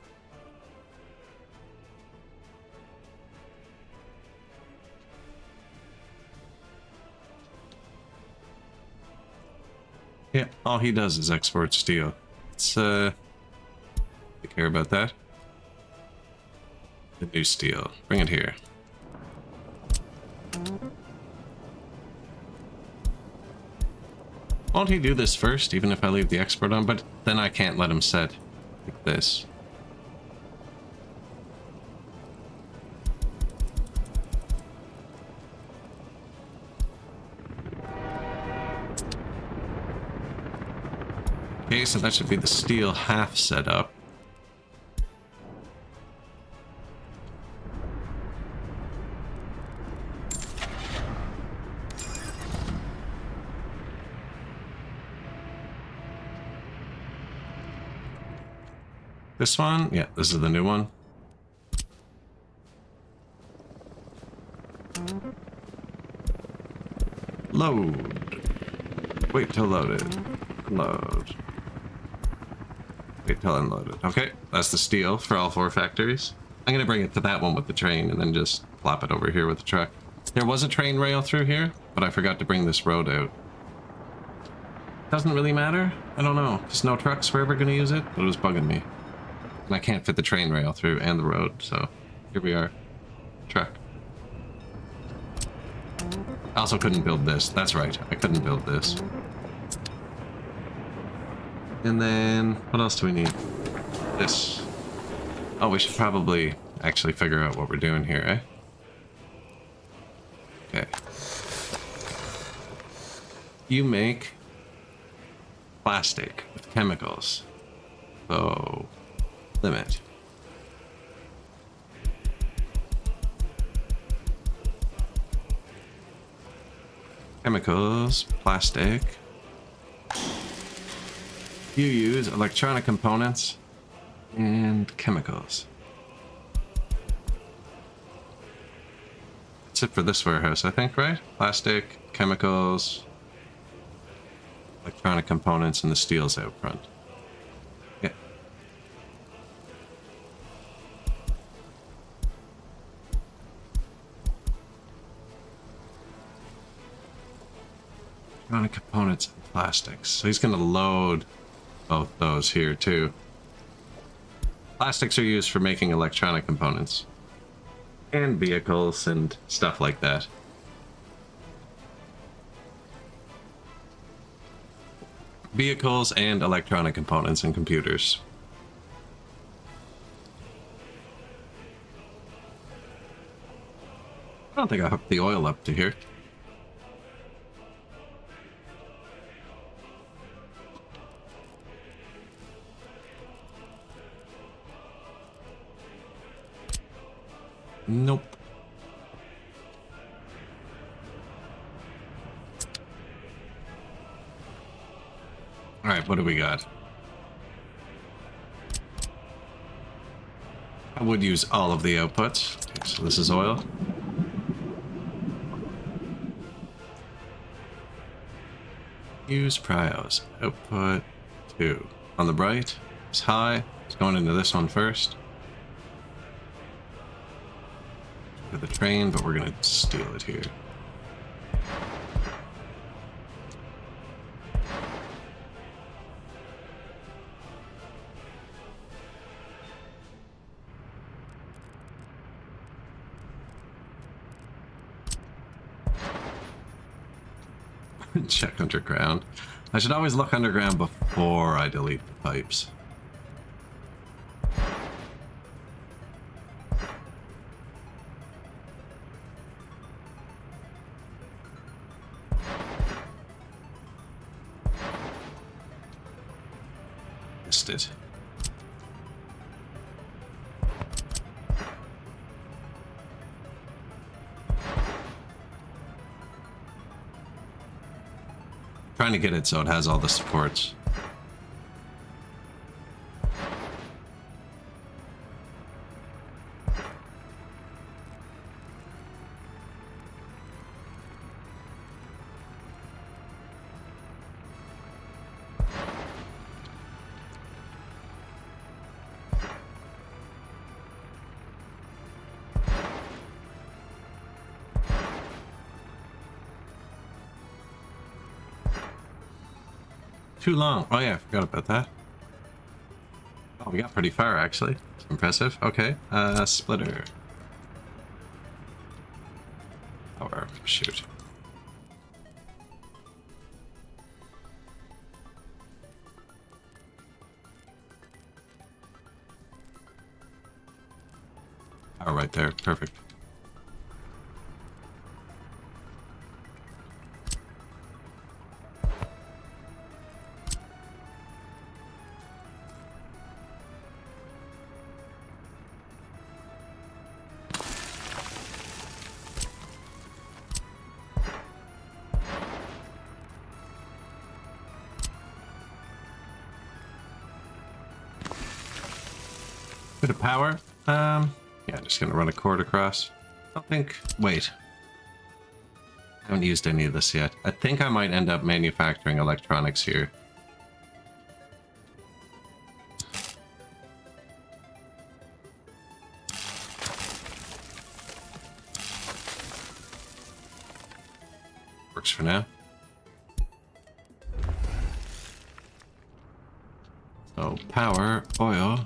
S1: Yeah, all he does is export steel. Let's take care about that. The new steel. Bring it here. Won't he do this first, even if I leave the export on? But then I can't let him set like this. Okay, so that should be the steel half set up. This one? Yeah, this is the new one. Load. Wait till loaded. Load. Wait till unloaded. Okay, that's the steel for all 4 factories. I'm gonna bring it to that one with the train and then just plop it over here with the truck. There was a train rail through here, but I forgot to bring this road out. Doesn't really matter. I don't know, because no trucks were ever gonna use it, but it was bugging me. And I can't fit the train rail through and the road, so here we are. Truck. I also couldn't build this. That's right, I couldn't build this. And then, what else do we need? This. Oh, we should probably actually figure out what we're doing here, eh? Okay. You make plastic with chemicals. So, limit. Chemicals, plastic. You use electronic components and chemicals. That's it for this warehouse, I think, right? Plastic, chemicals, electronic components, and the steel's out front. Yeah. Electronic components and plastics. So he's going to load both those here too. Plastics are used for making electronic components and vehicles and stuff like that. Vehicles and electronic components and computers. I don't think I hooked the oil up to here. Nope. All right, what do we got? I would use all of the outputs. Okay, so this is oil. Use pryos. Output 2. On the right, it's high. It's going into this one first. For the train, but we're gonna steal it here. Check underground. I should always look underground before I delete the pipes. Missed it. Trying to get it so it has all the supports. Too long. Oh yeah, I forgot about that. Oh, we got pretty far actually. It's impressive. Okay, splitter. Power. Shoot. Power right there. Perfect. Bit of power. Yeah, just gonna run a cord across. I don't think. Wait. I haven't used any of this yet. I think I might end up manufacturing electronics here. Works for now. So, power, oil.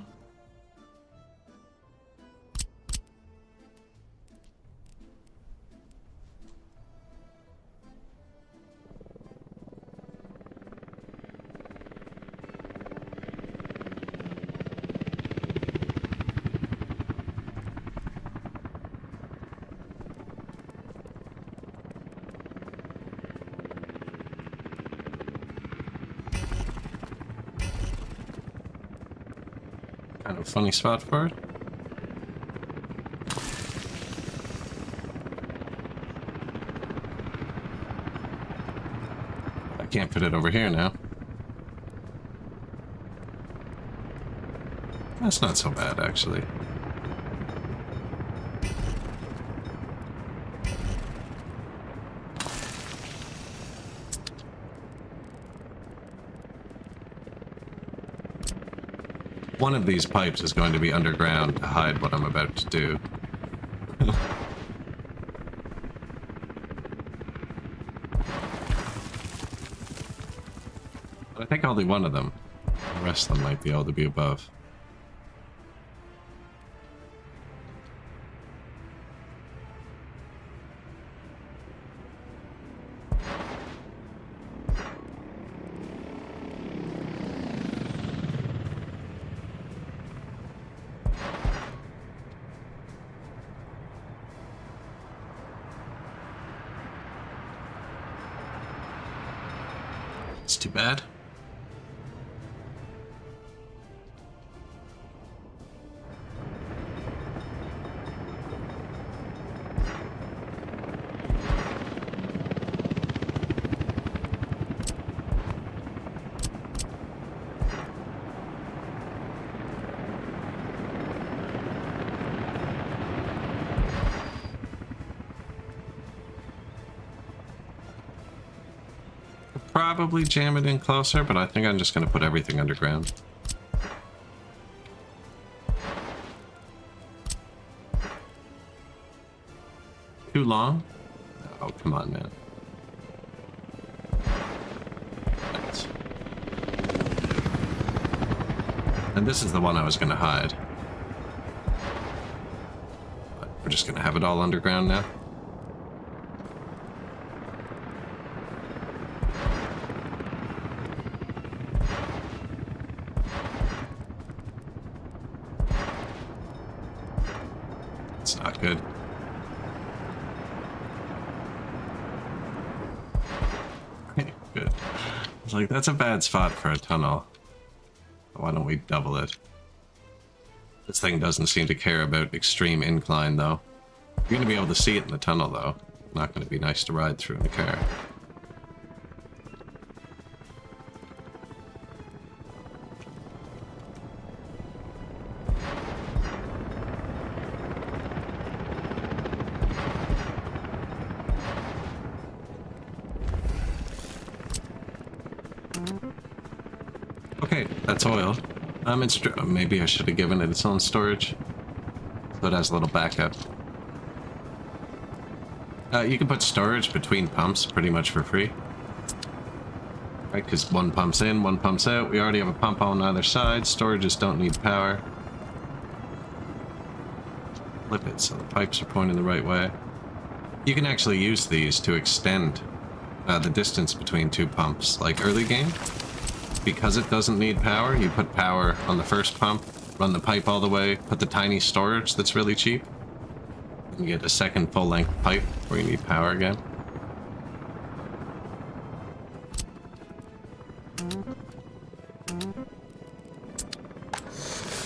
S1: Kind of funny spot for it. I can't put it over here now. That's not so bad, actually. One of these pipes is going to be underground to hide what I'm about to do. But I think only one of them. The rest of them might be able to be above. It's too bad. Probably jam it in closer, but I think I'm just going to put everything underground. Too long? Oh, come on, man. Thanks. And this is the one I was going to hide. But we're just going to have it all underground now. It's not good. Good. It's like, that's a bad spot for a tunnel. Why don't we double it? This thing doesn't seem to care about extreme incline, though. You're going to be able to see it in the tunnel, though. Not going to be nice to ride through in the car. Okay, that's oil. Maybe I should have given it its own storage, so it has a little backup. You can put storage between pumps pretty much for free. Right, because one pump's in, one pump's out. We already have a pump on either side. Storages don't need power. Flip it so the pipes are pointing the right way. You can actually use these to extend the distance between two pumps, like early game. Because it doesn't need power, you put power on the first pump, run the pipe all the way, put the tiny storage that's really cheap, and you get a second full-length pipe where you need power again.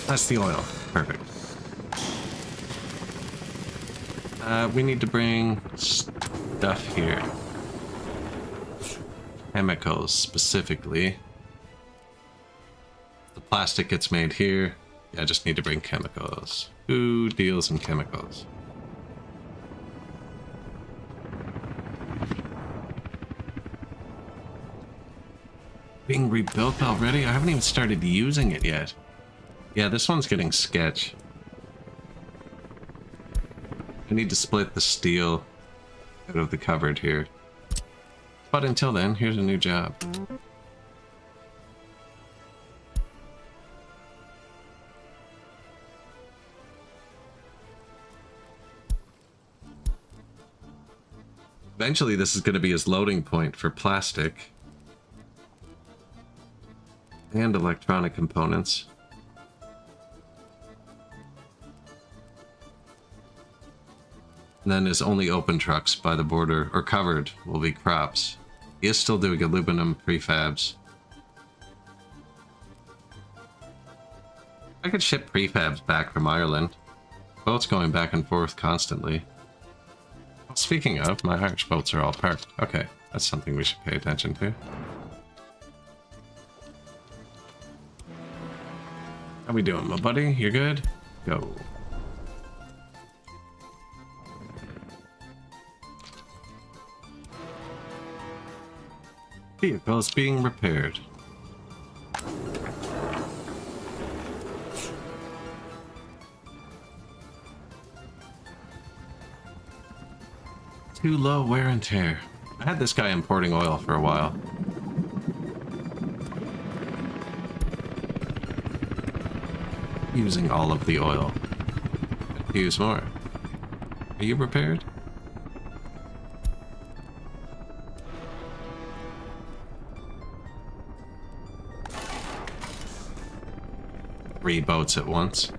S1: That's the oil. Perfect. We need to bring stuff here. Chemicals, specifically. The plastic gets made here. Yeah, I just need to bring chemicals. Who deals in chemicals? Being rebuilt already? I haven't even started using it yet. Yeah, this one's getting sketch. I need to split the steel out of the cupboard here. But until then, here's a new job. Eventually, this is going to be his loading point for plastic and electronic components. And then his only open trucks by the border, or covered, will be crops. He is still doing aluminum prefabs. I could ship prefabs back from Ireland. Boats going back and forth constantly. Well, speaking of, my Irish boats are all parked. Okay, that's something we should pay attention to. How we doing, my buddy? You good? Go. Vehicles being repaired. Too low wear and tear. I had this guy importing oil for a while. Using all of the oil. Use more. Are you repaired? Three boats at once.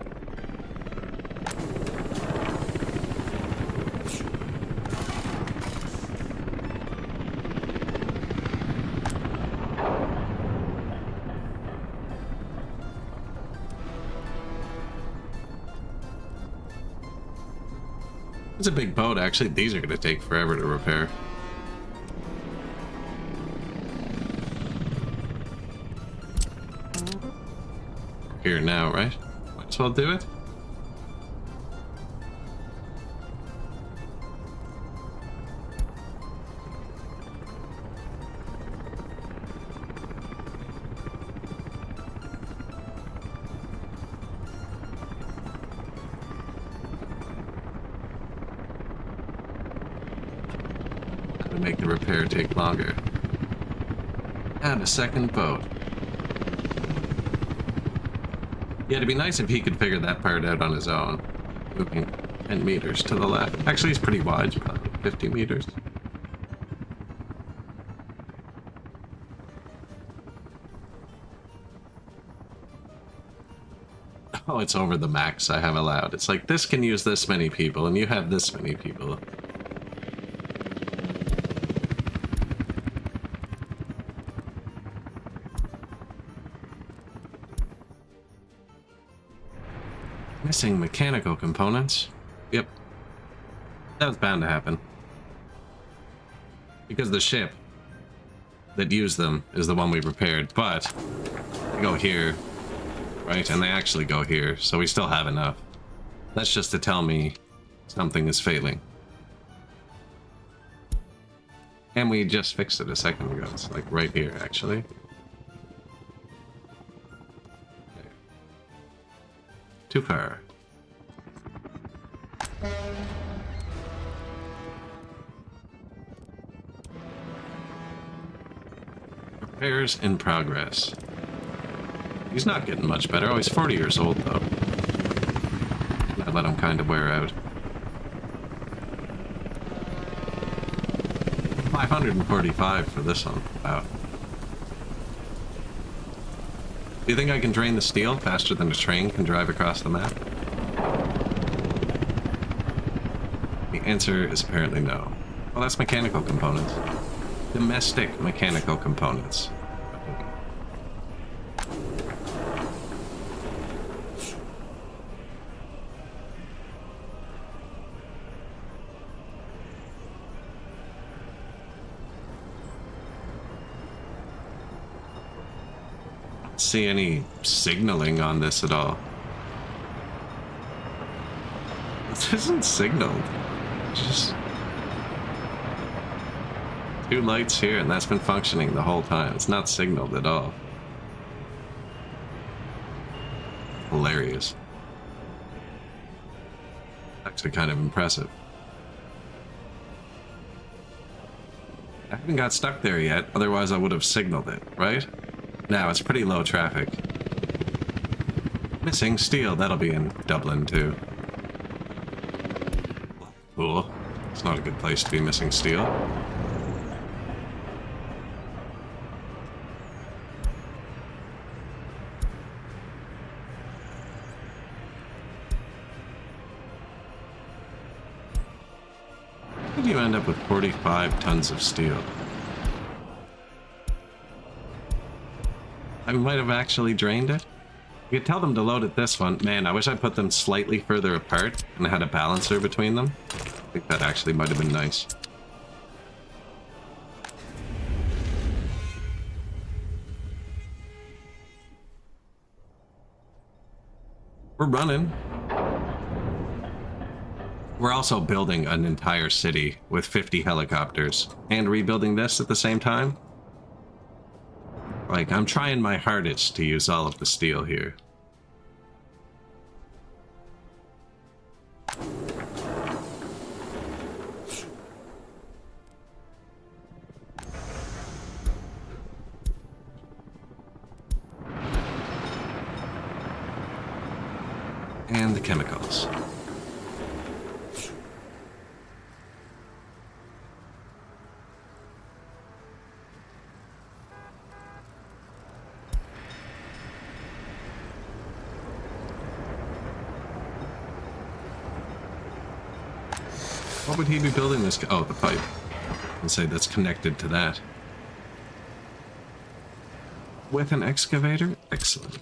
S1: It's a big boat, actually. These are going to take forever to repair. Here now, right? Might as well do it. To make the repair take longer. Add a second boat. Yeah, it'd be nice if he could figure that part out on his own. Moving 10 meters to the left. Actually, it's pretty wide, it's probably 50 meters. Oh, it's over the max I have allowed. It's like, this can use this many people, and you have this many people. Missing mechanical components. Yep. That was bound to happen. Because the ship that used them is the one we repaired, but they go here, right? And they actually go here, so we still have enough. That's just to tell me something is failing. And we just fixed it a second ago. It's like right here, actually. Too far. Repairs in progress. He's not getting much better. Oh, he's 40 years old, though. I let him kind of wear out. 545 for this one. Wow. Do you think I can drain the steel faster than a train can drive across the map? The answer is apparently no. Well, that's mechanical components. Domestic mechanical components. See any signaling on this at all. This isn't signaled. Just two lights here, and that's been functioning the whole time. It's not signaled at all. Hilarious. Actually kind of impressive. I haven't got stuck there yet, otherwise I would have signaled it, right? Now it's pretty low traffic. Missing steel, that'll be in Dublin too. Cool. It's not a good place to be missing steel. How did you end up with 45 tons of steel? I might have actually drained it. You could tell them to load at this one. Man, I wish I put them slightly further apart and had a balancer between them. I think that actually might have been nice. We're running. We're also building an entire city with 50 helicopters and rebuilding this at the same time. Like, I'm trying my hardest to use all of the steel here. And the chemicals. What would he be building this? Oh, the pipe. I'll say that's connected to that. With an excavator? Excellent.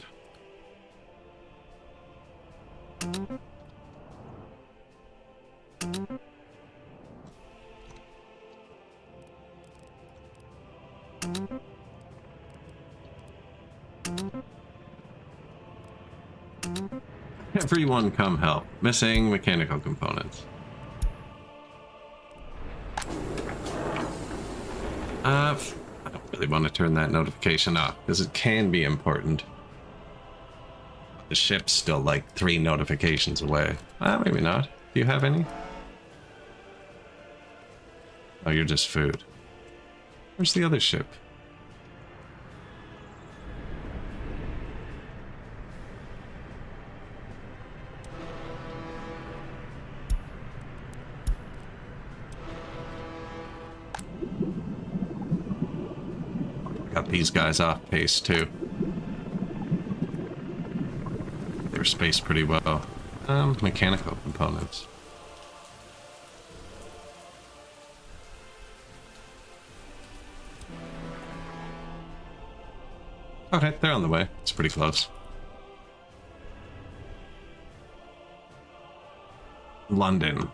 S1: Everyone come help. Missing mechanical components. I don't really want to turn that notification off because it can be important. The ship's still like 3 notifications away. Maybe not. Do you have any? Oh, you're just food. Where's the other ship? Got these guys off pace too. They were spaced pretty well. Mechanical components. Okay, they're on the way. It's pretty close. London.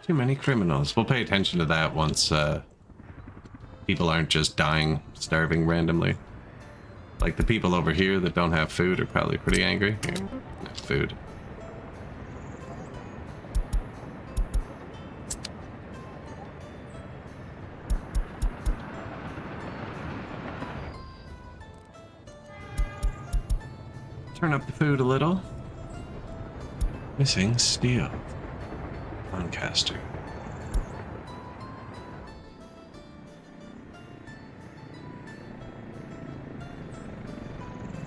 S1: Too many criminals. We'll pay attention to that once people aren't just dying, starving randomly. Like the people over here that don't have food are probably pretty angry. Here, have food. Turn up the food a little. Missing steel. Lancaster.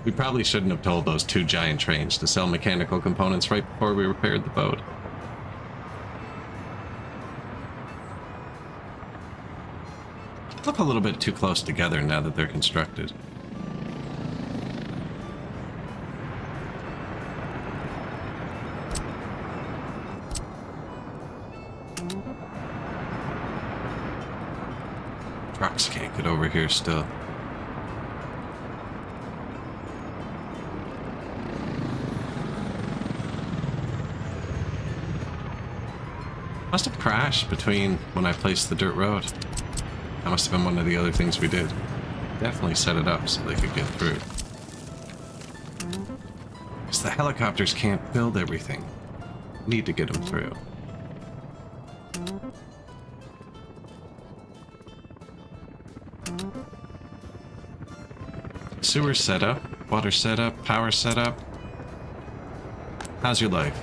S1: We probably shouldn't have told those 2 giant trains to sell mechanical components right before we repaired the boat. Look a little bit too close together now that they're constructed. Trucks can't get over here still. Must have crashed between when I placed the dirt road. That must have been one of the other things we did. Definitely set it up so they could get through. Because the helicopters can't build everything. Need to get them through. Sewer setup, water setup, power setup. How's your life?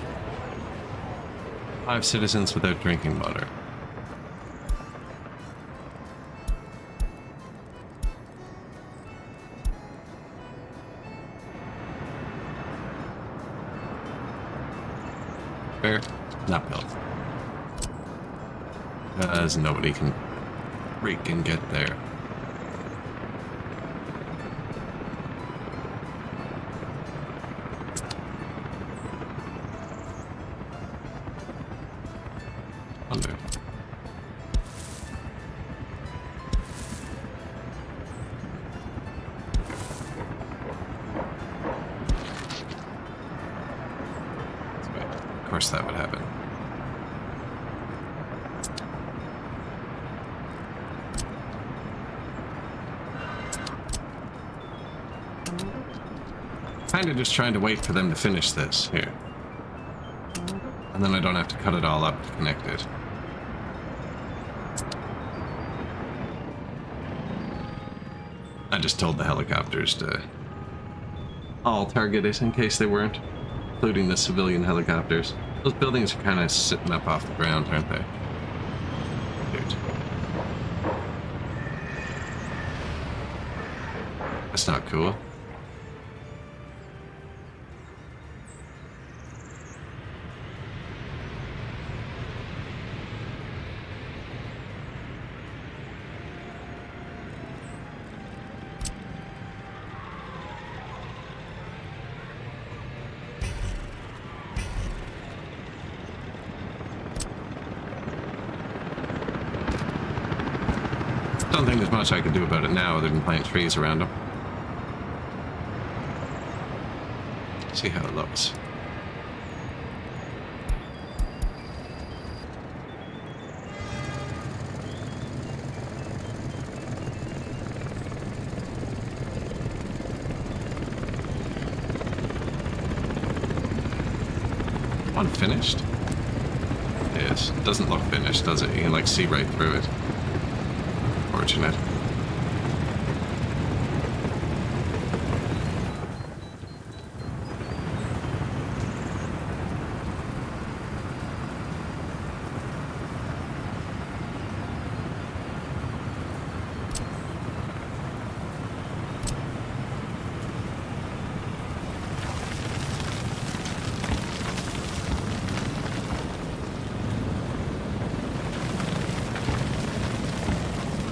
S1: 5 citizens without drinking water. Fair? Not built. Because nobody can freaking get there. Under. course that would happen. Kind of just trying to wait for them to finish this here. And then I don't have to cut it all up to connect it. I just told the helicopters to all target it in case they weren't, including the civilian helicopters. Those buildings are kind of sitting up off the ground, aren't they? Dude. That's not cool. I don't think there's much I can do about it now other than plant trees around them. See how it looks. One finished? Yes. Doesn't look finished, does it? You can like see right through it. Fortunate.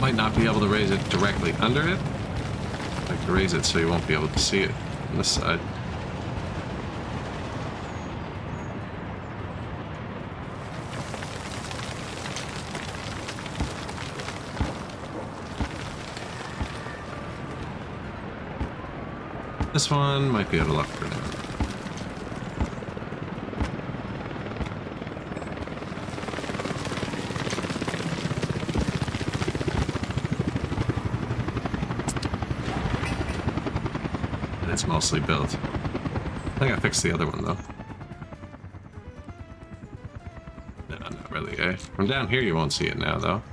S1: Might not be able to raise it directly under it. I like to raise it so you won't be able to see it on this side. This one might be out of luck for now. It's mostly built. I think I fixed the other one though. No, not really, eh? From down here you won't see it now though.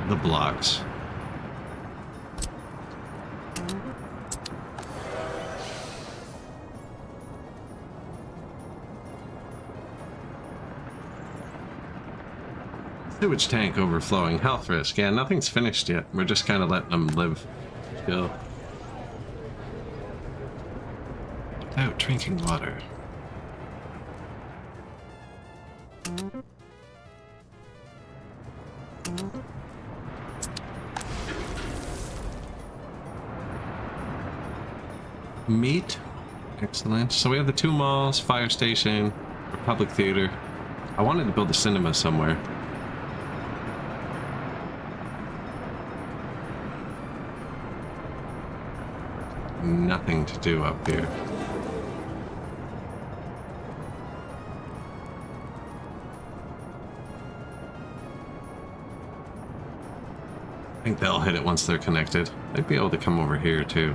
S1: The blocks. Sewage tank overflowing, health risk. Yeah, nothing's finished yet. We're just kind of letting them live. Chill. Without drinking water. Meat. Excellent. So we have the 2 malls, fire station, Republic Theater. I wanted to build a cinema somewhere. Nothing to do up here. I think they'll hit it once they're connected. They'd be able to come over here too.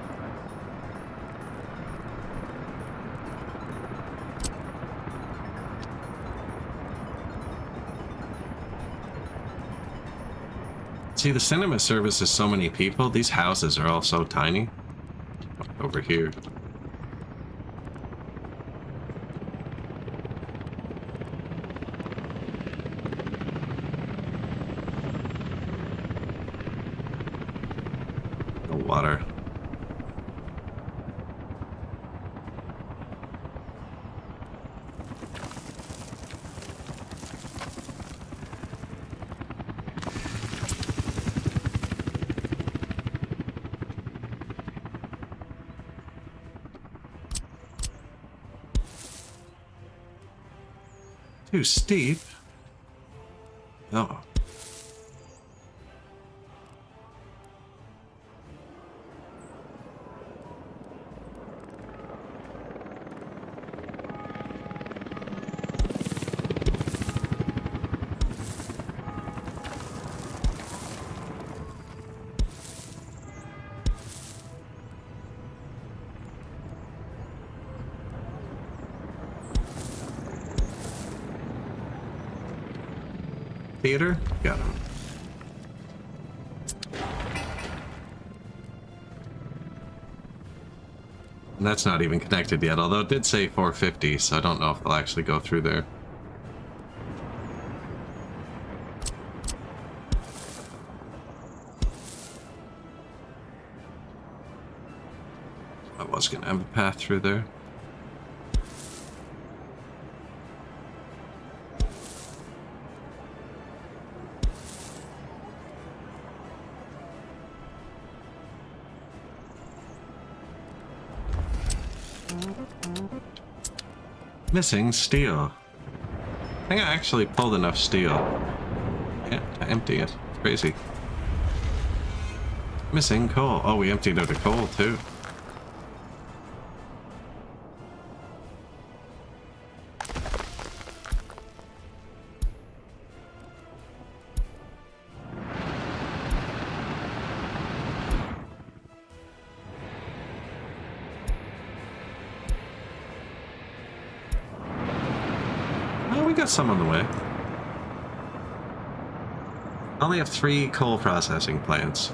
S1: See, the cinema services so many people. These houses are all so tiny. Over here. The water. Too steep. Oh. Theater? Got him. And that's not even connected yet, although it did say 450, so I don't know if they'll actually go through there. I was gonna have a path through there. Missing steel. I think I actually pulled enough steel. Yeah, to empty it. Crazy. Missing coal. Oh, we emptied out the coal too. Got some on the way. I only have 3 coal processing plants.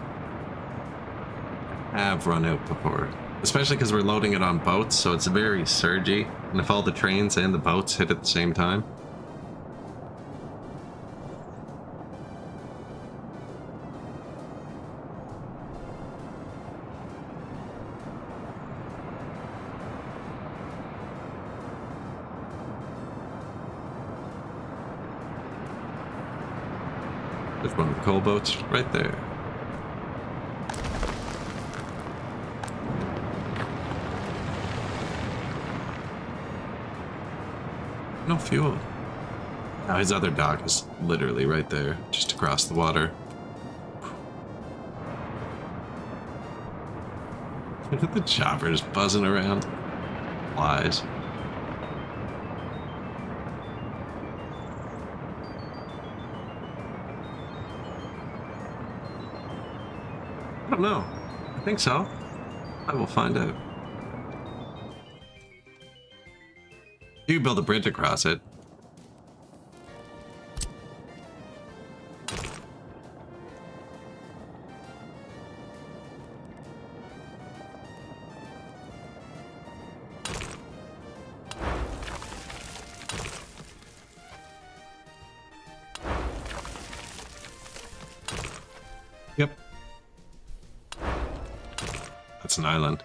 S1: I've run out before. Especially because we're loading it on boats, so it's very surgy. And if all the trains and the boats hit at the same time. There's one of the coal boats right there. No fuel. Now his other dock is literally right there, just across the water. Look at the choppers buzzing around. Flies. I don't know. I think so. I will find out. You can build a bridge across it. Yep. That's an island.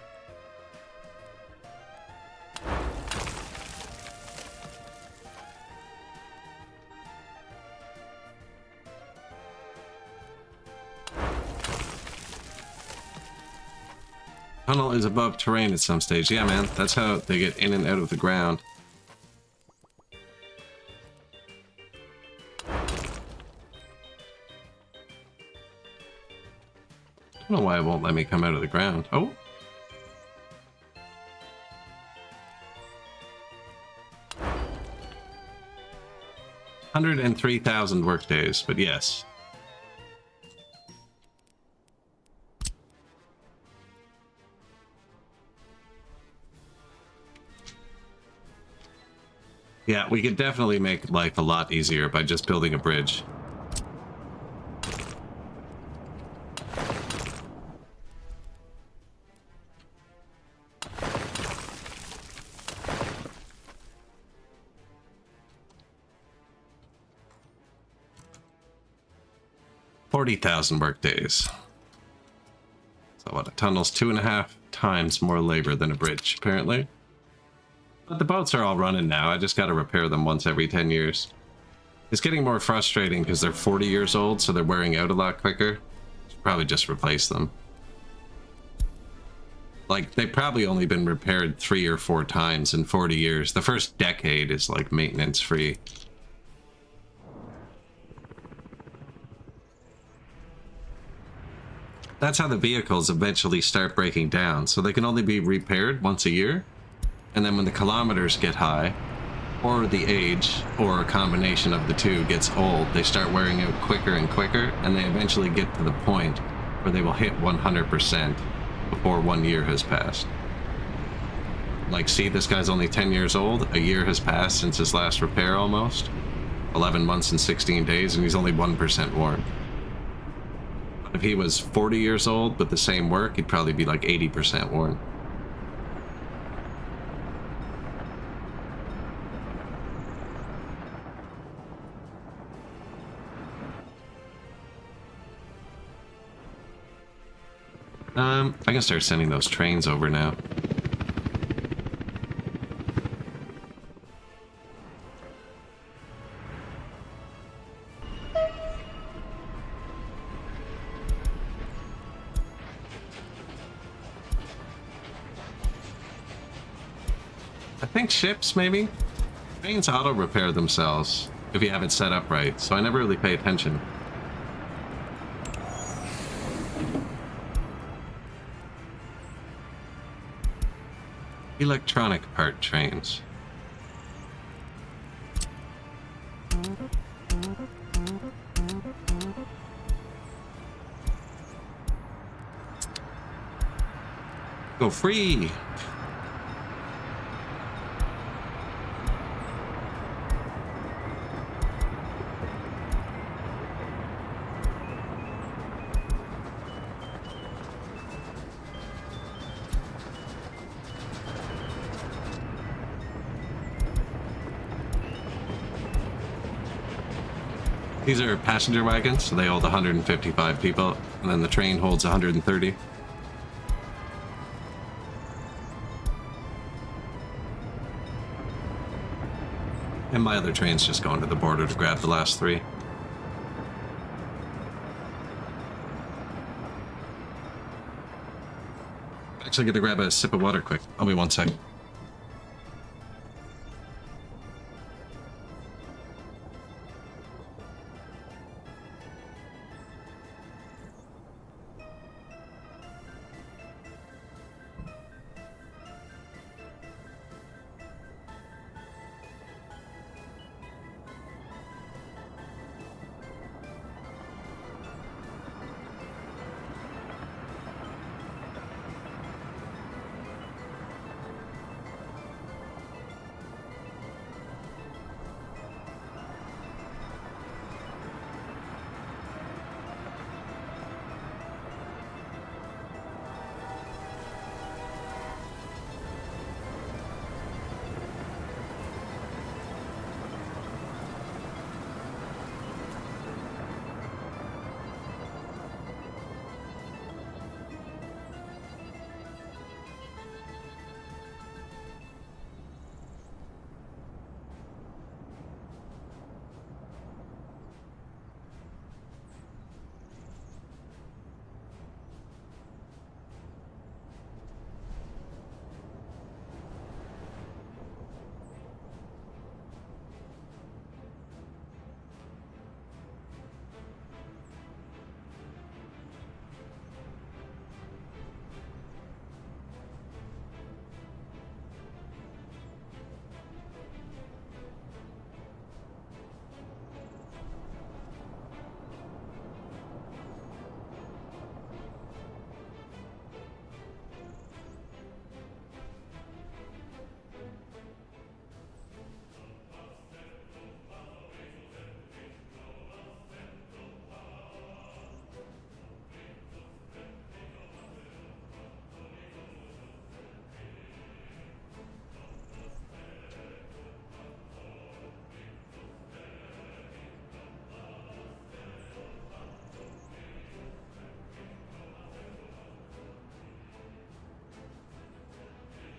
S1: Tunnel is above terrain at some stage. Yeah, man, that's how they get in and out of the ground. I don't know why it won't let me come out of the ground. Oh. $103,000 workdays, but yes. Yeah, we could definitely make life a lot easier by just building a bridge. $40,000 workdays. So what, a tunnel's 2.5 times more labor than a bridge, apparently. But the boats are all running now. I just got to repair them once every 10 years. It's getting more frustrating because they're 40 years old, so they're wearing out a lot quicker. Should probably just replace them. Like, they've probably only been repaired 3 or 4 times in 40 years. The first decade is like maintenance free. That's how the vehicles eventually start breaking down, so they can only be repaired once a year. And then when the kilometers get high, or the age, or a combination of the two gets old, they start wearing out quicker and quicker, and they eventually get to the point where they will hit 100% before 1 year has passed. Like, see, this guy's only 10 years old. A year has passed since his last repair almost. 11 months and 16 days, and he's only 1% worn. If he was 40 years old with the same work, he'd probably be like 80% worn. I can start sending those trains over now. I think ships, maybe? Trains auto-repair themselves if you have it set up right, so I never really pay attention. Electronic part trains. Go free! These are passenger wagons, so they hold 155 people, and then the train holds 130. And my other train's just going to the border to grab the last 3. Actually, gonna grab a sip of water quick. I'll be 1 sec.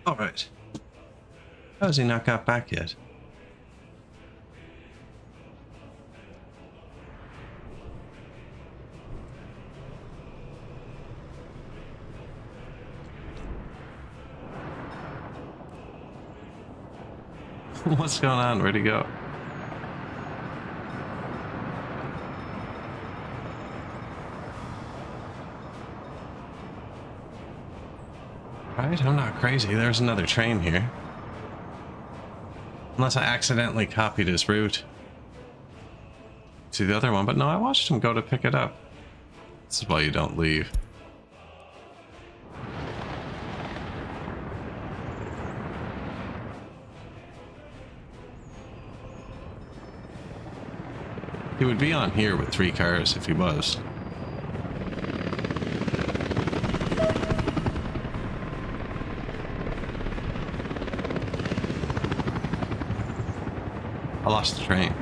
S1: Alright. How has he not got back yet? What's going on? Where'd he go? Right, I'm not crazy. There's another train here. Unless I accidentally copied his route to the other one, but no, I watched him go to pick it up. This is why you don't leave. He would be on here with 3 cars if he was. I lost the train.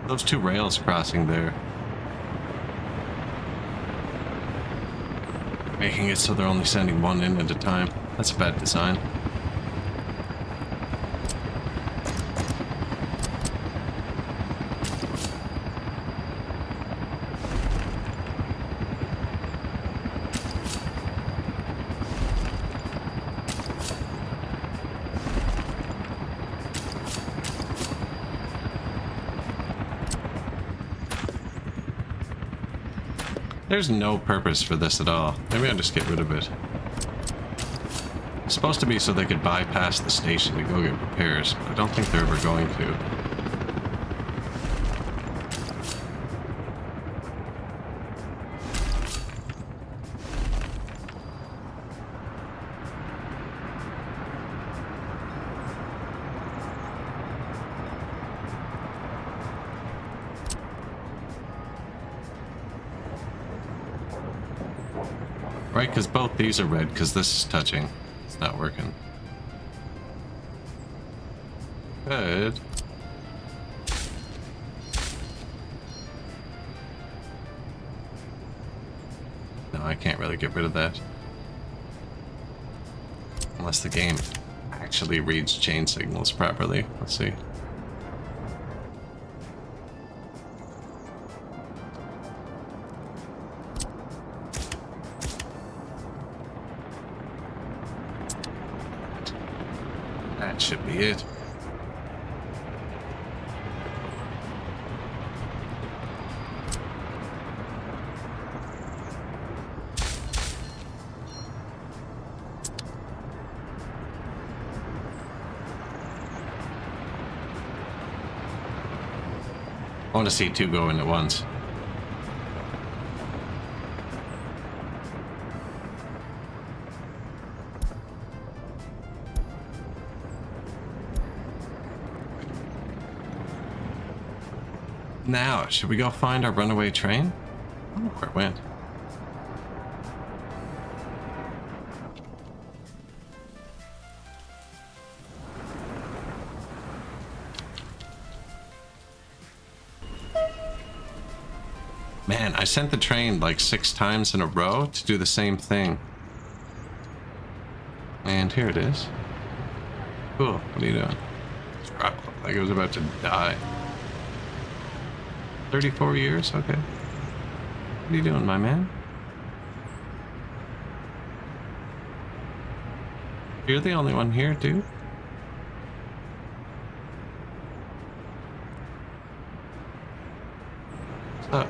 S1: Those 2 rails crossing there. Making it so they're only sending 1 in at a time. That's a bad design. There's no purpose for this at all. Maybe I'll just get rid of it. It's supposed to be so they could bypass the station to go get repairs, but I don't think they're ever going to. Right, because both these are red, because this is touching. It's not working. Good. No, I can't really get rid of that. Unless the game actually reads chain signals properly. Let's see. That should be it. I want to see 2 go in at once. Now, should we go find our runaway train? I don't know where it went. Man, I sent the train like 6 times in a row to do the same thing. And here it is. Cool. What are you doing? Like it was about to die. 34 years? Okay. What are you doing, my man? You're the only one here, dude. What's up?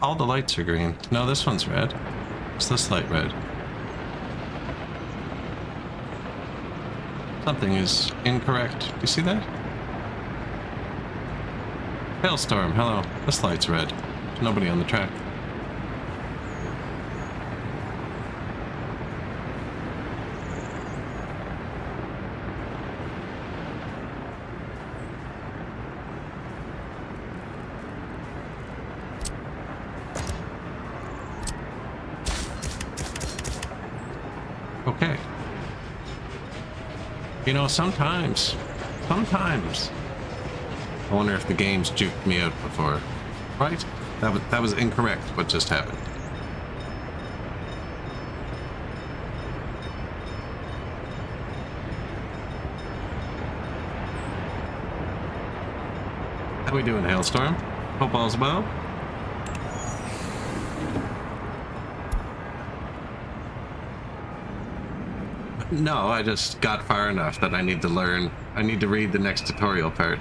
S1: All the lights are green. No, this one's red. Is this light red? Something is incorrect. Do you see that? Hailstorm, hello. This light's red. There's nobody on the track. Okay. You know, sometimes, I wonder if the game's juked me out before. Right? That was incorrect, what just happened. How we doing, Hailstorm? Hope all's well? No, I just got far enough that I need to learn. I need to read the next tutorial part.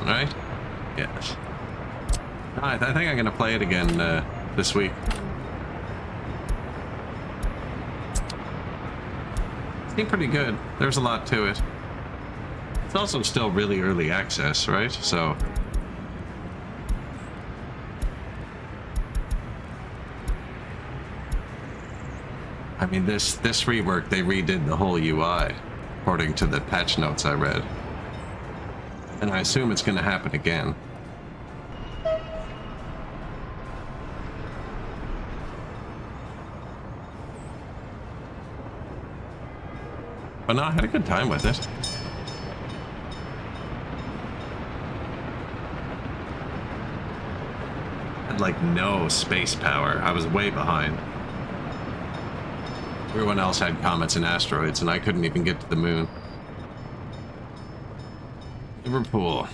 S1: right? Yes. I think I'm gonna play it again this week. It seemed pretty good. There's a lot to it. It's also still really early access, right? So... I mean, this rework, they redid the whole UI, according to the patch notes I read. And I assume it's going to happen again. But no, I had a good time with it. Had like no space power. I was way behind. Everyone else had comets and asteroids, and I couldn't even get to the moon. Liverpool.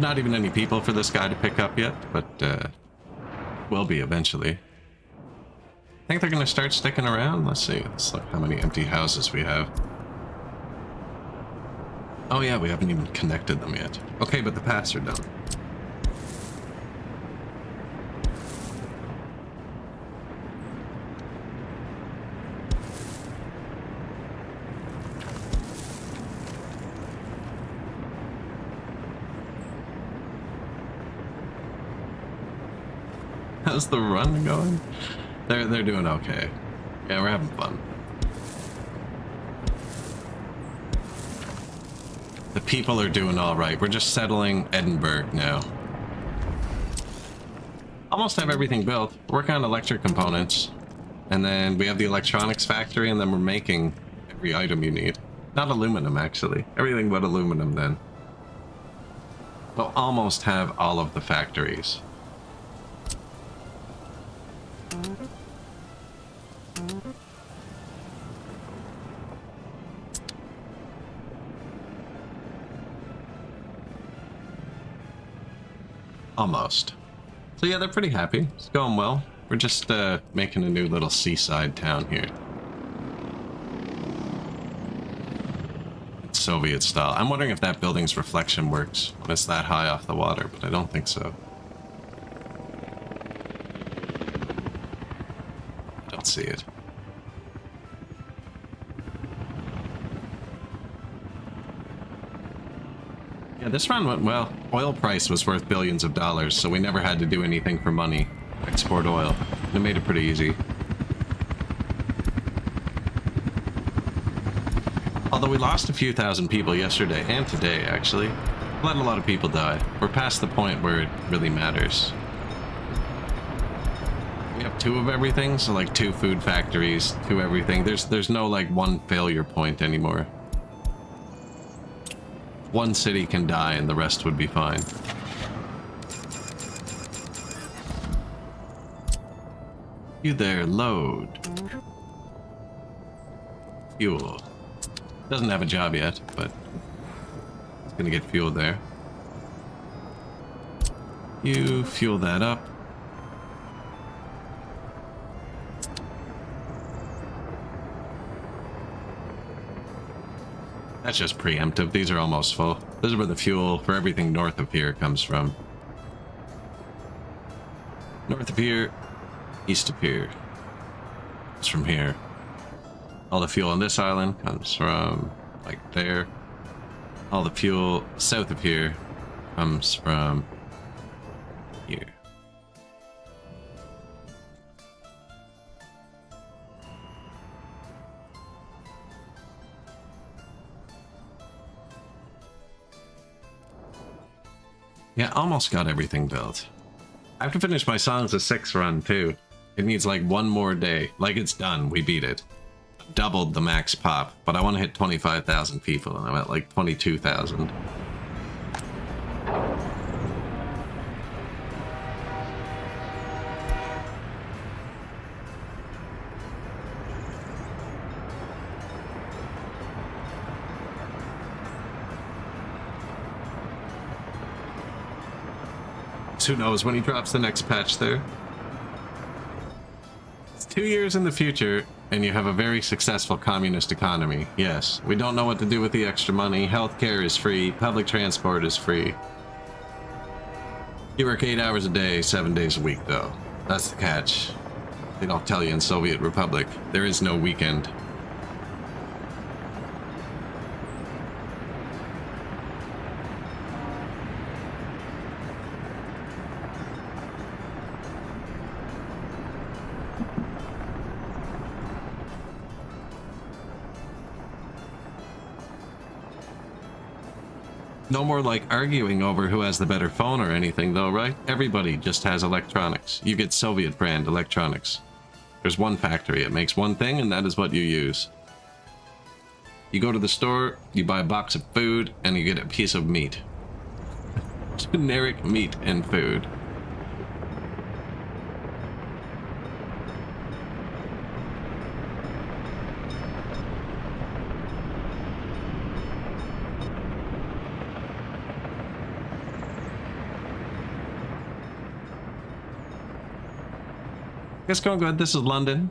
S1: Not even any people for this guy to pick up yet, but will be eventually. I think they're going to start sticking around. Let's see. Let's look how many empty houses we have. Oh yeah, we haven't even connected them yet. Okay, but the paths are done. How's the run going? They're doing okay. Yeah, we're having fun. The people are doing all right. We're just settling Edinburgh now. Almost have everything built. Working on electric components. And then we have the electronics factory, and then we're making every item you need. Not aluminum, actually. Everything but aluminum, then. We'll almost have all of the factories. Almost. So yeah, they're pretty happy. It's going well. We're just making a new little seaside town here. It's Soviet style. I'm wondering if that building's reflection works when it's that high off the water, but I don't think so. I don't see it. Yeah, this run went well. Oil price was worth billions of dollars, so we never had to do anything for money. Export oil. It made it pretty easy. Although we lost a few thousand people yesterday, and today, actually. Let a lot of people die. We're past the point where it really matters. We have 2 of everything, so like 2 food factories, 2 everything. There's no like one failure point anymore. One city can die and the rest would be fine. You there, load. Fuel. Doesn't have a job yet, but it's gonna get fuel there. You fuel that up. That's just preemptive. These are almost full. This is where the fuel for everything north of here comes from. North of here, east of here. It's from here. All the fuel on this island comes from, like, there. All the fuel south of here comes from here. Yeah, almost got everything built. I have to finish my Songs of Six run, too. It needs like one more day. Like, it's done. We beat it. Doubled the max pop, but I want to hit 25,000 people, and I'm at like 22,000. Who knows when he drops the next patch there? It's 2 years in the future, and you have a very successful communist economy. Yes, we don't know what to do with the extra money. Healthcare is free. Public transport is free. You work 8 hours a day, 7 days a week, though. That's the catch. They don't tell you in Soviet Republic. There is no weekend. No more like arguing over who has the better phone or anything though, right? Everybody just has electronics. You get Soviet brand electronics. There's one factory, it makes one thing and that is what you use. You go to the store, you buy a box of food, and you get a piece of meat. Generic meat and food. It's going good. This is London.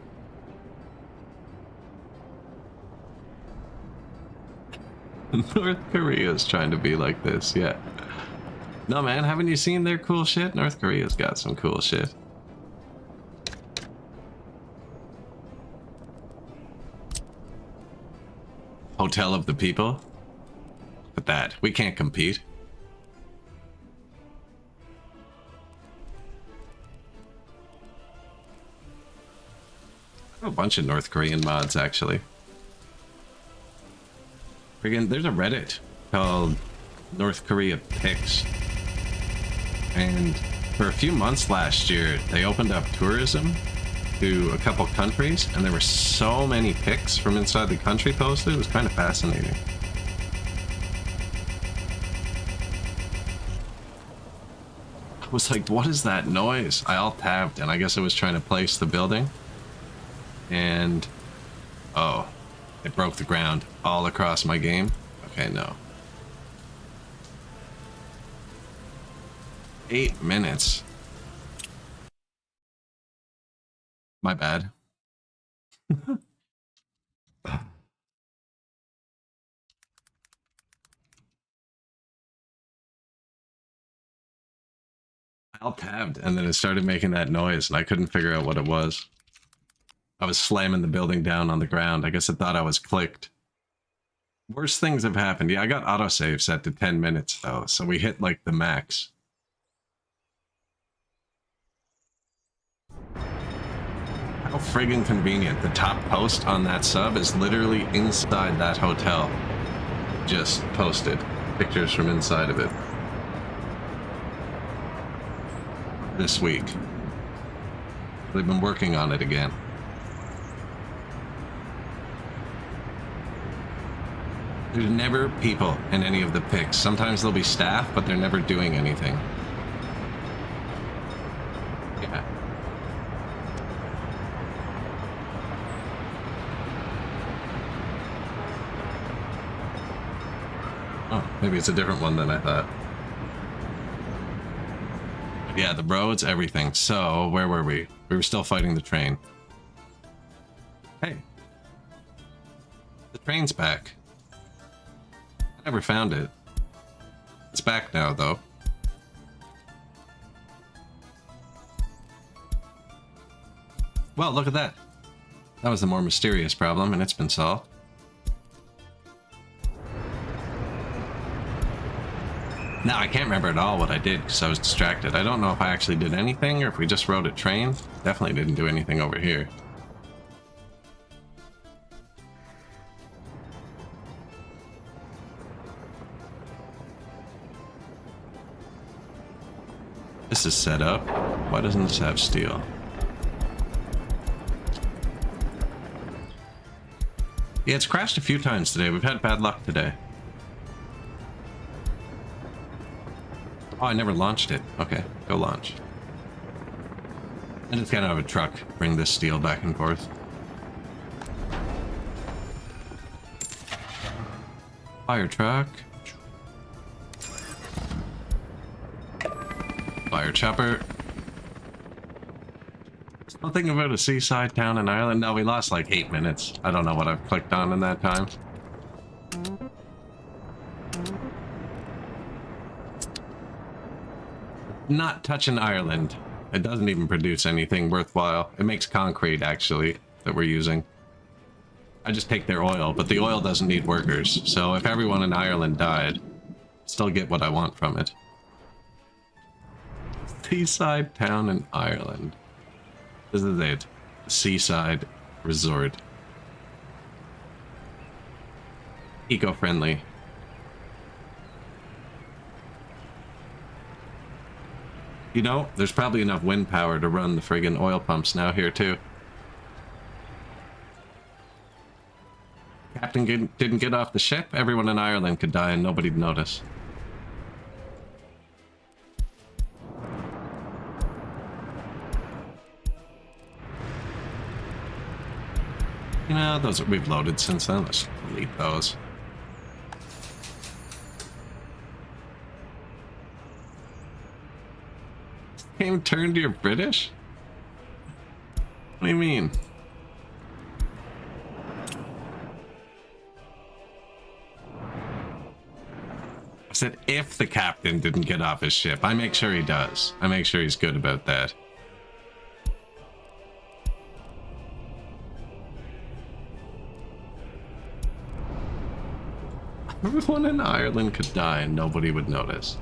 S1: North Korea is trying to be like this, yeah. No, man, haven't you seen their cool shit? North Korea's got some cool shit. Hotel of the people? But that, we can't compete. A bunch of North Korean mods, actually. Friggin', there's a Reddit called North Korea Pics. And for a few months last year, they opened up tourism to a couple countries, and there were so many pics from inside the country posted. It was kind of fascinating. I was like, what is that noise? I alt-tabbed, and I guess it was trying to place the building. And oh, it broke the ground all across my game. Okay, no. 8 minutes. My bad. I tabbed and then it started making that noise and I couldn't figure out what it was. I was slamming the building down on the ground. I guess it thought I was clicked. Worse things have happened. Yeah, I got autosave set to 10 minutes though, so we hit like the max. How friggin' convenient. The top post on that sub is literally inside that hotel. Just posted pictures from inside of it. This week. They've been working on it again. There's never people in any of the pics. Sometimes there'll be staff, but they're never doing anything. Yeah. Oh, maybe it's a different one than I thought. Yeah, the roads, everything. So, where were we? We were still fighting the train. Hey. The train's back. I never found it. It's back now, though. Well, look at that. That was the more mysterious problem, and it's been solved. No, I can't remember at all what I did because I was distracted. I don't know if I actually did anything or if we just rode a train. Definitely didn't do anything over here. This is set up. Why doesn't this have steel? Yeah, it's crashed a few times today. We've had bad luck today. Oh, I never launched it. Okay, go launch. I just gotta have a truck bring this steel back and forth. Fire truck. Fire chopper. Still thinking about a seaside town in Ireland. No, we lost like 8 minutes. I don't know what I've clicked on in that time. Not touching Ireland. It doesn't even produce anything worthwhile. It makes concrete, actually, that we're using. I just take their oil, but the oil doesn't need workers. So if everyone in Ireland died, still get what I want from it. Seaside town in Ireland. This is it. Seaside resort. Eco-friendly. You know, there's probably enough wind power to run the friggin' oil pumps now here, too. Captain didn't get off the ship, everyone in Ireland could die and nobody'd notice. You know, those are, we've loaded since then. Let's delete those. Game turned you're British? What do you mean? I said if the captain didn't get off his ship. I make sure he does. I make sure he's good about that. Everyone in Ireland could die and nobody would notice.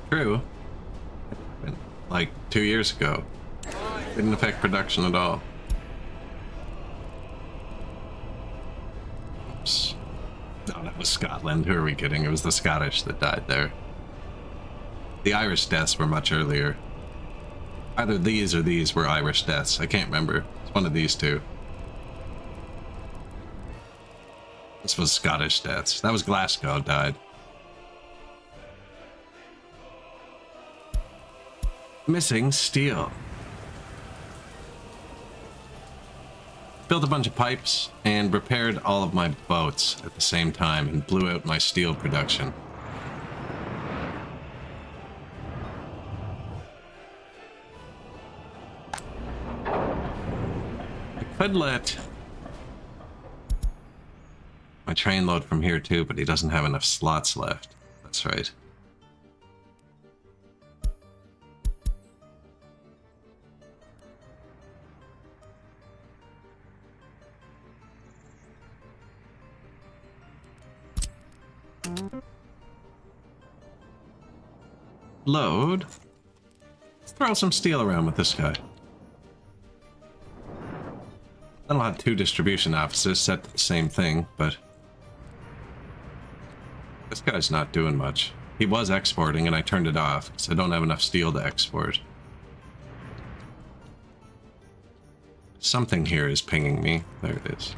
S1: True. Like 2 years ago. Didn't affect production at all. Oops. No, that was Scotland. Who are we kidding? It was the Scottish that died there. The Irish deaths were much earlier. Either these or these were Irish deaths. I can't remember. It's one of these two. This was Scottish deaths. That was Glasgow died. Missing steel. Built a bunch of pipes and repaired all of my boats at the same time and blew out my steel production. I could let my train load from here too, but he doesn't have enough slots left. That's right. Load. Let's throw some steel around with this guy. I don't have 2 distribution offices set to the same thing, but this guy's not doing much. He was exporting and I turned it off because I don't have enough steel to export. Something here is pinging me. There it is.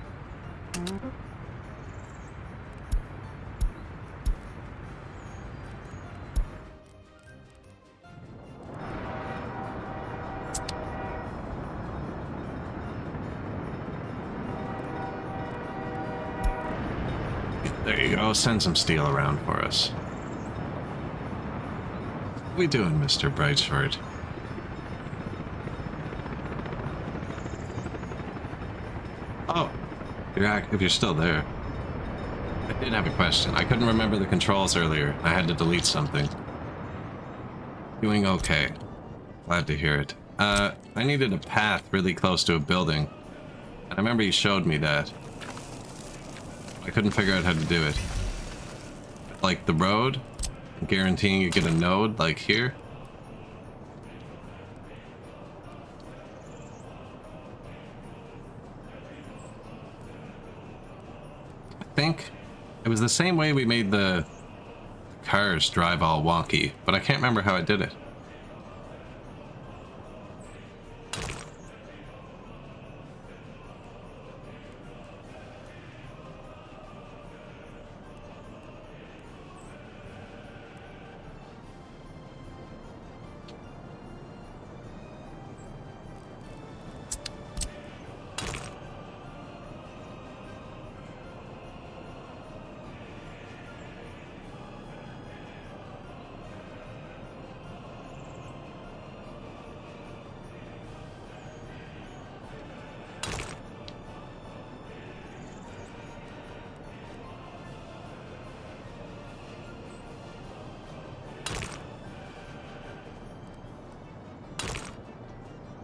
S1: There you go, send some steel around for us. What are we doing, Mr. Brightsword? Oh, if you're still there. I did have a question. I couldn't remember the controls earlier. I had to delete something. Doing okay. Glad to hear it. I needed a path really close to a building. And I remember you showed me that. I couldn't figure out how to do it. Like the road, guaranteeing you get a node like here. I think it was the same way we made the cars drive all wonky, but I can't remember how I did it.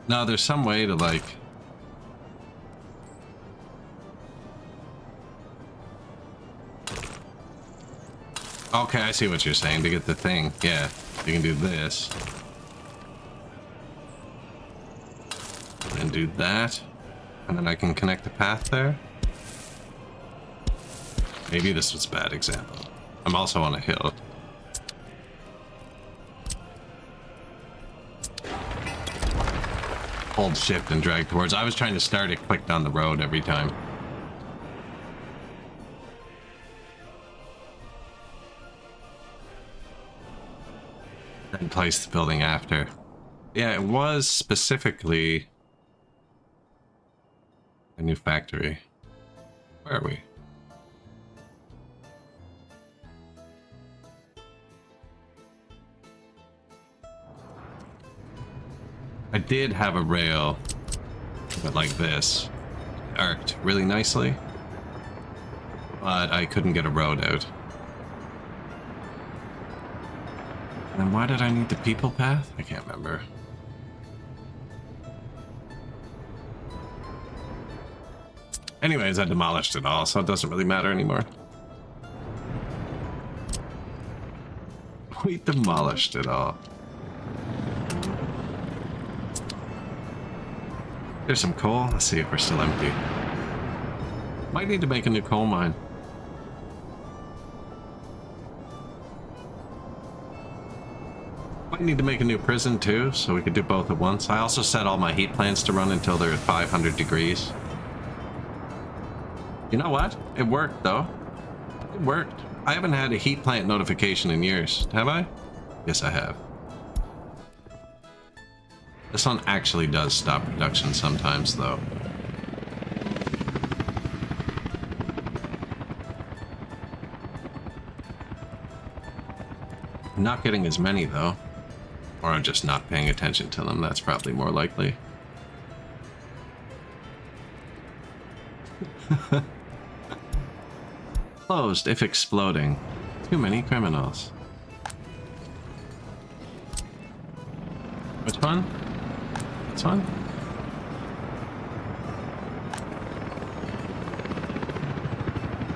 S1: No, there's some way to like... Okay, I see what you're saying. To get the thing, yeah. You can do this. And do that. And then I can connect the path there. Maybe this was a bad example. I'm also on a hill. Hold shift and drag towards. I was trying to start it, click down the road every time. And place the building after. Yeah, it was specifically a new factory. Where are we? I did have a rail, but like this, arced really nicely, but I couldn't get a road out. And why did I need the people path? I can't remember. Anyways, I demolished it all, so it doesn't really matter anymore. We demolished it all. There's some coal. Let's see if we're still empty. Might need to make a new coal mine. Might need to make a new prison too, so we could do both at once. I also set all my heat plants to run until they're at 500 degrees. You know what? It worked though. It worked. I haven't had a heat plant notification in years. Have I? Yes, I have. This one actually does stop production sometimes, though. I'm not getting as many, though. Or I'm just not paying attention to them. That's probably more likely. Closed if exploding. Too many criminals. Which one? This one?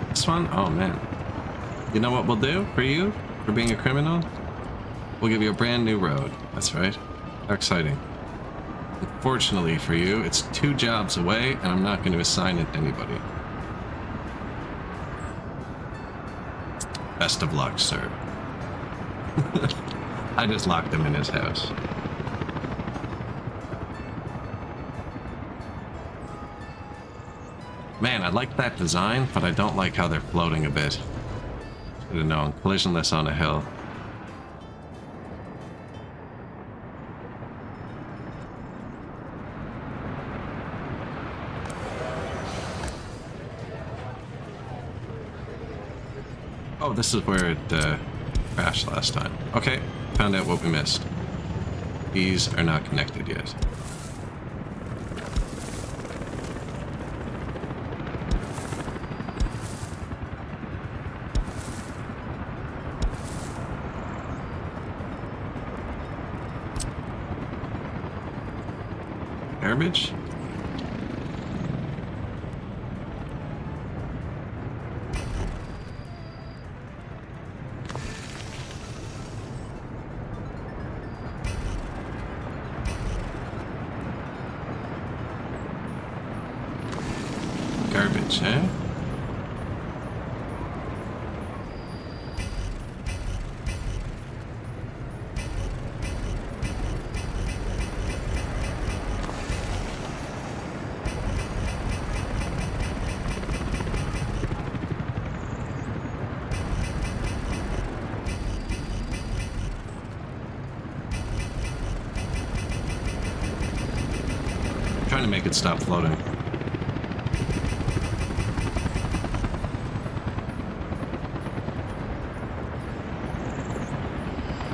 S1: This one? Oh man. You know what we'll do for you? For being a criminal? We'll give you a brand new road. That's right. How exciting. Unfortunately for you, it's 2 jobs away and I'm not going to assign it to anybody. Best of luck, sir. I just locked him in his house. Man, I like that design, but I don't like how they're floating a bit. Should have known. Collisionless on a hill. Oh, this is where it crashed last time. Okay, found out what we missed. These are not connected yet. Garbage? Garbage, eh? Trying to make it stop floating.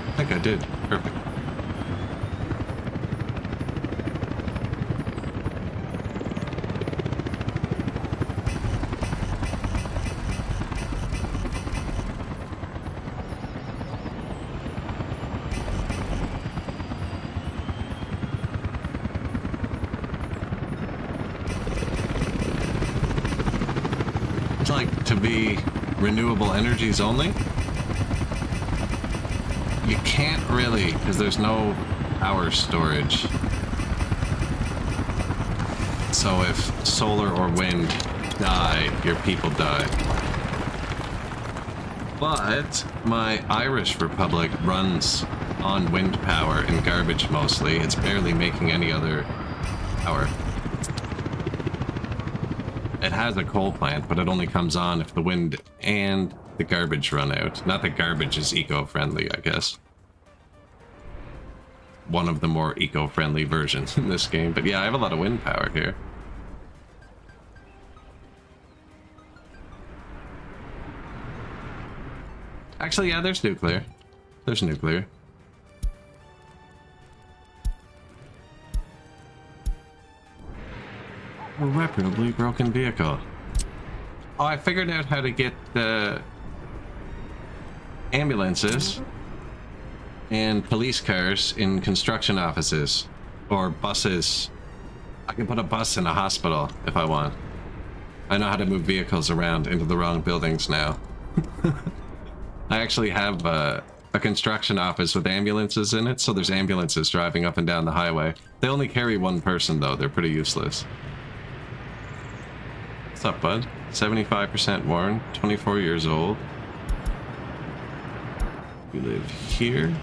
S1: I think I did. Perfect. to be renewable energies only. You can't really, because there's no power storage. So if solar or wind die, your people die. But my Irish Republic runs on wind power and garbage mostly. It's barely making any other power. It has a coal plant, but it only comes on if the wind and the garbage run out. Not that garbage is eco-friendly, I guess. One of the more eco-friendly versions in this game. But yeah, I have a lot of wind power here. Actually, yeah, there's nuclear. There's nuclear. Irreparably broken vehicle. Oh, I figured out how to get the ambulances and police cars in construction offices or buses. I can put a bus in a hospital if I want. I know how to move vehicles around into the wrong buildings now. I actually have a construction office with ambulances in it, so there's ambulances driving up and down the highway. They only carry one person though, they're pretty useless. What's up, bud? 75% worn, 24 years old. You live here.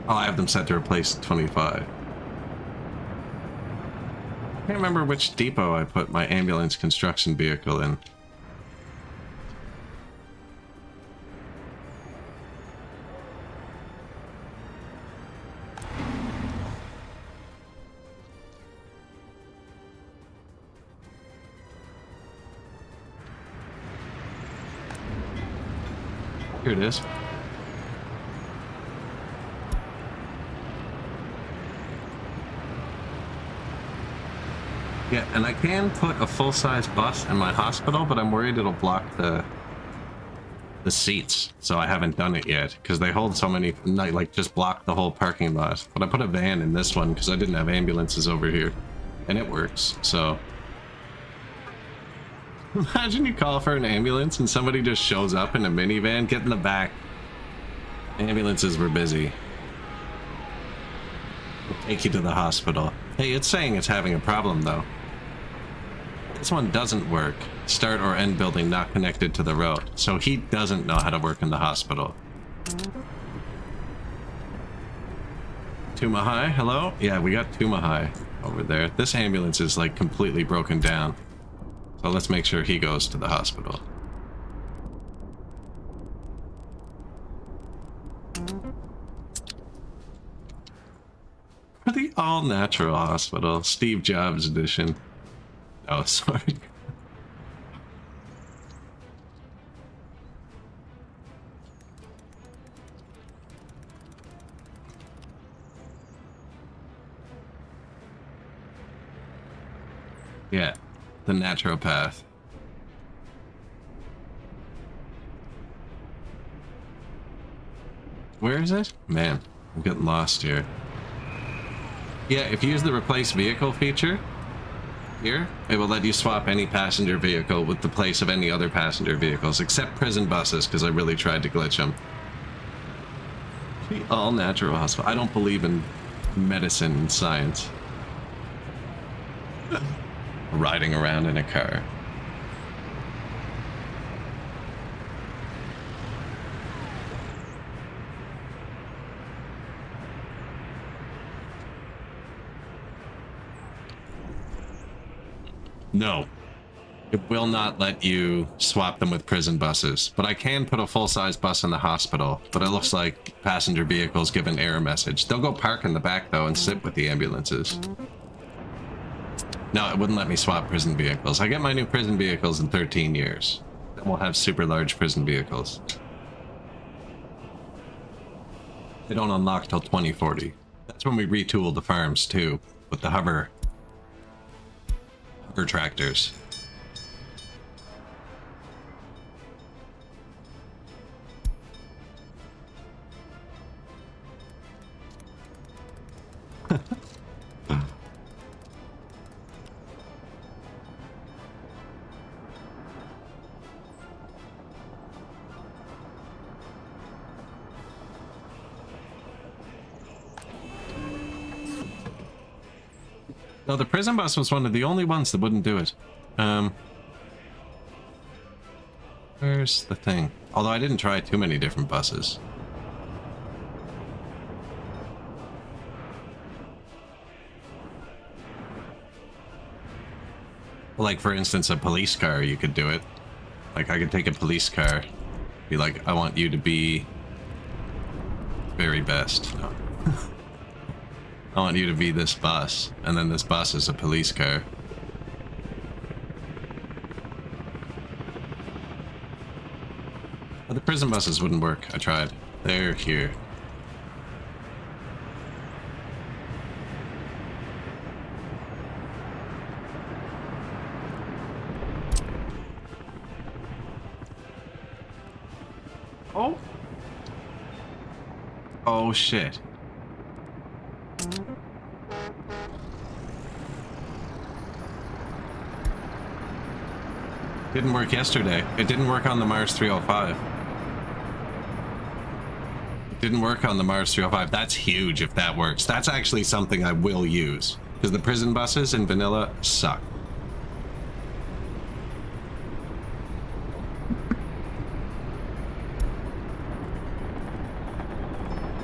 S1: Oh, I have them set to replace 25. I can't remember which depot I put my ambulance construction vehicle in. Here it is. Yeah, and I can put a full-size bus in my hospital, but I'm worried it'll block the seats, so I haven't done it yet, because they hold so many, like, just block the whole parking lot. But I put a van in this one, because I didn't have ambulances over here, and it works, so... Imagine you call for an ambulance and somebody just shows up in a minivan. Get in the back. Ambulances were busy. We'll take you to the hospital. Hey, it's saying it's having a problem though. This one doesn't work. Start or end building not connected to the road. So he doesn't know how to work in the hospital. Tuma High, hello? Yeah, we got Tuma High over there. This ambulance is like completely broken down. So let's make sure he goes to the hospital. For the all-natural hospital, Steve Jobs edition. Oh, sorry. Yeah. The naturopath. Where is it? Man, I'm getting lost here. Yeah, if you use the replace vehicle feature here, it will let you swap any passenger vehicle with the place of any other passenger vehicles, except prison buses, because I really tried to glitch them. The all-natural hospital. I don't believe in medicine and science. Riding around in a car. No. It will not let you swap them with prison buses, but I can put a full-size bus in the hospital, but it looks like passenger vehicles give an error message. They'll go park in the back though and sit with the ambulances. No, it wouldn't let me swap prison vehicles. I get my new prison vehicles in 13 years. Then we'll have super large prison vehicles. They don't unlock till 2040. That's when we retool the farms too, with the hover tractors. No, the prison bus was one of the only ones that wouldn't do it. Where's the thing? Although I didn't try too many different buses. Like, for instance, a police car, you could do it. Like, I could take a police car, be like, I want you to be very best. No. I want you to be this bus, and then this bus is a police car. But the prison buses wouldn't work. I tried. They're here. Oh. Oh shit. Didn't work yesterday. It didn't work on the Mars 305. It didn't work on the Mars 305. That's huge if that works. That's actually something I will use. Because the prison buses in vanilla suck.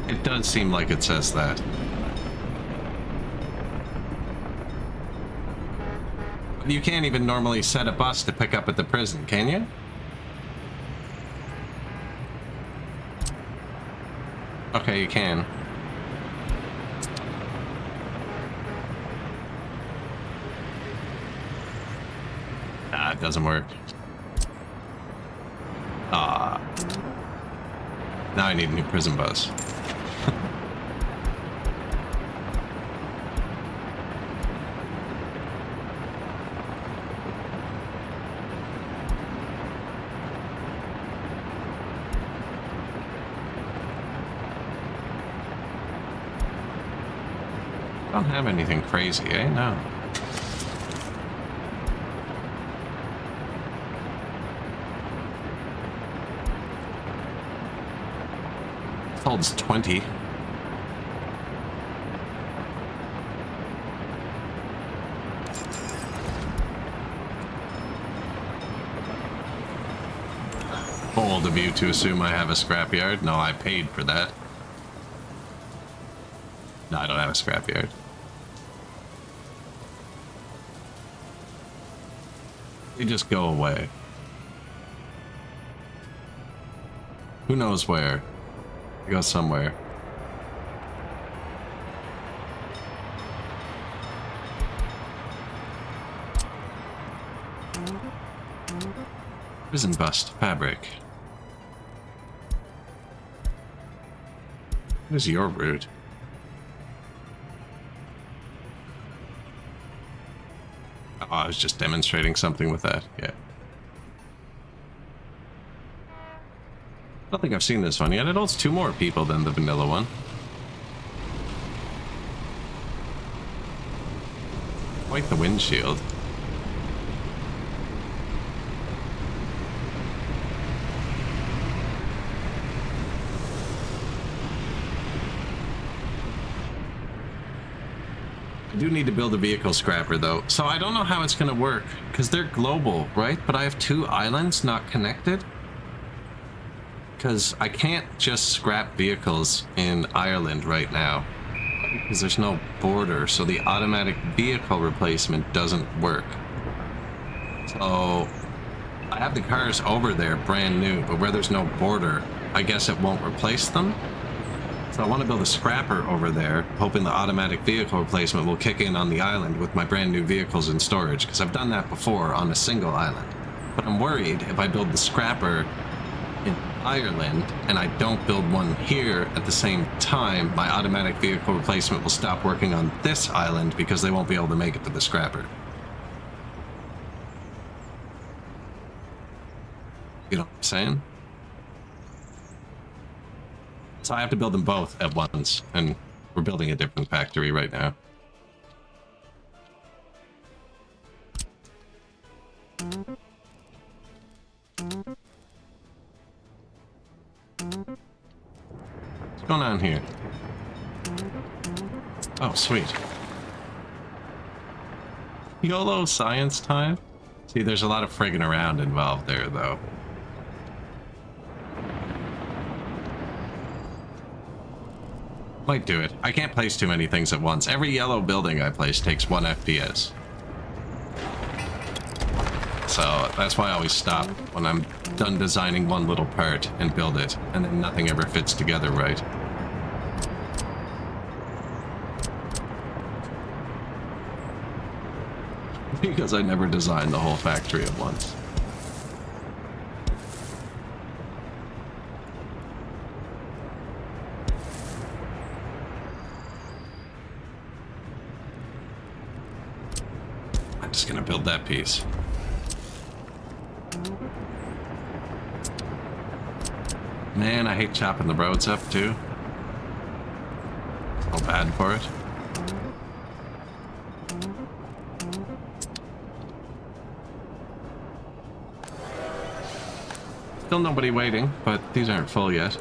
S1: It does seem like it says that. You can't even normally set a bus to pick up at the prison, can you? Okay, you can. Ah, it doesn't work. Ah. Now I need a new prison bus. I don't have anything crazy, eh? No. It holds 20. Bold of you to assume I have a scrapyard. No, I paid for that. No, I don't have a scrapyard. They just go away. Who knows where? They go somewhere. Prison bust fabric. What is your route? Oh, I was just demonstrating something with that. Yeah. I don't think I've seen this one yet. It holds 2 more people than the vanilla one. Quite the windshield. I do need to build a vehicle scrapper though, so I don't know how it's gonna work because they're global, right? But I have 2 islands not connected because I can't just scrap vehicles in Ireland right now because there's no border, so the automatic vehicle replacement doesn't work. So I have the cars over there brand new, but where there's no border, I guess it won't replace them. So I want to build a scrapper over there, hoping the automatic vehicle replacement will kick in on the island with my brand new vehicles in storage, because I've done that before on a single island. But I'm worried if I build the scrapper in Ireland and I don't build one here at the same time, my automatic vehicle replacement will stop working on this island because they won't be able to make it to the scrapper. You know what I'm saying? So I have to build them both at once, and we're building a different factory right now. What's going on here? Oh, sweet. YOLO science time? See, there's a lot of friggin' around involved there, though. Might do it. I can't place too many things at once. Every yellow building I place takes 1 FPS. So that's why I always stop when I'm done designing one little part and build it, and then nothing ever fits together right. Because I never designed the whole factory at once. I'm just gonna build that piece. Man, I hate chopping the roads up too. So bad for it. Still nobody waiting, but these aren't full yet.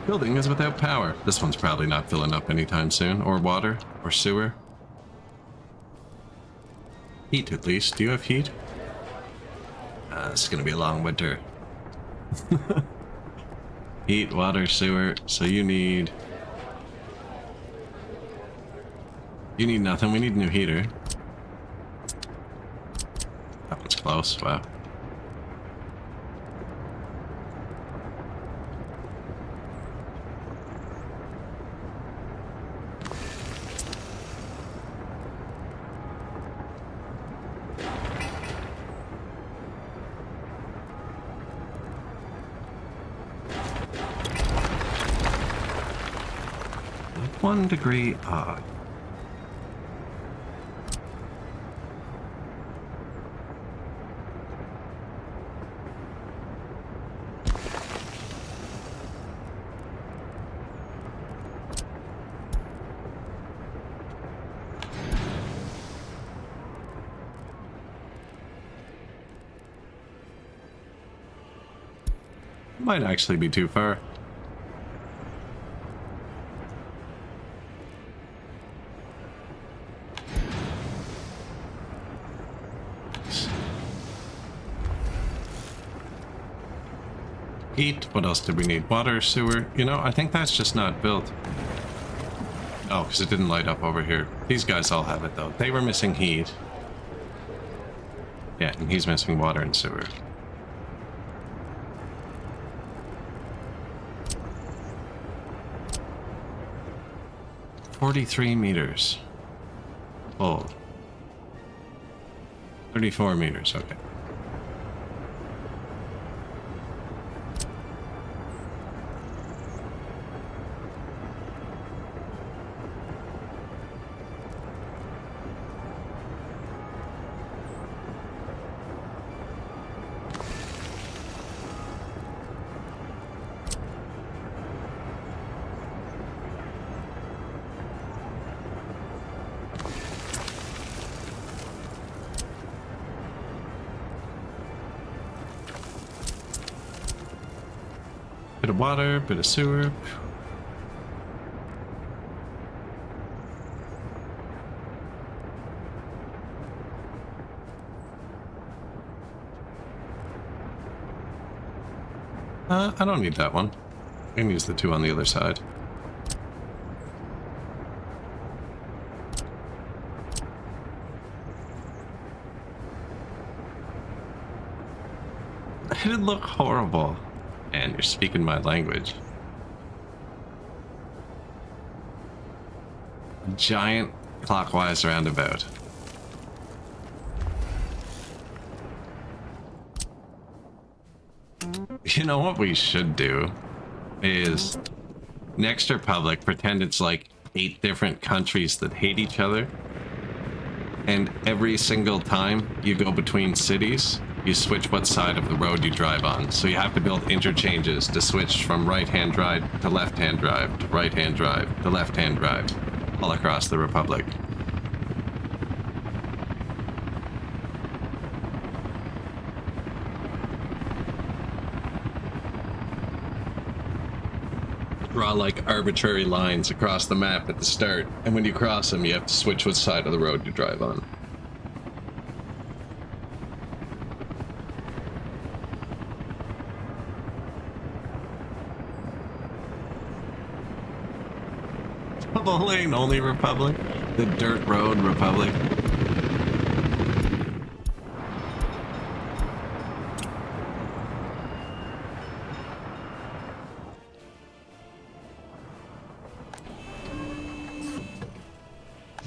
S1: Building is without power. This one's probably not filling up anytime soon. Or water, or sewer. Heat, at least. Do you have heat? It's gonna be a long winter. Heat, water, sewer. So you need... You need nothing. We need a new heater. That one's close. Wow. Like 1 degree off. Might actually be too far. Heat. What else did we need? Water, sewer. You know, I think that's just not built. Oh, because it didn't light up over here. These guys all have it, though. They were missing heat. Yeah, and he's missing water and sewer. $43 meters. Oh. 34 meters, okay. Bit of water, bit of sewer. I don't need that one. I can use the 2 on the other side. It'd look horrible. And you're speaking my language. Giant clockwise roundabout. You know what we should do is Next Republic pretend it's like 8 different countries that hate each other, and every single time you go between cities you switch what side of the road you drive on. So you have to build interchanges to switch from right-hand drive to left-hand drive to right-hand drive to left-hand drive all across the Republic. draw like arbitrary lines across the map at the start, and when you cross them, you have to switch which side of the road you drive on. Double lane only Republic? The dirt road Republic?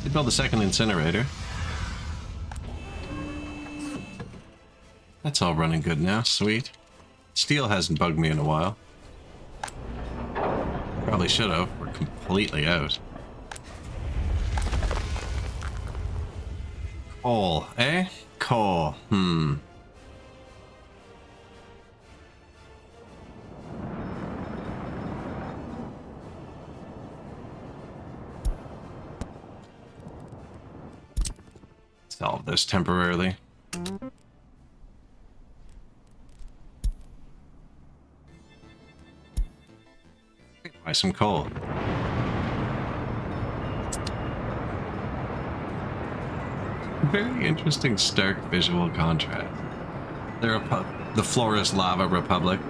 S1: They build a second incinerator. That's all running good now, sweet. Steel hasn't bugged me in a while. Probably should have. We're completely out. Coal, eh? Coal. Solve this temporarily. Buy some coal. Very interesting stark visual contrast. The Flores Lava Republic.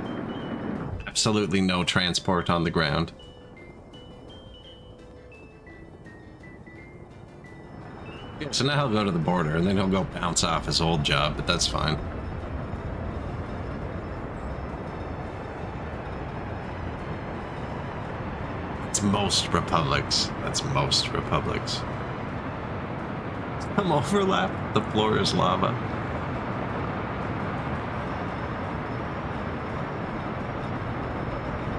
S1: Absolutely no transport on the ground. Yeah, so now he'll go to the border and then he'll go bounce off his old job, but that's fine. It's most republics. That's most republics. Some overlap. The floor is lava.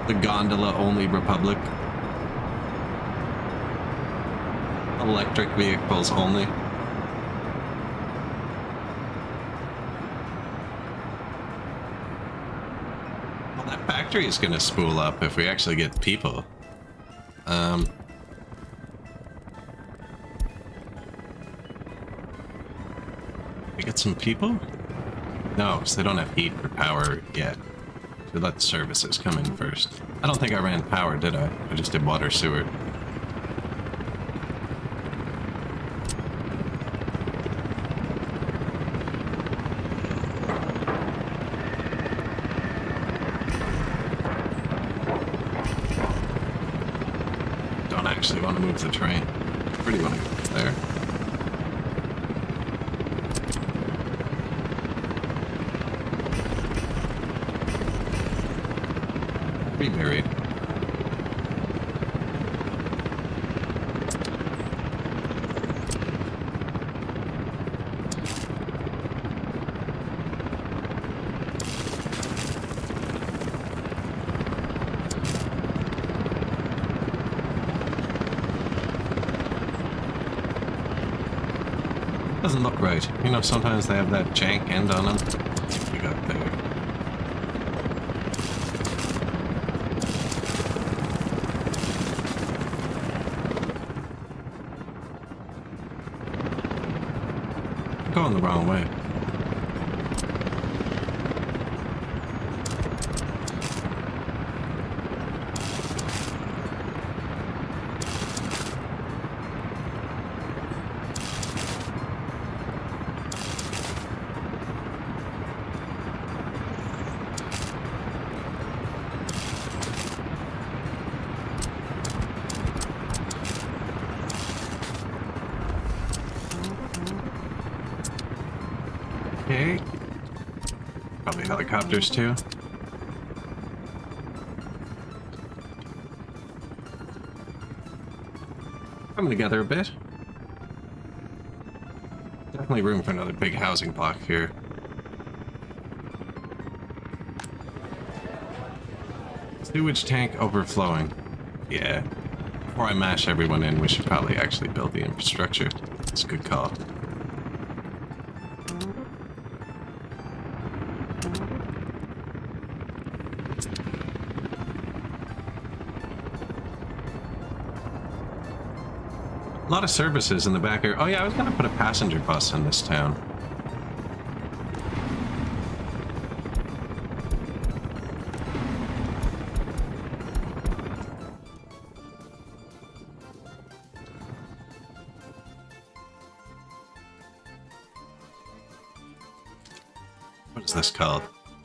S1: The gondola only republic. Electric vehicles only. Well, that factory is going to spool up if we actually get people. We get some people? No, because they don't have heat or power yet. So let the services come in first. I don't think I ran power, did I? I just did water sewer. Don't actually want to move the train. I really want to go there. Buried. Doesn't look right. You know, sometimes they have that jank end on them. Let's see what we got there. Going the wrong way. Okay. Probably helicopters too. Coming together a bit. Definitely room for another big housing block here. Sewage tank overflowing. Yeah. Before I mash everyone in, we should probably actually build the infrastructure. It's a good call. A lot of services in the back here. Oh yeah, I was gonna put a passenger bus in this town. What's this called?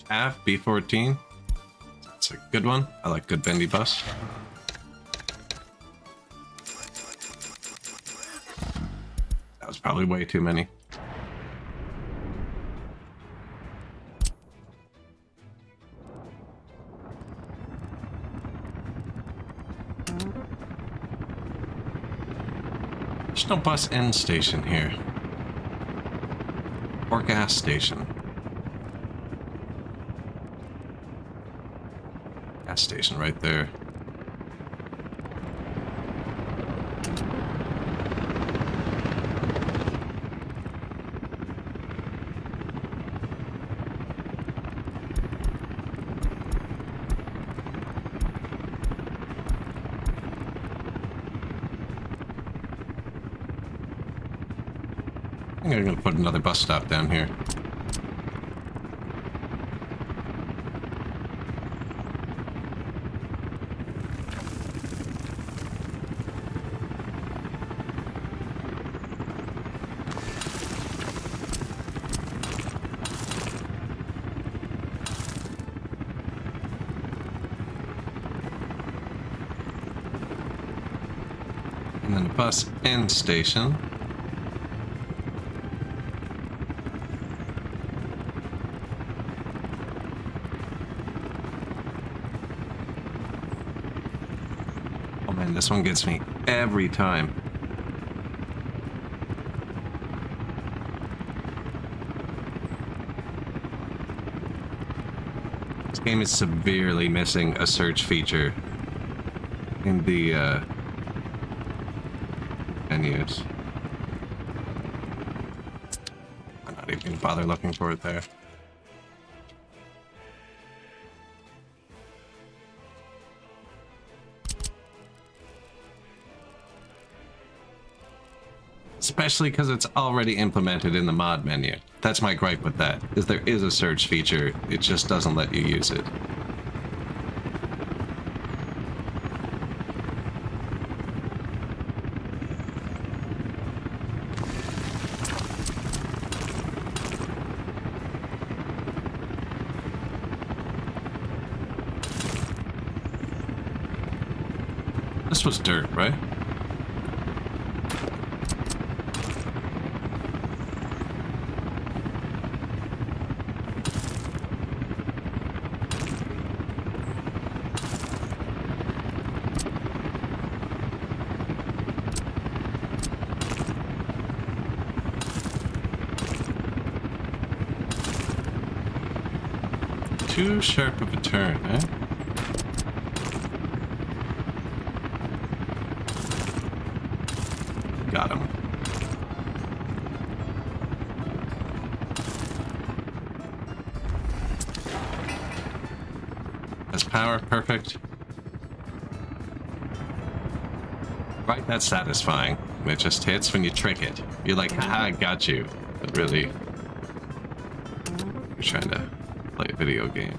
S1: Chav B14. That's a good one. I like good bendy bus. That was probably way too many. There's no bus end station here. Or gas station. Gas station right there. I think I'm gonna put another bus stop down here. And then a bus end station. Oh man, this one gets me every time. This game is severely missing a search feature in the menus. I'm not even gonna bother looking for it there. Especially because it's already implemented in the mod menu. That's my gripe with that, is there is a search feature, it just doesn't let you use it. This was dirt, right? Too sharp of a turn, eh? Got him. Has power, perfect. Right, that's satisfying. It just hits when you trick it. You're like, haha, I got you. But really, you're trying to play a video game.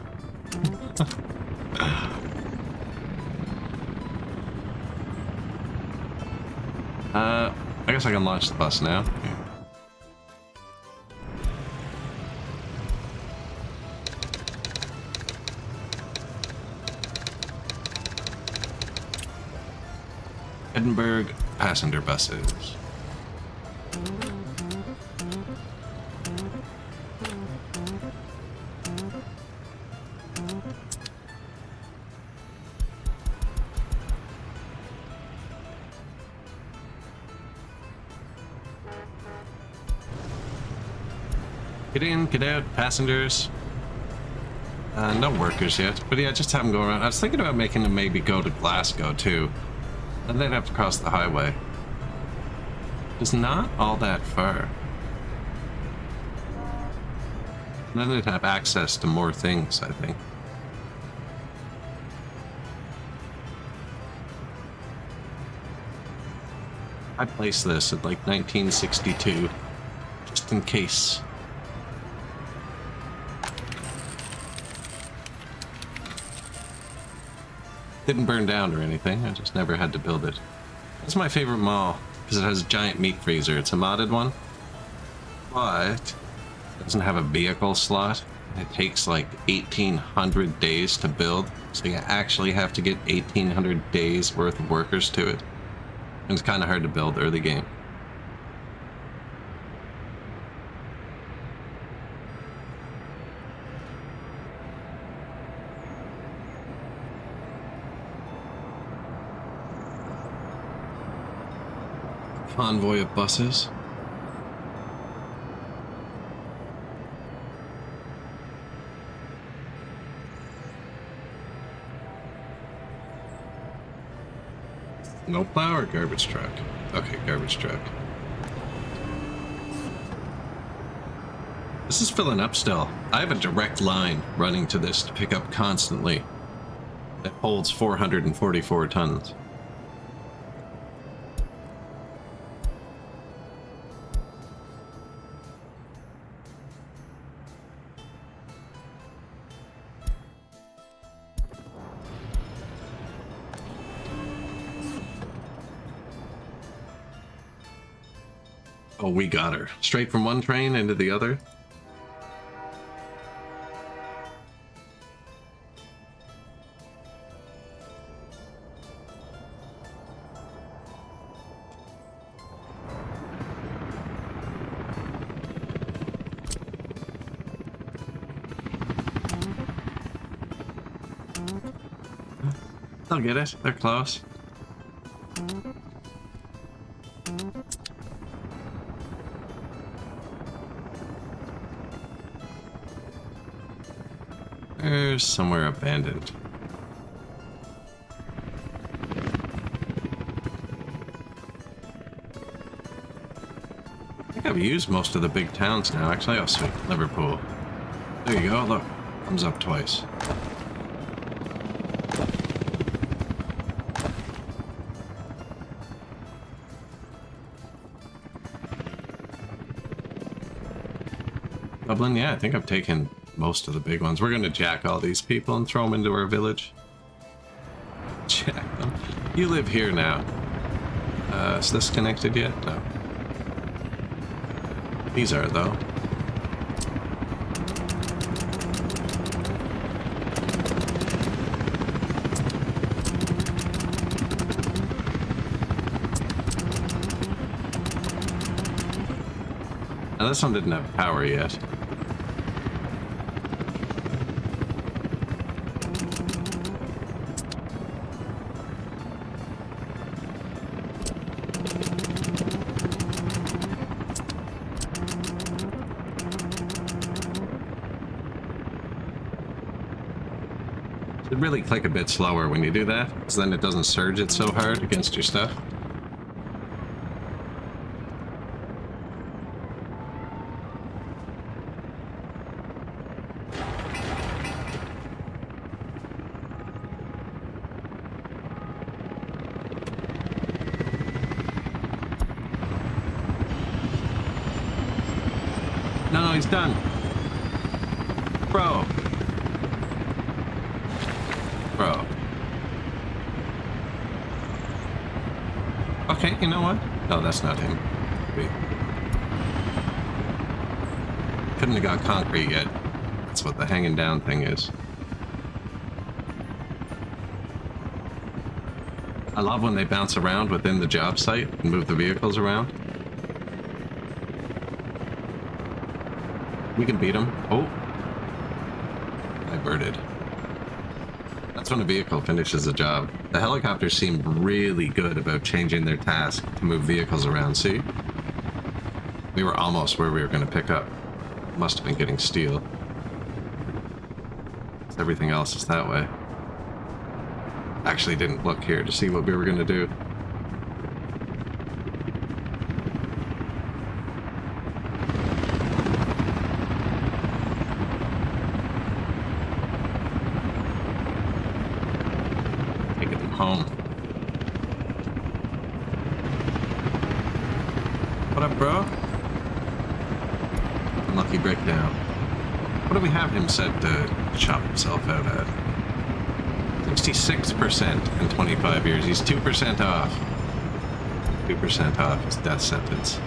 S1: I guess I can launch the bus now. Yeah. Edinburgh passenger buses. Get in, get out, passengers. No workers yet, but yeah, just have them go around. I was thinking about making them maybe go to Glasgow too. Then they'd have to cross the highway. It's not all that far. And then they'd have access to more things, I think. I placed this at like 1962, just in case. Didn't burn down or anything, I just never had to build it. That's my favorite mall, because it has a giant meat freezer. It's a modded one, but it doesn't have a vehicle slot, It takes like 1,800 days to build, so you actually have to get 1,800 days worth of workers to it. And it's kind of hard to build early game. Convoy of buses. No plow or garbage truck? Okay, garbage truck. This is filling up still. I have a direct line running to this to pick up constantly. That holds 444 tons. Oh, we got her. Straight from one train into the other. They'll get it. They're close. There's somewhere abandoned. I think I've used most of the big towns now. Actually, oh sweet, Liverpool. There you go, look. Comes up twice. Dublin, yeah, I think I've taken most of the big ones. We're gonna jack all these people and throw them into our village. Jack them. You live here now. Is this connected yet? No. These are, though. Now, this one didn't have power yet. Should really click a bit slower when you do that, because then it doesn't surge it so hard against your stuff. No, he's done. Bro. Bro. Okay, you know what? No, that's not him. Wait. Couldn't have got concrete yet. That's what the hanging down thing is. I love when they bounce around within the job site and move the vehicles around. We can beat them. Oh. Diverted. That's when a vehicle finishes a job. The helicopters seem really good about changing their task to move vehicles around. See? We were almost where we were going to pick up. Must have been getting steel. Everything else is that way. Actually didn't look here to see what we were going to do. Home. What up, bro? Unlucky breakdown. What do we have him set to chop himself out at? 66% in 25 years. He's 2% off. 2% off his death sentence.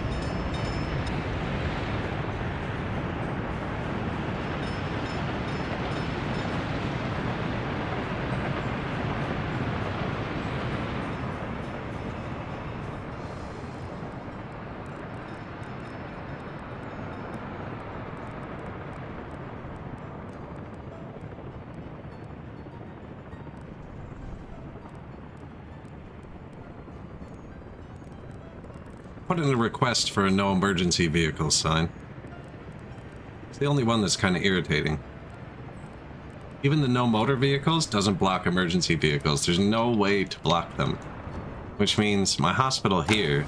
S1: put in a request for a no emergency vehicles sign. It's the only one that's kind of irritating. Even the no motor vehicles doesn't block emergency vehicles. There's no way to block them. Which means my hospital here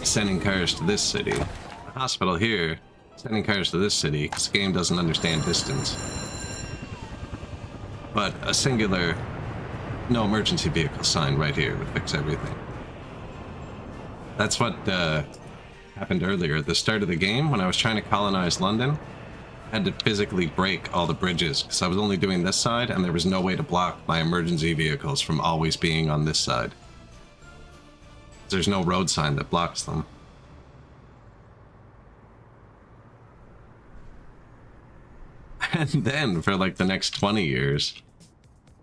S1: is sending cars to this city. The hospital here is sending cars to this city because the game doesn't understand distance. But a singular no emergency vehicle sign right here would fix everything. That's what happened earlier at the start of the game when I was trying to colonize London. I had to physically break all the bridges because I was only doing this side and there was no way to block my emergency vehicles from always being on this side. There's no road sign that blocks them. And then for like the next 20 years,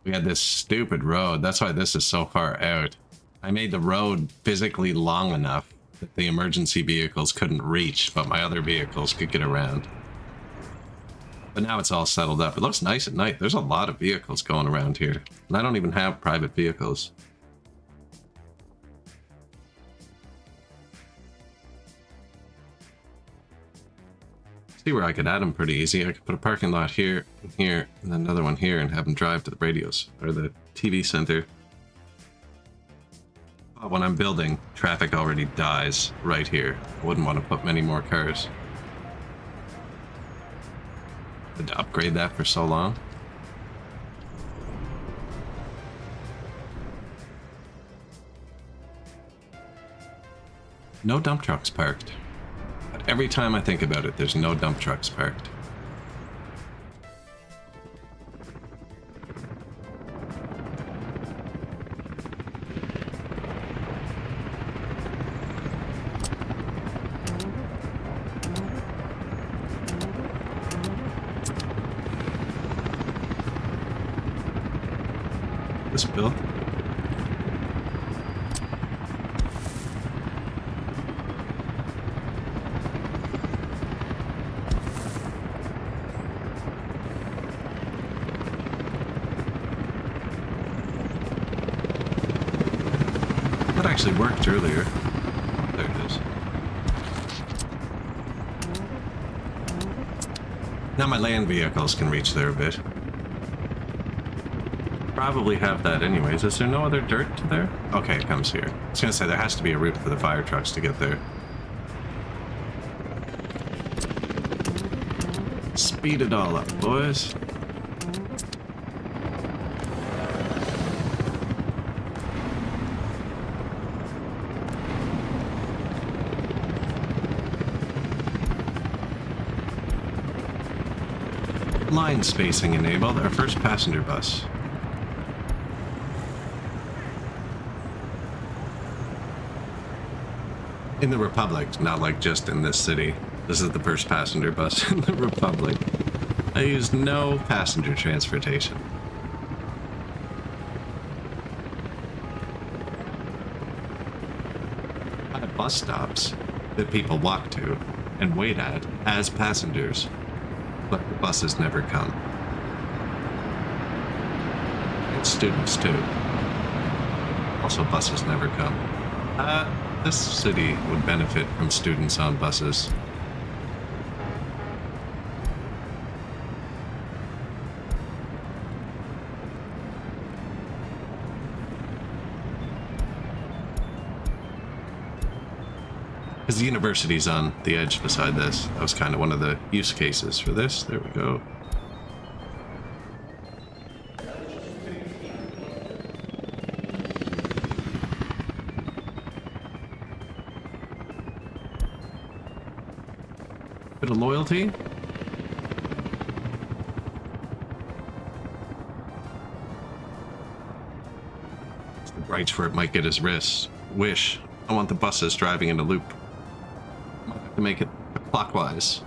S1: we had this stupid road. That's why this is so far out. I made the road physically long enough that the emergency vehicles couldn't reach, but my other vehicles could get around. But now it's all settled up. It looks nice at night. There's a lot of vehicles going around here. And I don't even have private vehicles. See where I could add them pretty easy. I could put a parking lot here, and here, and then another one here and have them drive to the radios, or the TV center. But when I'm building, traffic already dies right here. I wouldn't want to put many more cars. Had to upgrade that for so long. No dump trucks parked. But every time I think about it, there's no dump trucks parked. This build. That actually worked earlier. There it is. Now my land vehicles can reach there a bit. Probably have that anyways. Is there no other dirt to there? Okay, it comes here. I was gonna say there has to be a route for the fire trucks to get there. Speed it all up, boys. Line spacing enabled. Our first passenger bus. In the Republic, not like just in this city. This is the first passenger bus in the Republic. I used no passenger transportation. I have bus stops that people walk to and wait at as passengers, but the buses never come. And students too. Also, buses never come. This city would benefit from students on buses. Because the university's on the edge beside this. That was kind of one of the use cases for this. There we go. Bit of loyalty. The bright for it might get his wrist. Wish. I want the buses driving in a loop. Might have to make it clockwise.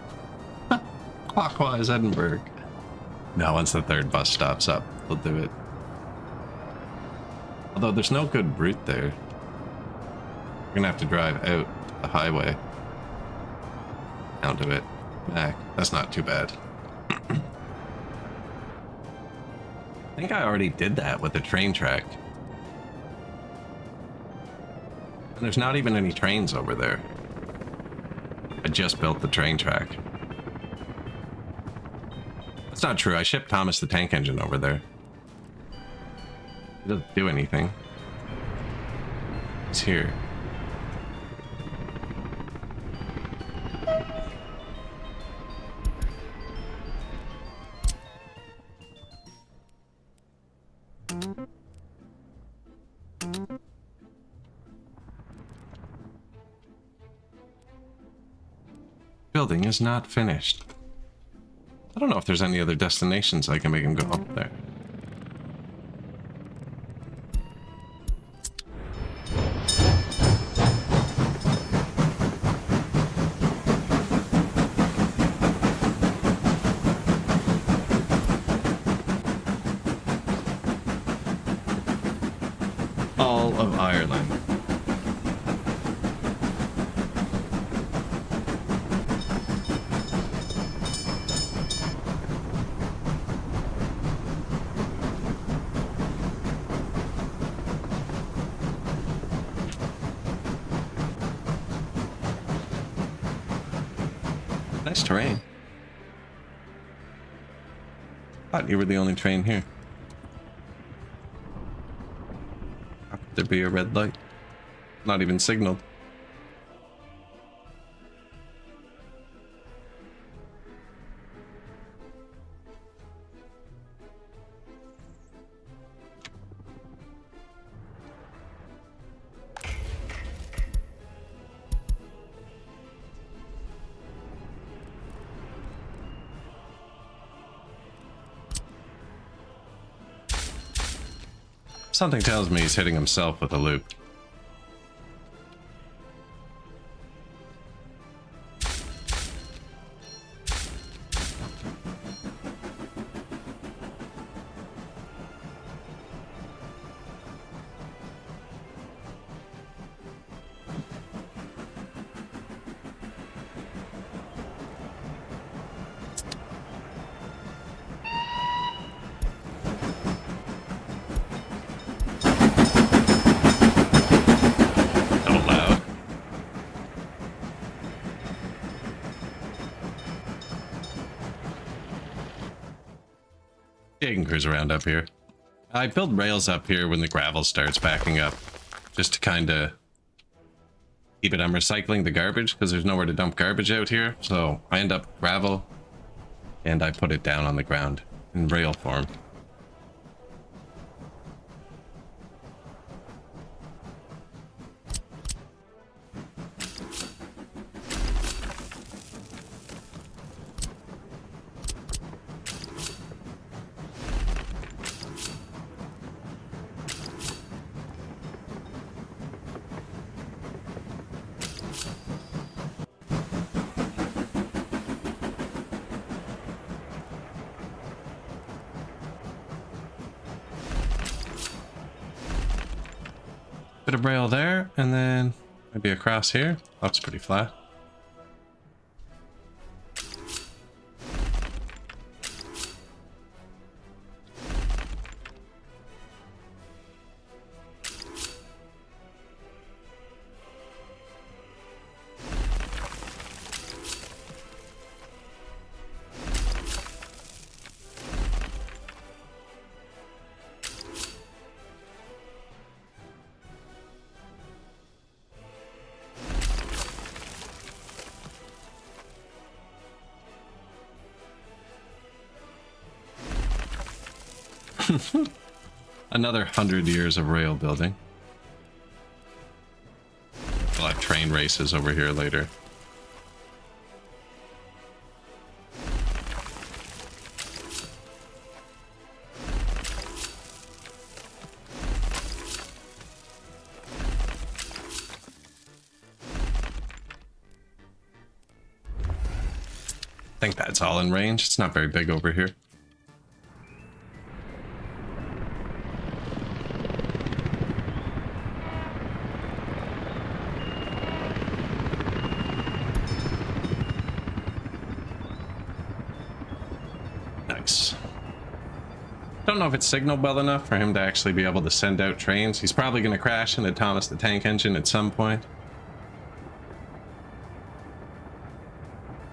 S1: Clockwise Edinburgh. Now once the third bus stops up, we'll do it. Although there's no good route there. We're gonna have to drive out the highway. Down to it. Back. That's not too bad. I think I already did that with the train track. There's not even any trains over there. I just built the train track. That's not true. I shipped Thomas the Tank Engine over there. He doesn't do anything. He's here. Building is not finished. I don't know if there's any other destinations I can make him go up there. All of Ireland. Nice terrain. Thought you were the only train here. How could there be a red light? Not even signaled. Something tells me he's hitting himself with a loop. Yeah, you can cruise around up here. I build rails up here when the gravel starts backing up, just to kind of keep it. I'm recycling the garbage because there's nowhere to dump garbage out here, so I end up gravel and I put it down on the ground in rail form. Bit of rail there, and then maybe across here. Looks pretty flat. Another 100 years of rail building. We'll have train races over here later. I think that's all in range. It's not very big over here. don't know if it's signaled well enough for him to actually be able to send out trains. He's probably going to crash into Thomas the Tank Engine at some point.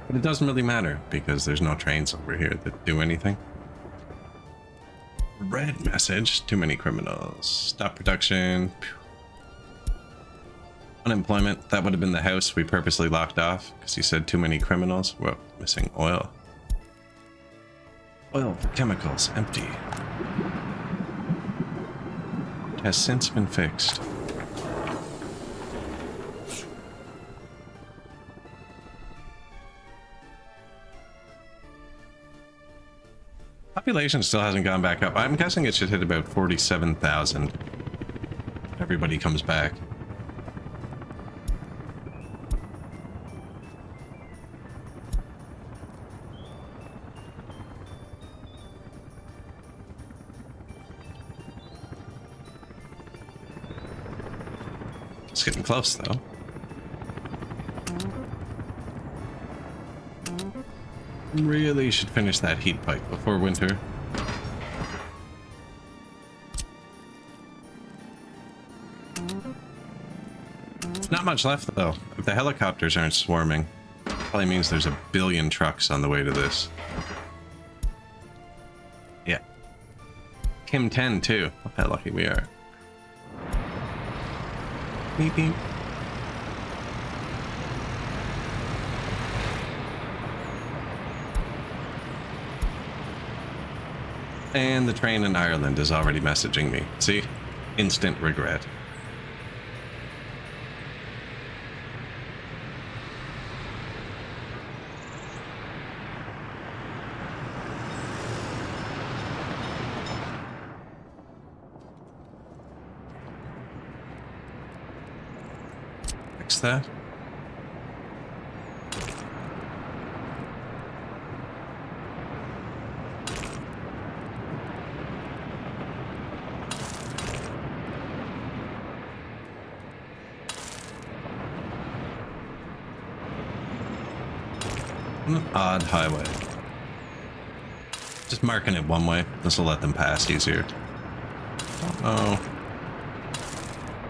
S1: But it doesn't really matter because there's no trains over here that do anything. Red message. Too many criminals. Stop production. Unemployment. That would have been the house we purposely locked off because he said too many criminals. Whoa, missing oil. Oil for chemicals. Empty. It has since been fixed. Population still hasn't gone back up. I'm guessing it should hit about 47,000. Everybody comes back. It's getting close though. Really should finish that heat pipe before winter. Not much left though. If the helicopters aren't swarming, probably means there's a billion trucks on the way to this. Yeah. Kim 10 too. Look how lucky we are. Beep beep. And the train in Ireland is already messaging me. See? Instant regret. Fix that. An odd highway. Just marking it one way. This will let them pass easier. Oh.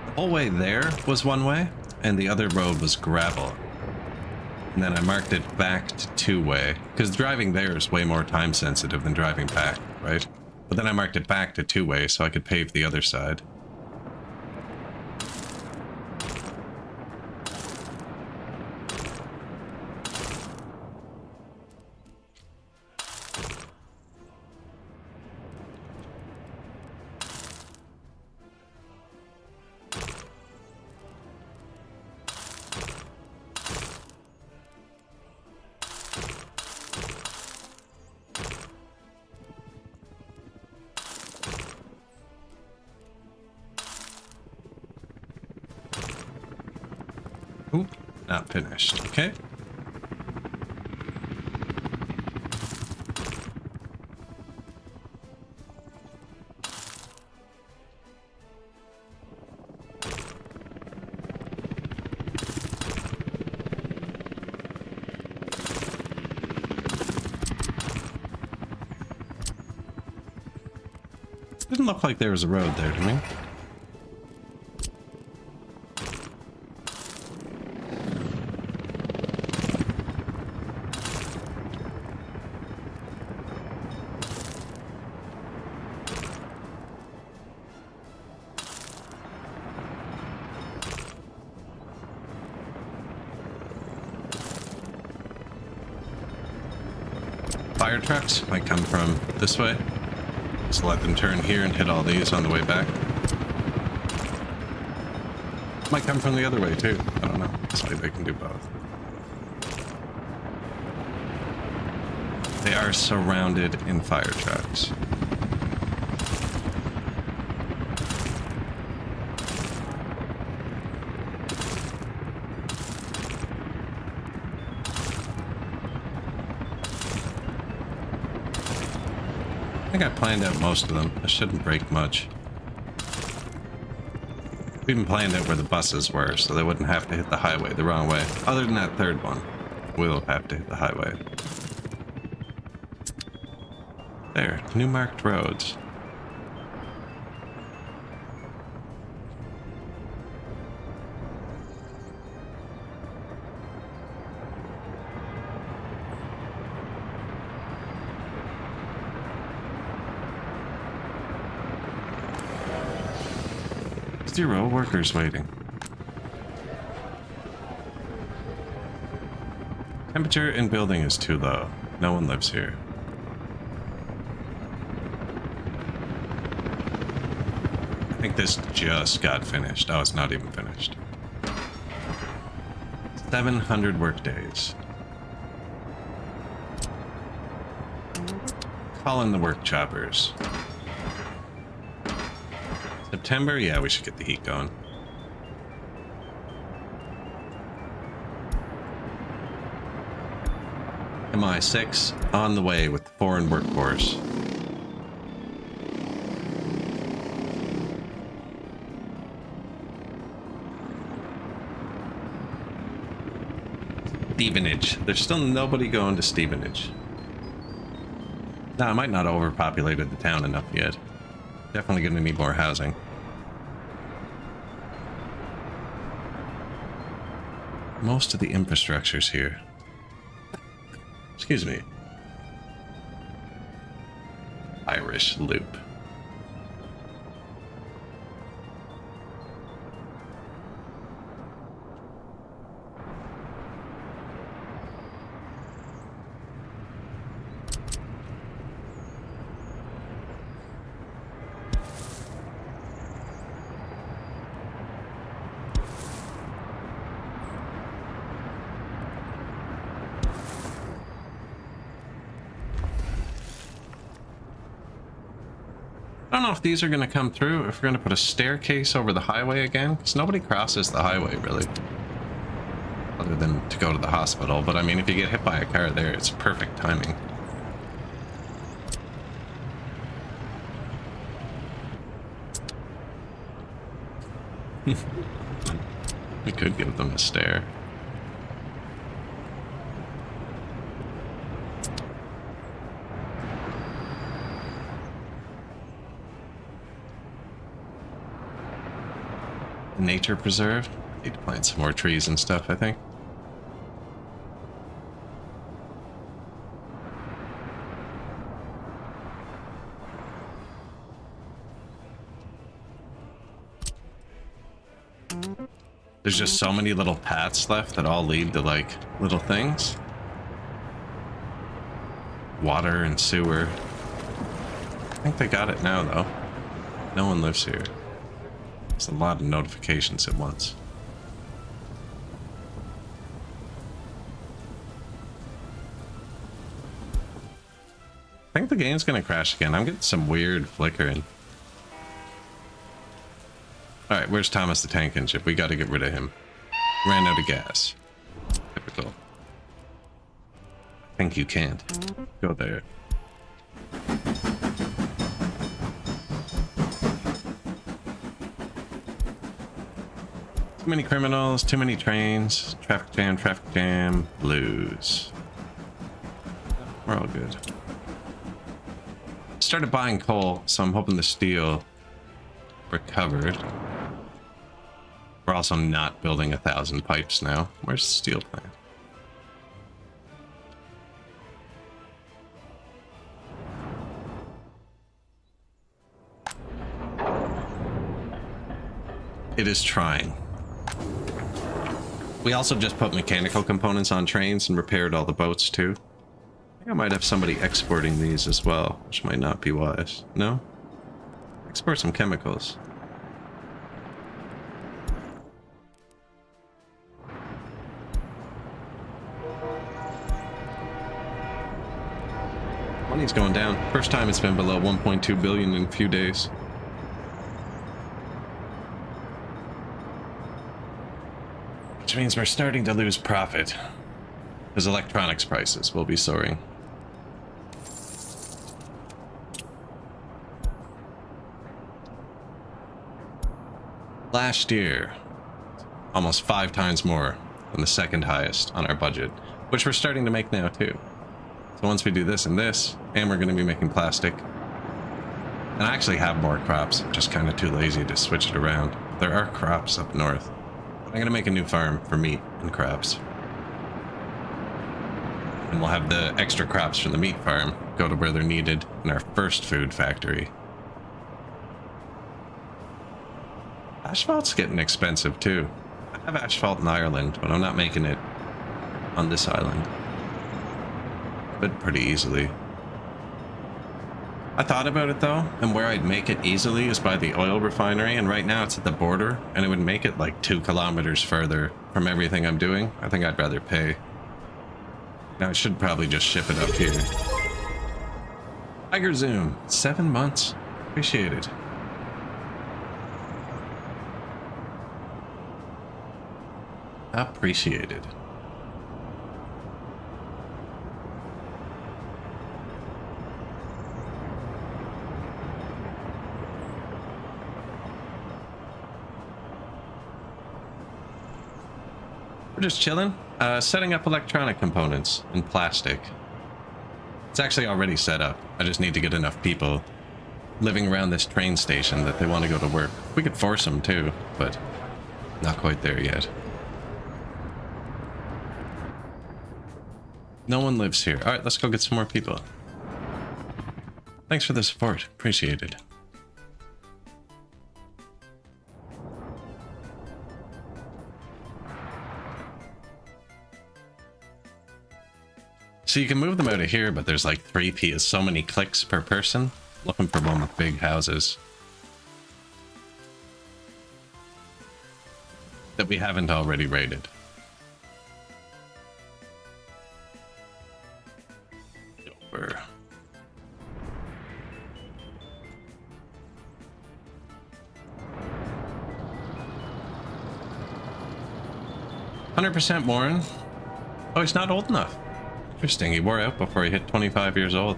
S1: The whole way there was one way, and the other road was gravel. And then I marked it back to two-way, because driving there is way more time sensitive than driving back, right? But then I marked it back to two-way so I could pave the other side. Oop, not finished. Okay. Didn't look like there was a road there to me. Fire trucks might come from this way. Just let them turn here and hit all these on the way back. Might come from the other way too. I don't know. This way they can do both. They are surrounded in fire trucks. I think I planned out most of them. I shouldn't break much. We even planned out where the buses were, so they wouldn't have to hit the highway the wrong way. Other than that third one, we'll have to hit the highway. There, new marked roads. 0 workers waiting. Temperature in building is too low. No one lives here. I think this just got finished. Oh, it's not even finished. 700 work days. Call in the work choppers. September? Yeah, we should get the heat going. MI6 on the way with the foreign workforce. Stevenage. There's still nobody going to Stevenage. Now, I might not have overpopulated the town enough yet. Definitely going to need more housing. Most of the infrastructure's here. Excuse me. Irish loop. I don't know if these are going to come through, if we're going to put a staircase over the highway again, because nobody crosses the highway, really. Other than to go to the hospital, but I mean, if you get hit by a car there, it's perfect timing. We could give them a stair. Nature preserve. Need to plant some more trees and stuff, I think. There's just so many little paths left that all lead to like little things. Water and sewer. I think they got it now though. No one lives here. It's a lot of notifications at once. I think the game's gonna crash again. I'm getting some weird flickering. Alright, where's Thomas the Tank Engine? We gotta get rid of him. Ran out of gas. Typical. I think you can't. Go there. Too many criminals, too many trains, traffic jam, blues. We're all good. Started buying coal, so I'm hoping the steel recovered. We're also not building 1,000 pipes now. Where's the steel plant? It is trying. We also just put mechanical components on trains and repaired all the boats too. I think I might have somebody exporting these as well, which might not be wise. No? Export some chemicals. Money's going down. First time it's been below 1.2 billion in a few days. Which means we're starting to lose profit, because electronics prices will be soaring. Last year, almost 5 times more than the second highest on our budget, which we're starting to make now too. So once we do this and this, and we're going to be making plastic, and I actually have more crops, I'm just kind of too lazy to switch it around. There are crops up north. I'm gonna make a new farm for meat and crops. And we'll have the extra crops from the meat farm go to where they're needed in our first food factory. Asphalt's getting expensive too. I have asphalt in Ireland, but I'm not making it on this island. But pretty easily. I thought about it though, and where I'd make it easily is by the oil refinery, and right now it's at the border, and it would make it like 2 kilometers further from everything I'm doing. I think I'd rather pay. Now I should probably just ship it up here. Tiger Zoom, 7 months. Appreciate it. Appreciated. We're just chilling, setting up electronic components in plastic. It's actually already set up. I just need to get enough people living around this train station that they want to go to work. We could force them too, but not quite there yet. No one lives here. All right, let's go get some more people. Thanks for the support. Appreciate it. So you can move them out of here, but there's like so many clicks per person. Looking for one with big houses that we haven't already raided. Over. "100% Warren." Oh, he's not old enough. Interesting, he wore out before he hit 25 years old.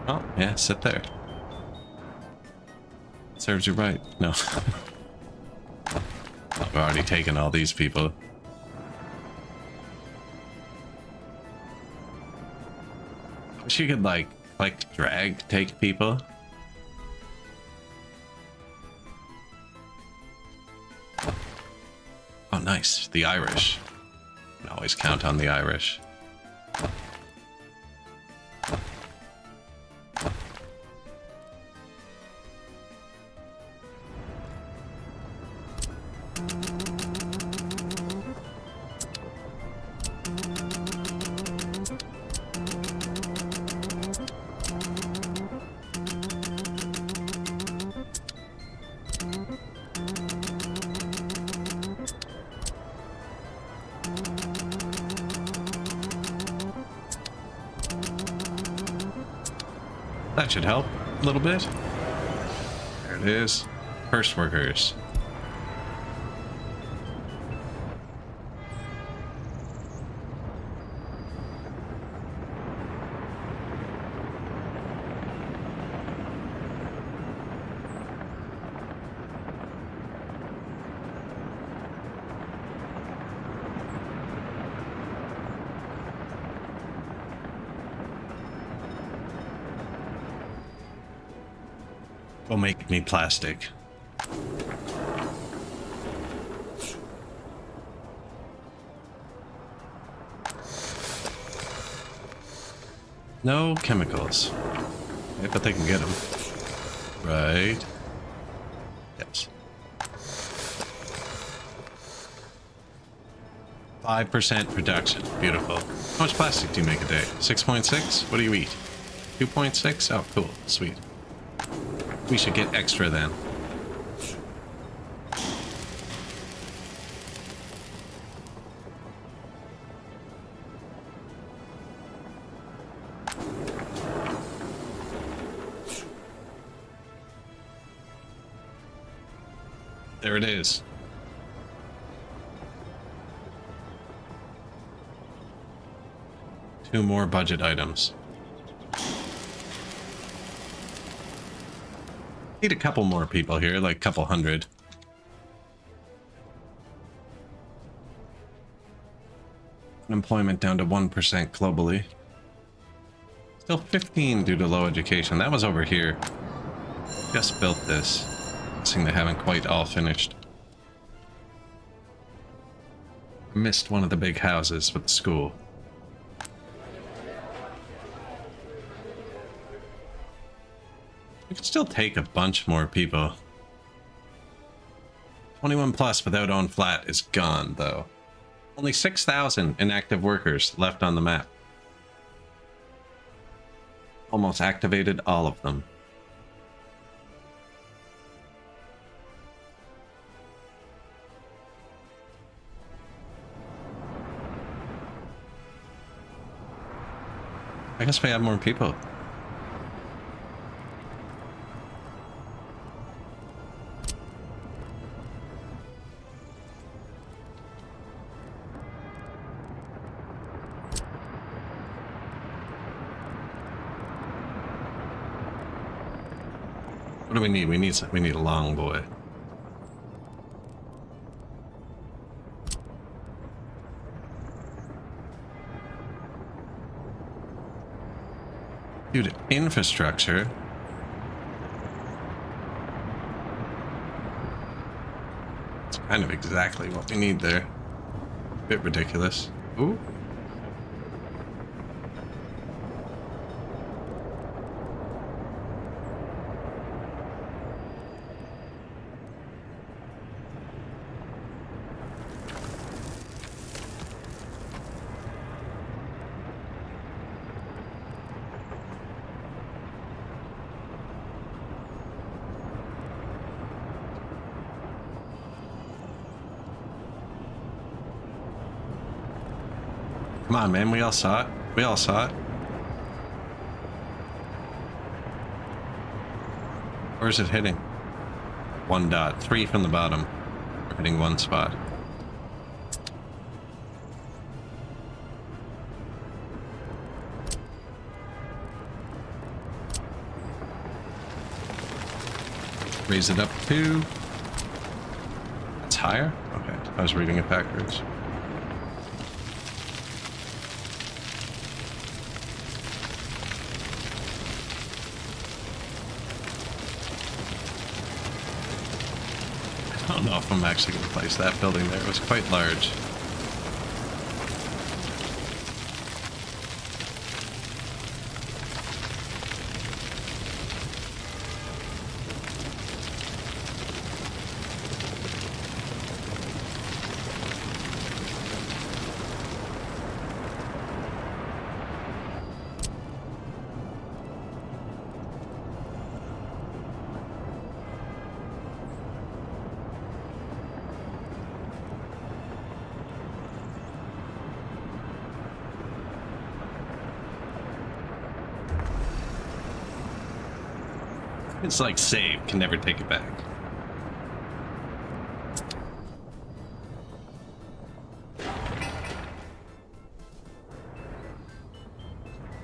S1: Oh, yeah, sit there. Serves you right. No. I've already taken all these people. I wish you could, like drag take people. Oh, nice. The Irish. Can always count on the Irish. That should help a little bit. There it is. First workers. Will make me plastic. No chemicals. Okay, but they can get them. Right. Yes. 5% production. Beautiful. How much plastic do you make a day? 6.6? What do you eat? 2.6? Oh, cool. Sweet. We should get extra then. There it is. Two more budget items. Need a couple more people here, like a couple hundred. Unemployment down to 1% globally. Still 15 due to low education. That was over here. Just built this. Guessing they haven't quite all finished. Missed one of the big houses with the school. We could still take a bunch more people. 21 plus without own flat is gone, though. Only 6,000 inactive workers left on the map. Almost activated all of them. I guess we have more people. What do we need? We need a long boy. Dude, infrastructure. It's kind of exactly what we need there. Bit ridiculous. Ooh. Come on, man. We all saw it. We all saw it. Where's it hitting? 1 dot. 3 from the bottom. We're hitting 1 spot. Raise it up 2. That's higher? Okay. I was reading it backwards. I don't know if I'm actually going to place that building there. It was quite large. It's like save, can never take it back.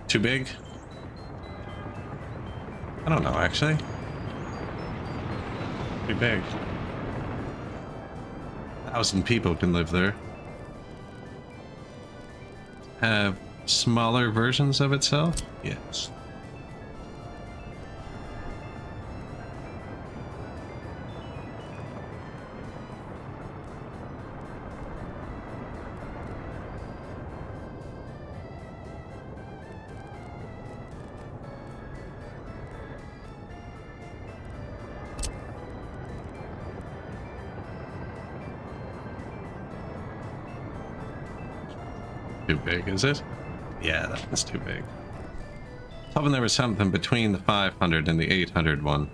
S1: Too big? I don't know, actually. Too big. 1,000 people can live there. Have smaller versions of itself? Yes. Too big, is it? Yeah, that's too big. I was hoping there was something between the 500 and the 800 one.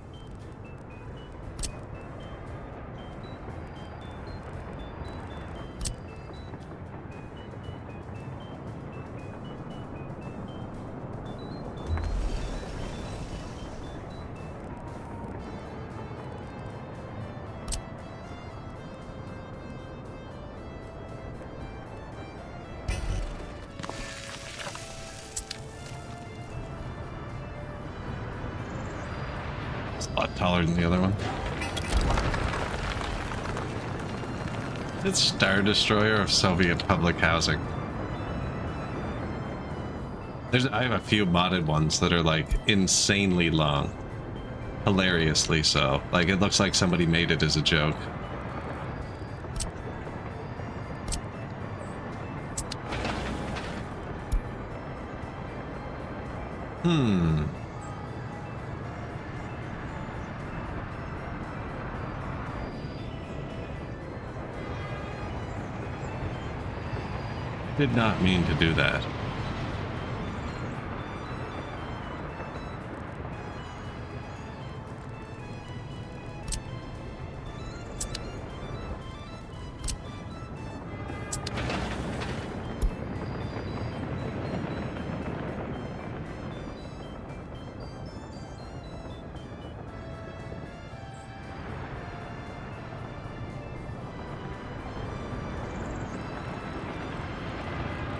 S1: A lot taller than the other one. It's Star Destroyer of Soviet public housing. I have a few modded ones that are like insanely long. Hilariously so. Like it looks like somebody made it as a joke. Did not mean to do that.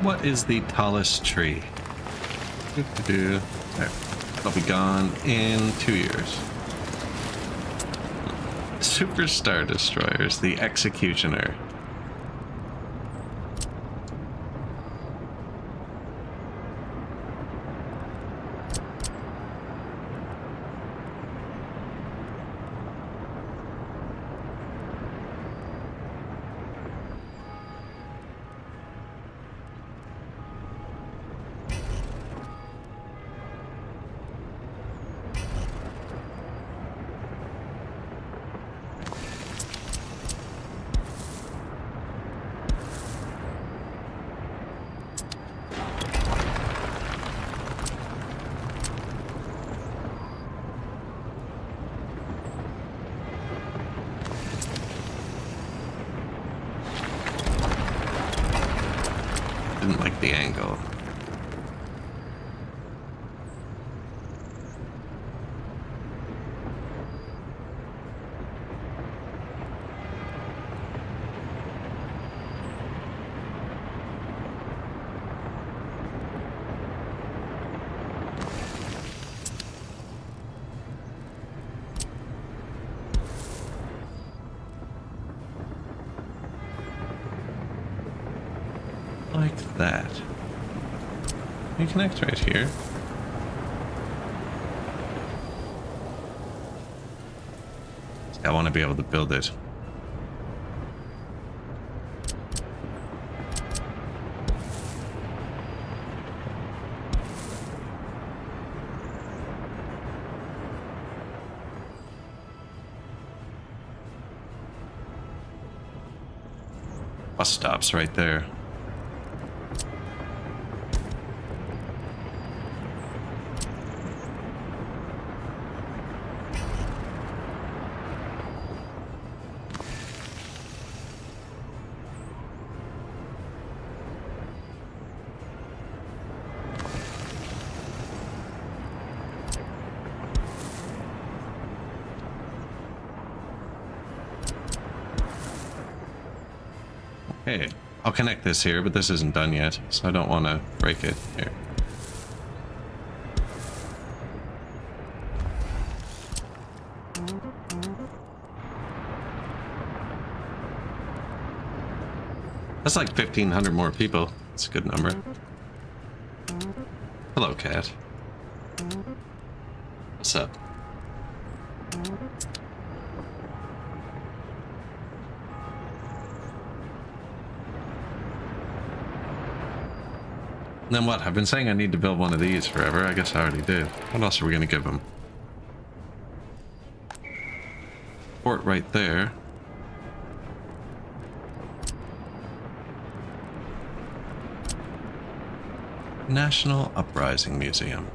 S1: What is the tallest tree? There. I'll be gone in 2 years. Super Star Destroyers, the Executioner. Didn't like the angle. Like that. You connect right here. I want to be able to build it. Bus stops right there. Okay, I'll connect this here, but this isn't done yet, so I don't want to break it here. That's like 1,500 more people. It's a good number. Hello, cat. What's up? And then what? I've been saying I need to build one of these forever. I guess I already did. What else are we going to give them? Fort right there. National Uprising Museum.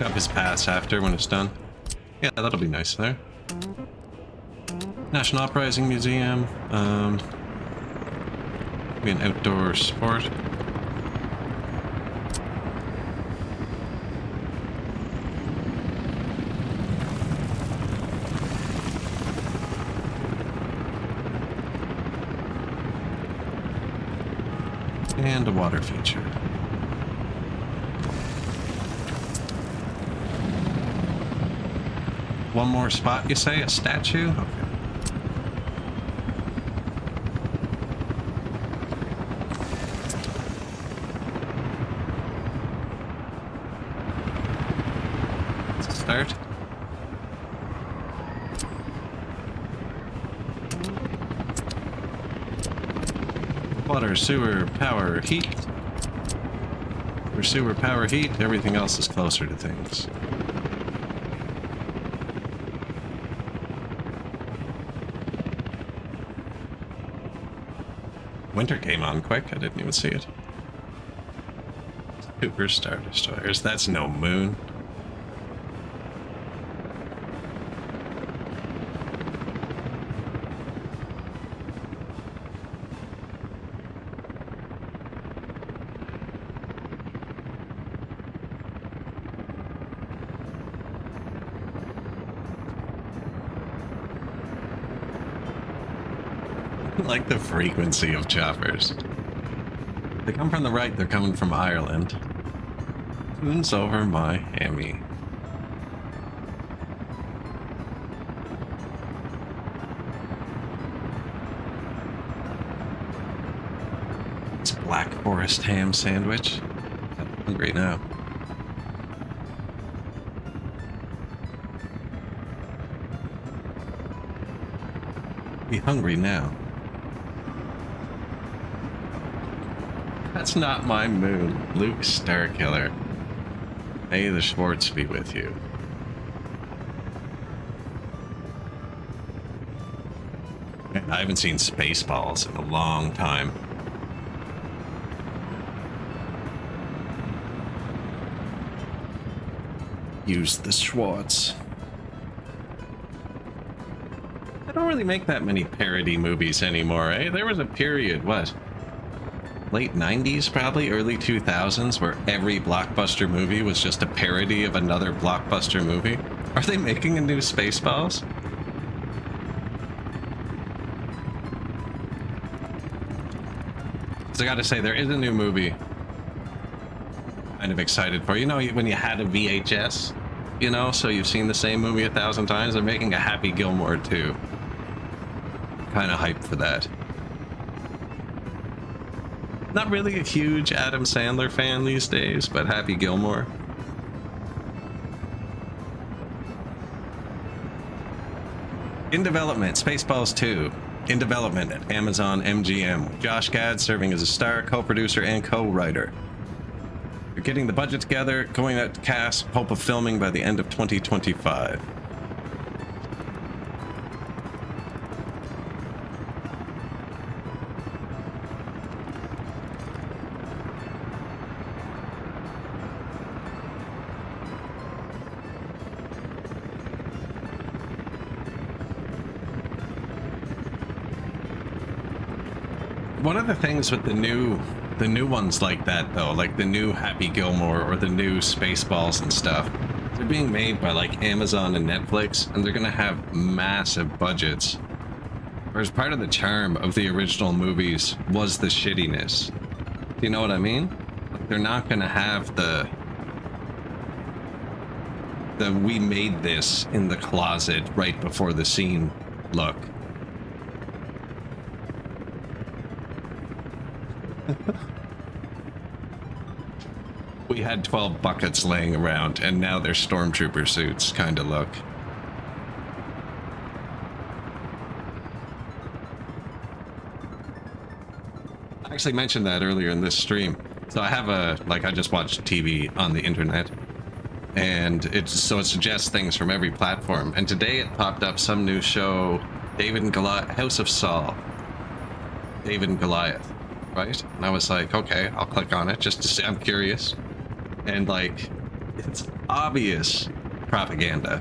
S1: Up his pass after when it's done. Yeah, that'll be nice there. National Uprising Museum. Be an outdoor sport. And a water feature. One more spot, you say? A statue? Okay. Let's start. Water, sewer, power, heat. For sewer, power, heat, everything else is closer to things. Winter came on quick, I didn't even see it. Super Star Destroyers, that's no moon. Like the frequency of choppers. They come from the right, they're coming from Ireland. Moon's over my hammy. It's Black Forest ham sandwich. I'm hungry now. Be hungry now. That's not my moon. Luke Starkiller. May the Schwartz be with you. I haven't seen Spaceballs in a long time. Use the Schwartz. I don't really make that many parody movies anymore, eh? There was a period, what? Late 90s, probably, early 2000s, where every blockbuster movie was just a parody of another blockbuster movie. Are they making a new Spaceballs? So I gotta say, there is a new movie kind of excited for. You know, when you had a VHS, you know, so you've seen the same movie 1,000 times. They're making a Happy Gilmore too. Kind of hyped for that. Not really a huge Adam Sandler fan these days, but Happy Gilmore. In development, Spaceballs 2. In development at Amazon MGM, with Josh Gad serving as a star, co-producer, and co-writer. They're getting the budget together, going out to cast, hope of filming by the end of 2025. One of the things with the new ones like that, though, like the new Happy Gilmore or the new Spaceballs and stuff, they're being made by like Amazon and Netflix, and they're gonna have massive budgets. Whereas part of the charm of the original movies was the shittiness. Do you know what I mean? Like, they're not gonna have the we made this in the closet right before the scene look. We had 12 buckets laying around, and now they're stormtrooper suits kind of look. I actually mentioned that earlier in this stream. So I have I just watched TV on the internet, and it suggests things from every platform. And today it popped up some new show, David and Goliath, House of Saul. David and Goliath, right? And I was like, okay, I'll click on it just to see. I'm curious. And like, it's obvious propaganda.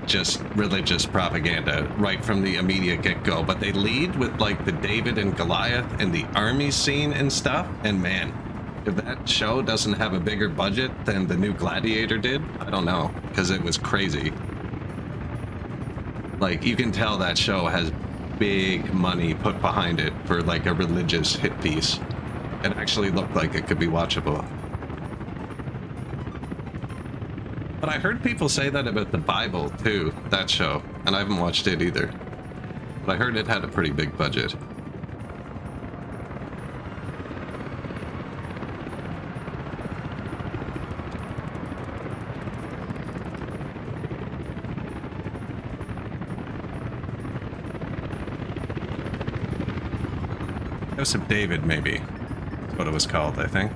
S1: Just religious propaganda right from the immediate get-go. But they lead with like the David and Goliath and the army scene and stuff. And man, if that show doesn't have a bigger budget than the new Gladiator did, I don't know, because it was crazy. Like, you can tell that show has big money put behind it for like a religious hit piece. It actually looked like it could be watchable. But I heard people say that about the Bible too, that show, and I haven't watched it either. But I heard it had a pretty big budget. House of David, maybe. That's what it was called, I think.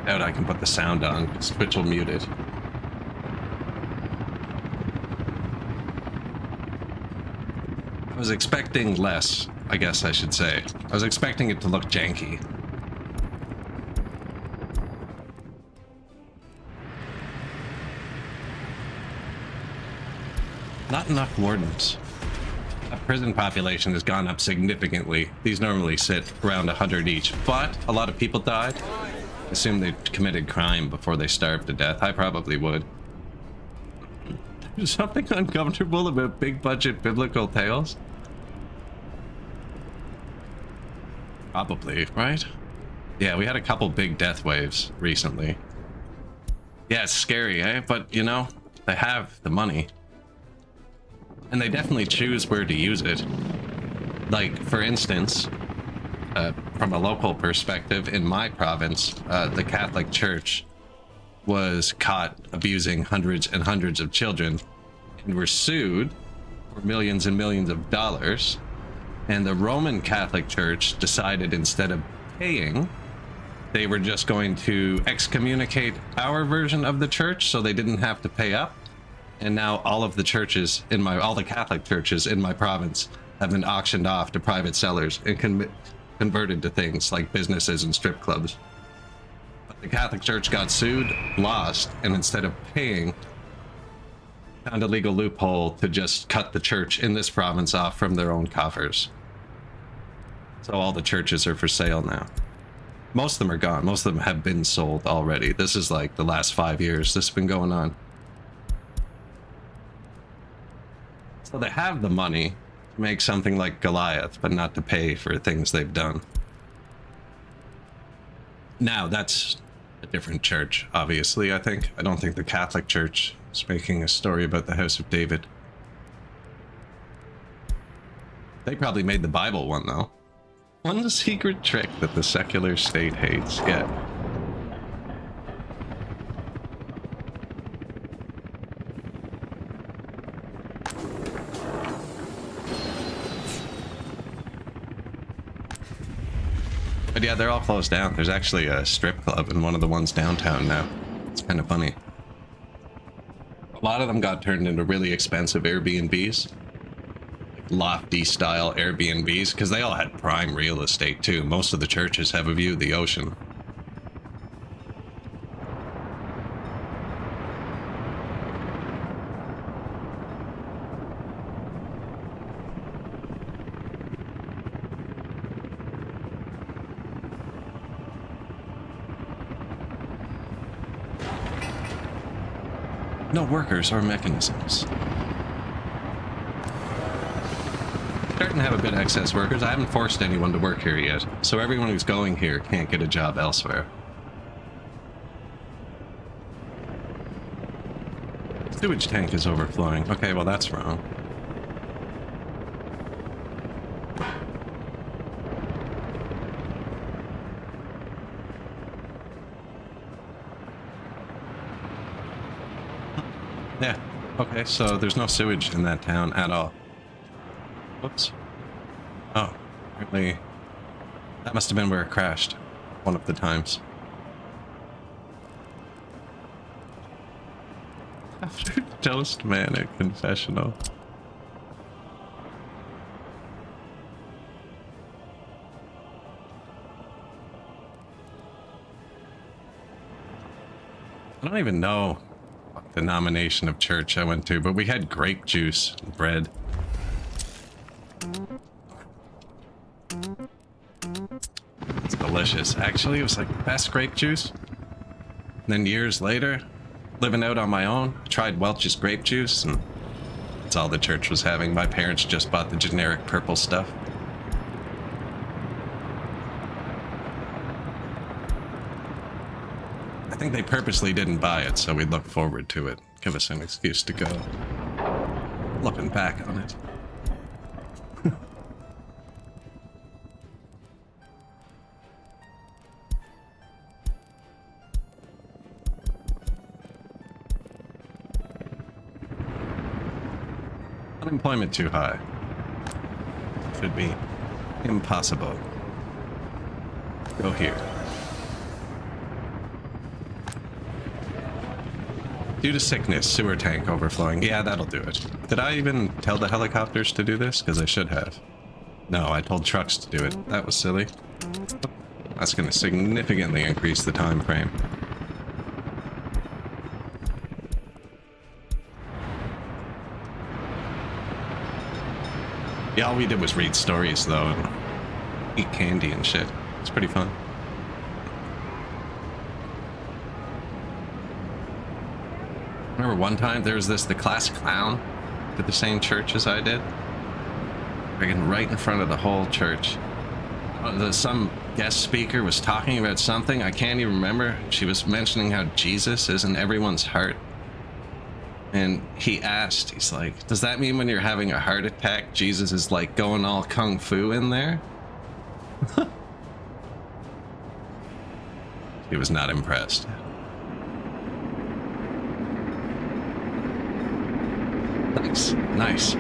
S1: Doubt I can put the sound on, because Twitch will mute it. I was expecting less, I guess I should say. I was expecting it to look janky. Not enough wardens. The prison population has gone up significantly. These normally sit around 100 each, but a lot of people died. I assume they committed crime before they starved to death. I probably would. There's something uncomfortable about big budget biblical tales? Probably, right? Yeah, we had a couple big death waves recently. Yeah, it's scary, eh? But, you know, they have the money. And they definitely choose where to use it. Like, for instance, from a local perspective, in my province, the Catholic Church was caught abusing hundreds and hundreds of children and were sued for millions and millions of dollars. And the Roman Catholic Church decided instead of paying, they were just going to excommunicate our version of the church so they didn't have to pay up. And now all of the churches in all the Catholic churches in my province have been auctioned off to private sellers and converted to things like businesses and strip clubs. But the Catholic Church got sued, lost, and instead of paying, found a legal loophole to just cut the church in this province off from their own coffers. So all the churches are for sale now. Most of them are gone. Most of them have been sold already. This is like the last 5 years this has been going on. So they have the money to make something like Goliath, but not to pay for things they've done. Now, that's a different church, obviously, I think. I don't think the Catholic Church is making a story about the House of David. They probably made the Bible one, though. One secret trick that the secular state hates. Yeah. But yeah, they're all closed down. There's actually a strip club in one of the ones downtown now. It's kind of funny. A lot of them got turned into really expensive Airbnbs. Like lofty style Airbnbs, because they all had prime real estate too. Most of the churches have a view of the ocean. No workers or mechanisms. Starting to have a bit of excess workers. I haven't forced anyone to work here yet, so everyone who's going here can't get a job elsewhere. Sewage tank is overflowing. Okay, well that's wrong. Yeah, okay, so there's no sewage in that town at all. Whoops. Oh, apparently that must have been where it crashed one of the times. After Toast Man at confessional. I don't even know what denomination of church I went to, but we had grape juice and bread. It's delicious. Actually, it was like the best grape juice. And then years later, living out on my own, I tried Welch's grape juice, and that's all the church was having. My parents just bought the generic purple stuff. think they purposely didn't buy it, so we'd look forward to it. Give us an excuse to go. Looking back on it. Unemployment too high. Should be impossible. Go here. Due to sickness, sewer tank overflowing. Yeah, that'll do it. Did I even tell the helicopters to do this? Because I should have. No, I told trucks to do it. That was silly. That's going to significantly increase the time frame. Yeah, all we did was read stories, though, and eat candy and shit. It's pretty fun. Remember one time there was the class clown did the same church as I did? Freaking right in front of the whole church. Some guest speaker was talking about something, I can't even remember. She was mentioning how Jesus is in everyone's heart. And he asked, he's like, does that mean when you're having a heart attack, Jesus is like going all kung fu in there? He was not impressed. Nice, nice.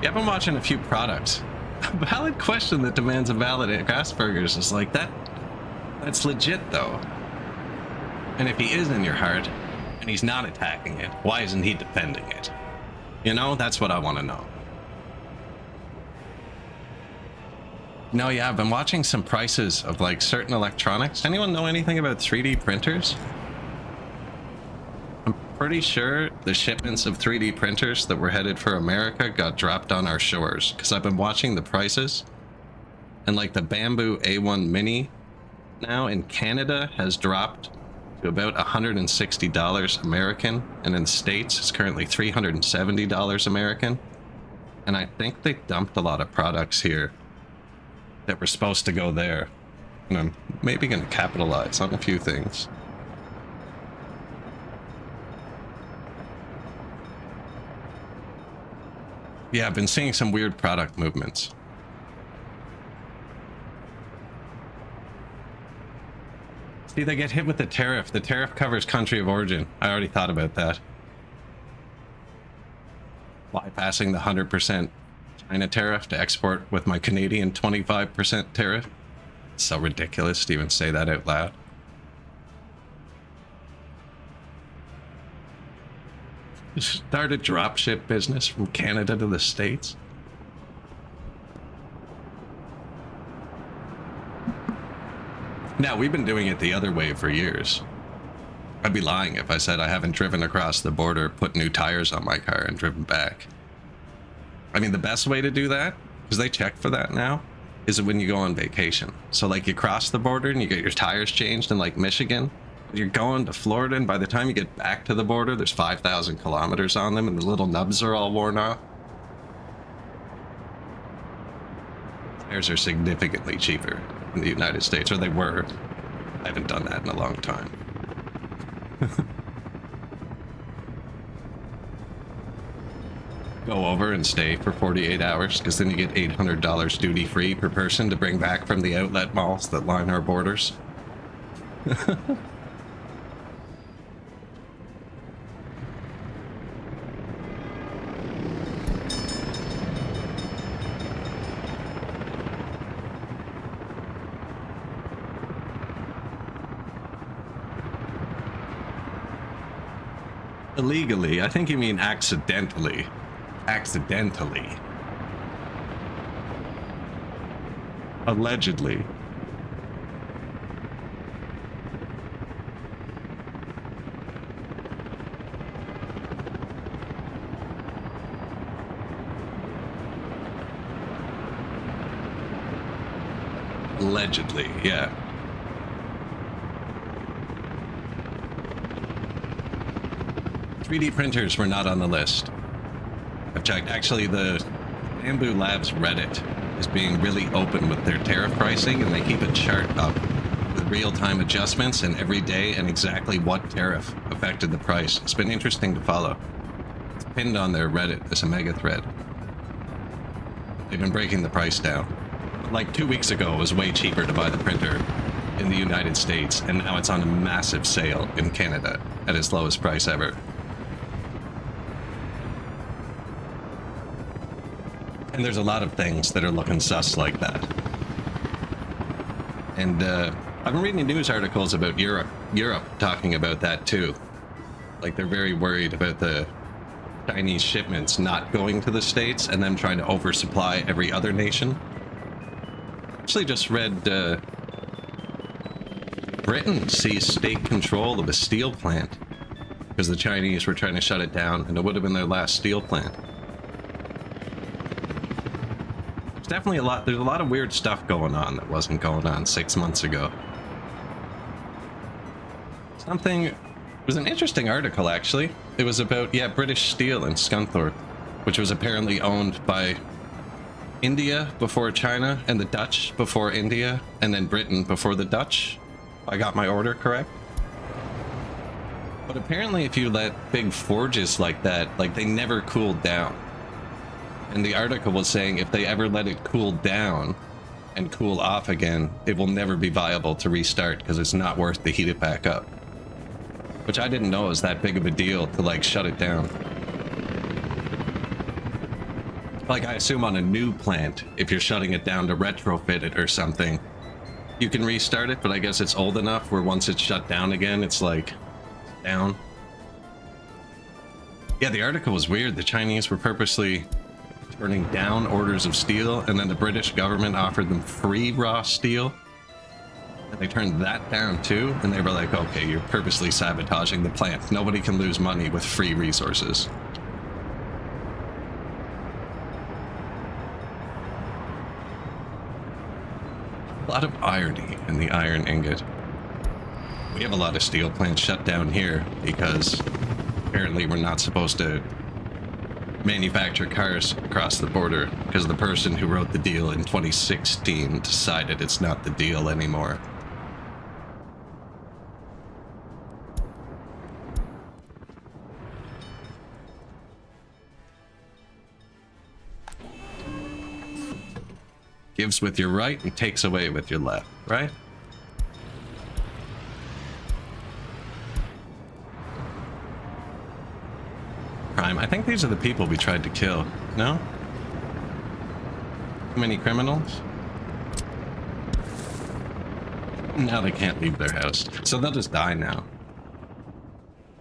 S1: Yeah, I've been watching a few products. A valid question that demands a valid Asperger's is like that's legit though. And if he is in your heart and he's not attacking it, why isn't he defending it? You know, that's what I want to know. No, yeah, I've been watching some prices of like certain electronics. Anyone know anything about 3D printers? I'm pretty sure the shipments of 3D printers that were headed for America got dropped on our shores because I've been watching the prices. And like the Bamboo A1 Mini now in Canada has dropped to about $160 American, and in the States it's currently $370 American. And I think they dumped a lot of products here that were supposed to go there. And I'm maybe going to capitalize on a few things. Yeah, I've been seeing some weird product movements. See, they get hit with the tariff. The tariff covers country of origin. I already thought about that. Bypassing the 100% China tariff to export with my Canadian 25% tariff. It's so ridiculous to even say that out loud. Start a dropship business from Canada to the States. Now, we've been doing it the other way for years. I'd be lying if I said I haven't driven across the border, put new tires on my car, and driven back. I mean, the best way to do that, because they check for that now, is when you go on vacation. So, like, you cross the border and you get your tires changed in, like, Michigan. You're going to Florida, and by the time you get back to the border, there's 5,000 kilometers on them, and the little nubs are all worn off. Tires are significantly cheaper in the United States, or they were. I haven't done that in a long time. Go over and stay for 48 hours, because then you get $800 duty free per person to bring back from the outlet malls that line our borders. Illegally, I think you mean accidentally. Accidentally. Allegedly. Allegedly, yeah. 3D printers were not on the list. I've checked. Actually, the Bamboo Labs Reddit is being really open with their tariff pricing, and they keep a chart up with real-time adjustments and every day and exactly what tariff affected the price. It's been interesting to follow. It's pinned on their Reddit as a mega thread. They've been breaking the price down. Like 2 weeks ago, it was way cheaper to buy the printer in the United States, and now it's on a massive sale in Canada at its lowest price ever. And there's a lot of things that are looking sus like that. And I've been reading news articles about Europe talking about that too. Like they're very worried about the Chinese shipments not going to the States and them trying to oversupply every other nation. Actually just read Britain sees state control of a steel plant because the Chinese were trying to shut it down, and it would have been their last steel plant. There's definitely there's a lot of weird stuff going on that wasn't going on 6 months ago. It was an interesting article actually. It was about, yeah, British Steel in Scunthorpe, which was apparently owned by India before China, and the Dutch before India, and then Britain before the Dutch. I got my order correct. But apparently if you let big forges like that, like they never cooled down. And the article was saying if they ever let it cool down and cool off again, it will never be viable to restart because it's not worth to heat it back up. Which I didn't know was that big of a deal to like shut it down. Like I assume on a new plant, if you're shutting it down to retrofit it or something, you can restart it, but I guess it's old enough where once it's shut down again, it's like down. Yeah, the article was weird. The Chinese were purposely turning down orders of steel, and then the British government offered them free raw steel. And they turned that down too, and they were like, okay, you're purposely sabotaging the plant. Nobody can lose money with free resources. A lot of irony in the iron ingot. We have a lot of steel plants shut down here because apparently we're not supposed to manufacture cars across the border because the person who wrote the deal in 2016 decided it's not the deal anymore. Gives with your right and takes away with your left, right? Crime. I think these are the people we tried to kill. No? Too many criminals? Now they can't leave their house. So they'll just die now.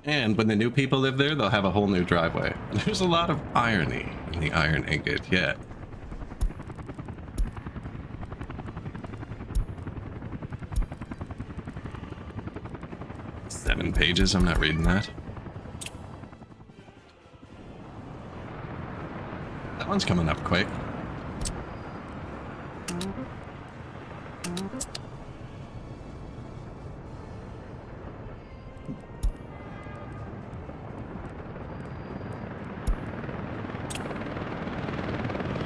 S1: And when the new people live there, they'll have a whole new driveway. There's a lot of irony in the iron ingot, yeah. Seven pages, I'm not reading that. That one's coming up quick.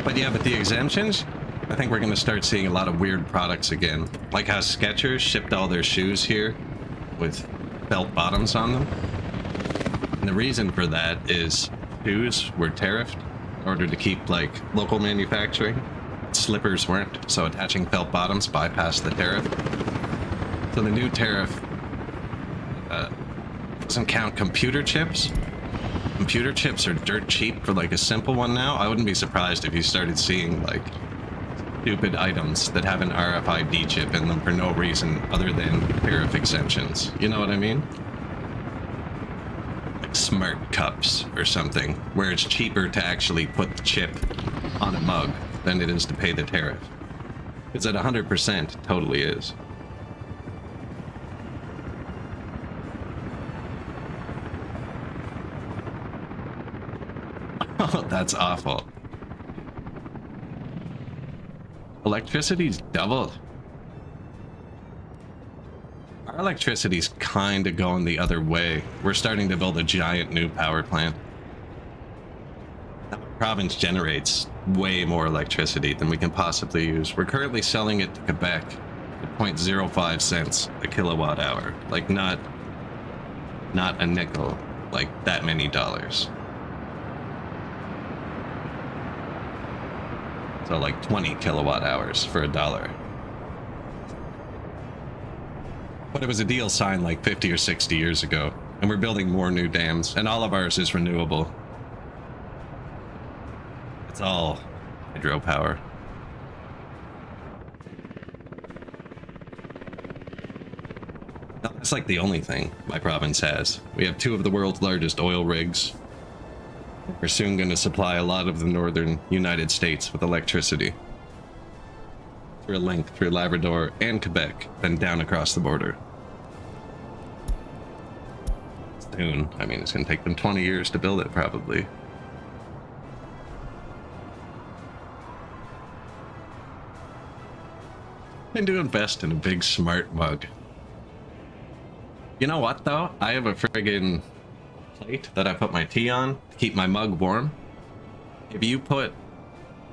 S1: But yeah, but the exemptions, I think we're going to start seeing a lot of weird products again. Like how Skechers shipped all their shoes here with belt bottoms on them. And the reason for that is shoes were tariffed in order to keep like local manufacturing. Slippers weren't, so attaching felt bottoms bypassed the tariff. So the new tariff doesn't count computer chips. Computer chips are dirt cheap for like a simple one now. I wouldn't be surprised if you started seeing like stupid items that have an RFID chip in them for no reason other than tariff exemptions. You know what I mean? Like smart cups or something, where it's cheaper to actually put the chip on a mug than it is to pay the tariff. It's at 100%, it totally is. Oh, that's awful. Electricity's doubled. Our electricity's kind of going the other way. We're starting to build a giant new power plant. The province generates way more electricity than we can possibly use. We're currently selling it to Quebec at 0.05 cents a kilowatt hour. Like not a nickel, like that many dollars. So like 20 kilowatt hours for $1. But it was a deal signed like 50 or 60 years ago, and we're building more new dams, and all of ours is renewable. It's all hydropower. That's like the only thing my province has. We have 2 of the world's largest oil rigs. We're soon going to supply a lot of the northern United States with electricity. Through a link through Labrador and Quebec, then down across the border. Soon. I mean, it's going to take them 20 years to build it, probably. And to invest in a big smart mug. You know what, though? I have a friggin' plate that I put my tea on to keep my mug warm. If you put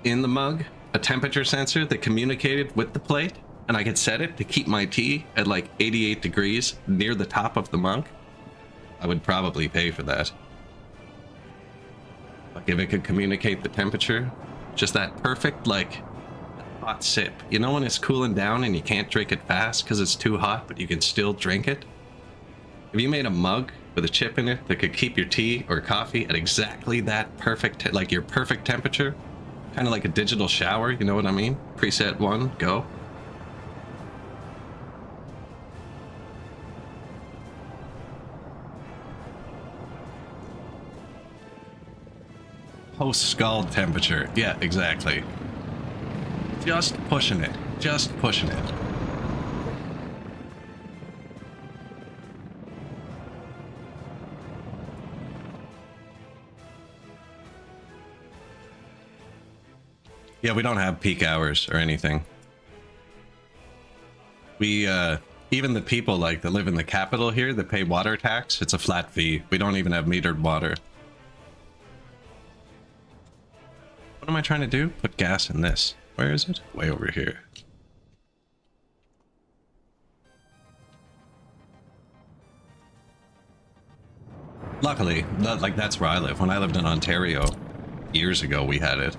S1: in the mug a temperature sensor that communicated with the plate, and I could set it to keep my tea at like 88 degrees near the top of the mug, I would probably pay for that. Like if it could communicate the temperature, just that perfect like hot sip. You know when it's cooling down and you can't drink it fast because it's too hot, but you can still drink it? If you made a mug with a chip in it that could keep your tea or coffee at exactly that perfect, like your perfect temperature, kind of like a digital shower, you know what I mean? Preset 1, go. Post-scald temperature. Yeah, exactly. Just pushing it. Just pushing it. Yeah, we don't have peak hours or anything. We, even the people like that live in the capital here that pay water tax, it's a flat fee. We don't even have metered water. What am I trying to do? Put gas in this. Where is it? Way over here. Luckily, like that's where I live. When I lived in Ontario, years ago we had it.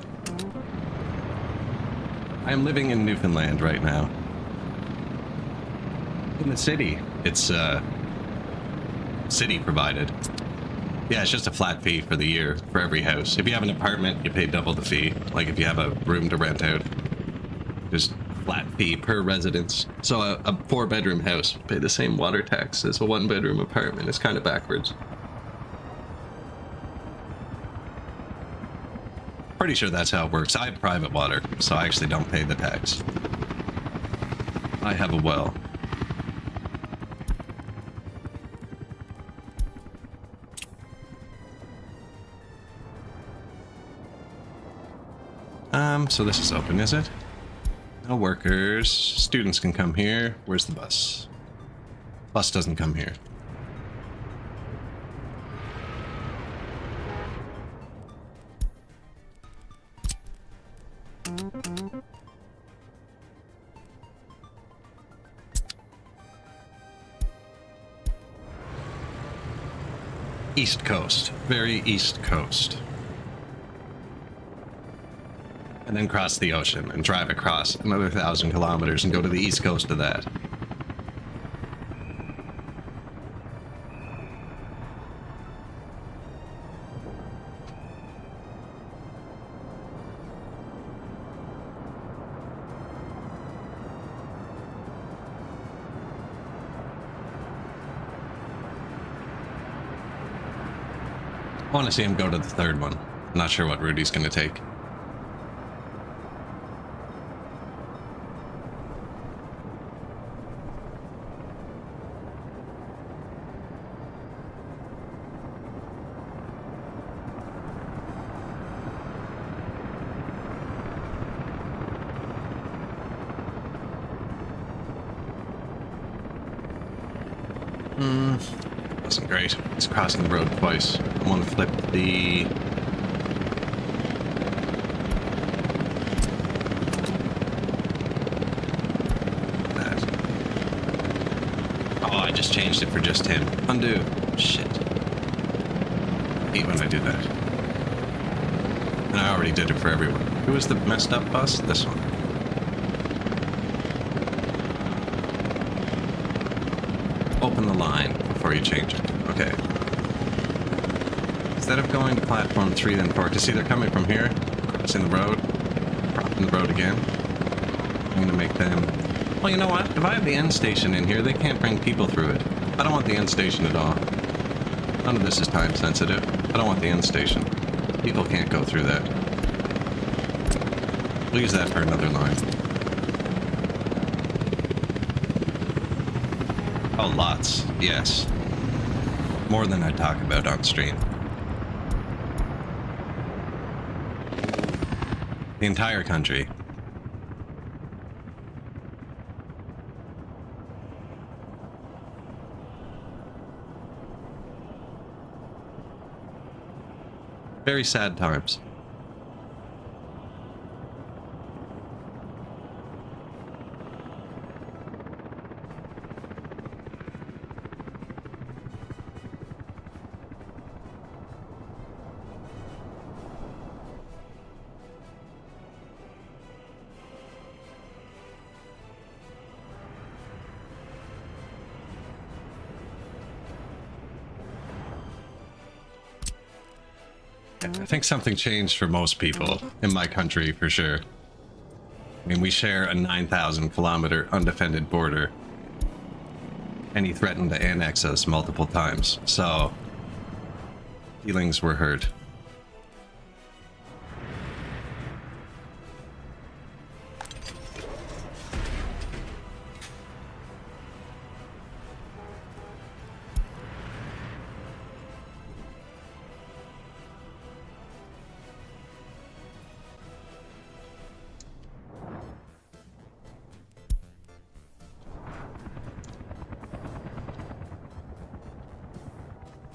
S1: I am living in Newfoundland right now. In the city, it's city provided. Yeah, it's just a flat fee for the year for every house. If you have an apartment, you pay double the fee. Like if you have a room to rent out, just flat fee per residence. So a 4-bedroom house would pay the same water tax as a 1-bedroom apartment. It's kind of backwards. Pretty sure that's how it works. I have private water, so I actually don't pay the tax. I have a well. So this is open, is it? No workers. Students can come here. Where's the bus? Bus doesn't come here. East Coast. Very East Coast. And then cross the ocean and drive across another 1,000 kilometers and go to the east coast of that. I want to see him go to the third one. I'm not sure what route he's going to take. Wasn't great. He's crossing the road twice. I'm gonna flip the... that. Oh, I just changed it for just him. Undo. Shit. I hate when I do that. And I already did it for everyone. Who was the messed up bus? This one. Open the line before you change it. Okay. Instead of going to platform 3 then 4, because see they're coming from here, crossing the road, crossing the road again. I'm gonna make them... Well, you know what? If I have the end station in here, they can't bring people through it. I don't want the end station at all. None of this is time sensitive. I don't want the end station. People can't go through that. We'll use that for another line. Oh, lots. Yes. More than I talk about on stream. The entire country. Very sad times. I think something changed for most people in my country, for sure. I mean, we share a 9,000 kilometer undefended border. And he threatened to annex us multiple times, so feelings were hurt.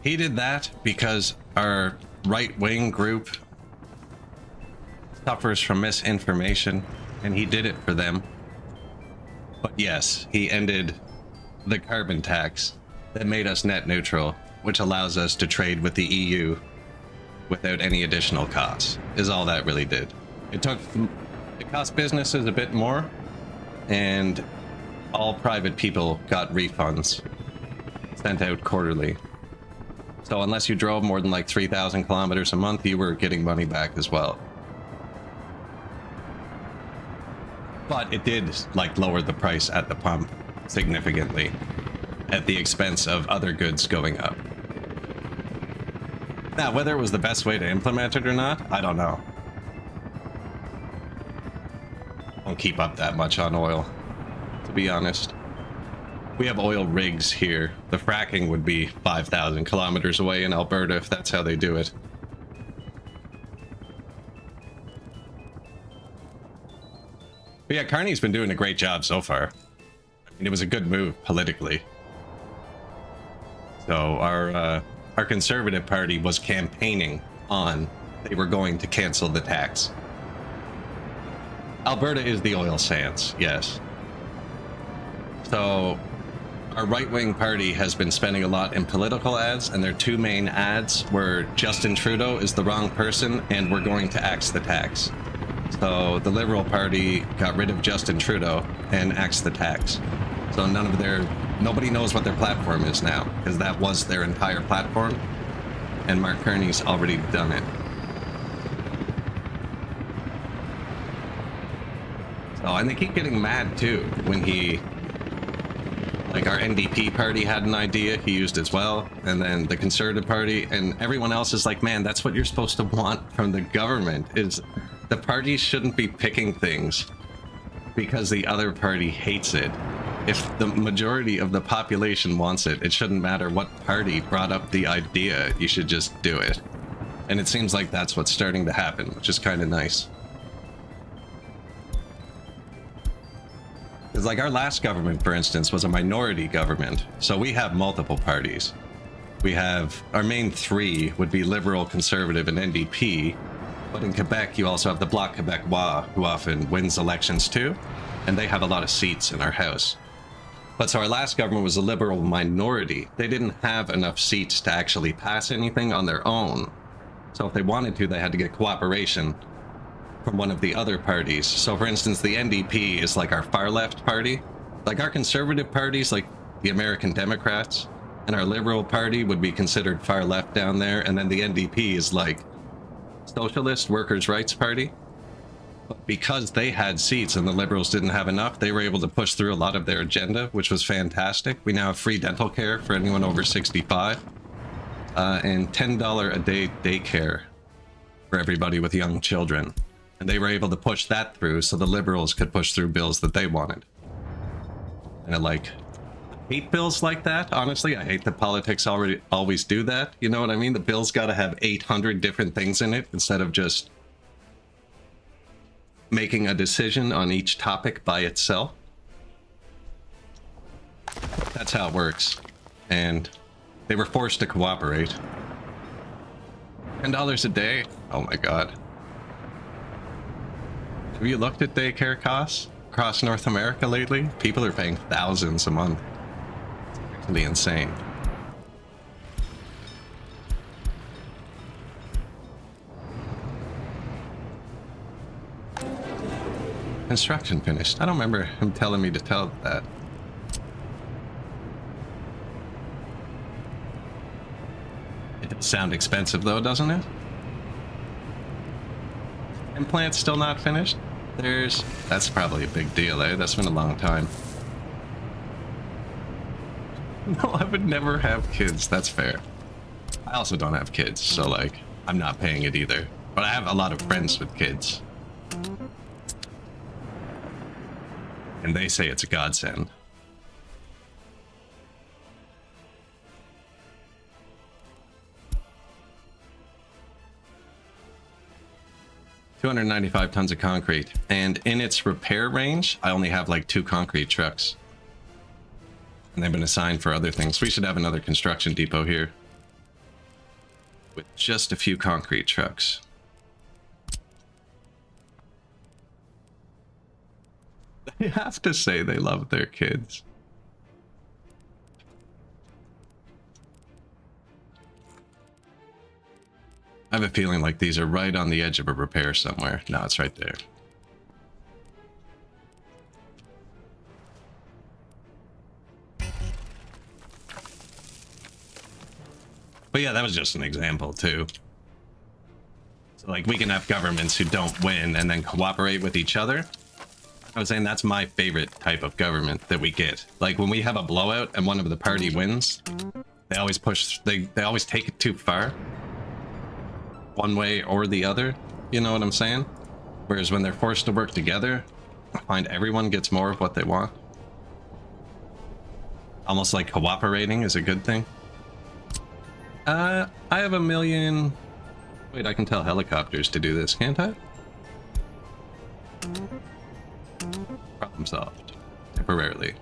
S1: He did that because our right-wing group suffers from misinformation, and he did it for them. But yes, he ended the carbon tax that made us net neutral, which allows us to trade with the EU without any additional costs, is all that really did. It cost businesses a bit more, and all private people got refunds sent out quarterly. So unless you drove more than like 3,000 kilometers a month, you were getting money back as well. But it did like lower the price at the pump significantly at the expense of other goods going up. Now, whether it was the best way to implement it or not, I don't know. I don't keep up that much on oil, to be honest. We have oil rigs here. The fracking would be 5,000 kilometers away in Alberta if that's how they do it. But yeah, Carney's been doing a great job so far. I mean, it was a good move politically. So our Conservative Party was campaigning on they were going to cancel the tax. Alberta is the oil sands, yes. So our right-wing party has been spending a lot in political ads, and their two main ads were Justin Trudeau is the wrong person and we're going to axe the tax. So the Liberal Party got rid of Justin Trudeau and axed the tax. So nobody knows what their platform is now, because that was their entire platform, and Mark Carney's already done it. So, and they keep getting mad too when he... Like our NDP party had an idea he used as well, and then the Conservative Party, and everyone else is like, man, that's what you're supposed to want from the government, is the parties shouldn't be picking things because the other party hates it. If the majority of the population wants it, it shouldn't matter what party brought up the idea, you should just do it. And it seems like that's what's starting to happen, which is kind of nice. Because Because like our last government, for instance, was a minority government. So we have multiple parties. We have our main three would be Liberal, Conservative, and NDP. But in Quebec, you also have the Bloc Québécois, who often wins elections too. And they have a lot of seats in our house. But so our last government was a Liberal minority. They didn't have enough seats to actually pass anything on their own. So if they wanted to, they had to get cooperation from one of the other parties. So for instance, the NDP is like our far left party. Like our conservative parties, like the American Democrats, and our Liberal Party would be considered far left down there. And then the NDP is like Socialist Workers' Rights Party. But because they had seats and the Liberals didn't have enough, they were able to push through a lot of their agenda, which was fantastic. We now have free dental care for anyone over 65. And $10 a day daycare for everybody with young children. And they were able to push that through so the Liberals could push through bills that they wanted. And I hate bills like that, honestly. I hate that politics always do that. You know what I mean? The bill's got to have 800 different things in it instead of just making a decision on each topic by itself. That's how it works. And they were forced to cooperate. $10 a day? Oh my god. Have you looked at daycare costs across North America lately? People are paying thousands a month. It's really insane. Construction finished. I don't remember him telling me to tell that. It does sound expensive though, doesn't it? Implant's still not finished? That's probably a big deal, eh? That's been a long time. No, I would never have kids. That's fair. I also don't have kids, so like, I'm not paying it either. But I have a lot of friends with kids. And they say it's a godsend. $295 tons of concrete. And in its repair range, I only have like 2 concrete trucks. And they've been assigned for other things. We should have another construction depot here. With just a few concrete trucks. They have to say they love their kids. I have a feeling like these are right on the edge of a repair somewhere. No, it's right there. But yeah, that was just an example too. So like we can have governments who don't win and then cooperate with each other. I was saying that's my favorite type of government that we get. Like when we have a blowout and one of the party wins, they always push, they always take it too far. One way or the other, you know what I'm saying? Whereas when they're forced to work together, I find everyone gets more of what they want. Almost like cooperating is a good thing. I have a million... Wait, I can tell helicopters to do this, can't I? Problem solved. Temporarily.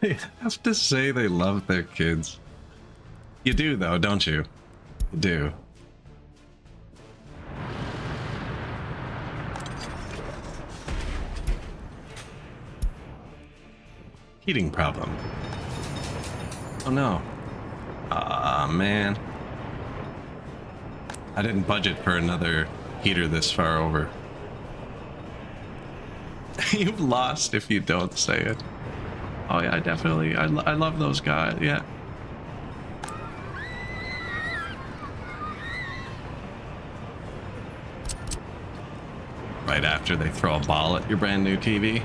S1: They have to say they love their kids. You do though, don't you? You do. Heating problem. Oh no. Ah, man. I didn't budget for another heater this far over. You've lost if you don't say it. Oh yeah, definitely. I love those guys, yeah. Right after they throw a ball at your brand new TV.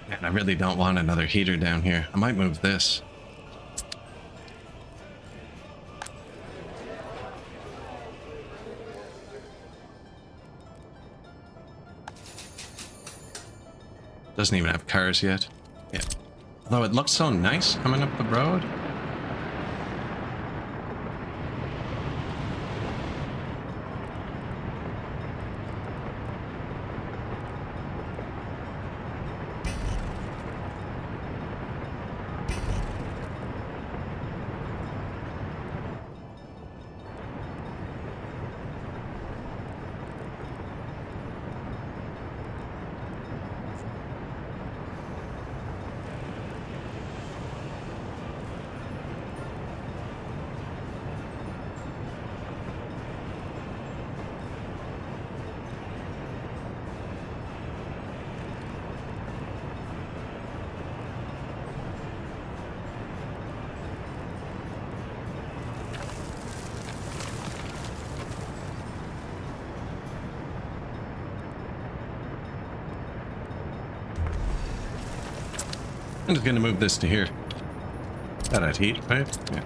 S1: Man, I really don't want another heater down here. I might move this. Doesn't even have cars yet. Yeah. Although it looks so nice coming up the road. I'm just gonna move this to here. That at heat, right? Yeah.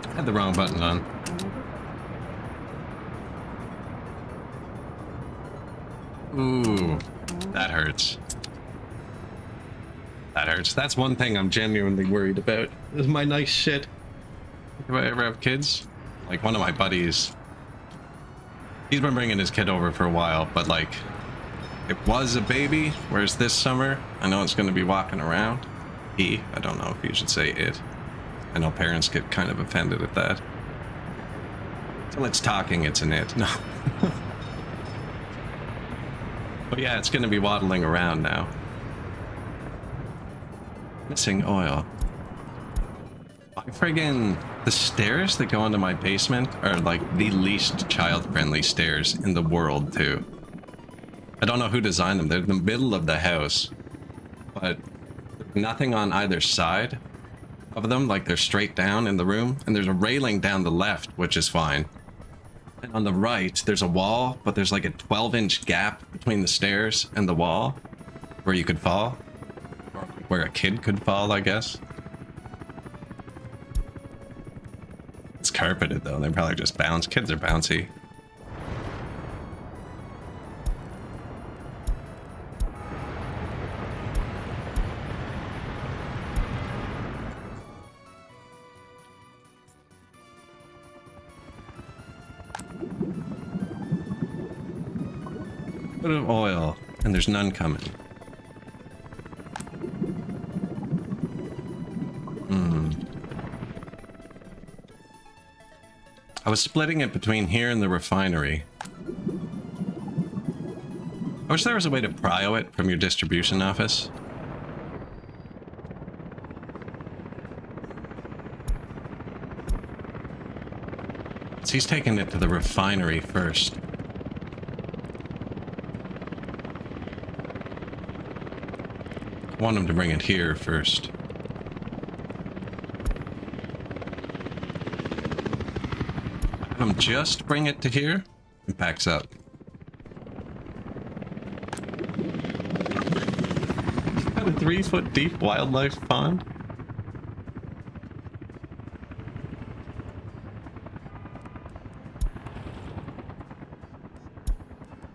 S1: I had the wrong button on. Ooh, that hurts. That hurts. That's one thing I'm genuinely worried about. Is my nice shit. If I ever have kids, like one of my buddies, he's been bringing his kid over for a while, but like, it was a baby, whereas this summer, I know it's going to be walking around. I don't know if you should say it. I know parents get kind of offended at that. Until it's talking, it's an it. No. But yeah, it's going to be waddling around now. Missing oil. Friggin' the stairs that go into my basement are like the least child-friendly stairs in the world too. I don't know who designed them. They're in the middle of the house, but nothing on either side of them. Like they're straight down in the room, and there's a railing down the left, which is fine. And on the right, there's a wall, but there's like a 12-inch gap between the stairs and the wall where you could fall. Or where a kid could fall, I guess. It's carpeted, though. They probably just bounce. Kids are bouncy. Bit of oil, and there's none coming. I was splitting it between here and the refinery. I wish there was a way to prio it from your distribution office. So he's taking it to the refinery first. I want him to bring it here first. Have him just bring it to here and packs up. Got a 3-foot deep wildlife pond.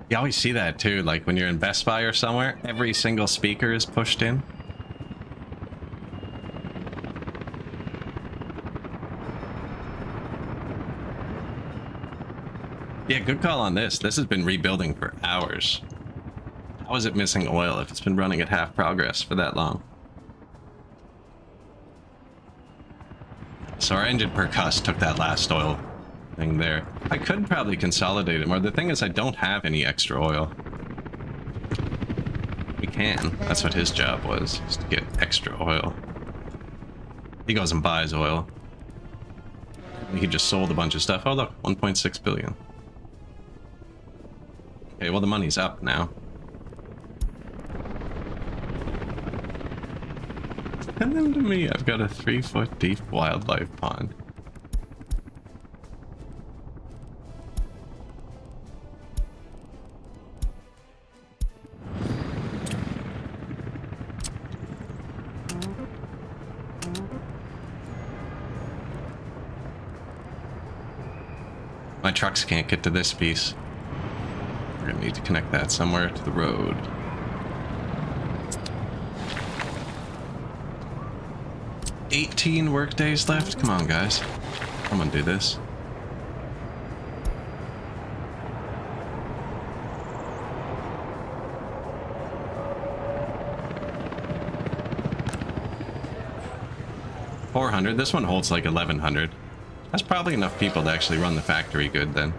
S1: You always see that too, like when you're in Best Buy or somewhere, every single speaker is pushed in. Yeah, good call on this. This has been rebuilding for hours. How is it missing oil if it's been running at half progress for that long? So our engine percuss took that last oil thing there. I could probably consolidate it more. The thing is I don't have any extra oil. We can. That's what his job was, is to get extra oil. He goes and buys oil. He just sold a bunch of stuff. Oh look, 1.6 billion. Okay, well the money's up now. Send them to me. I've got a 3-foot deep wildlife pond. My trucks can't get to this piece. We're gonna need to connect that somewhere to the road. $18 work days left? Come on, guys. I'm gonna do this. $400. This one holds like 1,100. That's probably enough people to actually run the factory good then.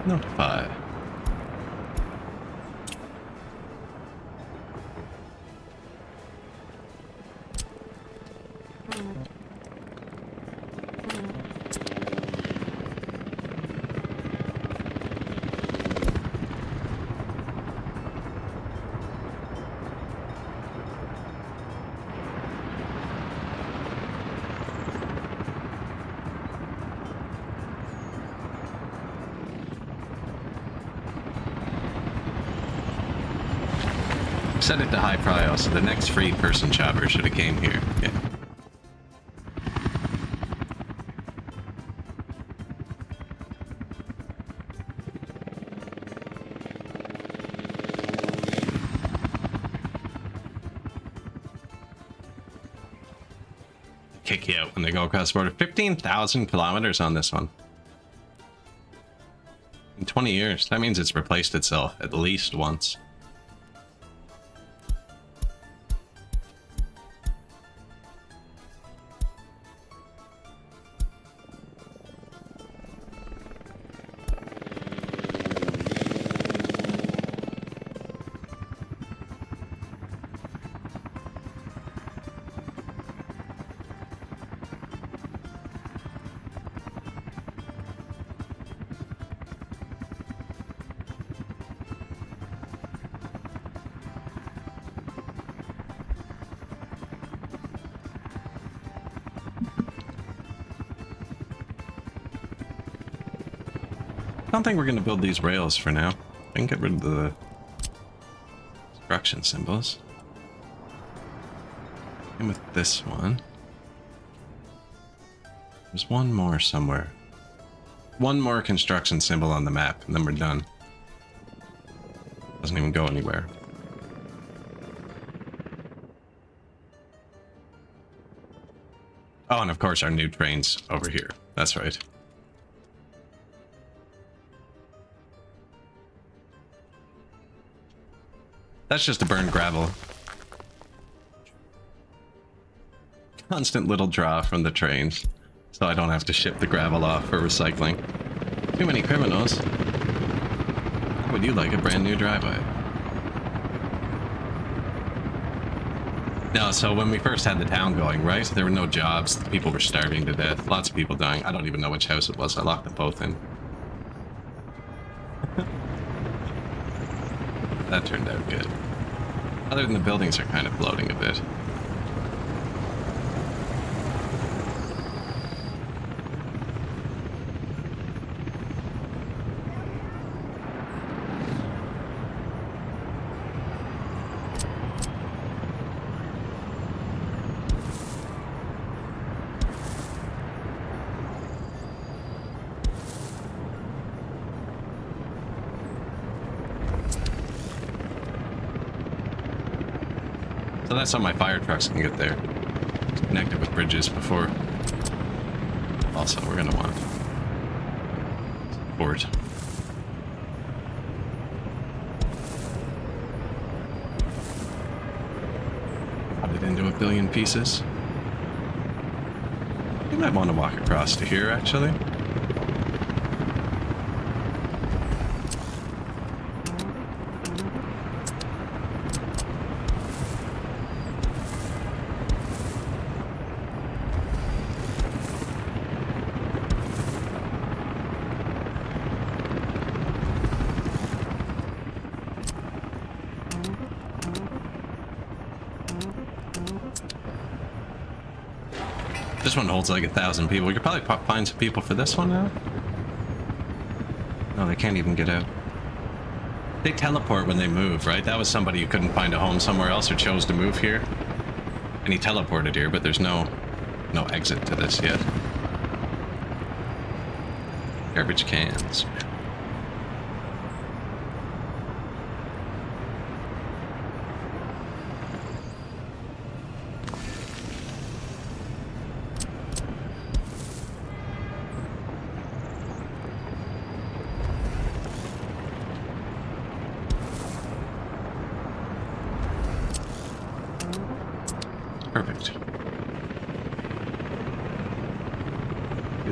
S1: Notify. Set it to high prio, so the next free person chopper should have came here. Yeah. Kick you out when they go across the border. 15,000 kilometers on this one. In 20 years. That means it's replaced itself at least once. I don't think we're going to build these rails for now. I can get rid of the construction symbols. And with this one. There's one more somewhere. One more construction symbol on the map, and then we're done. Doesn't even go anywhere. Oh, and of course our new train's over here. That's right. That's just to burn gravel. Constant little draw from the trains, so I don't have to ship the gravel off for recycling. Too many criminals. How would you like a brand new driveway? No, so when we first had the town going, right, there were no jobs. People were starving to death. Lots of people dying. I don't even know which house it was. I locked them both in. That turned out good. Other than the buildings are kind of floating a bit. So that's how my fire trucks can get there. It's connected with bridges before. Also, we're gonna want support. Cut it into a billion pieces. You might want to walk across to here, actually. This one holds like 1,000 people. We could probably find some people for this one now. No, they can't even get out. They teleport when they move, right? That was somebody who couldn't find a home somewhere else or chose to move here. And he teleported here, but there's no exit to this yet. Garbage cans. Perfect.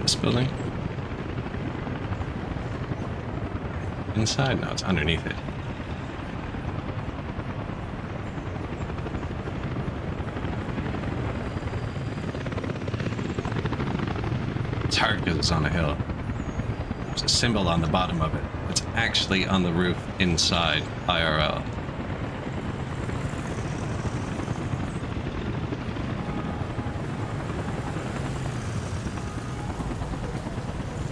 S1: This building. Inside? No, it's underneath it. It's hard because it's on a hill. There's a symbol on the bottom of it. It's actually on the roof inside IRL.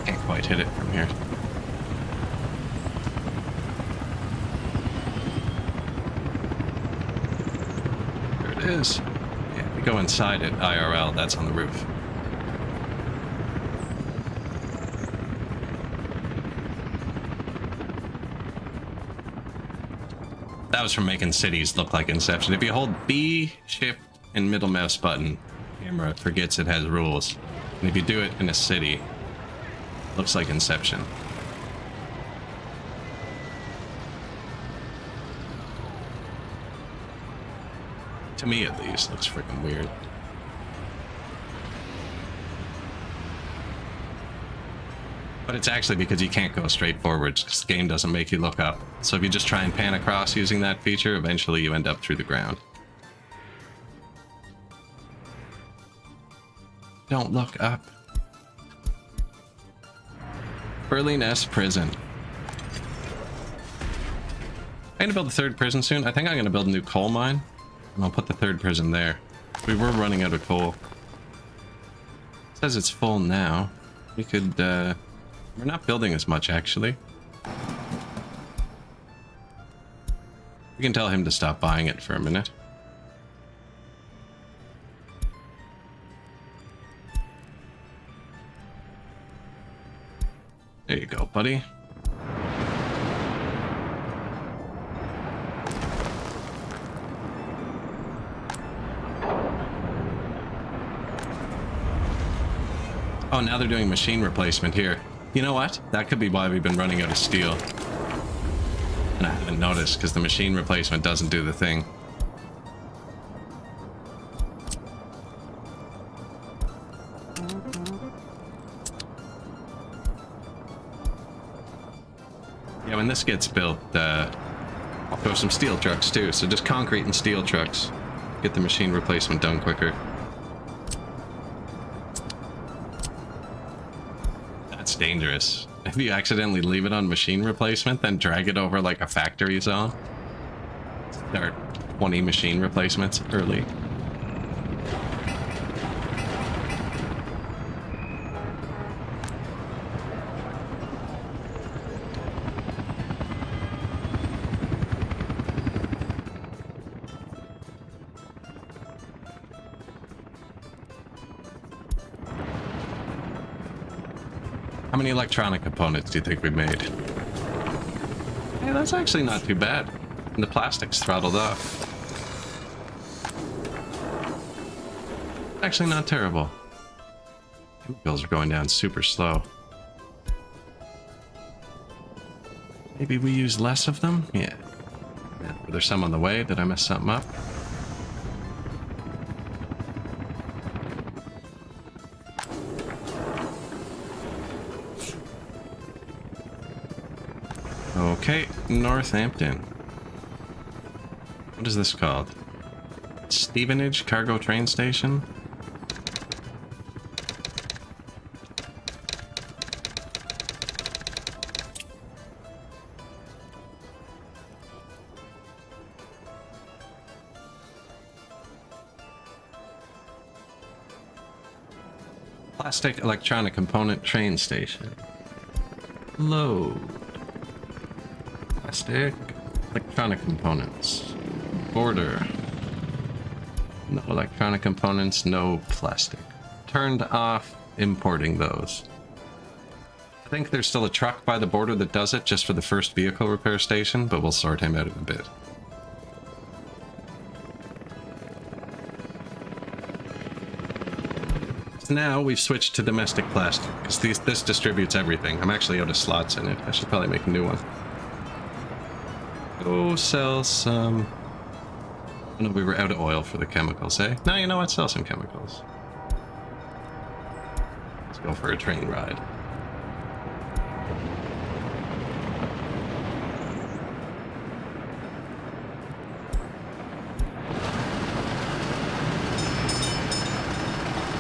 S1: Can't quite hit it from here. There it is. Yeah, if we go inside it, IRL, that's on the roof. That was from making cities look like Inception. If you hold B, Shift, and middle mouse button, camera forgets it has rules. And if you do it in a city, it looks like Inception. To me, at least, looks freaking weird. But it's actually because you can't go straight forwards because the game doesn't make you look up. So if you just try and pan across using that feature, eventually you end up through the ground. Don't look up. Berlin S prison. I'm gonna build a third prison soon. I think I'm gonna build a new coal mine. And I'll put the third prison there. We were running out of coal. It says it's full now. We could, we're not building as much, actually. We can tell him to stop buying it for a minute. There you go, buddy. Oh, now they're doing machine replacement here. You know what? That could be why we've been running out of steel. And I haven't noticed because the machine replacement doesn't do the thing. Yeah, when this gets built, I'll throw some steel trucks too. So just concrete and steel trucks. Get the machine replacement done quicker. That's dangerous. If you accidentally leave it on machine replacement, then drag it over like a factory zone. Start 20 machine replacements early. How many electronic components do you think we made? Hey, that's actually not too bad. And the plastic's throttled off. Actually not terrible. Chemicals are going down super slow. Maybe we use less of them? Yeah. Were there some on the way? Did I mess something up? Okay, Northampton. What is this called? Stevenage Cargo Train Station? Plastic Electronic Component Train Station. Load. Plastic electronic components. Border. No electronic components, no plastic. Turned off importing those. I think there's still a truck by the border that does it just for the first vehicle repair station, but we'll sort him out in a bit. So now we've switched to domestic plastic because this distributes everything. I'm actually out of slots in it. I should probably make a new one. Go sell some... Oh no, we were out of oil for the chemicals, eh? No, you know what? Sell some chemicals. Let's go for a train ride.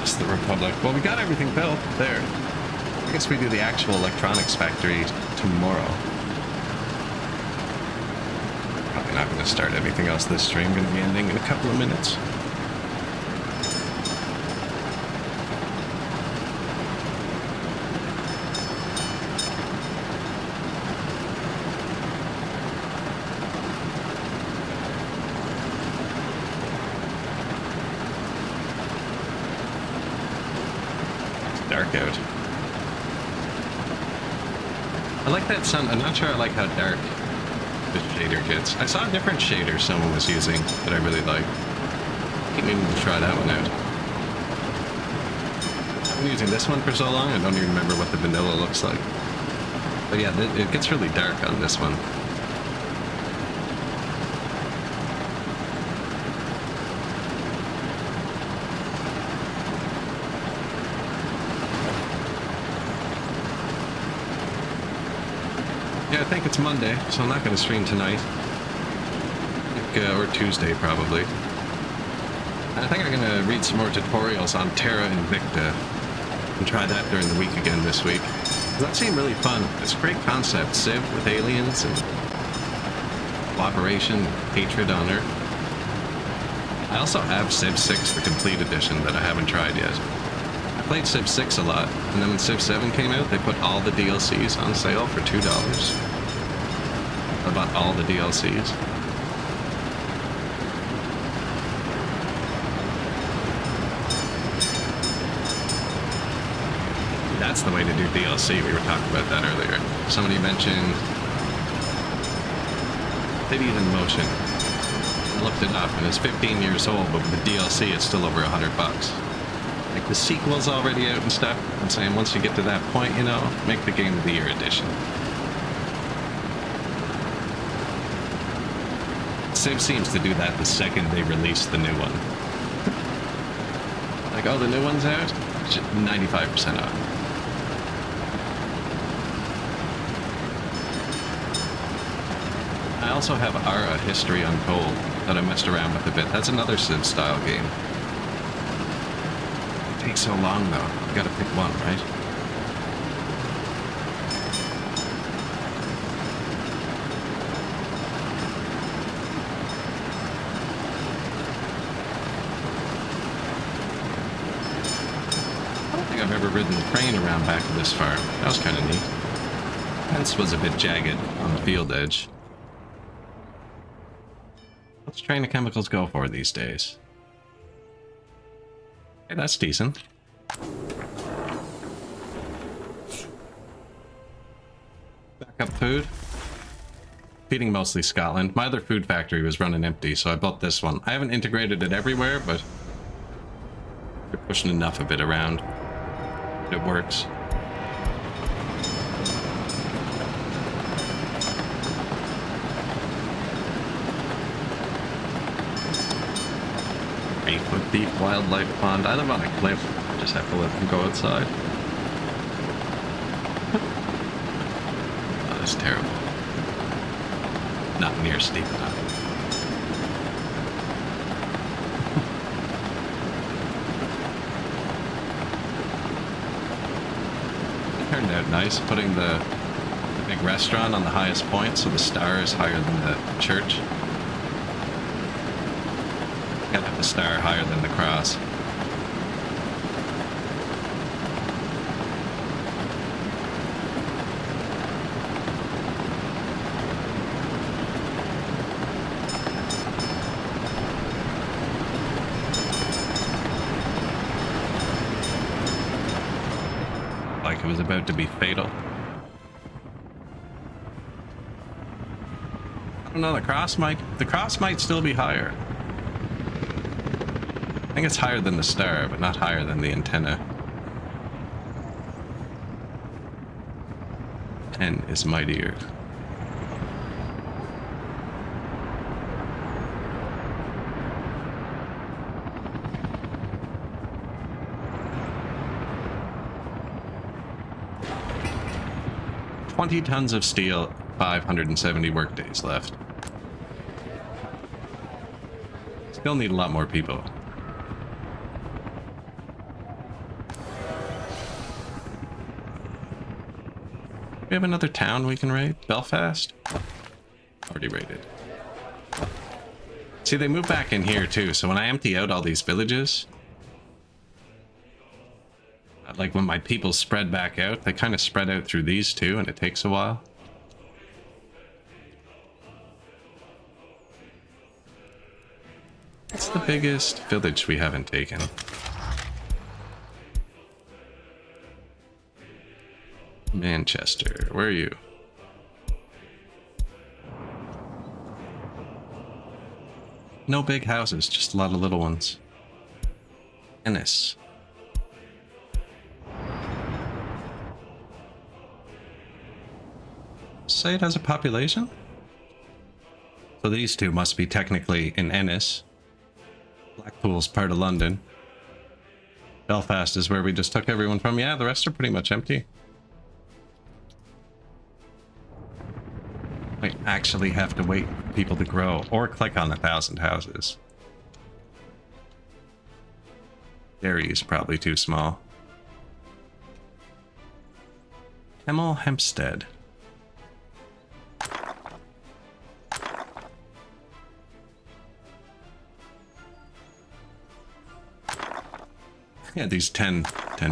S1: It's the Republic. Well, we got everything built there. I guess we do the actual electronics factory tomorrow. Probably not going to start anything else this stream. Going to be ending in a couple of minutes. It's dark out. I like that sun. I'm not sure I like how dark the shader gets. I saw a different shader someone was using that I really like. I keep meaning to try that one out. I've been using this one for so long, I don't even remember what the vanilla looks like. But yeah, it gets really dark on this one. Yeah, I think it's Monday, so I'm not going to stream tonight. Or Tuesday, probably. I think I'm going to read some more tutorials on Terra Invicta and try that during the week again this week. That seemed really fun. It's a great concept. Civ with aliens and cooperation, hatred on Earth. I also have Civ 6, the complete edition, that I haven't tried yet. I played Civ 6 a lot, and then when Civ 7 came out, they put all the DLCs on sale for $2. I bought all the DLCs. That's the way to do DLC. We were talking about that earlier. Somebody mentioned Cities in Motion. I looked it up, and it's 15 years old, but with the DLC, it's still over $100. Like, the sequel's already out and stuff. I'm saying once you get to that point, you know, make the Game of the Year edition. Civ seems to do that the second they release the new one. Like, oh, the new one's out? 95% off. I also have Ara History Untold that I messed around with a bit. That's another Civ style game. It takes so long though. You gotta pick one, right? I don't think I've ever ridden the train around back of this farm. That was kind of neat. Fence was a bit jagged on the field edge. What's train of chemicals go for these days? Hey, that's decent. Backup food. Feeding mostly Scotland. My other food factory was running empty, so I built this one. I haven't integrated it everywhere, but we're pushing enough of it around. It works. With deep wildlife pond. I live on a cliff. I just have to let them go outside. Oh, that's terrible. Not near steep enough. It turned out nice, putting the big restaurant on the highest point, so the star is higher than the church. Gotta have the star higher than the cross. like it was about to be fatal. I don't know, the cross might still be higher. I think it's higher than the star, but not higher than the antenna. 10 is mightier. $20 tons of steel, 570 workdays left. Still need a lot more people. We have another town we can raid? Belfast? Already raided. See, they move back in here too, so when I empty out all these villages, like when my people spread back out, they kind of spread out through these too, and it takes a while. What's the biggest village we haven't taken? Manchester, where are you? No big houses, just a lot of little ones. Ennis. Say it has a population? So these two must be technically in Ennis. Blackpool's part of London. Belfast is where we just took everyone from. Yeah, the rest are pretty much empty. I actually have to wait for people to grow or click on 1,000 houses. Derry is probably too small. Hemel Hempstead. Yeah, these 10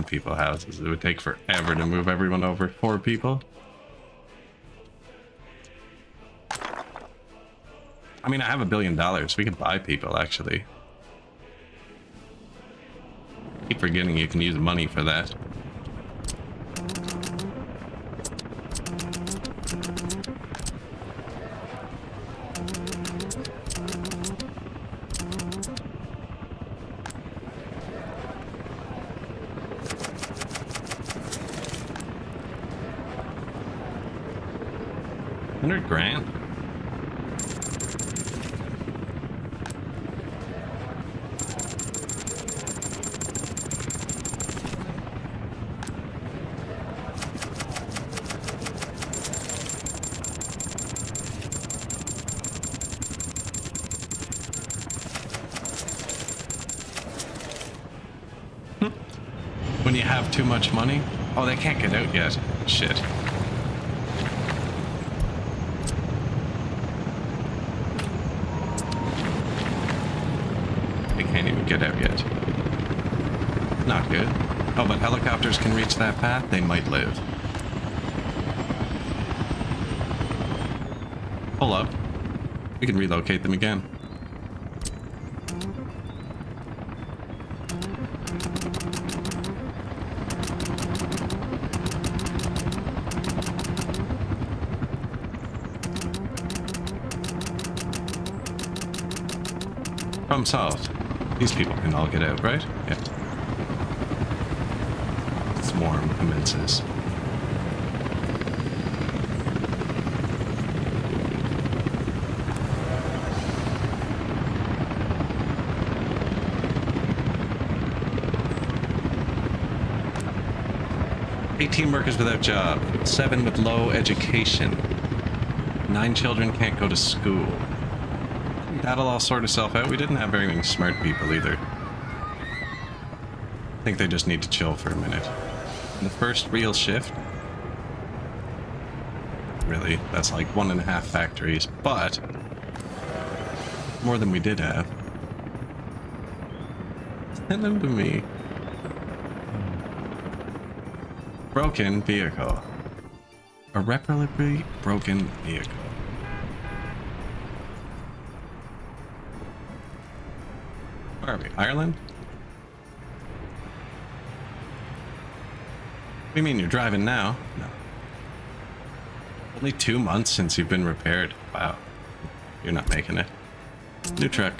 S1: people houses. It would take forever to move everyone over. 4 people. I mean, I have $1 billion. We could buy people, actually. Keep forgetting you can use money for that. $100,000. When you have too much money? Oh, they can't get out yet. Shit. They can't even get out yet. Not good. Oh, but helicopters can reach that path? They might live. Pull up. We can relocate them again. Problem solved. These people can all get out, right? Yeah. Swarm commences. "18 workers without job, 7 with low education, 9 children can't go to school." That'll all sort itself out. We didn't have very many smart people either. I think they just need to chill for a minute. And the first real shift, really, that's like 1.5 factories, but more than we did have. Send them to me. Broken vehicle. Irreparably broken vehicle. Where are we? Ireland? What do you mean you're driving now? No. Only 2 months since you've been repaired. Wow. You're not making it. New truck.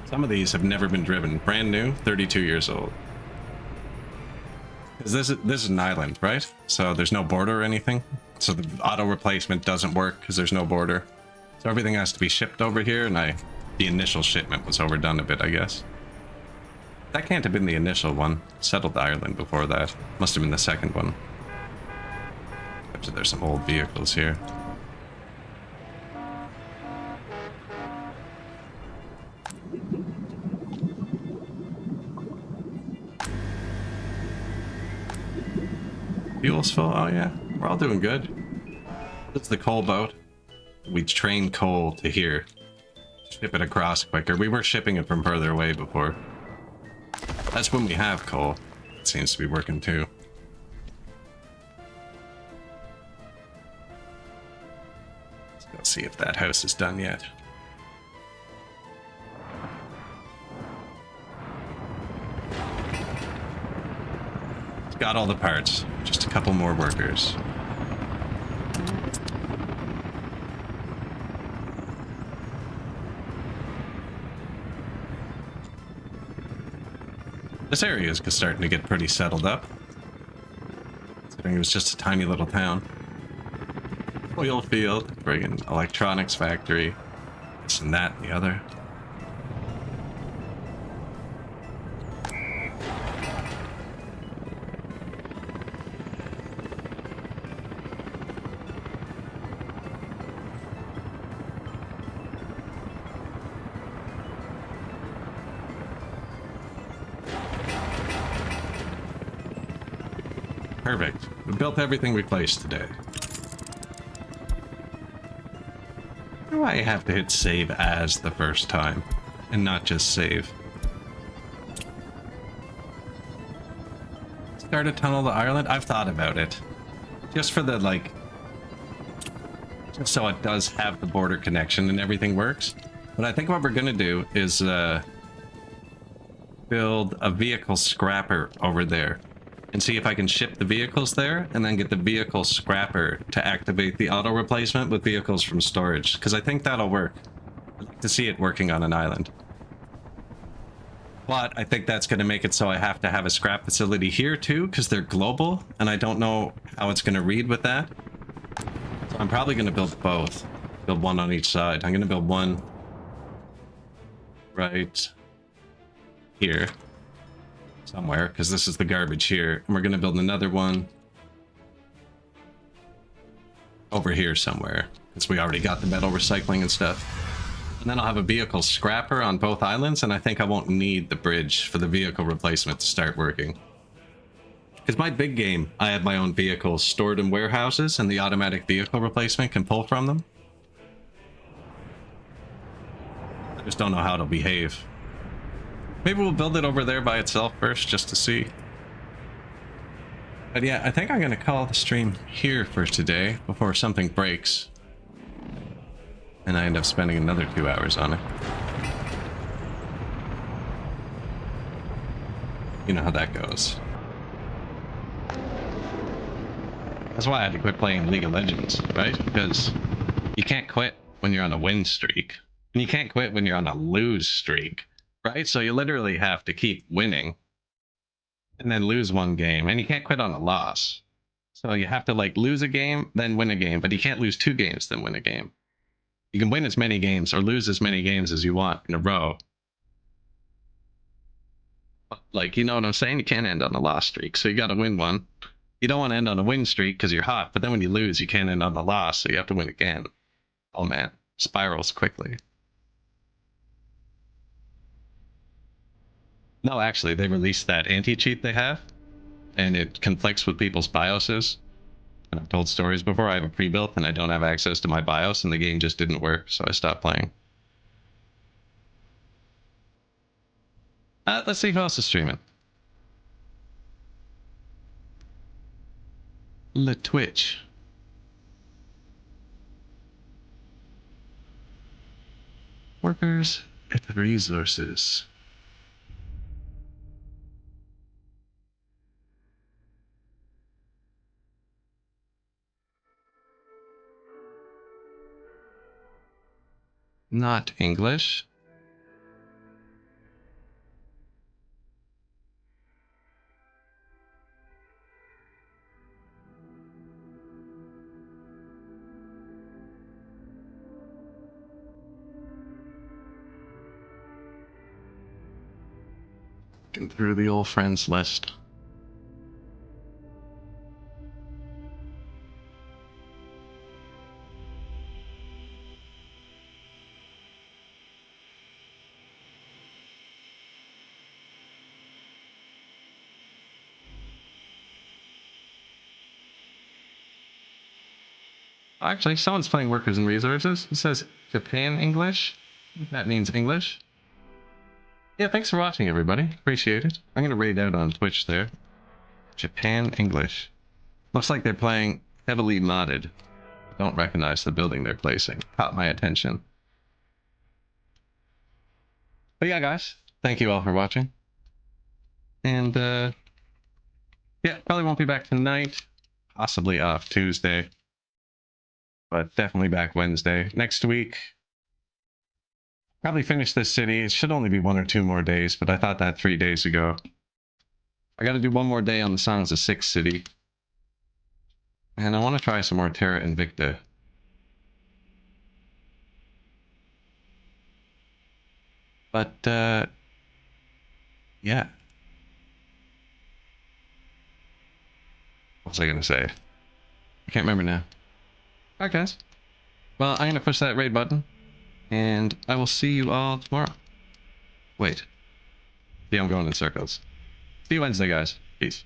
S1: Some of these have never been driven. Brand new, 32 years old. This is an island, right? So there's no border or anything. So the auto replacement doesn't work because there's no border. So everything has to be shipped over here, and the initial shipment was overdone a bit, I guess. That can't have been the initial one. Settled Ireland before that. Must have been the second one. There's some old vehicles here. Fuel's full. Oh yeah, we're all doing good. This is the coal boat. We train coal to here. Ship it across quicker. We were shipping it from further away before. That's when we have coal. It seems to be working too. Let's see if that house is done yet. It's got all the parts. Just a couple more workers. This area is starting to get pretty settled up. Considering it was just a tiny little town. Oil field, friggin' electronics factory, this and that and the other. Perfect. We built everything we placed today. Why do I have to hit save as the first time and not just save? Start a tunnel to Ireland? I've thought about it. Just for the, like, just so it does have the border connection and everything works. But I think what we're gonna do is build a vehicle scrapper over there and see if I can ship the vehicles there and then get the vehicle scrapper to activate the auto replacement with vehicles from storage, because I think that'll work. I'd like to see it working on an island. But I think that's going to make it so I have to have a scrap facility here too, because they're global, and I don't know how it's going to read with that. So I'm probably going to build both. Build one on each side. I'm going to build one right here somewhere, because this is the garbage here, and we're going to build another one over here somewhere, because we already got the metal recycling and stuff. And then I'll have a vehicle scrapper on both islands, and I think I won't need the bridge for the vehicle replacement to start working. Because my big game, I have my own vehicles stored in warehouses, and the automatic vehicle replacement can pull from them. I just don't know how it'll behave. Maybe we'll build it over there by itself first, just to see. But yeah, I think I'm going to call the stream here for today, before something breaks. And I end up spending another 2 hours on it. You know how that goes. That's why I had to quit playing League of Legends, right? Because you can't quit when you're on a win streak. And you can't quit when you're on a lose streak. Right? So you literally have to keep winning and then lose one game, and you can't quit on a loss. So you have to like lose a game, then win a game, but you can't lose 2 games, then win a game. You can win as many games or lose as many games as you want in a row. But, like, you know what I'm saying? You can't end on a loss streak, so you got to win one. You don't want to end on a win streak because you're hot, but then when you lose, you can't end on the loss, so you have to win again. Oh man, spirals quickly. No, actually, they released that anti-cheat they have, and it conflicts with people's BIOSes. And I've told stories before. I have a pre-built, and I don't have access to my BIOS, and the game just didn't work, so I stopped playing. Let's see who else is streaming. Le Twitch. Workers at resources. Not English. Looking through the old friends list. Actually, someone's playing workers and resources. It says Japan English. That means English. Yeah, thanks for watching, everybody. Appreciate it. I'm gonna raid out on Twitch there. Japan English. Looks like they're playing heavily modded. Don't recognize the building they're placing. Caught my attention. But yeah, guys, thank you all for watching. And yeah, probably won't be back tonight. Possibly off Tuesday. But definitely back Wednesday. Next week, probably finish this city. It should only be 1 or 2 more days, but I thought that 3 days ago. I gotta do 1 more day on the Songs of Six City. And I want to try some more Terra Invicta. But, yeah. What was I gonna say? I can't remember now. Alright, guys. Well, I'm gonna push that raid button. And I will see you all tomorrow. Wait. See, I'm going in circles. See you Wednesday, guys. Peace.